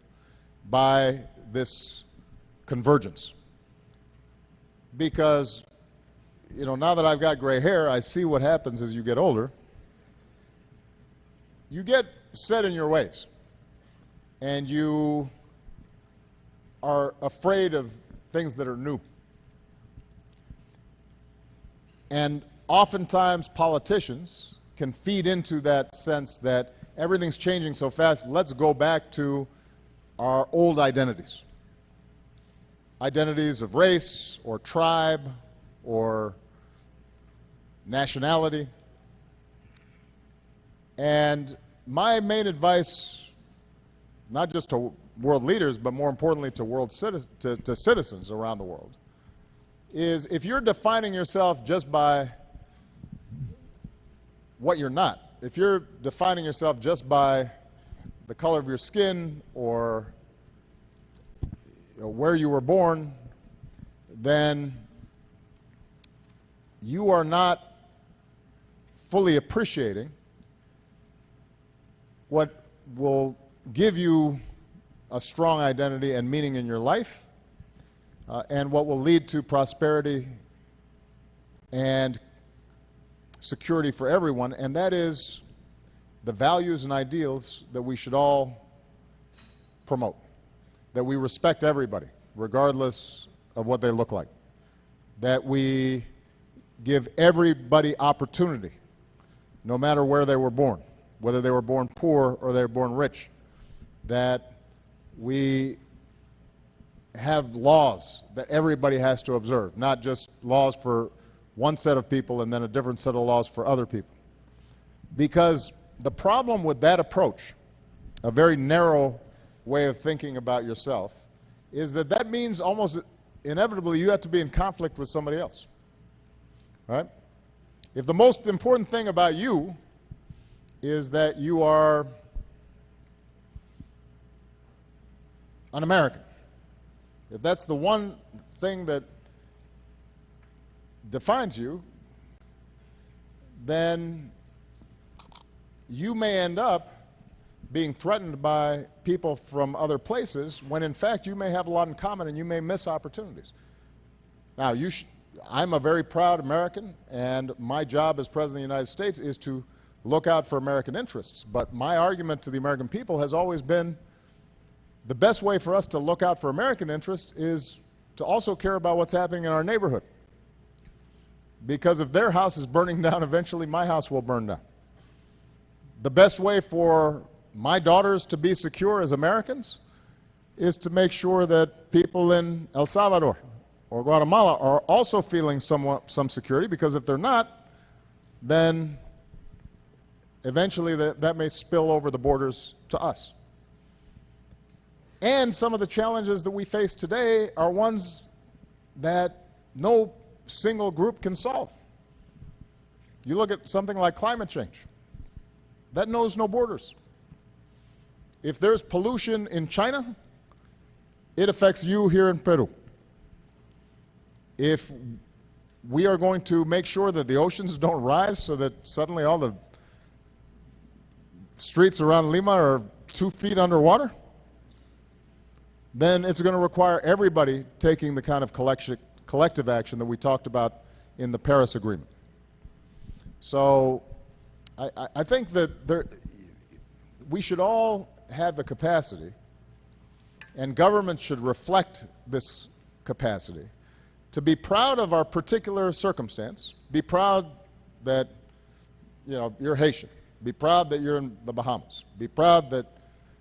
by this convergence. Because, now that I've got gray hair, I see what happens as you get older. You get set in your ways, and you are afraid of things that are new. And oftentimes politicians can feed into that sense that everything's changing so fast, let's go back to our old identities. Identities of race or tribe or nationality. And my main advice, not just to world leaders, but more importantly to citizens around the world, is if you're defining yourself just by what you're not, if you're defining yourself just by the color of your skin or where you were born, then you are not fully appreciating what will give you a strong identity and meaning in your life, and what will lead to prosperity and security for everyone, and that is the values and ideals that we should all promote. That we respect everybody, regardless of what they look like. That we give everybody opportunity, no matter where they were born, whether they were born poor or they were born rich. That we have laws that everybody has to observe, not just laws for one set of people and then a different set of laws for other people. Because the problem with that approach, a very narrow way of thinking about yourself, is that that means almost inevitably you have to be in conflict with somebody else. Right? If the most important thing about you is that you are an American, if that's the one thing that defines you, then you may end up being threatened by people from other places when in fact you may have a lot in common and you may miss opportunities. Now, I'm a very proud American, and my job as President of the United States is to look out for American interests. But my argument to the American people has always been the best way for us to look out for American interests is to also care about what's happening in our neighborhood. Because if their house is burning down, eventually my house will burn down. The best way for my daughters to be secure as Americans is to make sure that people in El Salvador or Guatemala are also feeling some security, because if they're not, then eventually that may spill over the borders to us. And some of the challenges that we face today are ones that no single group can solve. You look at something like climate change. That knows no borders. If there's pollution in China, it affects you here in Peru. If we are going to make sure that the oceans don't rise so that suddenly all the streets around Lima are 2 feet underwater, then it's going to require everybody taking the kind of collective action that we talked about in the Paris Agreement. So I think that we should all have the capacity, and government should reflect this capacity, to be proud of our particular circumstance, be proud that you're Haitian, be proud that you're in the Bahamas, be proud that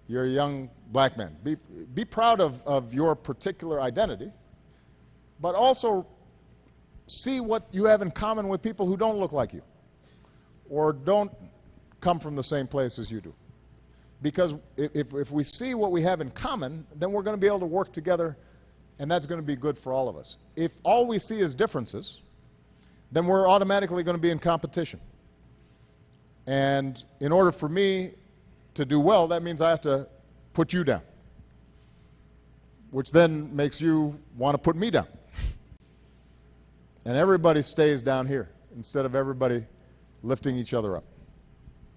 you're a young black man, be proud of your particular identity, but also see what you have in common with people who don't look like you or don't come from the same place as you do. Because if we see what we have in common, then we're going to be able to work together, and that's going to be good for all of us. If all we see is differences, then we're automatically going to be in competition. And in order for me to do well, that means I have to put you down, which then makes you want to put me down. And everybody stays down here instead of everybody lifting each other up.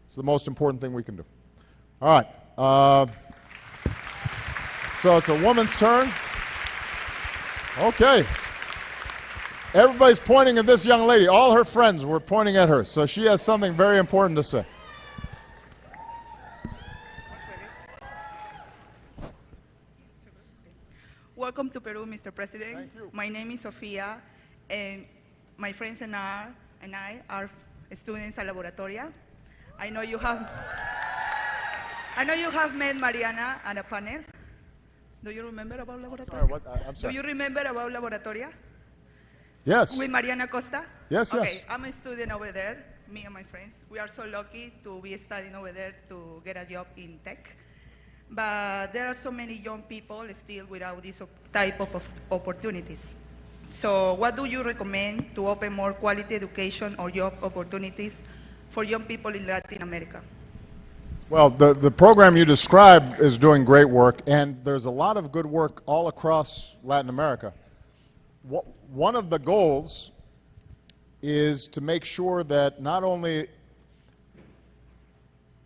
It's the most important thing we can do. All right. So it's a woman's turn. Okay. Everybody's pointing at this young lady. All her friends were pointing at her. So she has something very important to say. Welcome to Peru, Mr. President. Thank you. My name is Sofia, and my friends and I are students at Laboratoria. I know you have met Mariana at a panel. Do you remember about Laboratoria? Sorry, what? I'm sorry. Do you remember about Laboratoria? Yes. With Mariana Costa? Yes, yes. Okay, I'm a student over there, me and my friends. We are so lucky to be studying over there to get a job in tech. But there are so many young people still without this type of opportunities. So what do you recommend to open more quality education or job opportunities for young people in Latin America? Well, the program you described is doing great work, and there's a lot of good work all across Latin America. One of the goals is to make sure that not only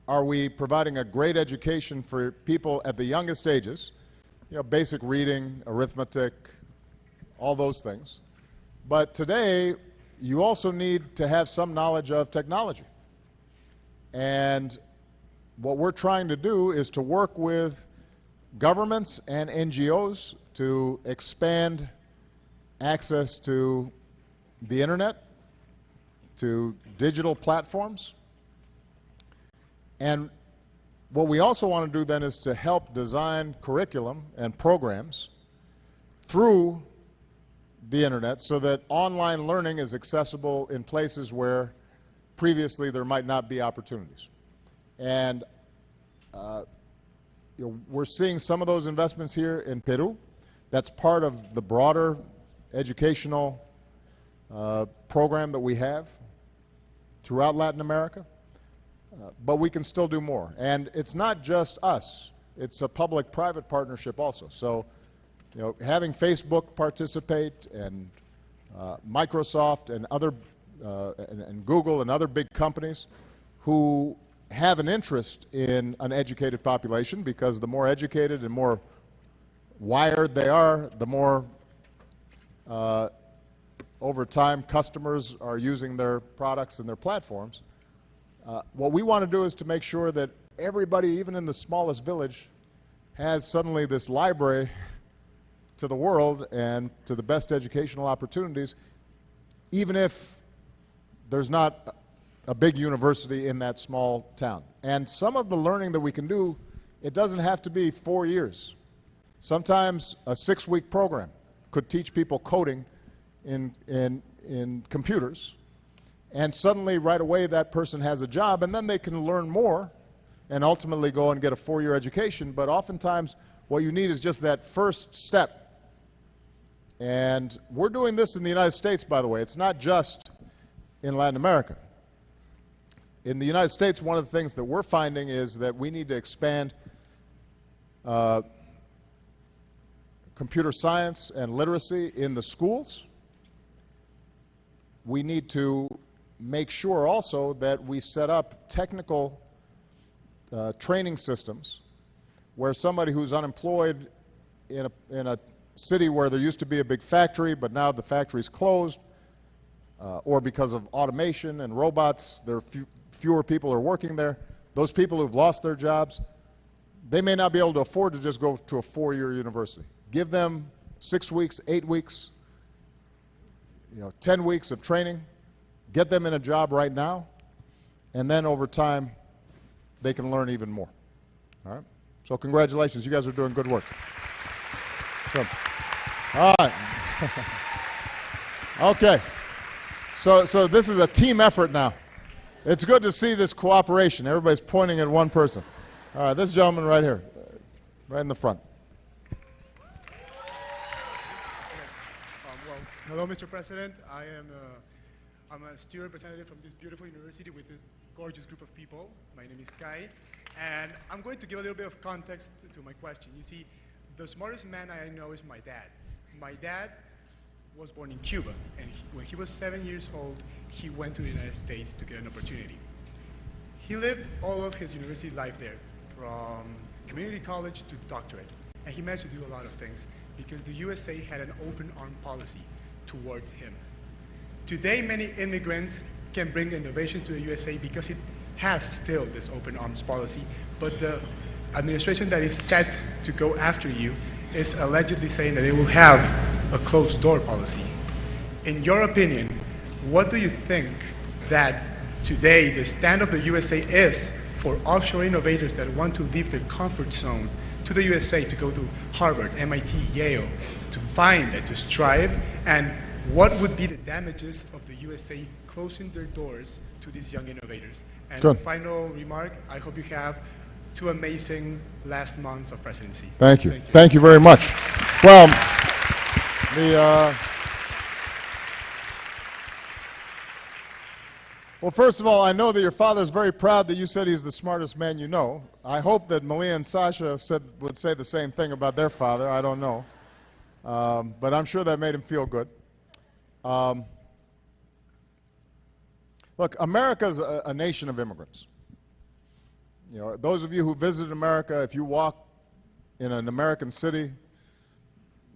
are we providing a great education for people at the youngest ages, basic reading, arithmetic, all those things, but today you also need to have some knowledge of technology. And what we're trying to do is to work with governments and NGOs to expand access to the internet, to digital platforms. And what we also want to do then is to help design curriculum and programs through the internet so that online learning is accessible in places where previously there might not be opportunities. And we're seeing some of those investments here in Peru. That's part of the broader educational program that we have throughout Latin America. But we can still do more. And it's not just us. It's a public-private partnership also. So, having Facebook participate and Microsoft and other and Google and other big companies who have an interest in an educated population, because the more educated and more wired they are, the more over time customers are using their products and their platforms. What we want to do is to make sure that everybody, even in the smallest village, has suddenly this library to the world and to the best educational opportunities, even if there's not a big university in that small town. And some of the learning that we can do, it doesn't have to be 4 years. Sometimes a 6-week program could teach people coding in computers, and suddenly right away that person has a job, and then they can learn more and ultimately go and get a 4-year education. But oftentimes what you need is just that first step. And we're doing this in the United States, by the way. It's not just in Latin America. In the United States, one of the things that we're finding is that we need to expand computer science and literacy in the schools. We need to make sure also that we set up technical training systems where somebody who's unemployed in a city where there used to be a big factory, but now the factory's closed, or because of automation and robots, there are fewer people are working there. Those people who've lost their jobs, they may not be able to afford to just go to a 4-year university. Give them 6 weeks, 8 weeks, 10 weeks of training, get them in a job right now, and then over time, they can learn even more. All right? So congratulations, you guys are doing good work. Good. All right. Okay. So this is a team effort now. It's good to see this cooperation. Everybody's pointing at one person. All right, this gentleman right here, right in the front. Well, hello, Mr. President. I'm a student representative from this beautiful university with a gorgeous group of people. My name is Kai, and I'm going to give a little bit of context to my question. You see, the smartest man I know is my dad. My dad was born in Cuba, and when he was 7 years old, he went to the United States to get an opportunity. He lived all of his university life there, from community college to doctorate, and he managed to do a lot of things because the USA had an open arm policy towards him. Today, many immigrants can bring innovations to the USA because it has still this open arms policy, but the administration that is set to go after you is allegedly saying that they will have a closed door policy. In your opinion, what do you think that today the stand of the USA is for offshore innovators that want to leave their comfort zone to the USA to go to Harvard, MIT, Yale, to find and to strive, and what would be the damages of the USA closing their doors to these young innovators? And Good. Final remark, I hope you have 2 amazing last months of presidency. Thank you. Thank you very much. Well, well, first of all, I know that your father is very proud that you said he's the smartest man you know. I hope that Malia and Sasha would say the same thing about their father. I don't know. But I'm sure that made him feel good. Look, America's a nation of immigrants. Those of you who visited America, if you walk in an American city,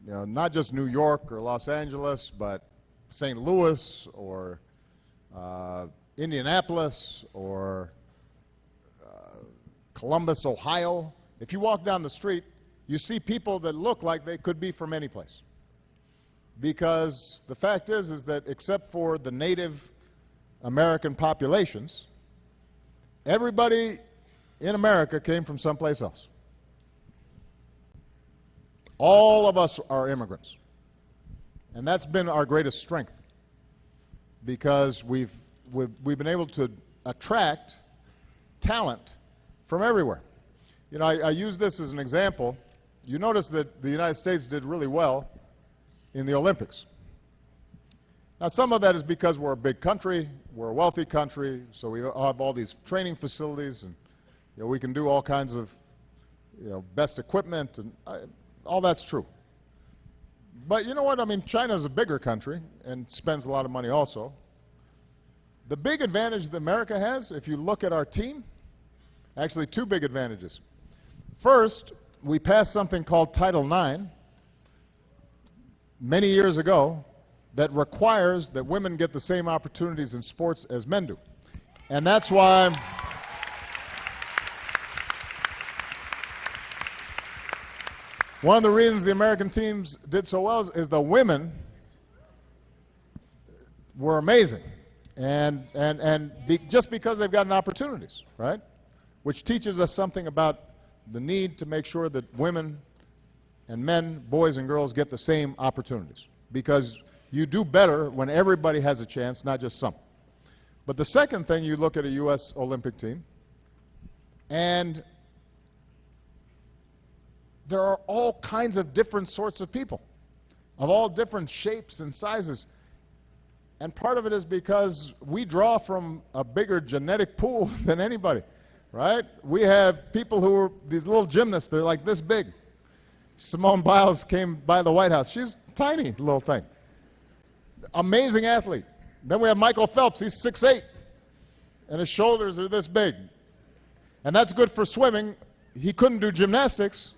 not just New York or Los Angeles, but St. Louis or Indianapolis or Columbus, Ohio, if you walk down the street, you see people that look like they could be from any place. Because the fact is that except for the native American populations, everybody in America came from someplace else. All of us are immigrants. And that's been our greatest strength, because we've been able to attract talent from everywhere. I use this as an example. You notice that the United States did really well in the Olympics. Now, some of that is because we're a big country, we're a wealthy country, so we have all these training facilities, and we can do all kinds of best equipment, and all that's true. But you know what? I mean, China's a bigger country and spends a lot of money also. The big advantage that America has, if you look at our team, actually 2 big advantages. First, we passed something called Title IX many years ago that requires that women get the same opportunities in sports as men do. And that's why one of the reasons the American teams did so well is the women were amazing. Just because they've gotten opportunities, right? Which teaches us something about the need to make sure that women and men, boys and girls, get the same opportunities. Because you do better when everybody has a chance, not just some. But the second thing, you look at a U.S. Olympic team, and there are all kinds of different sorts of people, of all different shapes and sizes. And part of it is because we draw from a bigger genetic pool than anybody, right? We have people who are these little gymnasts, they're like this big. Simone Biles came by the White House. She's a tiny little thing. Amazing athlete. Then we have Michael Phelps, he's 6'8", and his shoulders are this big. And that's good for swimming. He couldn't do gymnastics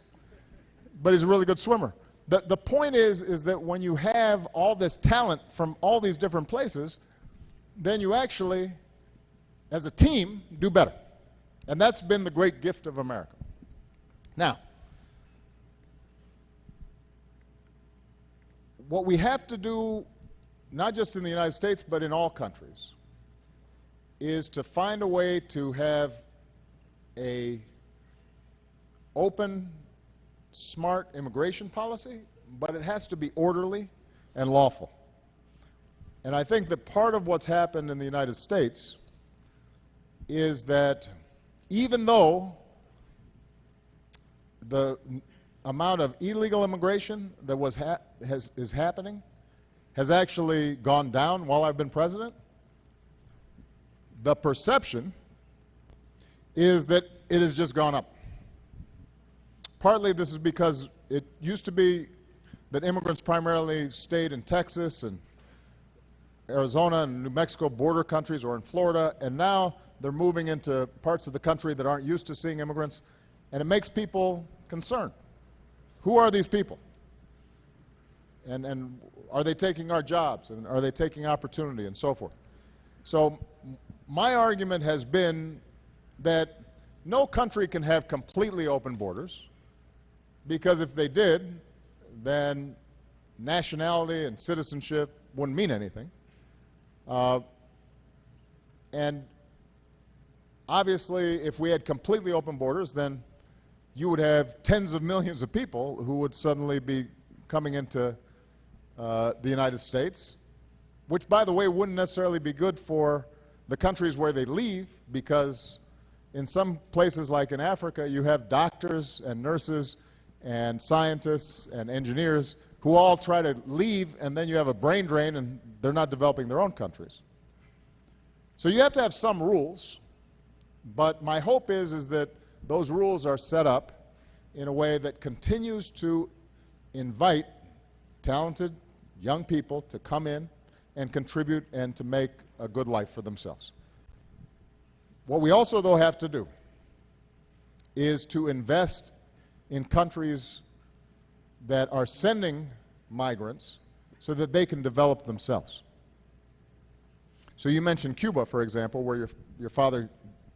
but he's a really good swimmer. The point is that when you have all this talent from all these different places, then you actually, as a team, do better. And that's been the great gift of America. Now, what we have to do, not just in the United States, but in all countries, is to find a way to have a open, smart immigration policy, but it has to be orderly and lawful. And I think that part of what's happened in the United States is that even though the amount of illegal immigration that is happening has actually gone down while I've been president, the perception is that it has just gone up. Partly this is because it used to be that immigrants primarily stayed in Texas and Arizona and New Mexico border countries or in Florida, and now they're moving into parts of the country that aren't used to seeing immigrants, and it makes people concerned. Who are these people? And are they taking our jobs? And are they taking opportunity and so forth? So my argument has been that no country can have completely open borders, because if they did, then nationality and citizenship wouldn't mean anything. And obviously, if we had completely open borders, then you would have tens of millions of people who would suddenly be coming into the United States, which, by the way, wouldn't necessarily be good for the countries where they leave, because in some places like in Africa, you have doctors and nurses and scientists and engineers who all try to leave, and then you have a brain drain and they're not developing their own countries. So you have to have some rules, but my hope is that those rules are set up in a way that continues to invite talented young people to come in and contribute and to make a good life for themselves. What we also, though, have to do is to invest in countries that are sending migrants so that they can develop themselves. So you mentioned Cuba, for example, where your father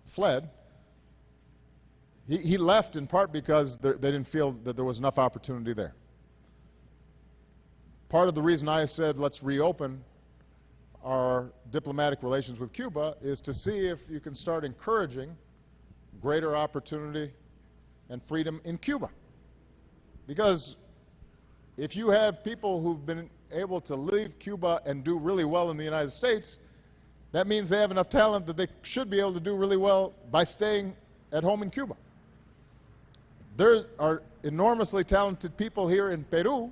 fled. He left in part because they didn't feel that there was enough opportunity there. Part of the reason I said let's reopen our diplomatic relations with Cuba is to see if you can start encouraging greater opportunity and freedom in Cuba. Because if you have people who've been able to leave Cuba and do really well in the United States, that means they have enough talent that they should be able to do really well by staying at home in Cuba. There are enormously talented people here in Peru.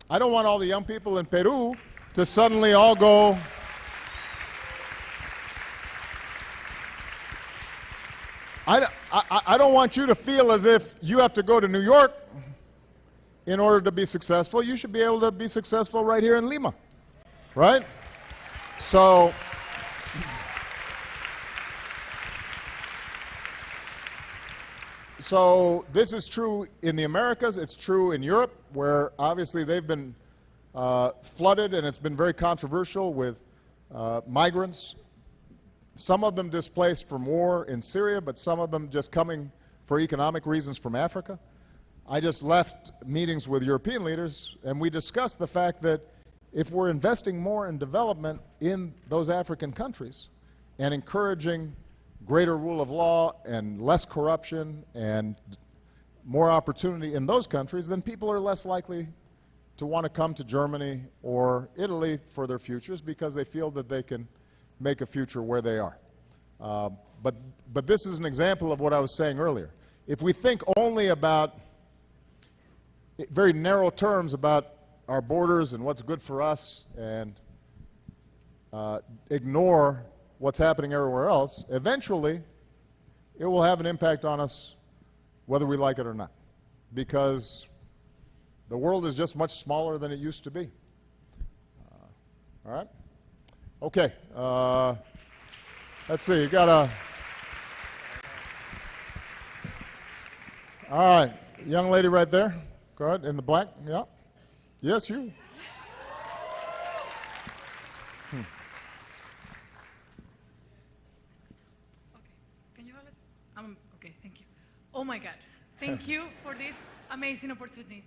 I don't want all the young people in Peru to suddenly all go I don't want you to feel as if you have to go to New York in order to be successful. You should be able to be successful right here in Lima, right? So this is true in the Americas. It's true in Europe, where obviously they've been flooded, and it's been very controversial with migrants. Some of them displaced from war in Syria, but some of them just coming for economic reasons from Africa. I just left meetings with European leaders, and we discussed the fact that if we're investing more in development in those African countries and encouraging greater rule of law and less corruption and more opportunity in those countries, then people are less likely to want to come to Germany or Italy for their futures, because they feel that they can make a future where they are. But this is an example of what I was saying earlier. If we think only about very narrow terms about our borders and what's good for us, and ignore what's happening everywhere else, eventually it will have an impact on us whether we like it or not, because the world is just much smaller than it used to be. All right? Okay. Let's see. You got a... All right. Young lady right there. Go ahead, in the black, yeah. Yes, you. Can you hold it? Okay, thank you. Oh my God. Thank you for this amazing opportunity.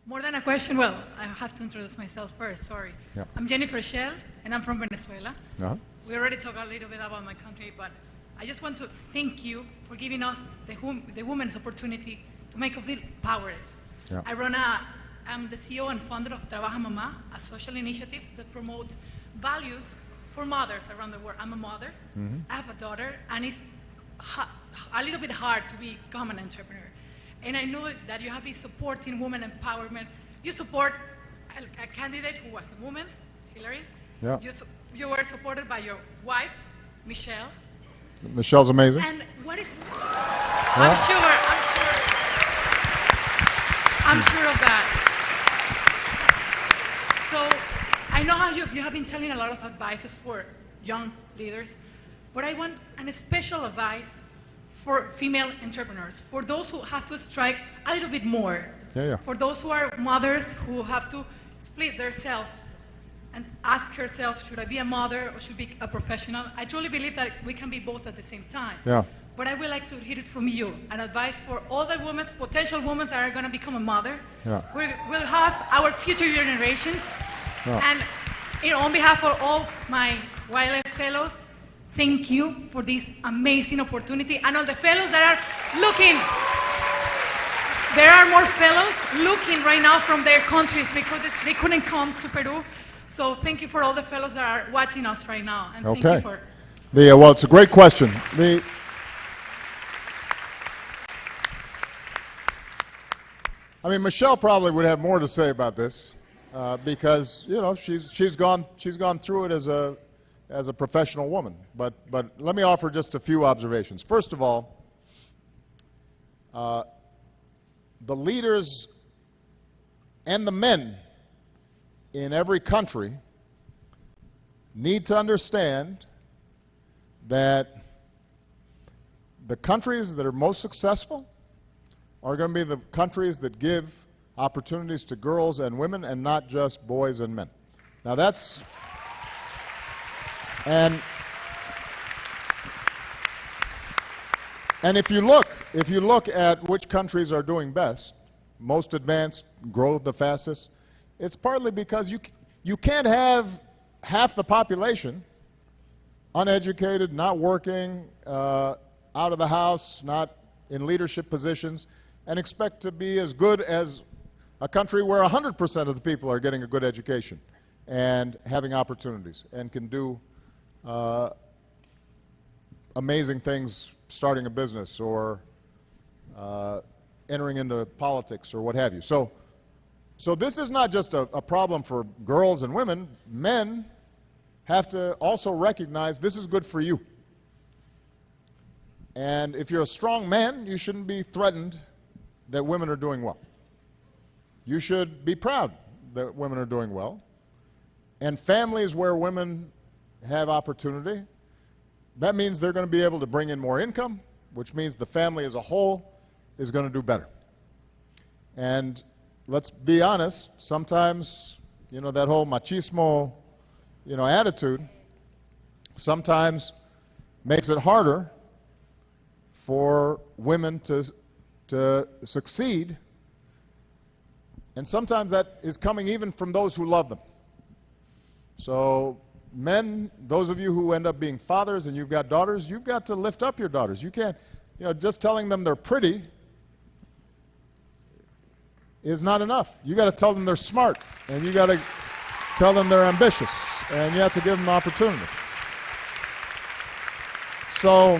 More than a question, well, I have to introduce myself first, sorry. Yeah. I'm Jennifer Shell, and I'm from Venezuela. Uh-huh. We already talked a little bit about my country, but I just want to thank you for giving us the women's opportunity to make us feel empowered. Yeah. I'm the CEO and founder of Trabaja Mamá, a social initiative that promotes values for mothers around the world. I'm a mother, I have a daughter, and it's a little bit hard to become an entrepreneur. And I know that you have been supporting women empowerment. You support a candidate who was a woman, Hillary. Yeah. You were supported by your wife, Michelle. Michelle's amazing. And what is? Yeah. I'm sure of that. So I know how you have been telling a lot of advices for young leaders, but I want a special advice for female entrepreneurs, for those who have to strike a little bit more, for those who are mothers who have to split themselves and ask herself, should I be a mother or should I be a professional? I truly believe that we can be both at the same time. Yeah. But I would like to hear it from you, an advice for all the women, potential women that are going to become a mother. Yeah. We'll have our future generations. Yeah. And on behalf of all my wildlife fellows, thank you for this amazing opportunity. And all the fellows that are looking, there are more fellows looking right now from their countries because they couldn't come to Peru. So thank you for all the fellows that are watching us right now. And thank you for... Well, it's a great question. I mean, Michelle probably would have more to say about this because, you know, she's gone through it as a professional woman. But let me offer just a few observations. First of all, the leaders and the men in every country need to understand that the countries that are most successful are going to be the countries that give opportunities to girls and women and not just boys and men. Now that's, and if you look at which countries are doing best, most advanced, grow the fastest, it's partly because you can't have half the population uneducated, not working, out of the house, not in leadership positions, and expect to be as good as a country where 100% of the people are getting a good education and having opportunities and can do amazing things, starting a business or entering into politics or what have you. So this is not just a problem for girls and women. Men have to also recognize this is good for you. And if you're a strong man, you shouldn't be threatened that women are doing well. You should be proud that women are doing well. And families where women have opportunity, that means they're going to be able to bring in more income, which means the family as a whole is going to do better. And let's be honest, sometimes, you know, that whole machismo, you know, attitude sometimes makes it harder for women to succeed, and sometimes that is coming even from those who love them. So men, those of you who end up being fathers and you've got daughters, you've got to lift up your daughters. You can't, you know, just telling them they're pretty is not enough. You got to tell them they're smart, and you got to tell them they're ambitious, and you have to give them opportunity. So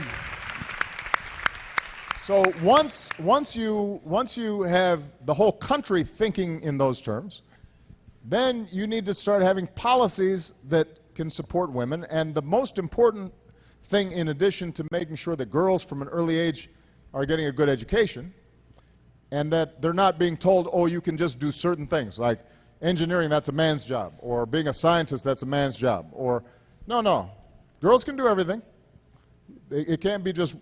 once you have the whole country thinking in those terms, then you need to start having policies that can support women. And the most important thing, in addition to making sure that girls from an early age are getting a good education, and that they're not being told, oh, you can just do certain things, like engineering, that's a man's job, or being a scientist, that's a man's job, or no, girls can do everything. It can't be just,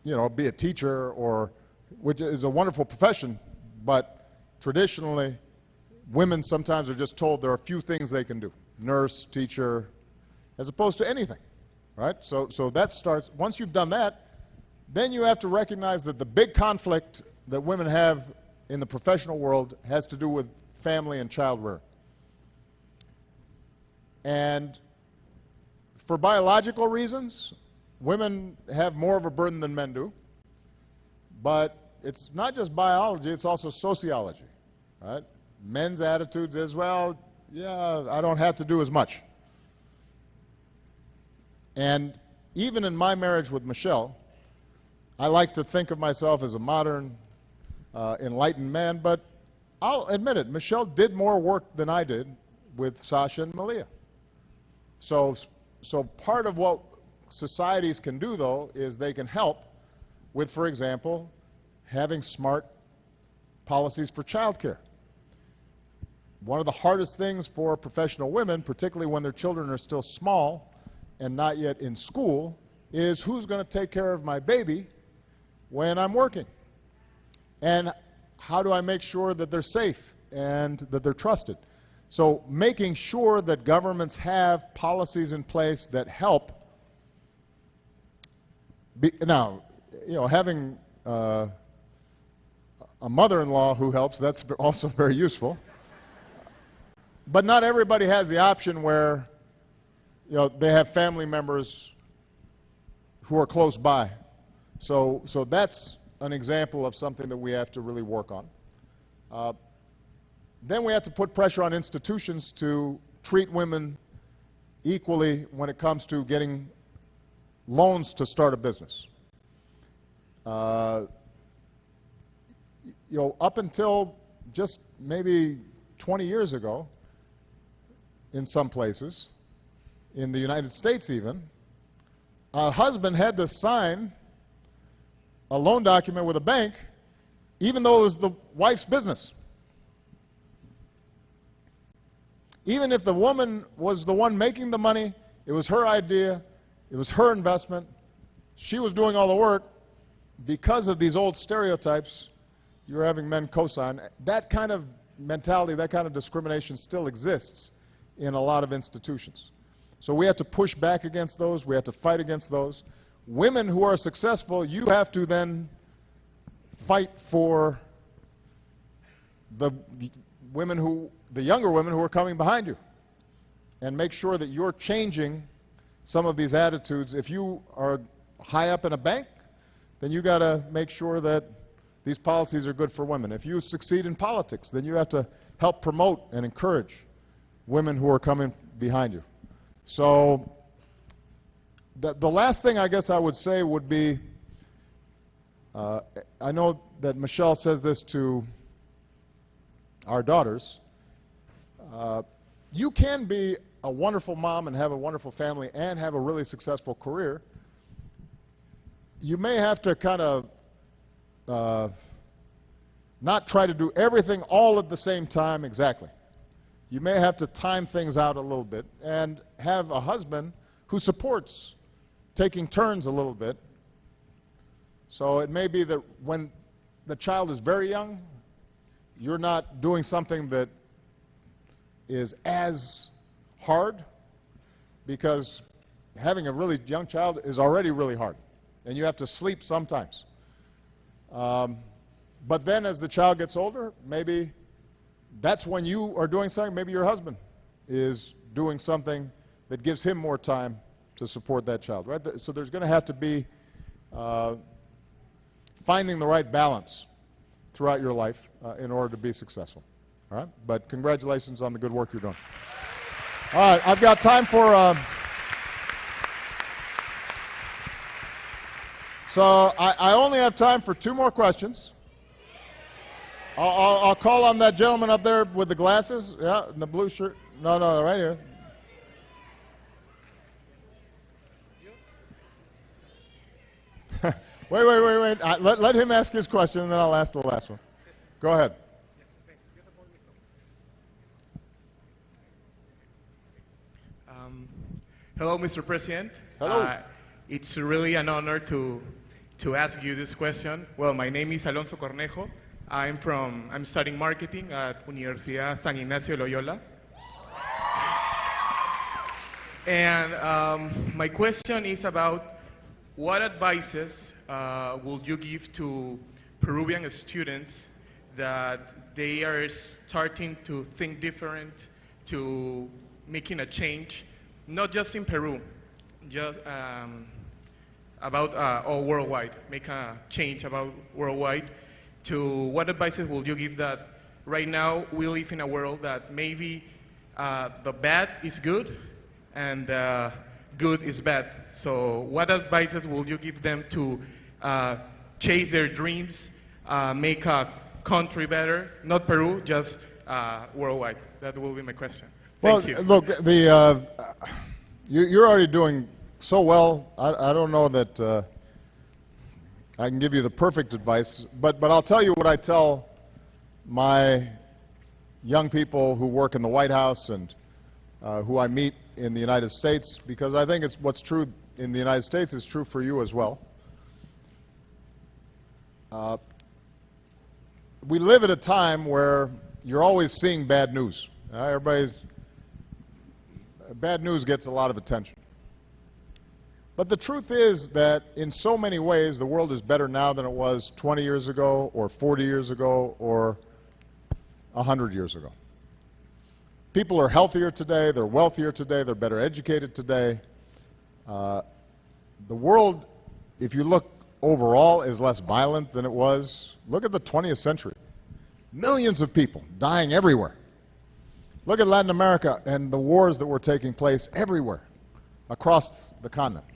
you know, be a teacher, or, which is a wonderful profession, but traditionally, women sometimes are just told there are a few things they can do. Nurse, teacher, as opposed to anything, right? So that starts, once you've done that, then you have to recognize that the big conflict that women have in the professional world has to do with family and child rearing. And for biological reasons, women have more of a burden than men do. But it's not just biology, it's also sociology, right? Men's attitudes as well, yeah, I don't have to do as much. And even in my marriage with Michelle, I like to think of myself as a modern, enlightened man, but I'll admit it, Michelle did more work than I did with Sasha and Malia. So part of what societies can do, though, is they can help with, for example, having smart policies for childcare. One of the hardest things for professional women, particularly when their children are still small and not yet in school, is who's going to take care of my baby when I'm working? And how do I make sure that they're safe and that they're trusted? So making sure that governments have policies in place that help. Now, having a mother-in-law who helps, that's also very useful. But not everybody has the option where they have family members who are close by. So that's an example of something that we have to really work on. Then we have to put pressure on institutions to treat women equally when it comes to getting loans to start a business. Up until just maybe 20 years ago, in some places, in the United States even, a husband had to sign a loan document with a bank, even though it was the wife's business. Even if the woman was the one making the money, it was her idea, it was her investment, she was doing all the work, because of these old stereotypes, you're having men co-sign. That kind of mentality, that kind of discrimination still exists in a lot of institutions. So we have to push back against those, we have to fight against those. Women who are successful, you have to then fight for the younger women who are coming behind you and make sure that you're changing some of these attitudes. If you are high up in a bank, then you got to make sure that these policies are good for women. If you succeed in politics, then you have to help promote and encourage women who are coming behind you. So the last thing I guess I would say would be, I know that Michelle says this to our daughters, you can be a wonderful mom and have a wonderful family and have a really successful career. You may have to kind of not try to do everything all at the same time exactly. You may have to time things out a little bit and have a husband who supports taking turns a little bit. So it may be that when the child is very young, you're not doing something that is as hard, because having a really young child is already really hard, and you have to sleep sometimes. But then as the child gets older, maybe that's when you are doing something, maybe your husband is doing something that gives him more time to support that child, right? So there's going to have to be finding the right balance throughout your life in order to be successful, all right? But congratulations on the good work you're doing. All right, I've got time for... So I only have time for 2 more questions. I'll call on that gentleman up there with the glasses, yeah, in the blue shirt. No, right here. Wait. Let him ask his question, and then I'll ask the last one. Go ahead. Hello, Mr. President. Hello. It's really an honor to ask you this question. Well, my name is Alonso Cornejo. I'm studying marketing at Universidad San Ignacio Loyola. And my question is about what advices would you give to Peruvian students that they are starting to think different, to making a change, not just in Peru, just about all worldwide, make a change about worldwide. To what advices would you give that right now we live in a world that maybe the bad is good and good is bad. So what advices would you give them to chase their dreams, make a country better, not Peru, just worldwide? That will be my question. Thank you. Look, you're already doing so well. I don't know that I can give you the perfect advice, but I'll tell you what I tell my young people who work in the White House and who I meet in the United States, because I think it's what's true in the United States is true for you as well. We live at a time where you're always seeing bad news. Bad news gets a lot of attention. But the truth is that in so many ways the world is better now than it was 20 years ago or 40 years ago or 100 years ago. People are healthier today, they're wealthier today, they're better educated today. The world, if you look overall, is less violent than it was. Look at the 20th century. Millions of people dying everywhere. Look at Latin America and the wars that were taking place everywhere across the continent.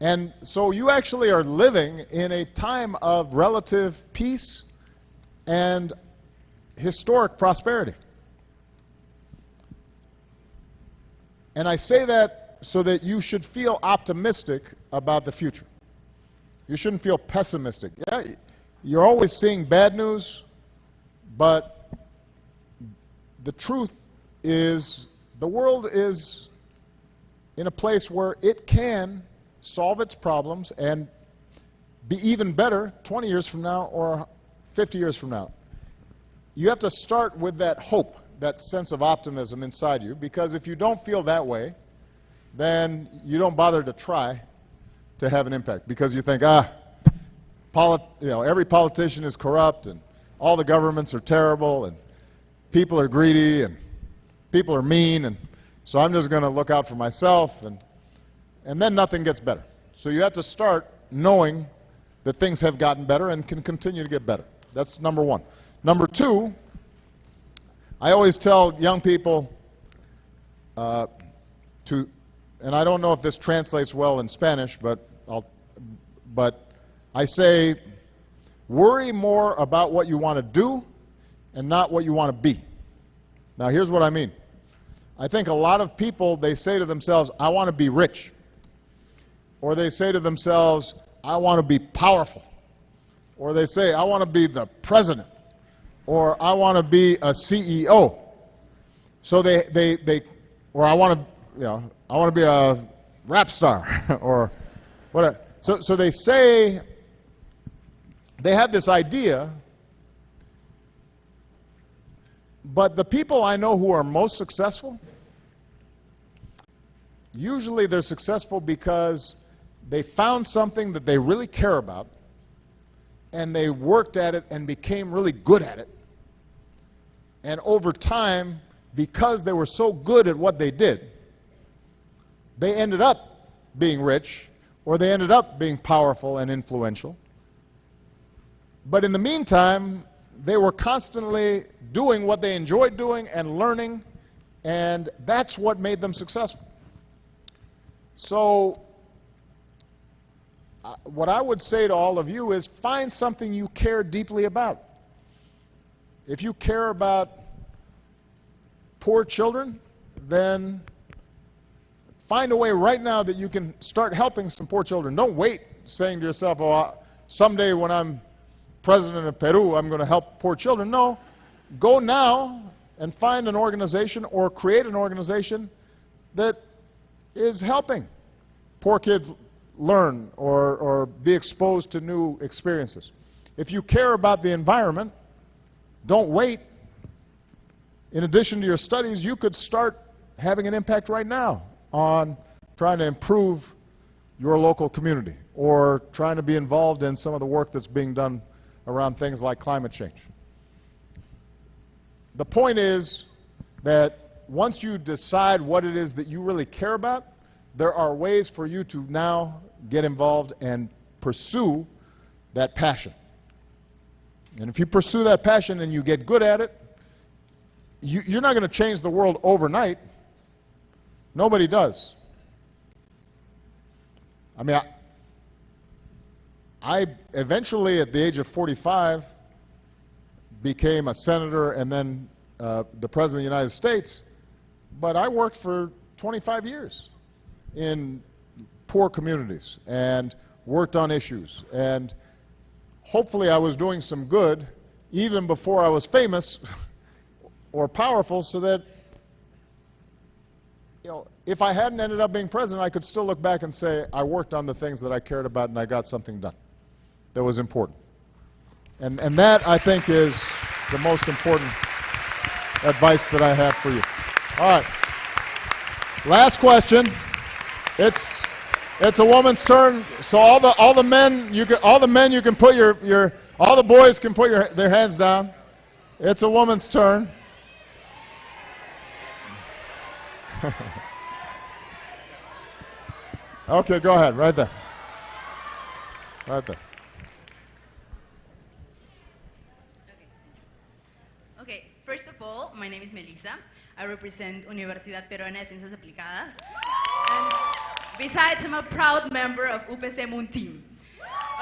And so you actually are living in a time of relative peace and historic prosperity. And I say that so that you should feel optimistic about the future. You shouldn't feel pessimistic. Yeah, you're always seeing bad news, but the truth is the world is in a place where it can solve its problems and be even better 20 years from now or 50 years from now. You have to start with that hope, that sense of optimism inside you, because if you don't feel that way, then you don't bother to try to have an impact, because you think, every politician is corrupt and all the governments are terrible and people are greedy and people are mean, and so I'm just going to look out for myself, and then nothing gets better. So you have to start knowing that things have gotten better and can continue to get better. That's number one. Number two, I always tell young people and I don't know if this translates well in Spanish, but I say, worry more about what you want to do and not what you want to be. Now here's what I mean. I think a lot of people, they say to themselves, I want to be rich. Or they say to themselves, I want to be powerful. Or they say, I want to be the president. Or I want to be a CEO. So or I want to be a rap star or whatever. So they say, they have this idea, but the people I know who are most successful, usually they're successful because they found something that they really care about and they worked at it and became really good at it. And over time, because they were so good at what they did, they ended up being rich, or they ended up being powerful and influential. But in the meantime, they were constantly doing what they enjoyed doing and learning, and that's what made them successful. So what I would say to all of you is find something you care deeply about. If you care about poor children, then find a way right now that you can start helping some poor children. Don't wait saying to yourself, oh, someday when I'm president of Peru, I'm going to help poor children. No, go now and find an organization or create an organization that is helping poor kids learn or be exposed to new experiences. if you care about the environment, don't wait. In addition to your studies, you could start having an impact right now on trying to improve your local community or trying to be involved in some of the work that's being done around things like climate change. The point is that once you decide what it is that you really care about, there are ways for you to now get involved and pursue that passion. And if you pursue that passion and you get good at it, you're not going to change the world overnight. Nobody does. I mean, I eventually, at the age of 45, became a senator and then the President of the United States, but I worked for 25 years in poor communities and worked on issues. And hopefully I was doing some good even before I was famous or powerful, so that, you know, if I hadn't ended up being president, I could still look back and say I worked on the things that I cared about and I got something done that was important. And that, I think, is the most important advice that I have for you. All right. Last question. It's a woman's turn. So all the men you can put all the boys can put their hands down. It's a woman's turn. Okay, go ahead, right there. Right there. Okay, first of all, my name is Melissa. I represent Universidad Peruana de Ciencias Aplicadas. And besides, I'm a proud member of UPC Moon Team.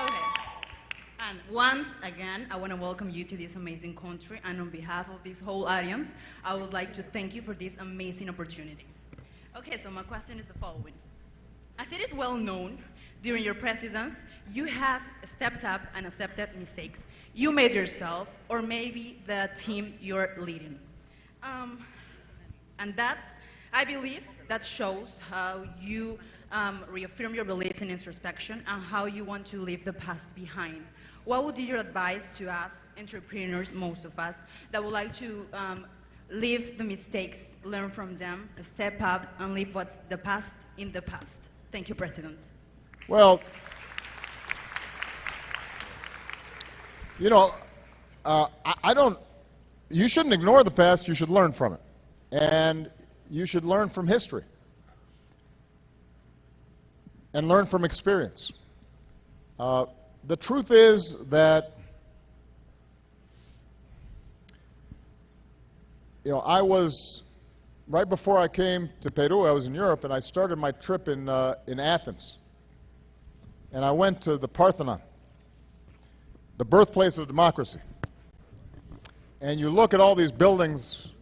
Okay. And once again, I want to welcome you to this amazing country. And on behalf of this whole audience, I would like to thank you for this amazing opportunity. Okay, so my question is the following. As it is well known, during your presidency, you have stepped up and accepted mistakes you made yourself, or maybe the team you're leading. And that's, I believe, that shows how you reaffirm your belief in introspection and how you want to leave the past behind. What would be your advice to us, entrepreneurs, most of us, that would like to leave the mistakes, learn from them, step up, and leave what's the past in the past? Thank you, President. Well, you know, you shouldn't ignore the past, you should learn from it. And you should learn from history. And learn from experience. The truth is that, you know, right before I came to Peru, I was in Europe, and I started my trip in Athens. And I went to the Parthenon, the birthplace of democracy. And you look at all these buildings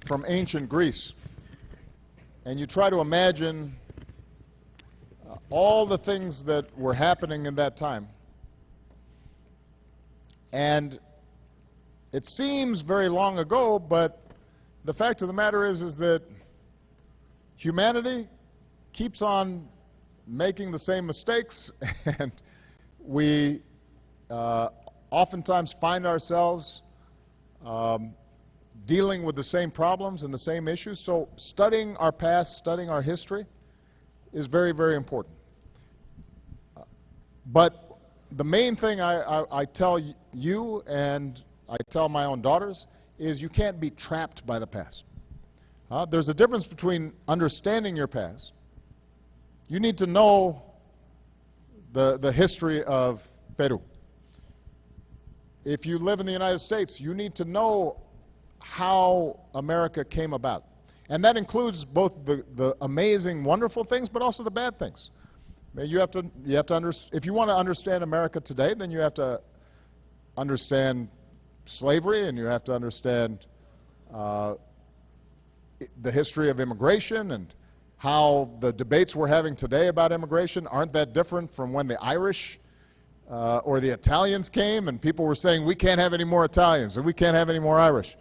from ancient Greece, and you try to imagine all the things that were happening in that time. And it seems very long ago, but the fact of the matter is that humanity keeps on making the same mistakes, and we oftentimes find ourselves dealing with the same problems and the same issues. So studying our past, studying our history is very, very important. But the main thing I tell you, and I tell my own daughters, is you can't be trapped by the past. There's a difference between understanding your past. You need to know the history of Peru. If you live in the United States, you need to know how America came about. And that includes both the amazing, wonderful things, but also the bad things. I mean, if you want to understand America today, then you have to understand slavery, and you have to understand the history of immigration, and how the debates we're having today about immigration aren't that different from when the Irish or the Italians came, and people were saying, we can't have any more Italians, or we can't have any more Irish.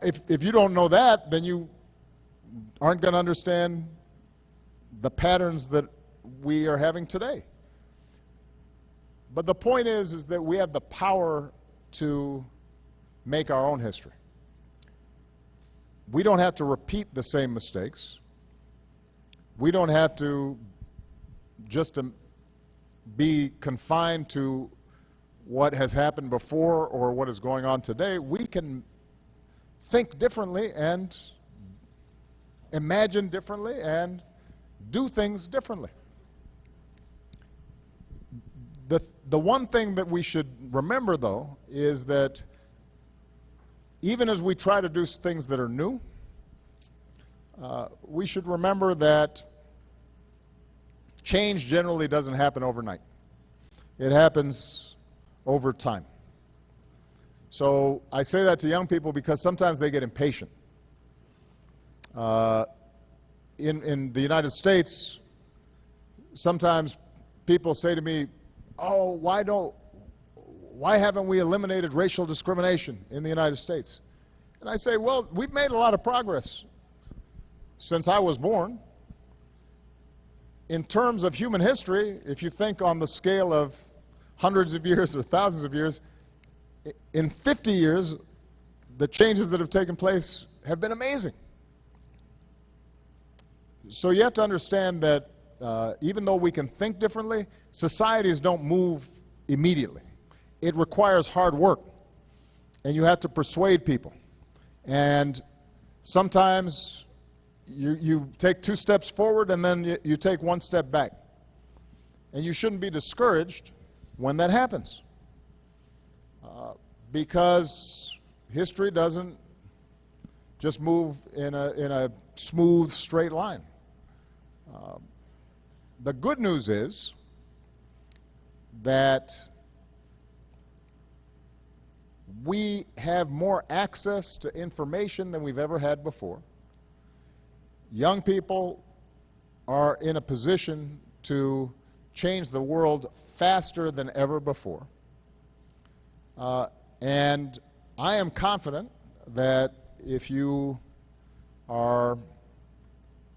If you don't know that, then you aren't going to understand the patterns that we are having today. But the point is that we have the power to make our own history. We don't have to repeat the same mistakes. We don't have to just be confined to what has happened before or what is going on today. We can think differently and imagine differently and do things differently. The one thing that we should remember, though, is that even as we try to do things that are new, we should remember that change generally doesn't happen overnight. It happens over time. So I say that to young people because sometimes they get impatient. In the United States, sometimes people say to me, "Oh, why haven't we eliminated racial discrimination in the United States?" And I say, well, we've made a lot of progress since I was born. In terms of human history, if you think on the scale of hundreds of years or thousands of years, in 50 years, the changes that have taken place have been amazing. So you have to understand that even though we can think differently, societies don't move immediately. It requires hard work, and you have to persuade people. And sometimes you take 2 steps forward and then you take 1 step back. And you shouldn't be discouraged when that happens, because history doesn't just move in a smooth, straight line. The good news is that we have more access to information than we've ever had before. Young people are in a position to change the world faster than ever before. And I am confident that if you are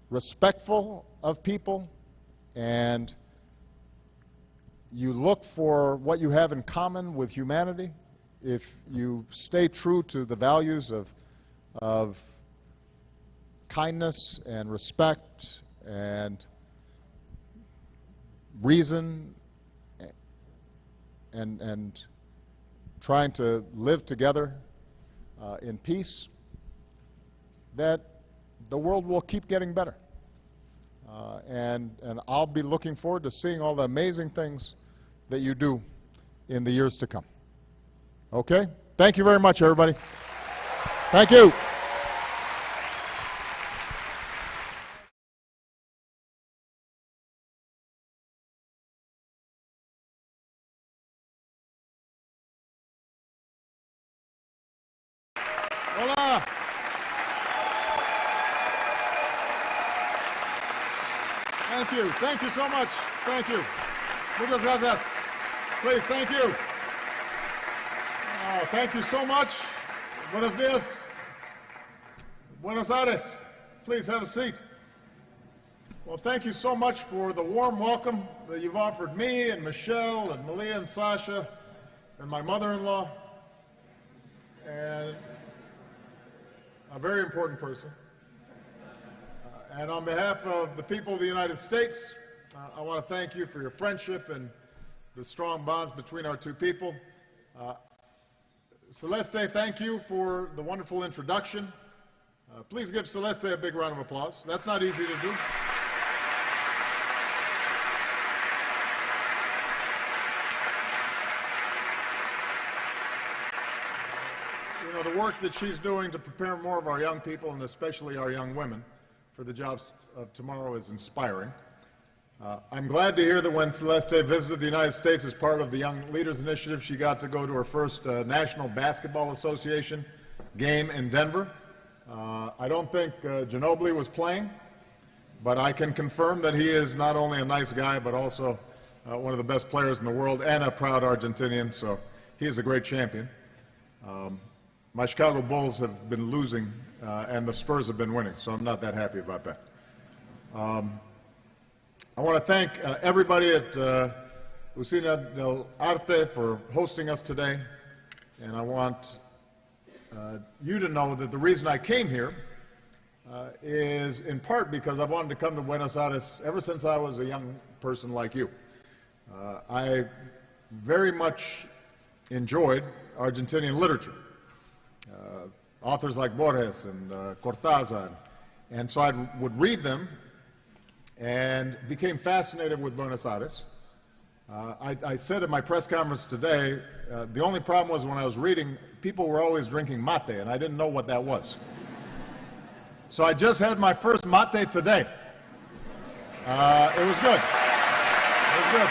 respectful of people and you look for what you have in common with humanity, if you stay true to the values of kindness and respect and reason and trying to live together in peace, that the world will keep getting better. And I'll be looking forward to seeing all the amazing things that you do in the years to come. Okay? Thank you very much, everybody. Thank you. Hola. Thank you. Thank you so much. Thank you. Muchas gracias. Please, thank you. Oh, thank you so much. Buenos días. Buenos Aires. Please have a seat. Well, thank you so much for the warm welcome that you've offered me and Michelle and Malia and Sasha and my mother-in-law and a very important person. And on behalf of the people of the United States, I want to thank you for your friendship and the strong bonds between our two people. Celeste, thank you for the wonderful introduction. Please give Celeste a big round of applause. That's not easy to do. You know, the work that she's doing to prepare more of our young people, and especially our young women, for the jobs of tomorrow is inspiring. I'm glad to hear that when Celeste visited the United States as part of the Young Leaders Initiative, she got to go to her first National Basketball Association game in Denver. I don't think Ginobili was playing, but I can confirm that he is not only a nice guy, but also one of the best players in the world and a proud Argentinian, so he is a great champion. My Chicago Bulls have been losing, and the Spurs have been winning, so I'm not that happy about that. I want to thank everybody at Usina del Arte for hosting us today, and I want you to know that the reason I came here is in part because I've wanted to come to Buenos Aires ever since I was a young person like you. I very much enjoyed Argentinian literature, authors like Borges and Cortázar, and so I would read them and became fascinated with Buenos Aires. I said at my press conference today, the only problem was when I was reading, people were always drinking mate, and I didn't know what that was. So I just had my first mate today. It was good. It was good.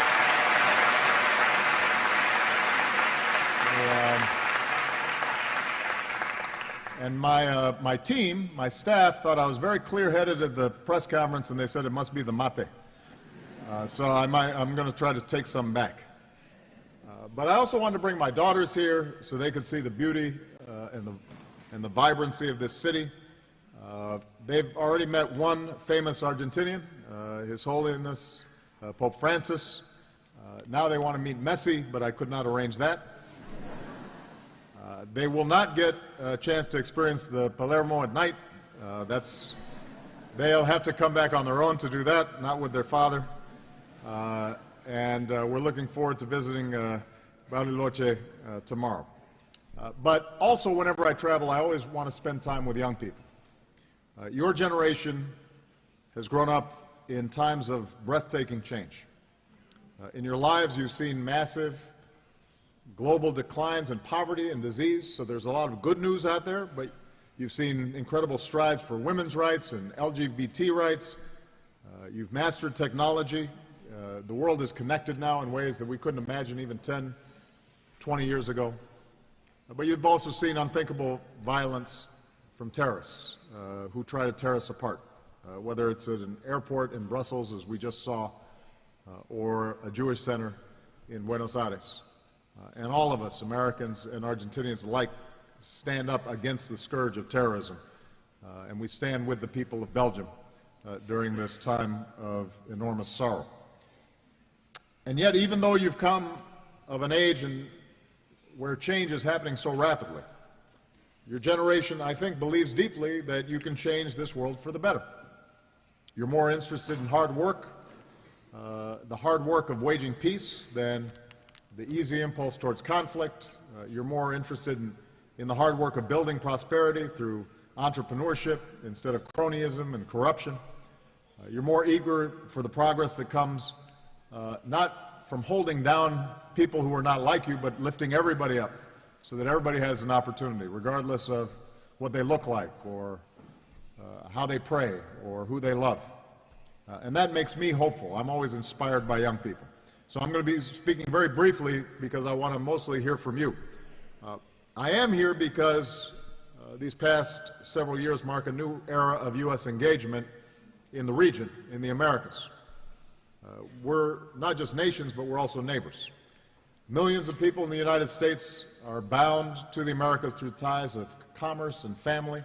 And my team, my staff, thought I was very clear-headed at the press conference, and they said it must be the mate. So I'm going to try to take some back. But I also wanted to bring my daughters here so they could see the beauty and the vibrancy of this city. They've already met one famous Argentinian, His Holiness Pope Francis. Now they want to meet Messi, but I could not arrange that. They will not get a chance to experience the Palermo at night. They'll have to come back on their own to do that, not with their father. And we're looking forward to visiting Bariloche tomorrow. But also, whenever I travel, I always want to spend time with young people. Your generation has grown up in times of breathtaking change. In your lives, you've seen massive global declines in poverty and disease, so there's a lot of good news out there, but you've seen incredible strides for women's rights and LGBT rights. You've mastered technology. The world is connected now in ways that we couldn't imagine even 10, 20 years ago. But you've also seen unthinkable violence from terrorists who try to tear us apart, whether it's at an airport in Brussels, as we just saw, or a Jewish center in Buenos Aires. And all of us, Americans and Argentinians alike, stand up against the scourge of terrorism. And we stand with the people of Belgium during this time of enormous sorrow. And yet, even though you've come of an age where change is happening so rapidly, your generation, I think, believes deeply that you can change this world for the better. You're more interested in hard work, the hard work of waging peace, than the easy impulse towards conflict. You're more interested in the hard work of building prosperity through entrepreneurship instead of cronyism and corruption. You're more eager for the progress that comes not from holding down people who are not like you, but lifting everybody up so that everybody has an opportunity, regardless of what they look like or how they pray or who they love. And that makes me hopeful. I'm always inspired by young people. So I'm going to be speaking very briefly because I want to mostly hear from you. I am here because these past several years mark a new era of U.S. engagement in the region, in the Americas. We're not just nations, but we're also neighbors. Millions of people in the United States are bound to the Americas through ties of commerce and family.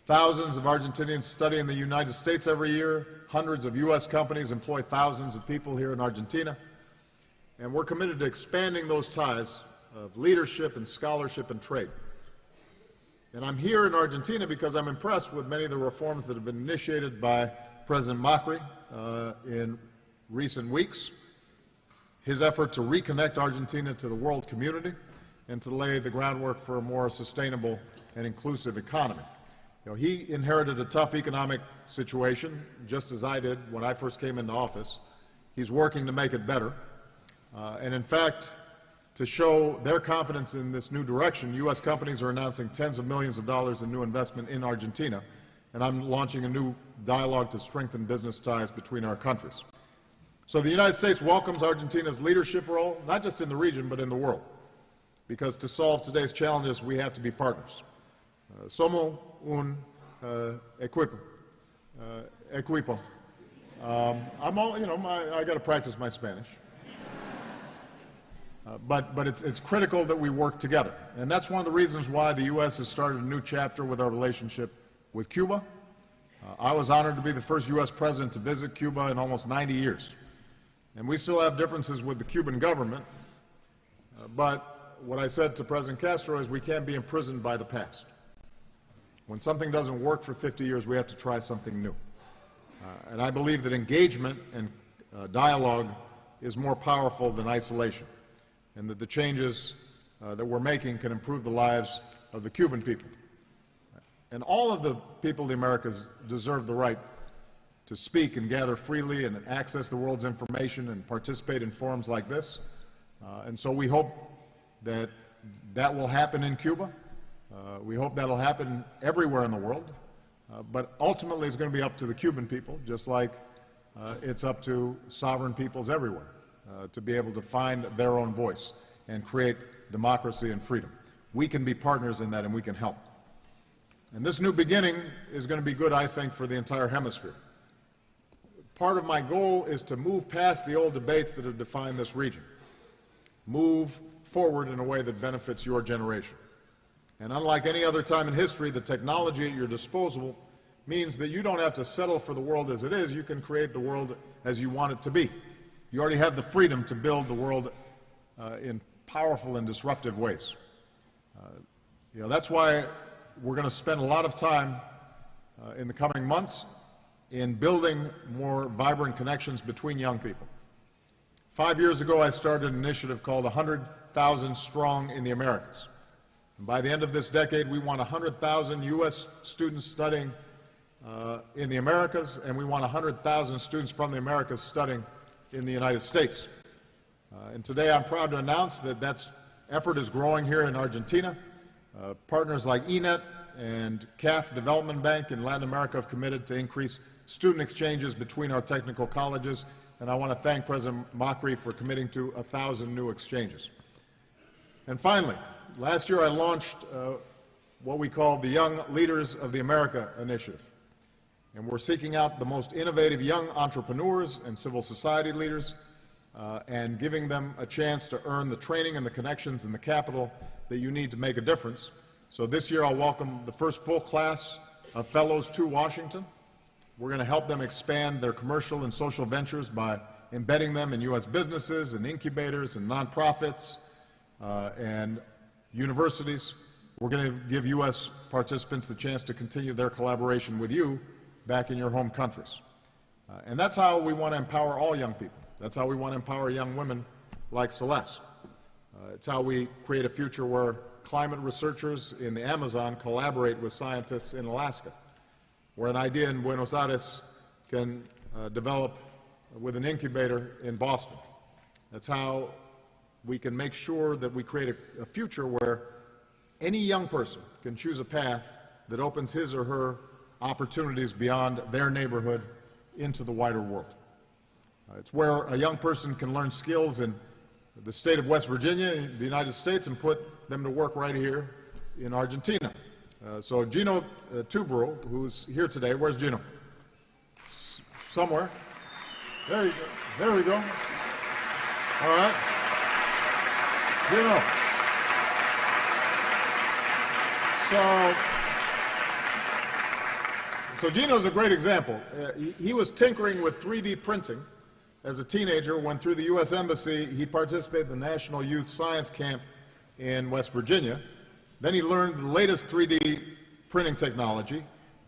Thousands of Argentinians study in the United States every year. Hundreds of U.S. companies employ thousands of people here in Argentina. And we're committed to expanding those ties of leadership and scholarship and trade. And I'm here in Argentina because I'm impressed with many of the reforms that have been initiated by President Macri in recent weeks. His effort to reconnect Argentina to the world community and to lay the groundwork for a more sustainable and inclusive economy. He inherited a tough economic situation, just as I did when I first came into office. He's working to make it better. And in fact, to show their confidence in this new direction, U.S. companies are announcing tens of millions of dollars in new investment in Argentina, and I'm launching a new dialogue to strengthen business ties between our countries. So the United States welcomes Argentina's leadership role, not just in the region, but in the world, because to solve today's challenges, we have to be partners. Somos un equipo. I got to practice my Spanish. But it's critical that we work together. And that's one of the reasons why the U.S. has started a new chapter with our relationship with Cuba. I was honored to be the first U.S. president to visit Cuba in almost 90 years. And we still have differences with the Cuban government, but what I said to President Castro is we can't be imprisoned by the past. When something doesn't work for 50 years, we have to try something new. And I believe that engagement and dialogue is more powerful than isolation, and that the changes that we're making can improve the lives of the Cuban people. And all of the people of the Americas deserve the right to speak and gather freely and access the world's information and participate in forums like this. And so we hope that that will happen in Cuba. We hope that will happen everywhere in the world. But ultimately it's going to be up to the Cuban people, just like it's up to sovereign peoples everywhere to be able to find their own voice and create democracy and freedom. We can be partners in that, and we can help. And this new beginning is going to be good, I think, for the entire hemisphere. Part of my goal is to move past the old debates that have defined this region. Move forward in a way that benefits your generation. And unlike any other time in history, the technology at your disposal means that you don't have to settle for the world as it is. You can create the world as you want it to be. You already have the freedom to build the world in powerful and disruptive ways. That's why we're going to spend a lot of time in the coming months in building more vibrant connections between young people. 5 years ago, I started an initiative called 100,000 Strong in the Americas. And by the end of this decade, we want 100,000 U.S. students studying in the Americas, and we want 100,000 students from the Americas studying in the United States. And today I'm proud to announce that that effort is growing here in Argentina. Partners like ENET and CAF Development Bank in Latin America have committed to increase student exchanges between our technical colleges, and I want to thank President Macri for committing to 1,000 new exchanges. And finally, last year I launched what we call the Young Leaders of the America Initiative. And we're seeking out the most innovative young entrepreneurs and civil society leaders and giving them a chance to earn the training and the connections and the capital that you need to make a difference. So this year I'll welcome the first full class of fellows to Washington. We're going to help them expand their commercial and social ventures by embedding them in U.S. businesses and incubators and nonprofits and universities. We're going to give U.S. participants the chance to continue their collaboration with you back in your home countries. And that's how we want to empower all young people. That's how we want to empower young women like Celeste. It's how we create a future where climate researchers in the Amazon collaborate with scientists in Alaska, where an idea in Buenos Aires can develop with an incubator in Boston. That's how we can make sure that we create a future where any young person can choose a path that opens his or her opportunities beyond their neighborhood into the wider world. It's where a young person can learn skills in the state of West Virginia, the United States, and put them to work right here in Argentina. So Gino Tubero, who's here today, where's Gino? Somewhere. There you go. There we go. All right. Gino. So Gino's a great example. He was tinkering with 3D printing as a teenager when, through the U.S. Embassy, he participated in the National Youth Science Camp in West Virginia. Then he learned the latest 3D printing technology.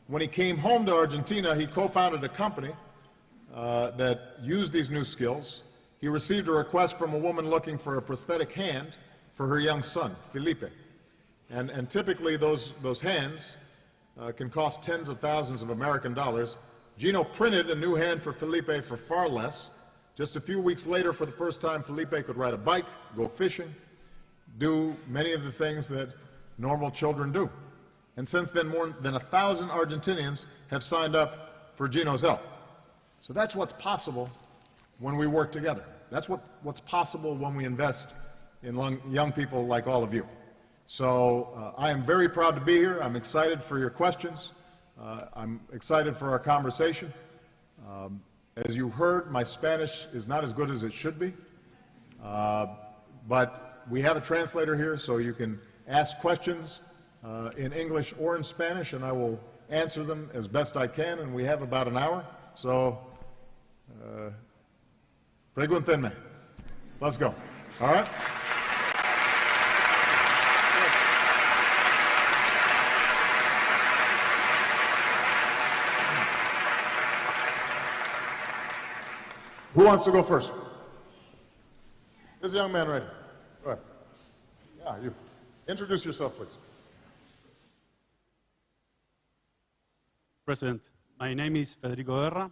When he came home to Argentina, he co-founded a company that used these new skills. He received a request from a woman looking for a prosthetic hand for her young son, Felipe. And typically those hands can cost tens of thousands of American dollars. Gino printed a new hand for Felipe for far less. Just a few weeks later, for the first time, Felipe could ride a bike, go fishing, do many of the things that normal children do. And since then, more than 1,000 Argentinians have signed up for Gino's help. So that's what's possible when we work together. That's what's possible when we invest in young people like all of you. So I am very proud to be here. I'm excited for your questions. I'm excited for our conversation. As you heard, my Spanish is not as good as it should be. But we have a translator here, so you can ask questions in English or in Spanish, and I will answer them as best I can, and we have about an hour. So Pregúntenme. Let's go. All right? Who wants to go first? This young man right here. Go ahead. Yeah, you. Introduce yourself, please. President, my name is Federico Guerra.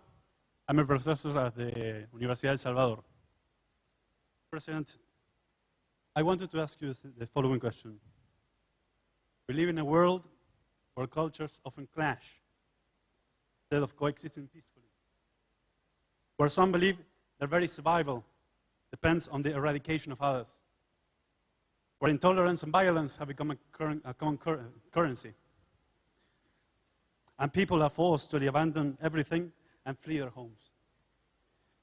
I'm a professor at the Universidad del Salvador. President, I wanted to ask you the following question. We live in a world where cultures often clash instead of coexisting peacefully, where some believe their very survival depends on the eradication of others, where intolerance and violence have become a common currency, and people are forced to abandon everything and flee their homes.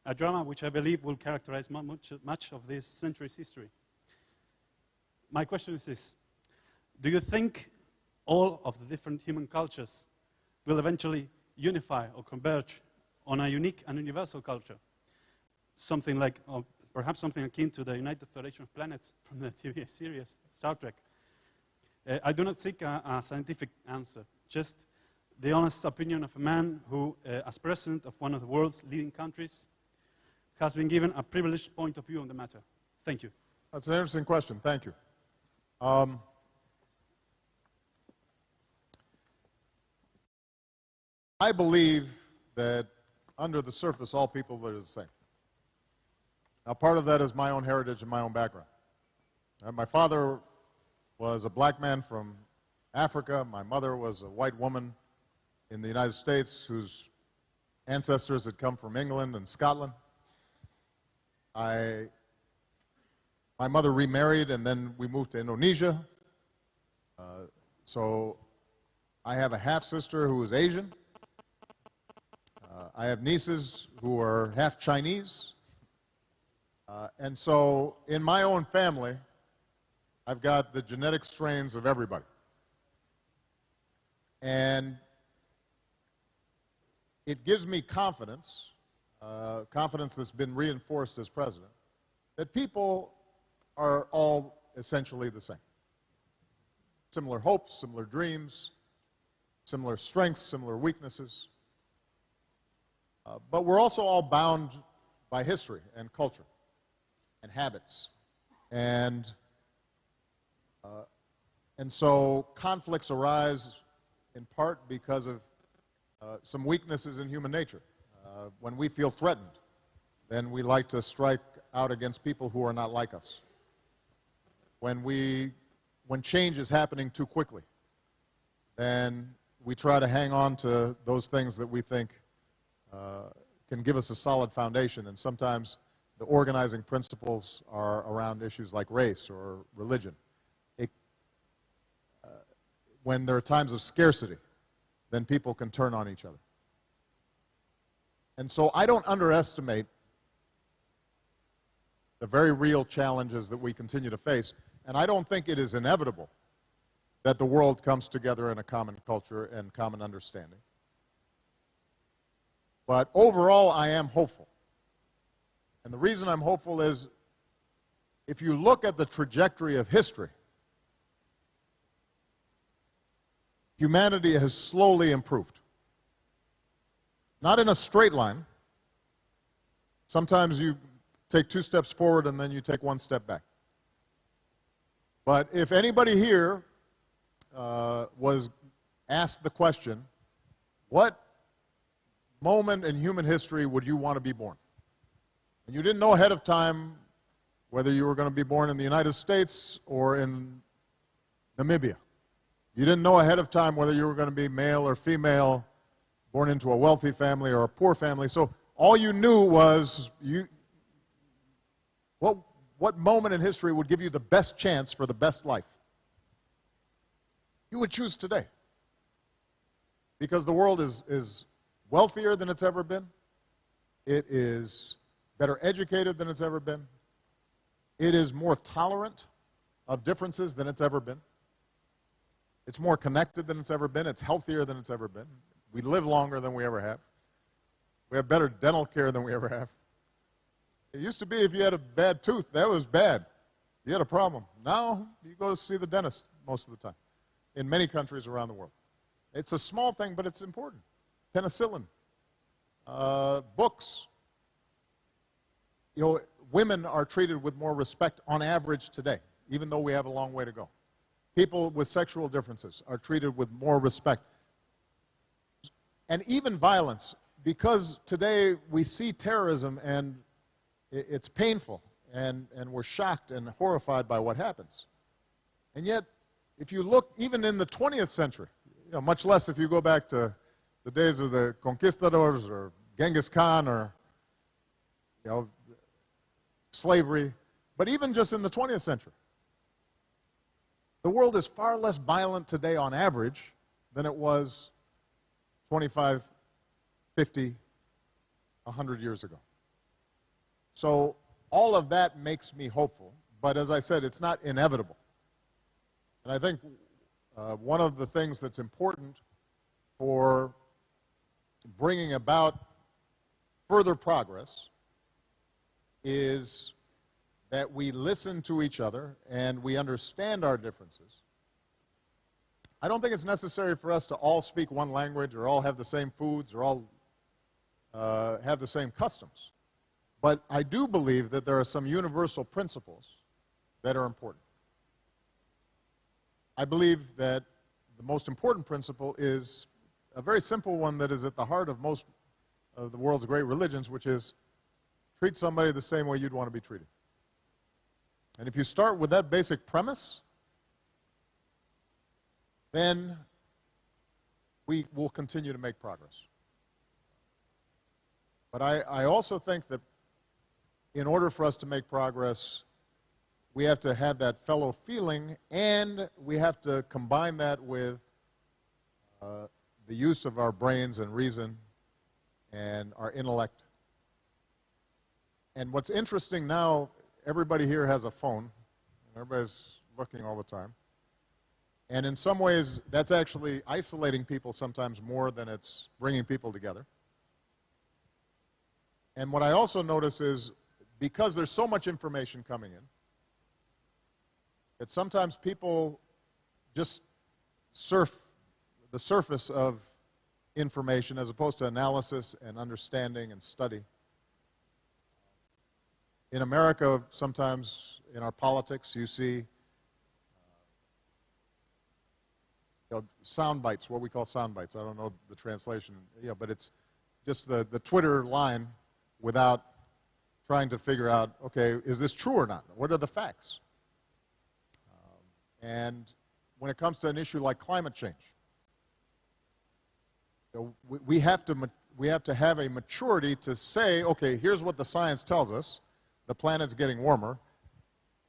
A drama which I believe will characterize much of this century's history. My question is this: do you think all of the different human cultures will eventually unify or converge on a unique and universal culture? Something like, or perhaps something akin to the United Federation of Planets from the TV series Star Trek. I do not seek a scientific answer, just the honest opinion of a man who, as president of one of the world's leading countries, has been given a privileged point of view on the matter. Thank you. That's an interesting question. Thank you. I believe that under the surface, all people are the same. Now, part of that is my own heritage and my own background. My father was a black man from Africa. My mother was a white woman in the United States whose ancestors had come from England and Scotland. My mother remarried, and then we moved to Indonesia. So I have a half-sister who is Asian. I have nieces who are half Chinese. And so in my own family, I've got the genetic strains of everybody. And it gives me confidence, confidence that's been reinforced as president, that people are all essentially the same. Similar hopes, similar dreams, similar strengths, similar weaknesses. But we're also all bound by history and culture and habits. And so conflicts arise in part because of some weaknesses in human nature. When we feel threatened, then we like to strike out against people who are not like us. When change is happening too quickly, then we try to hang on to those things that we think can give us a solid foundation, and sometimes the organizing principles are around issues like race or religion. When there are times of scarcity, then people can turn on each other. And so I don't underestimate the very real challenges that we continue to face, and I don't think it is inevitable that the world comes together in a common culture and common understanding. But overall, I am hopeful. And the reason I'm hopeful is, if you look at the trajectory of history, humanity has slowly improved. Not in a straight line. Sometimes you take 2 steps forward and then you take 1 step back. But if anybody here was asked the question, what moment in human history would you want to be born? And you didn't know ahead of time whether you were going to be born in the United States or in Namibia. You didn't know ahead of time whether you were going to be male or female, born into a wealthy family or a poor family. So all you knew was what moment in history would give you the best chance for the best life. You would choose today. Because the world is wealthier than it's ever been. It is better educated than it's ever been. It is more tolerant of differences than it's ever been. It's more connected than it's ever been. It's healthier than it's ever been. We live longer than we ever have. We have better dental care than we ever have. It used to be if you had a bad tooth, that was bad. You had a problem. Now you go see the dentist most of the time in many countries around the world. It's a small thing, but it's important. Penicillin, books. You know, women are treated with more respect on average today, even though we have a long way to go. People with sexual differences are treated with more respect. And even violence, because today we see terrorism and it's painful, and we're shocked and horrified by what happens. And yet, if you look even in the 20th century, you know, much less if you go back to the days of the conquistadors or Genghis Khan or, you know, slavery, but even just in the 20th century, the world is far less violent today on average than it was 25, 50, 100 years ago. So all of that makes me hopeful, but as I said, it's not inevitable. And I think one of the things that's important for bringing about further progress is that we listen to each other and we understand our differences. I don't think it's necessary for us to all speak one language or all have the same foods or all have the same customs. But I do believe that there are some universal principles that are important. I believe that the most important principle is a very simple one that is at the heart of most of the world's great religions, which is treat somebody the same way you'd want to be treated. And if you start with that basic premise, then we will continue to make progress. But I also think that in order for us to make progress, we have to have that fellow feeling, and we have to combine that with the use of our brains and reason and our intellect. And what's interesting now, everybody here has a phone. Everybody's looking all the time. And in some ways, that's actually isolating people sometimes more than it's bringing people together. And what I also notice is, because there's so much information coming in, that sometimes people just surf the surface of information as opposed to analysis and understanding and study. In America, sometimes in our politics, you see sound bites, what we call sound bites. I don't know the translation, but it's just the Twitter line without trying to figure out, okay, is this true or not? What are the facts? And when it comes to an issue like climate change, we have to have a maturity to say, okay, here's what the science tells us. The planet's getting warmer.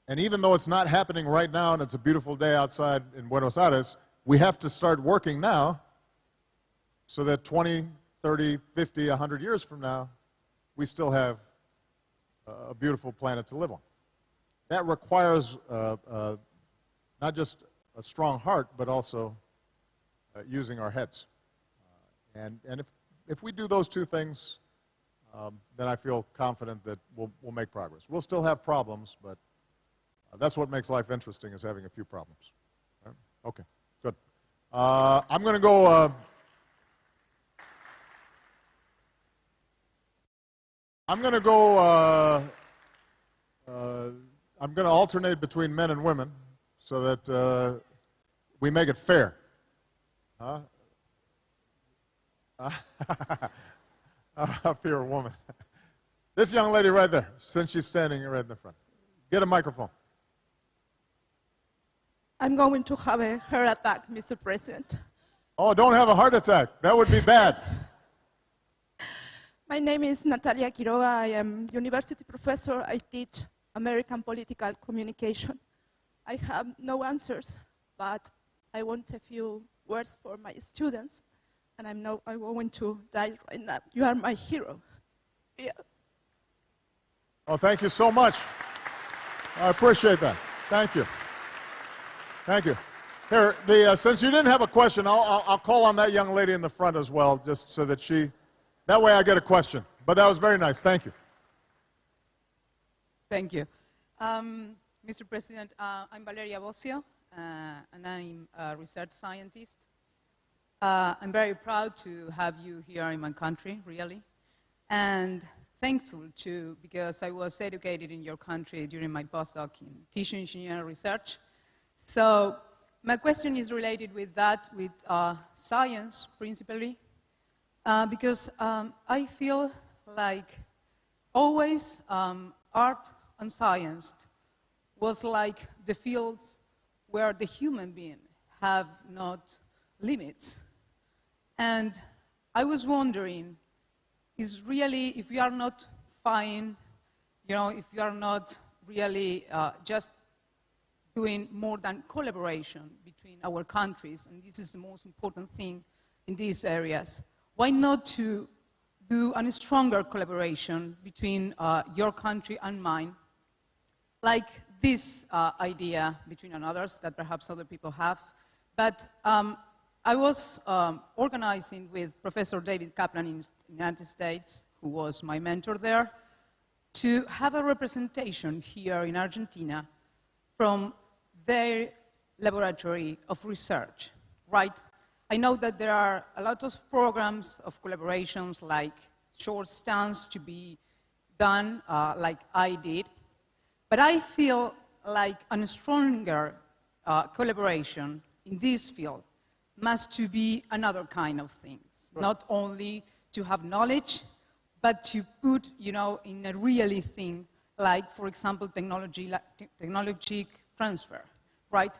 And even though it's not happening right now and it's a beautiful day outside in Buenos Aires, we have to start working now so that 20, 30, 50, 100 years from now, we still have a beautiful planet to live on. That requires not just a strong heart, but also using our heads. And if we do those two things, then I feel confident that we'll make progress. We'll still have problems, but that's what makes life interesting, is having a few problems. Right? Okay, good. I'm going to go... I'm going to alternate between men and women so that we make it fair. Huh? If you're a woman. This young lady right there, since she's standing right in the front. Get a microphone. I'm going to have a heart attack, Mr. President. Oh, don't have a heart attack. That would be bad. My name is Natalia Quiroga. I am university professor. I teach American political communication. I have no answers, but I want a few words for my students, and I'm going to die right now. You are my hero. Yeah. Oh, thank you so much. I appreciate that. Thank you. Thank you. Here, since you didn't have a question, I'll call on that young lady in the front as well, just so that that way I get a question. But that was very nice. Thank you. Thank you. Mr. President, I'm Valeria Bossio, and I'm a research scientist. I'm very proud to have you here in my country, really, and thankful too, because I was educated in your country during my postdoc in tissue engineering research. So my question is related with that, with science, principally, because I feel like always art and science was like the fields where the human being have not limits. And I was wondering, is really, if we are not fine, if we are not really just doing more than collaboration between our countries, and this is the most important thing in these areas, why not to do a stronger collaboration between your country and mine, like this idea between others that perhaps other people have. But I was organizing with Professor David Kaplan in the United States, who was my mentor there, to have a representation here in Argentina from their laboratory of research, right? I know that there are a lot of programs of collaborations, like short stunts to be done, like I did, but I feel like a stronger collaboration in this field must to be another kind of things, not only to have knowledge, but to put, in a really thing, like, for example, technology transfer, right?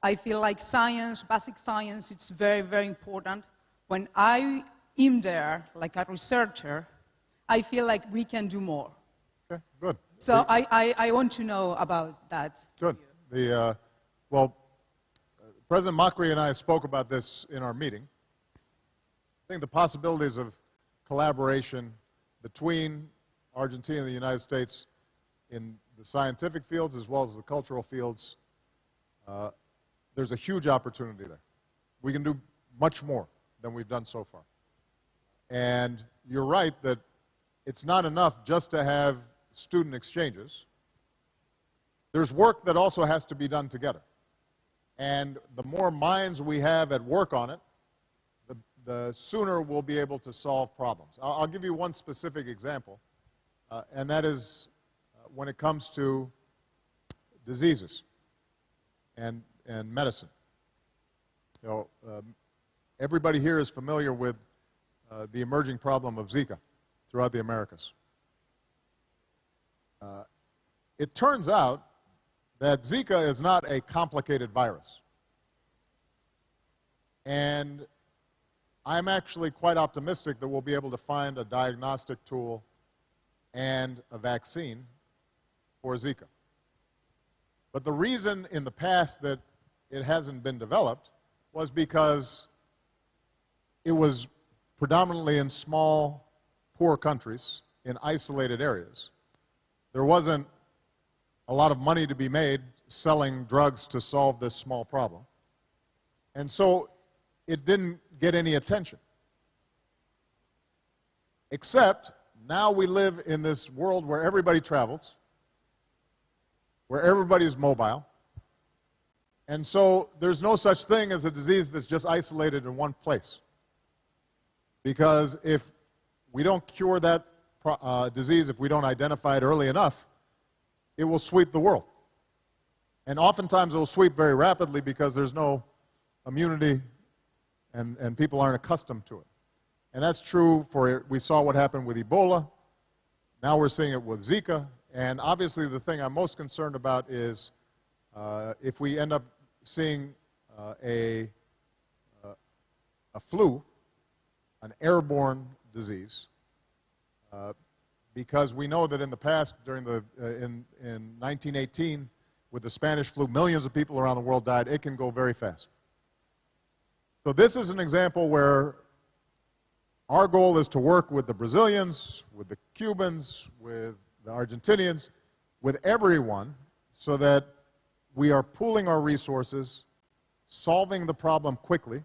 I feel like science, basic science, it's very, very important. When I am there, like a researcher, I feel like we can do more. Okay, good. So I want to know about that. Good. Well, President Macri and I spoke about this in our meeting. I think the possibilities of collaboration between Argentina and the United States in the scientific fields as well as the cultural fields, there's a huge opportunity there. We can do much more than we've done so far. And you're right that it's not enough just to have student exchanges. There's work that also has to be done together. And the more minds we have at work on it, the sooner we'll be able to solve problems. I'll give you one specific example, and that is when it comes to diseases and medicine. Everybody here is familiar with the emerging problem of Zika throughout the Americas. It turns out that Zika is not a complicated virus. And I'm actually quite optimistic that we'll be able to find a diagnostic tool and a vaccine for Zika. But the reason in the past that it hasn't been developed was because it was predominantly in small, poor countries in isolated areas. There wasn't a lot of money to be made selling drugs to solve this small problem. And so it didn't get any attention. Except now we live in this world where everybody travels, where everybody's mobile, and so there's no such thing as a disease that's just isolated in one place. Because if we don't cure that disease, if we don't identify it early enough, it will sweep the world. And oftentimes it will sweep very rapidly because there's no immunity and people aren't accustomed to it. And that's true for, we saw what happened with Ebola. Now we're seeing it with Zika. And obviously the thing I'm most concerned about is if we end up seeing a flu, an airborne disease, because we know that in the past, during in 1918, with the Spanish flu, millions of people around the world died. It can go very fast. So this is an example where our goal is to work with the Brazilians, with the Cubans, with the Argentinians, with everyone, so that we are pooling our resources, solving the problem quickly,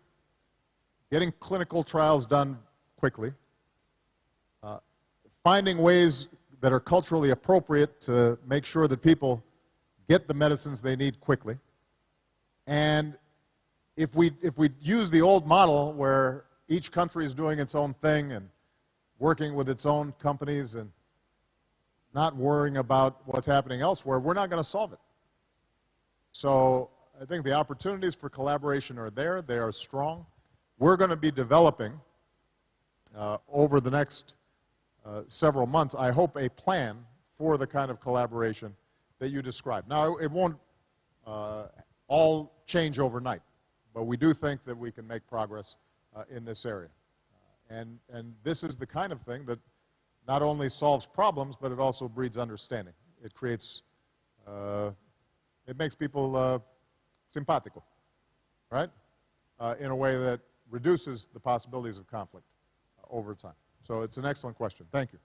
getting clinical trials done quickly, finding ways that are culturally appropriate to make sure that people get the medicines they need quickly. And if we use the old model where each country is doing its own thing and working with its own companies and not worrying about what's happening elsewhere, we're not going to solve it. So I think the opportunities for collaboration are there. They are strong. We're going to be developing over the next several months, I hope, a plan for the kind of collaboration that you described. Now, it won't all change overnight, but we do think that we can make progress in this area. And this is the kind of thing that not only solves problems, but it also breeds understanding. It creates, it makes people simpatico, right? In a way that reduces the possibilities of conflict over time. So it's an excellent question. Thank you.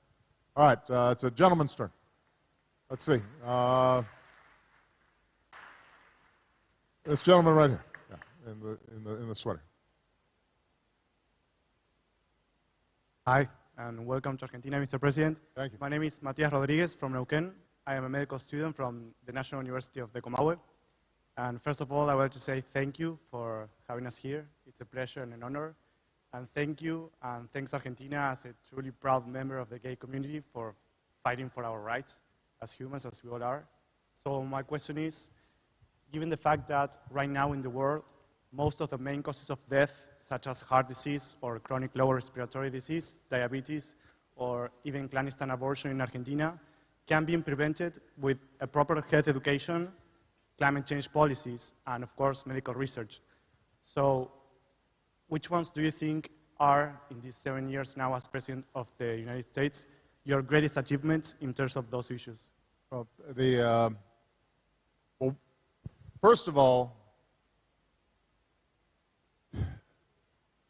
All right, it's a gentleman's turn. Let's see. This gentleman right here, yeah, in the sweater. Hi, and welcome to Argentina, Mr. President. Thank you. My name is Matias Rodriguez from Neuquén. I am a medical student from the National University of the Comahue. And first of all, I want to say thank you for having us here. It's a pleasure and an honor. And thank you, and thanks Argentina as a truly proud member of the gay community for fighting for our rights as humans, as we all are. So my question is, given the fact that right now in the world, most of the main causes of death, such as heart disease or chronic lower respiratory disease, diabetes, or even clandestine abortion in Argentina, can be prevented with a proper health education, climate change policies, and of course, medical research. So which ones do you think are, in these 7 years now as President of the United States, your greatest achievements in terms of those issues? Well, well, first of all,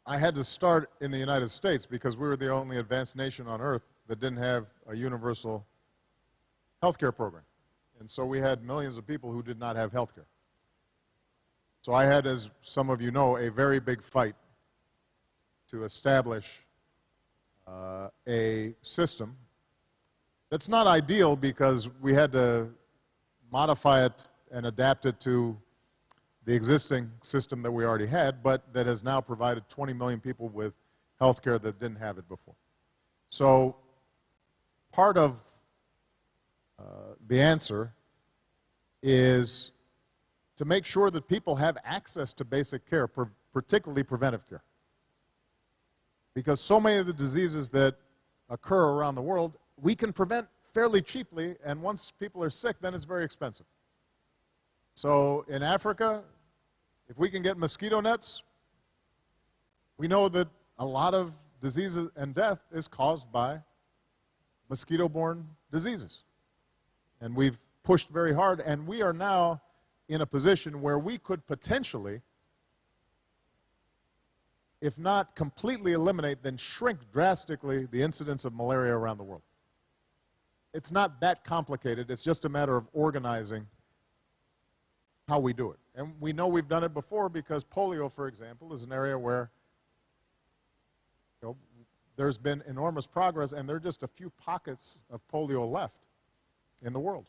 I had to start in the United States because we were the only advanced nation on earth that didn't have a universal healthcare program. And so we had millions of people who did not have healthcare. So I had, as some of you know, a very big fight to establish a system that's not ideal because we had to modify it and adapt it to the existing system that we already had, but that has now provided 20 million people with health care that didn't have it before. So part of the answer is to make sure that people have access to basic care, particularly preventive care. Because so many of the diseases that occur around the world, we can prevent fairly cheaply, and once people are sick, then it's very expensive. So in Africa, if we can get mosquito nets, we know that a lot of diseases and death is caused by mosquito-borne diseases. And we've pushed very hard, and we are now in a position where we could potentially, if not completely eliminate, then shrink drastically the incidence of malaria around the world. It's not that complicated. It's just a matter of organizing how we do it. And we know we've done it before because polio, for example, is an area where there's been enormous progress, and there are just a few pockets of polio left in the world.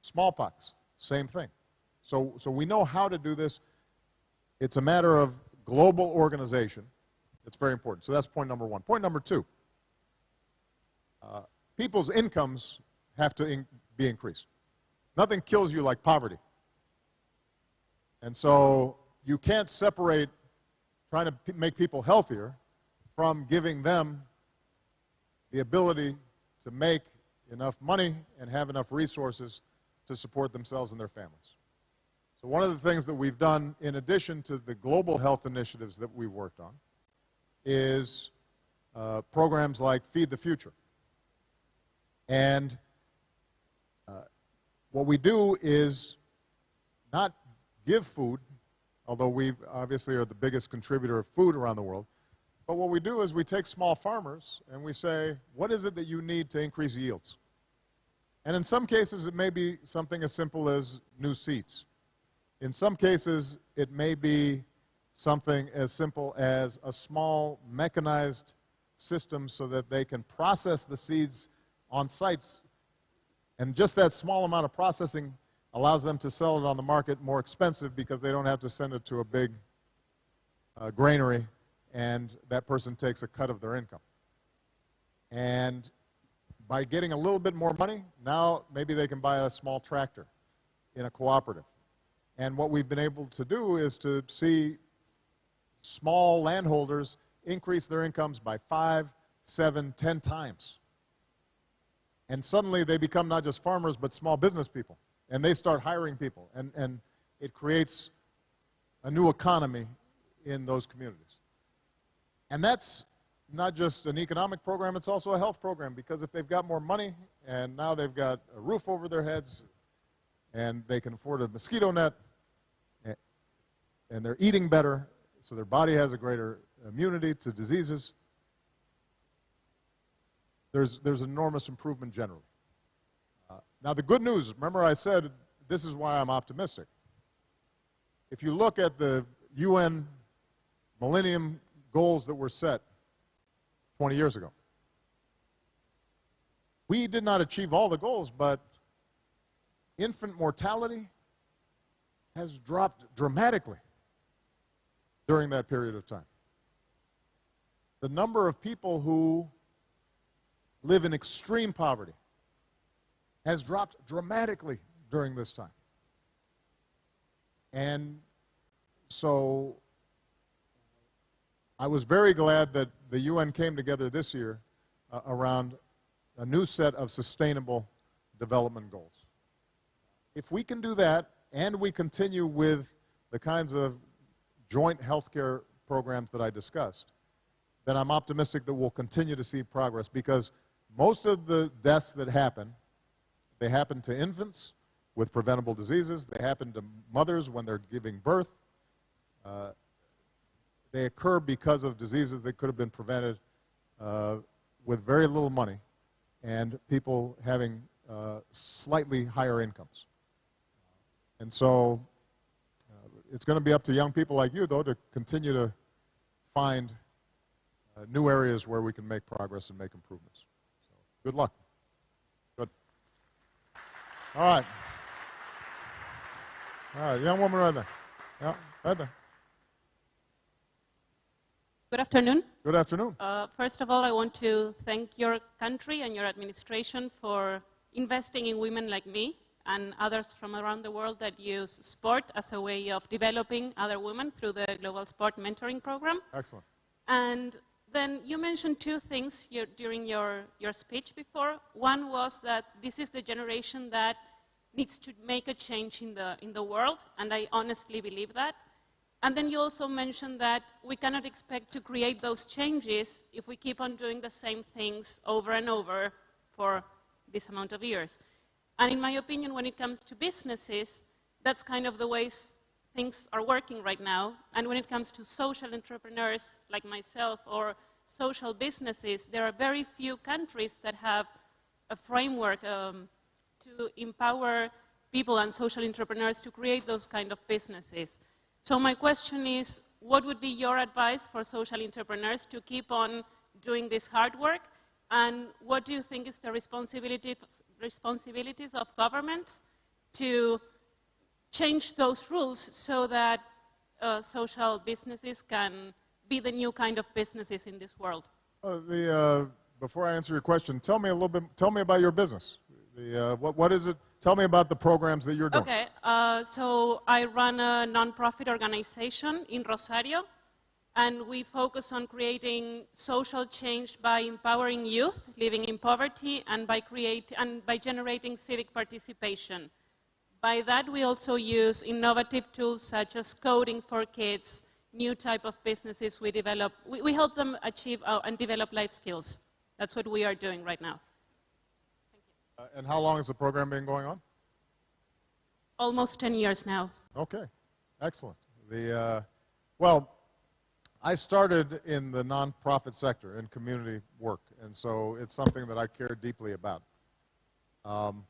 Smallpox, same thing. So we know how to do this. It's a matter of global organization. It's very important. So that's point number one. Point number two, people's incomes have to be increased. Nothing kills you like poverty. And so you can't separate trying to make people healthier from giving them the ability to make enough money and have enough resources to support themselves and their families. So one of the things that we've done, in addition to the global health initiatives that we've worked on, is programs like Feed the Future. And what we do is not give food, although we obviously are the biggest contributor of food around the world, but what we do is we take small farmers and we say, what is it that you need to increase yields? And in some cases, it may be something as simple as new seeds. In some cases, it may be something as simple as a small mechanized system so that they can process the seeds on sites. And just that small amount of processing allows them to sell it on the market more expensive because they don't have to send it to a big granary, and that person takes a cut of their income. And by getting a little bit more money, now maybe they can buy a small tractor in a cooperative. And what we've been able to do is to see small landholders increase their incomes by 5, 7, 10 times. And suddenly they become not just farmers, but small business people. And they start hiring people. And it creates a new economy in those communities. And that's not just an economic program, it's also a health program, because if they've got more money and now they've got a roof over their heads and they can afford a mosquito net and they're eating better, so their body has a greater immunity to diseases, there's enormous improvement generally. Now the good news, remember I said this is why I'm optimistic. If you look at the UN Millennium Goals that were set 20 years ago, we did not achieve all the goals, but infant mortality has dropped dramatically during that period of time. The number of people who live in extreme poverty has dropped dramatically during this time. And so I was very glad that the UN came together this year around a new set of sustainable development goals. If we can do that and we continue with the kinds of joint healthcare programs that I discussed, then I'm optimistic that we'll continue to see progress, because most of the deaths that happen, they happen to infants with preventable diseases. They happen to mothers when they're giving birth. They occur because of diseases that could have been prevented with very little money and people having slightly higher incomes. And so it's going to be up to young people like you, though, to continue to find new areas where we can make progress and make improvements. So, good luck. Good. All right. All right, young woman right there. Yeah, right there. Good afternoon. Good afternoon. First of all, I want to thank your country and your administration for investing in women like me and others from around the world that use sport as a way of developing other women through the Global Sport Mentoring Program. Excellent. And then you mentioned two things during your speech before. One was that this is the generation that needs to make a change in the world, and I honestly believe that. And then you also mentioned that we cannot expect to create those changes if we keep on doing the same things over and over for this amount of years. And in my opinion, when it comes to businesses, that's kind of the ways things are working right now. And when it comes to social entrepreneurs like myself or social businesses, there are very few countries that have a framework to empower people and social entrepreneurs to create those kind of businesses. So my question is, what would be your advice for social entrepreneurs to keep on doing this hard work? And what do you think is the responsibilities of governments to change those rules so that social businesses can be the new kind of businesses in this world? Before I answer your question, tell me a little bit. Tell me about your business. What is it? Tell me about the programs that you're doing. Okay, so I run a nonprofit organization in Rosario, and we focus on creating social change by empowering youth living in poverty and by generating civic participation. By that, we also use innovative tools such as coding for kids, new type of businesses we develop. We help them achieve and develop life skills. That's what we are doing right now. And how long has the program been going on? Almost 10 years now. Okay, excellent. Well, I started in the nonprofit sector in community work, and so it's something that I care deeply about. You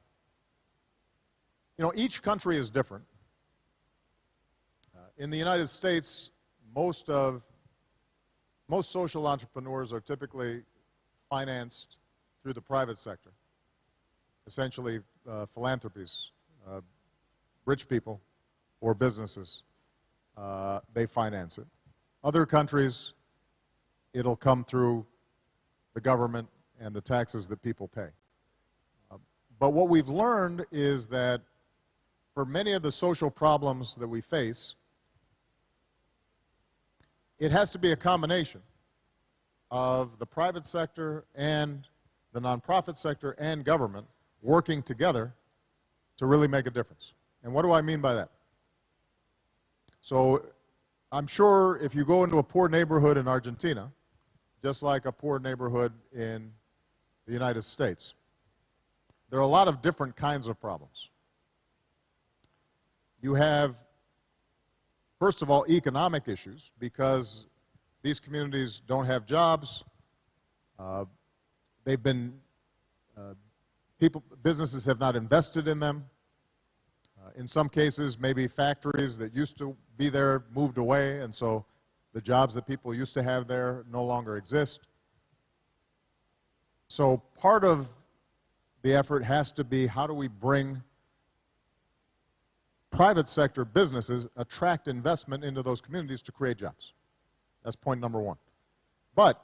know, each country is different. In the United States, most social entrepreneurs are typically financed through the private sector. essentially philanthropies, rich people or businesses, they finance it. Other countries, it'll come through the government and the taxes that people pay. But what we've learned is that for many of the social problems that we face, it has to be a combination of the private sector and the nonprofit sector and government working together to really make a difference. And what do I mean by that? So I'm sure if you go into a poor neighborhood in Argentina, just like a poor neighborhood in the United States, there are a lot of different kinds of problems. You have, first of all, economic issues, because these communities don't have jobs. They've been, businesses have not invested in them. In some cases, maybe factories that used to be there moved away, and so the jobs that people used to have there no longer exist. So part of the effort has to be, how do we bring private sector businesses, attract investment into those communities to create jobs? That's point number one. But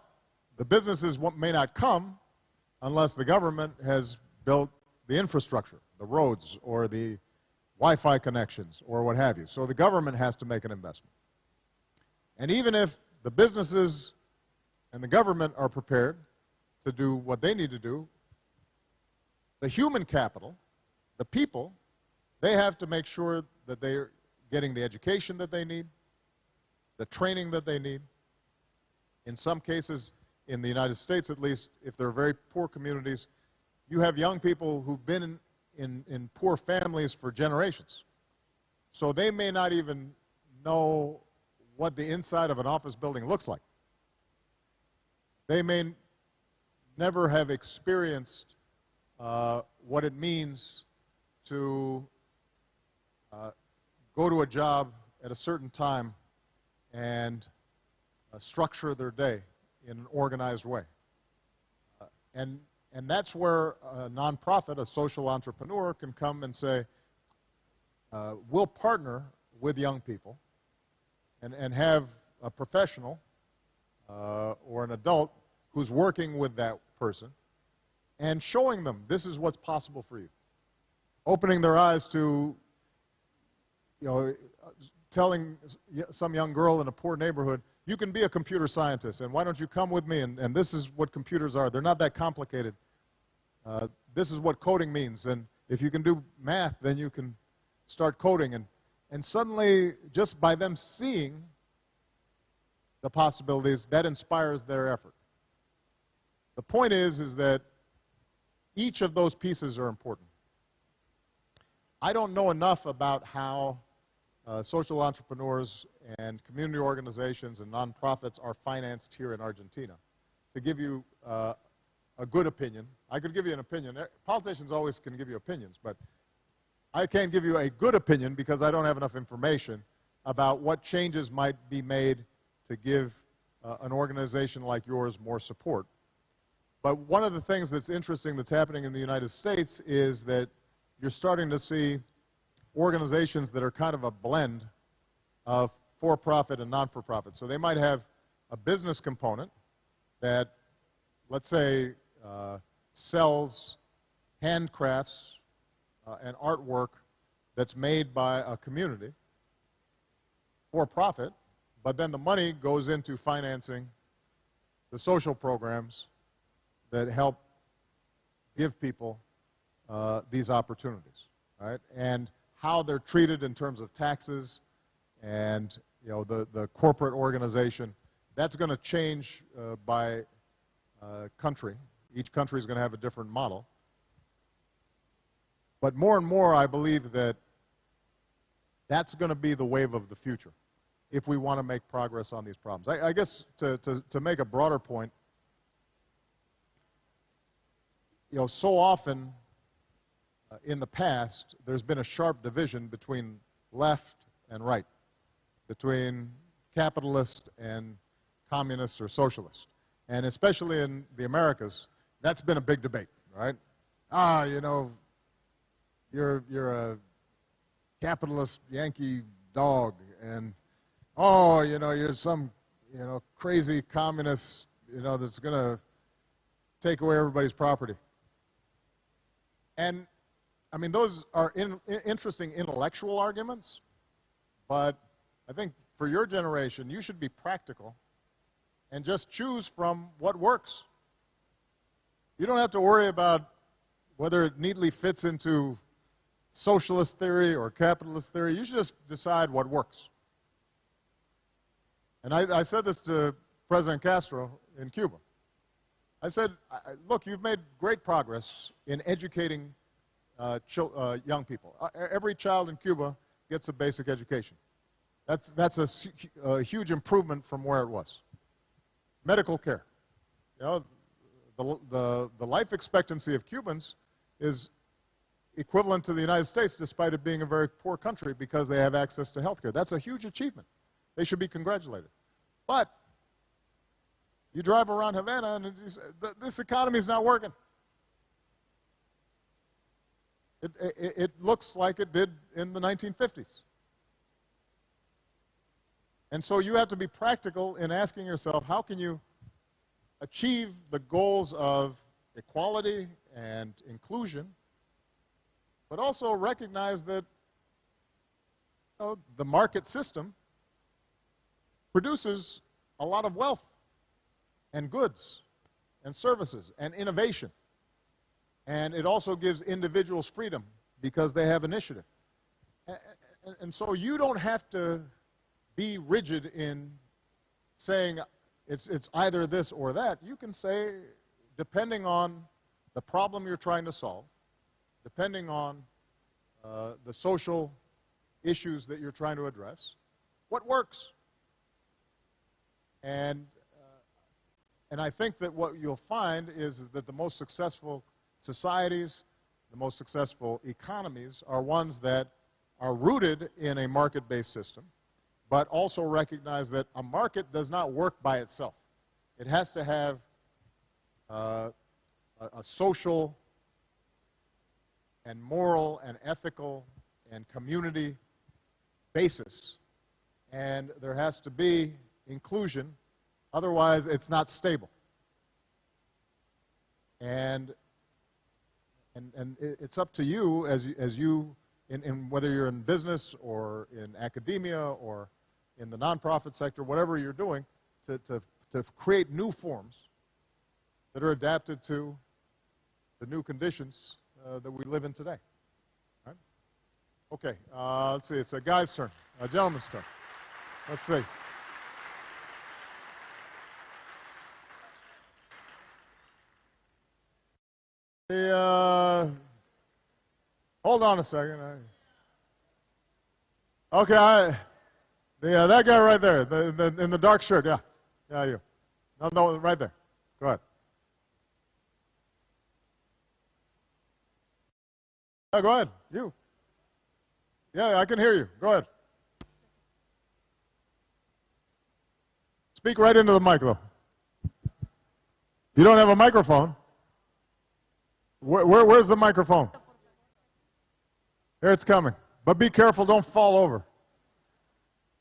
the businesses may not come unless the government has built the infrastructure, the roads or the Wi-Fi connections or what have you. So the government has to make an investment. And even if the businesses and the government are prepared to do what they need to do, the human capital, the people, they have to make sure that they're getting the education that they need, the training that they need. In some cases, in the United States at least, if they're very poor communities, you have young people who've been in poor families for generations. So they may not even know what the inside of an office building looks like. They may never have experienced what it means to go to a job at a certain time and structure their day in an organized way. And that's where a nonprofit, a social entrepreneur, can come and say, we'll partner with young people and have a professional or an adult who's working with that person and showing them this is what's possible for you. Opening their eyes to, telling some young girl in a poor neighborhood, you can be a computer scientist, and why don't you come with me, and this is what computers are. They're not that complicated. This is what coding means, and if you can do math, then you can start coding. And suddenly, just by them seeing the possibilities, that inspires their effort. The point is that each of those pieces are important. I don't know enough about how social entrepreneurs and community organizations and nonprofits are financed here in Argentina to give you a good opinion. I could give you an opinion. Politicians always can give you opinions, but I can't give you a good opinion because I don't have enough information about what changes might be made to give an organization like yours more support. But one of the things that's interesting that's happening in the United States is that you're starting to see organizations that are kind of a blend of for-profit and non-for-profit. So they might have a business component that, let's say, sells handcrafts and artwork that's made by a community for profit, but then the money goes into financing the social programs that help give people these opportunities, right? And how they're treated in terms of taxes and the corporate organization, that's going to change by country. Each country is going to have a different model. But more and more, I believe that that's going to be the wave of the future if we want to make progress on these problems. I guess to make a broader point, so often in the past, there's been a sharp division between left and right, between capitalist and communist or socialist. And especially in the Americas, that's been a big debate, right? you know, you're a capitalist Yankee dog, and oh, you know, you're some, you know, crazy communist, you know, that's going to take away everybody's property. And I mean, those are interesting intellectual arguments, but I think for your generation, you should be practical and just choose from what works. You don't have to worry about whether it neatly fits into socialist theory or capitalist theory. You should just decide what works. And I said this to President Castro in Cuba. I said, look, you've made great progress in educating young people. Every child in Cuba gets a basic education. That's a huge improvement from where it was. Medical care. You know, the life expectancy of Cubans is equivalent to the United States, despite it being a very poor country, because they have access to health care. That's a huge achievement. They should be congratulated. But you drive around Havana and this economy is not working. It looks like it did in the 1950s. And so you have to be practical in asking yourself, how can you achieve the goals of equality and inclusion, but also recognize that, you know, the market system produces a lot of wealth and goods and services and innovation. And it also gives individuals freedom because they have initiative. And so you don't have to be rigid in saying it's either this or that. You can say, depending on the problem you're trying to solve, depending on the social issues that you're trying to address, what works? And I think that what you'll find is that the most successful societies, the most successful economies are ones that are rooted in a market-based system, but also recognize that a market does not work by itself. It has to have a social and moral and ethical and community basis. And there has to be inclusion, otherwise it's not stable. And it's up to you as you in whether you're in business or in academia or in the nonprofit sector, whatever you're doing, to create new forms that are adapted to the new conditions that we live in today. All right? Okay, let's see, it's a guy's turn, a gentleman's turn. Let's see. Hold on a second. Okay, that guy right there, in the dark shirt, yeah. Yeah, you. No, right there. Go ahead. Yeah, go ahead. You. Yeah, I can hear you. Go ahead. Speak right into the mic, though. You don't have a microphone. Where's the microphone? Here it's coming. But be careful, don't fall over.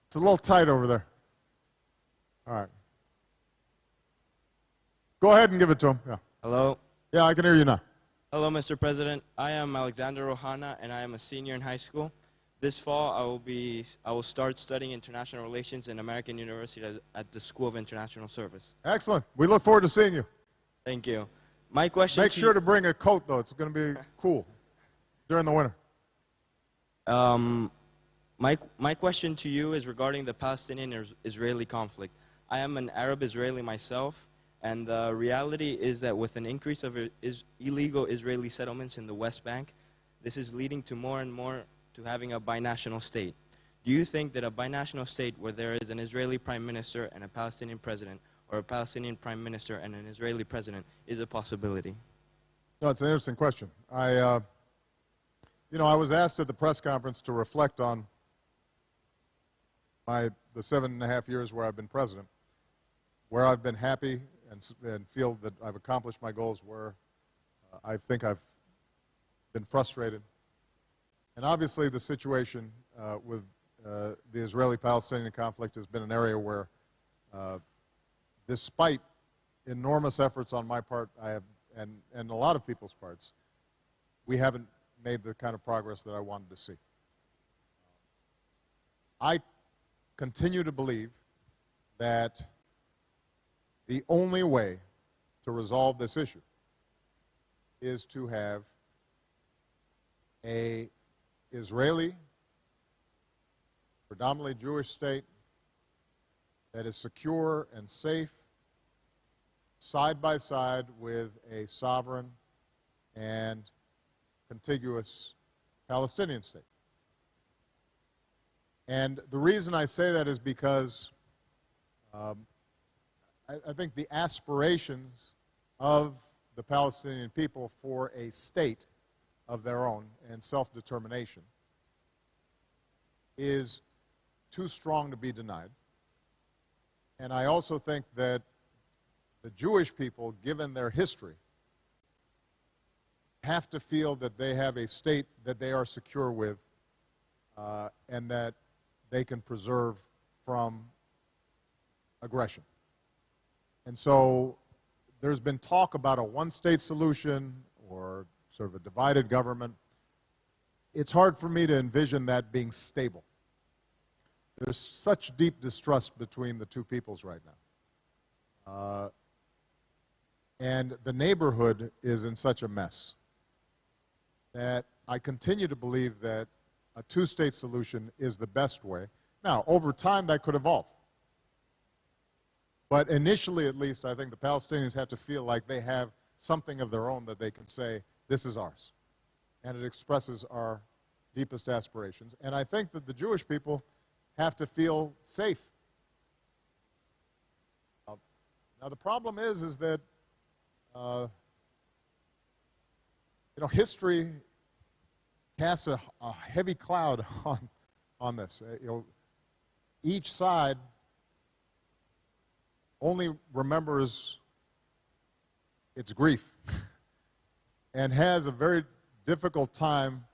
It's a little tight over there. All right. Go ahead and give it to him. Yeah. Hello. Yeah, I can hear you now. Hello, Mr. President. I am Alexander Rohana, and I am a senior in high school. This fall, I will start studying international relations in American University at the School of International Service. Excellent. We look forward to seeing you. Thank you. My question. Make sure to bring a coat, though. It's going to be cool during the winter. My question to you is regarding the Palestinian-Israeli conflict. I am an Arab Israeli myself, and the reality is that with an increase of illegal Israeli settlements in the West Bank, this is leading to more and more to having a binational state. Do you think that a binational state where there is an Israeli prime minister and a Palestinian president, or a Palestinian prime minister and an Israeli president, is a possibility? No, it's an interesting question. I was asked at the press conference to reflect on the 7.5 years where I've been president, where I've been happy and feel that I've accomplished my goals, where I think I've been frustrated. And obviously the situation with the Israeli-Palestinian conflict has been an area where, despite enormous efforts on my part, and a lot of people's parts, we haven't made the kind of progress that I wanted to see. I continue to believe that the only way to resolve this issue is to have an Israeli, predominantly Jewish state that is secure and safe, side by side with a sovereign and contiguous Palestinian state. And the reason I say that is because I think the aspirations of the Palestinian people for a state of their own and self-determination is too strong to be denied. And I also think that the Jewish people, given their history, have to feel that they have a state that they are secure with and that they can preserve from aggression. And so there's been talk about a one-state solution or sort of a divided government. It's hard for me to envision that being stable. There's such deep distrust between the two peoples right now. And the neighborhood is in such a mess that I continue to believe that a two-state solution is the best way. Now, over time, that could evolve. But initially, at least, I think the Palestinians have to feel like they have something of their own that they can say, this is ours. And it expresses our deepest aspirations. And I think that the Jewish people have to feel safe. Now, the problem is that, history casts a heavy cloud on this. Each side only remembers its grief and has a very difficult time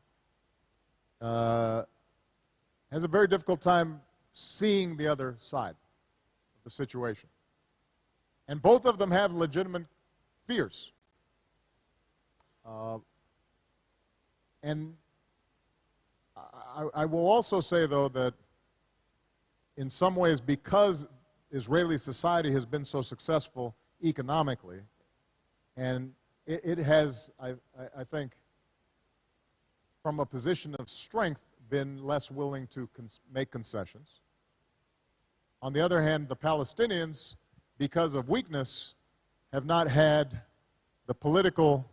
seeing the other side of the situation. And both of them have legitimate fears. And I will also say, though, that in some ways, because Israeli society has been so successful economically, and it has, I think, from a position of strength, been less willing to make concessions. On the other hand, the Palestinians, because of weakness, have not had the political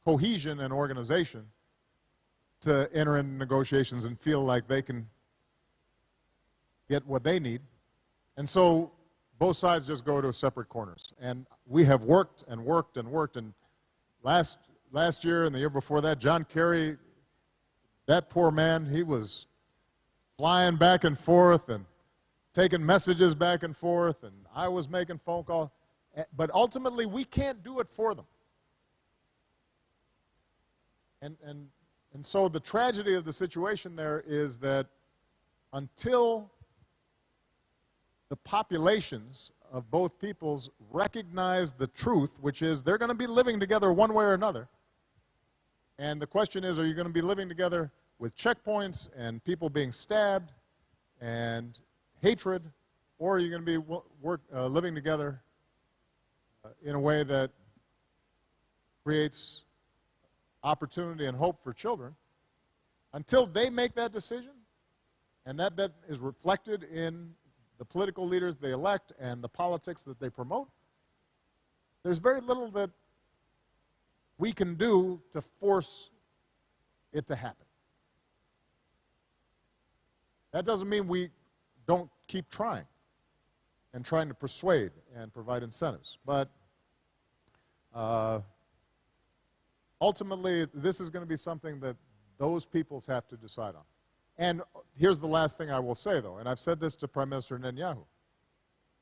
cohesion and organization to enter into negotiations and feel like they can get what they need. And so both sides just go to separate corners. And we have worked and worked and worked. And last year and the year before that, John Kerry, that poor man, he was flying back and forth and taking messages back and forth, and I was making phone calls. But ultimately, we can't do it for them. And so the tragedy of the situation there is that until the populations of both peoples recognize the truth, which is they're going to be living together one way or another, and the question is, are you going to be living together with checkpoints and people being stabbed and hatred, or are you going to be living together in a way that creates opportunity and hope for children? Until they make that decision, and that is reflected in the political leaders they elect and the politics that they promote, there's very little that we can do to force it to happen. That doesn't mean we don't keep trying and trying to persuade and provide incentives. But ultimately, this is going to be something that those peoples have to decide on. And here's the last thing I will say, though, and I've said this to Prime Minister Netanyahu,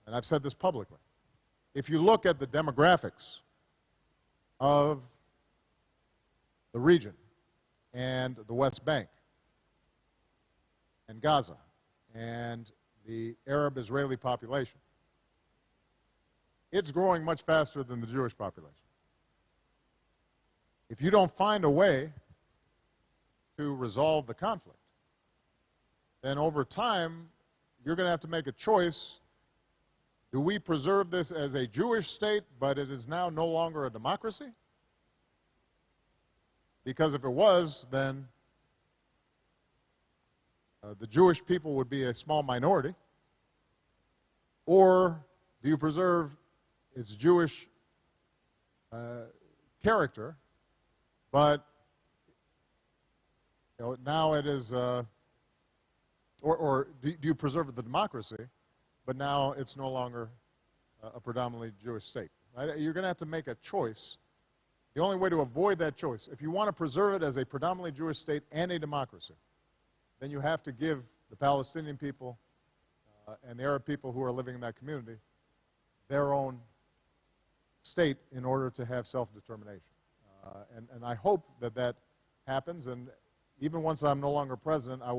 and I've said this publicly. If you look at the demographics of the region and the West Bank and Gaza and the Arab-Israeli population, it's growing much faster than the Jewish population. If you don't find a way to resolve the conflict, then over time, you're going to have to make a choice. Do we preserve this as a Jewish state, but it is now no longer a democracy? Because if it was, then the Jewish people would be a small minority. Or do you preserve its Jewish character, but now it is, or do you preserve the democracy, but now it's no longer a predominantly Jewish state? Right? You're going to have to make a choice. The only way to avoid that choice, if you want to preserve it as a predominantly Jewish state and a democracy, then you have to give the Palestinian people and the Arab people who are living in that community their own state in order to have self-determination. And I hope that that happens, and even once I'm no longer president, I will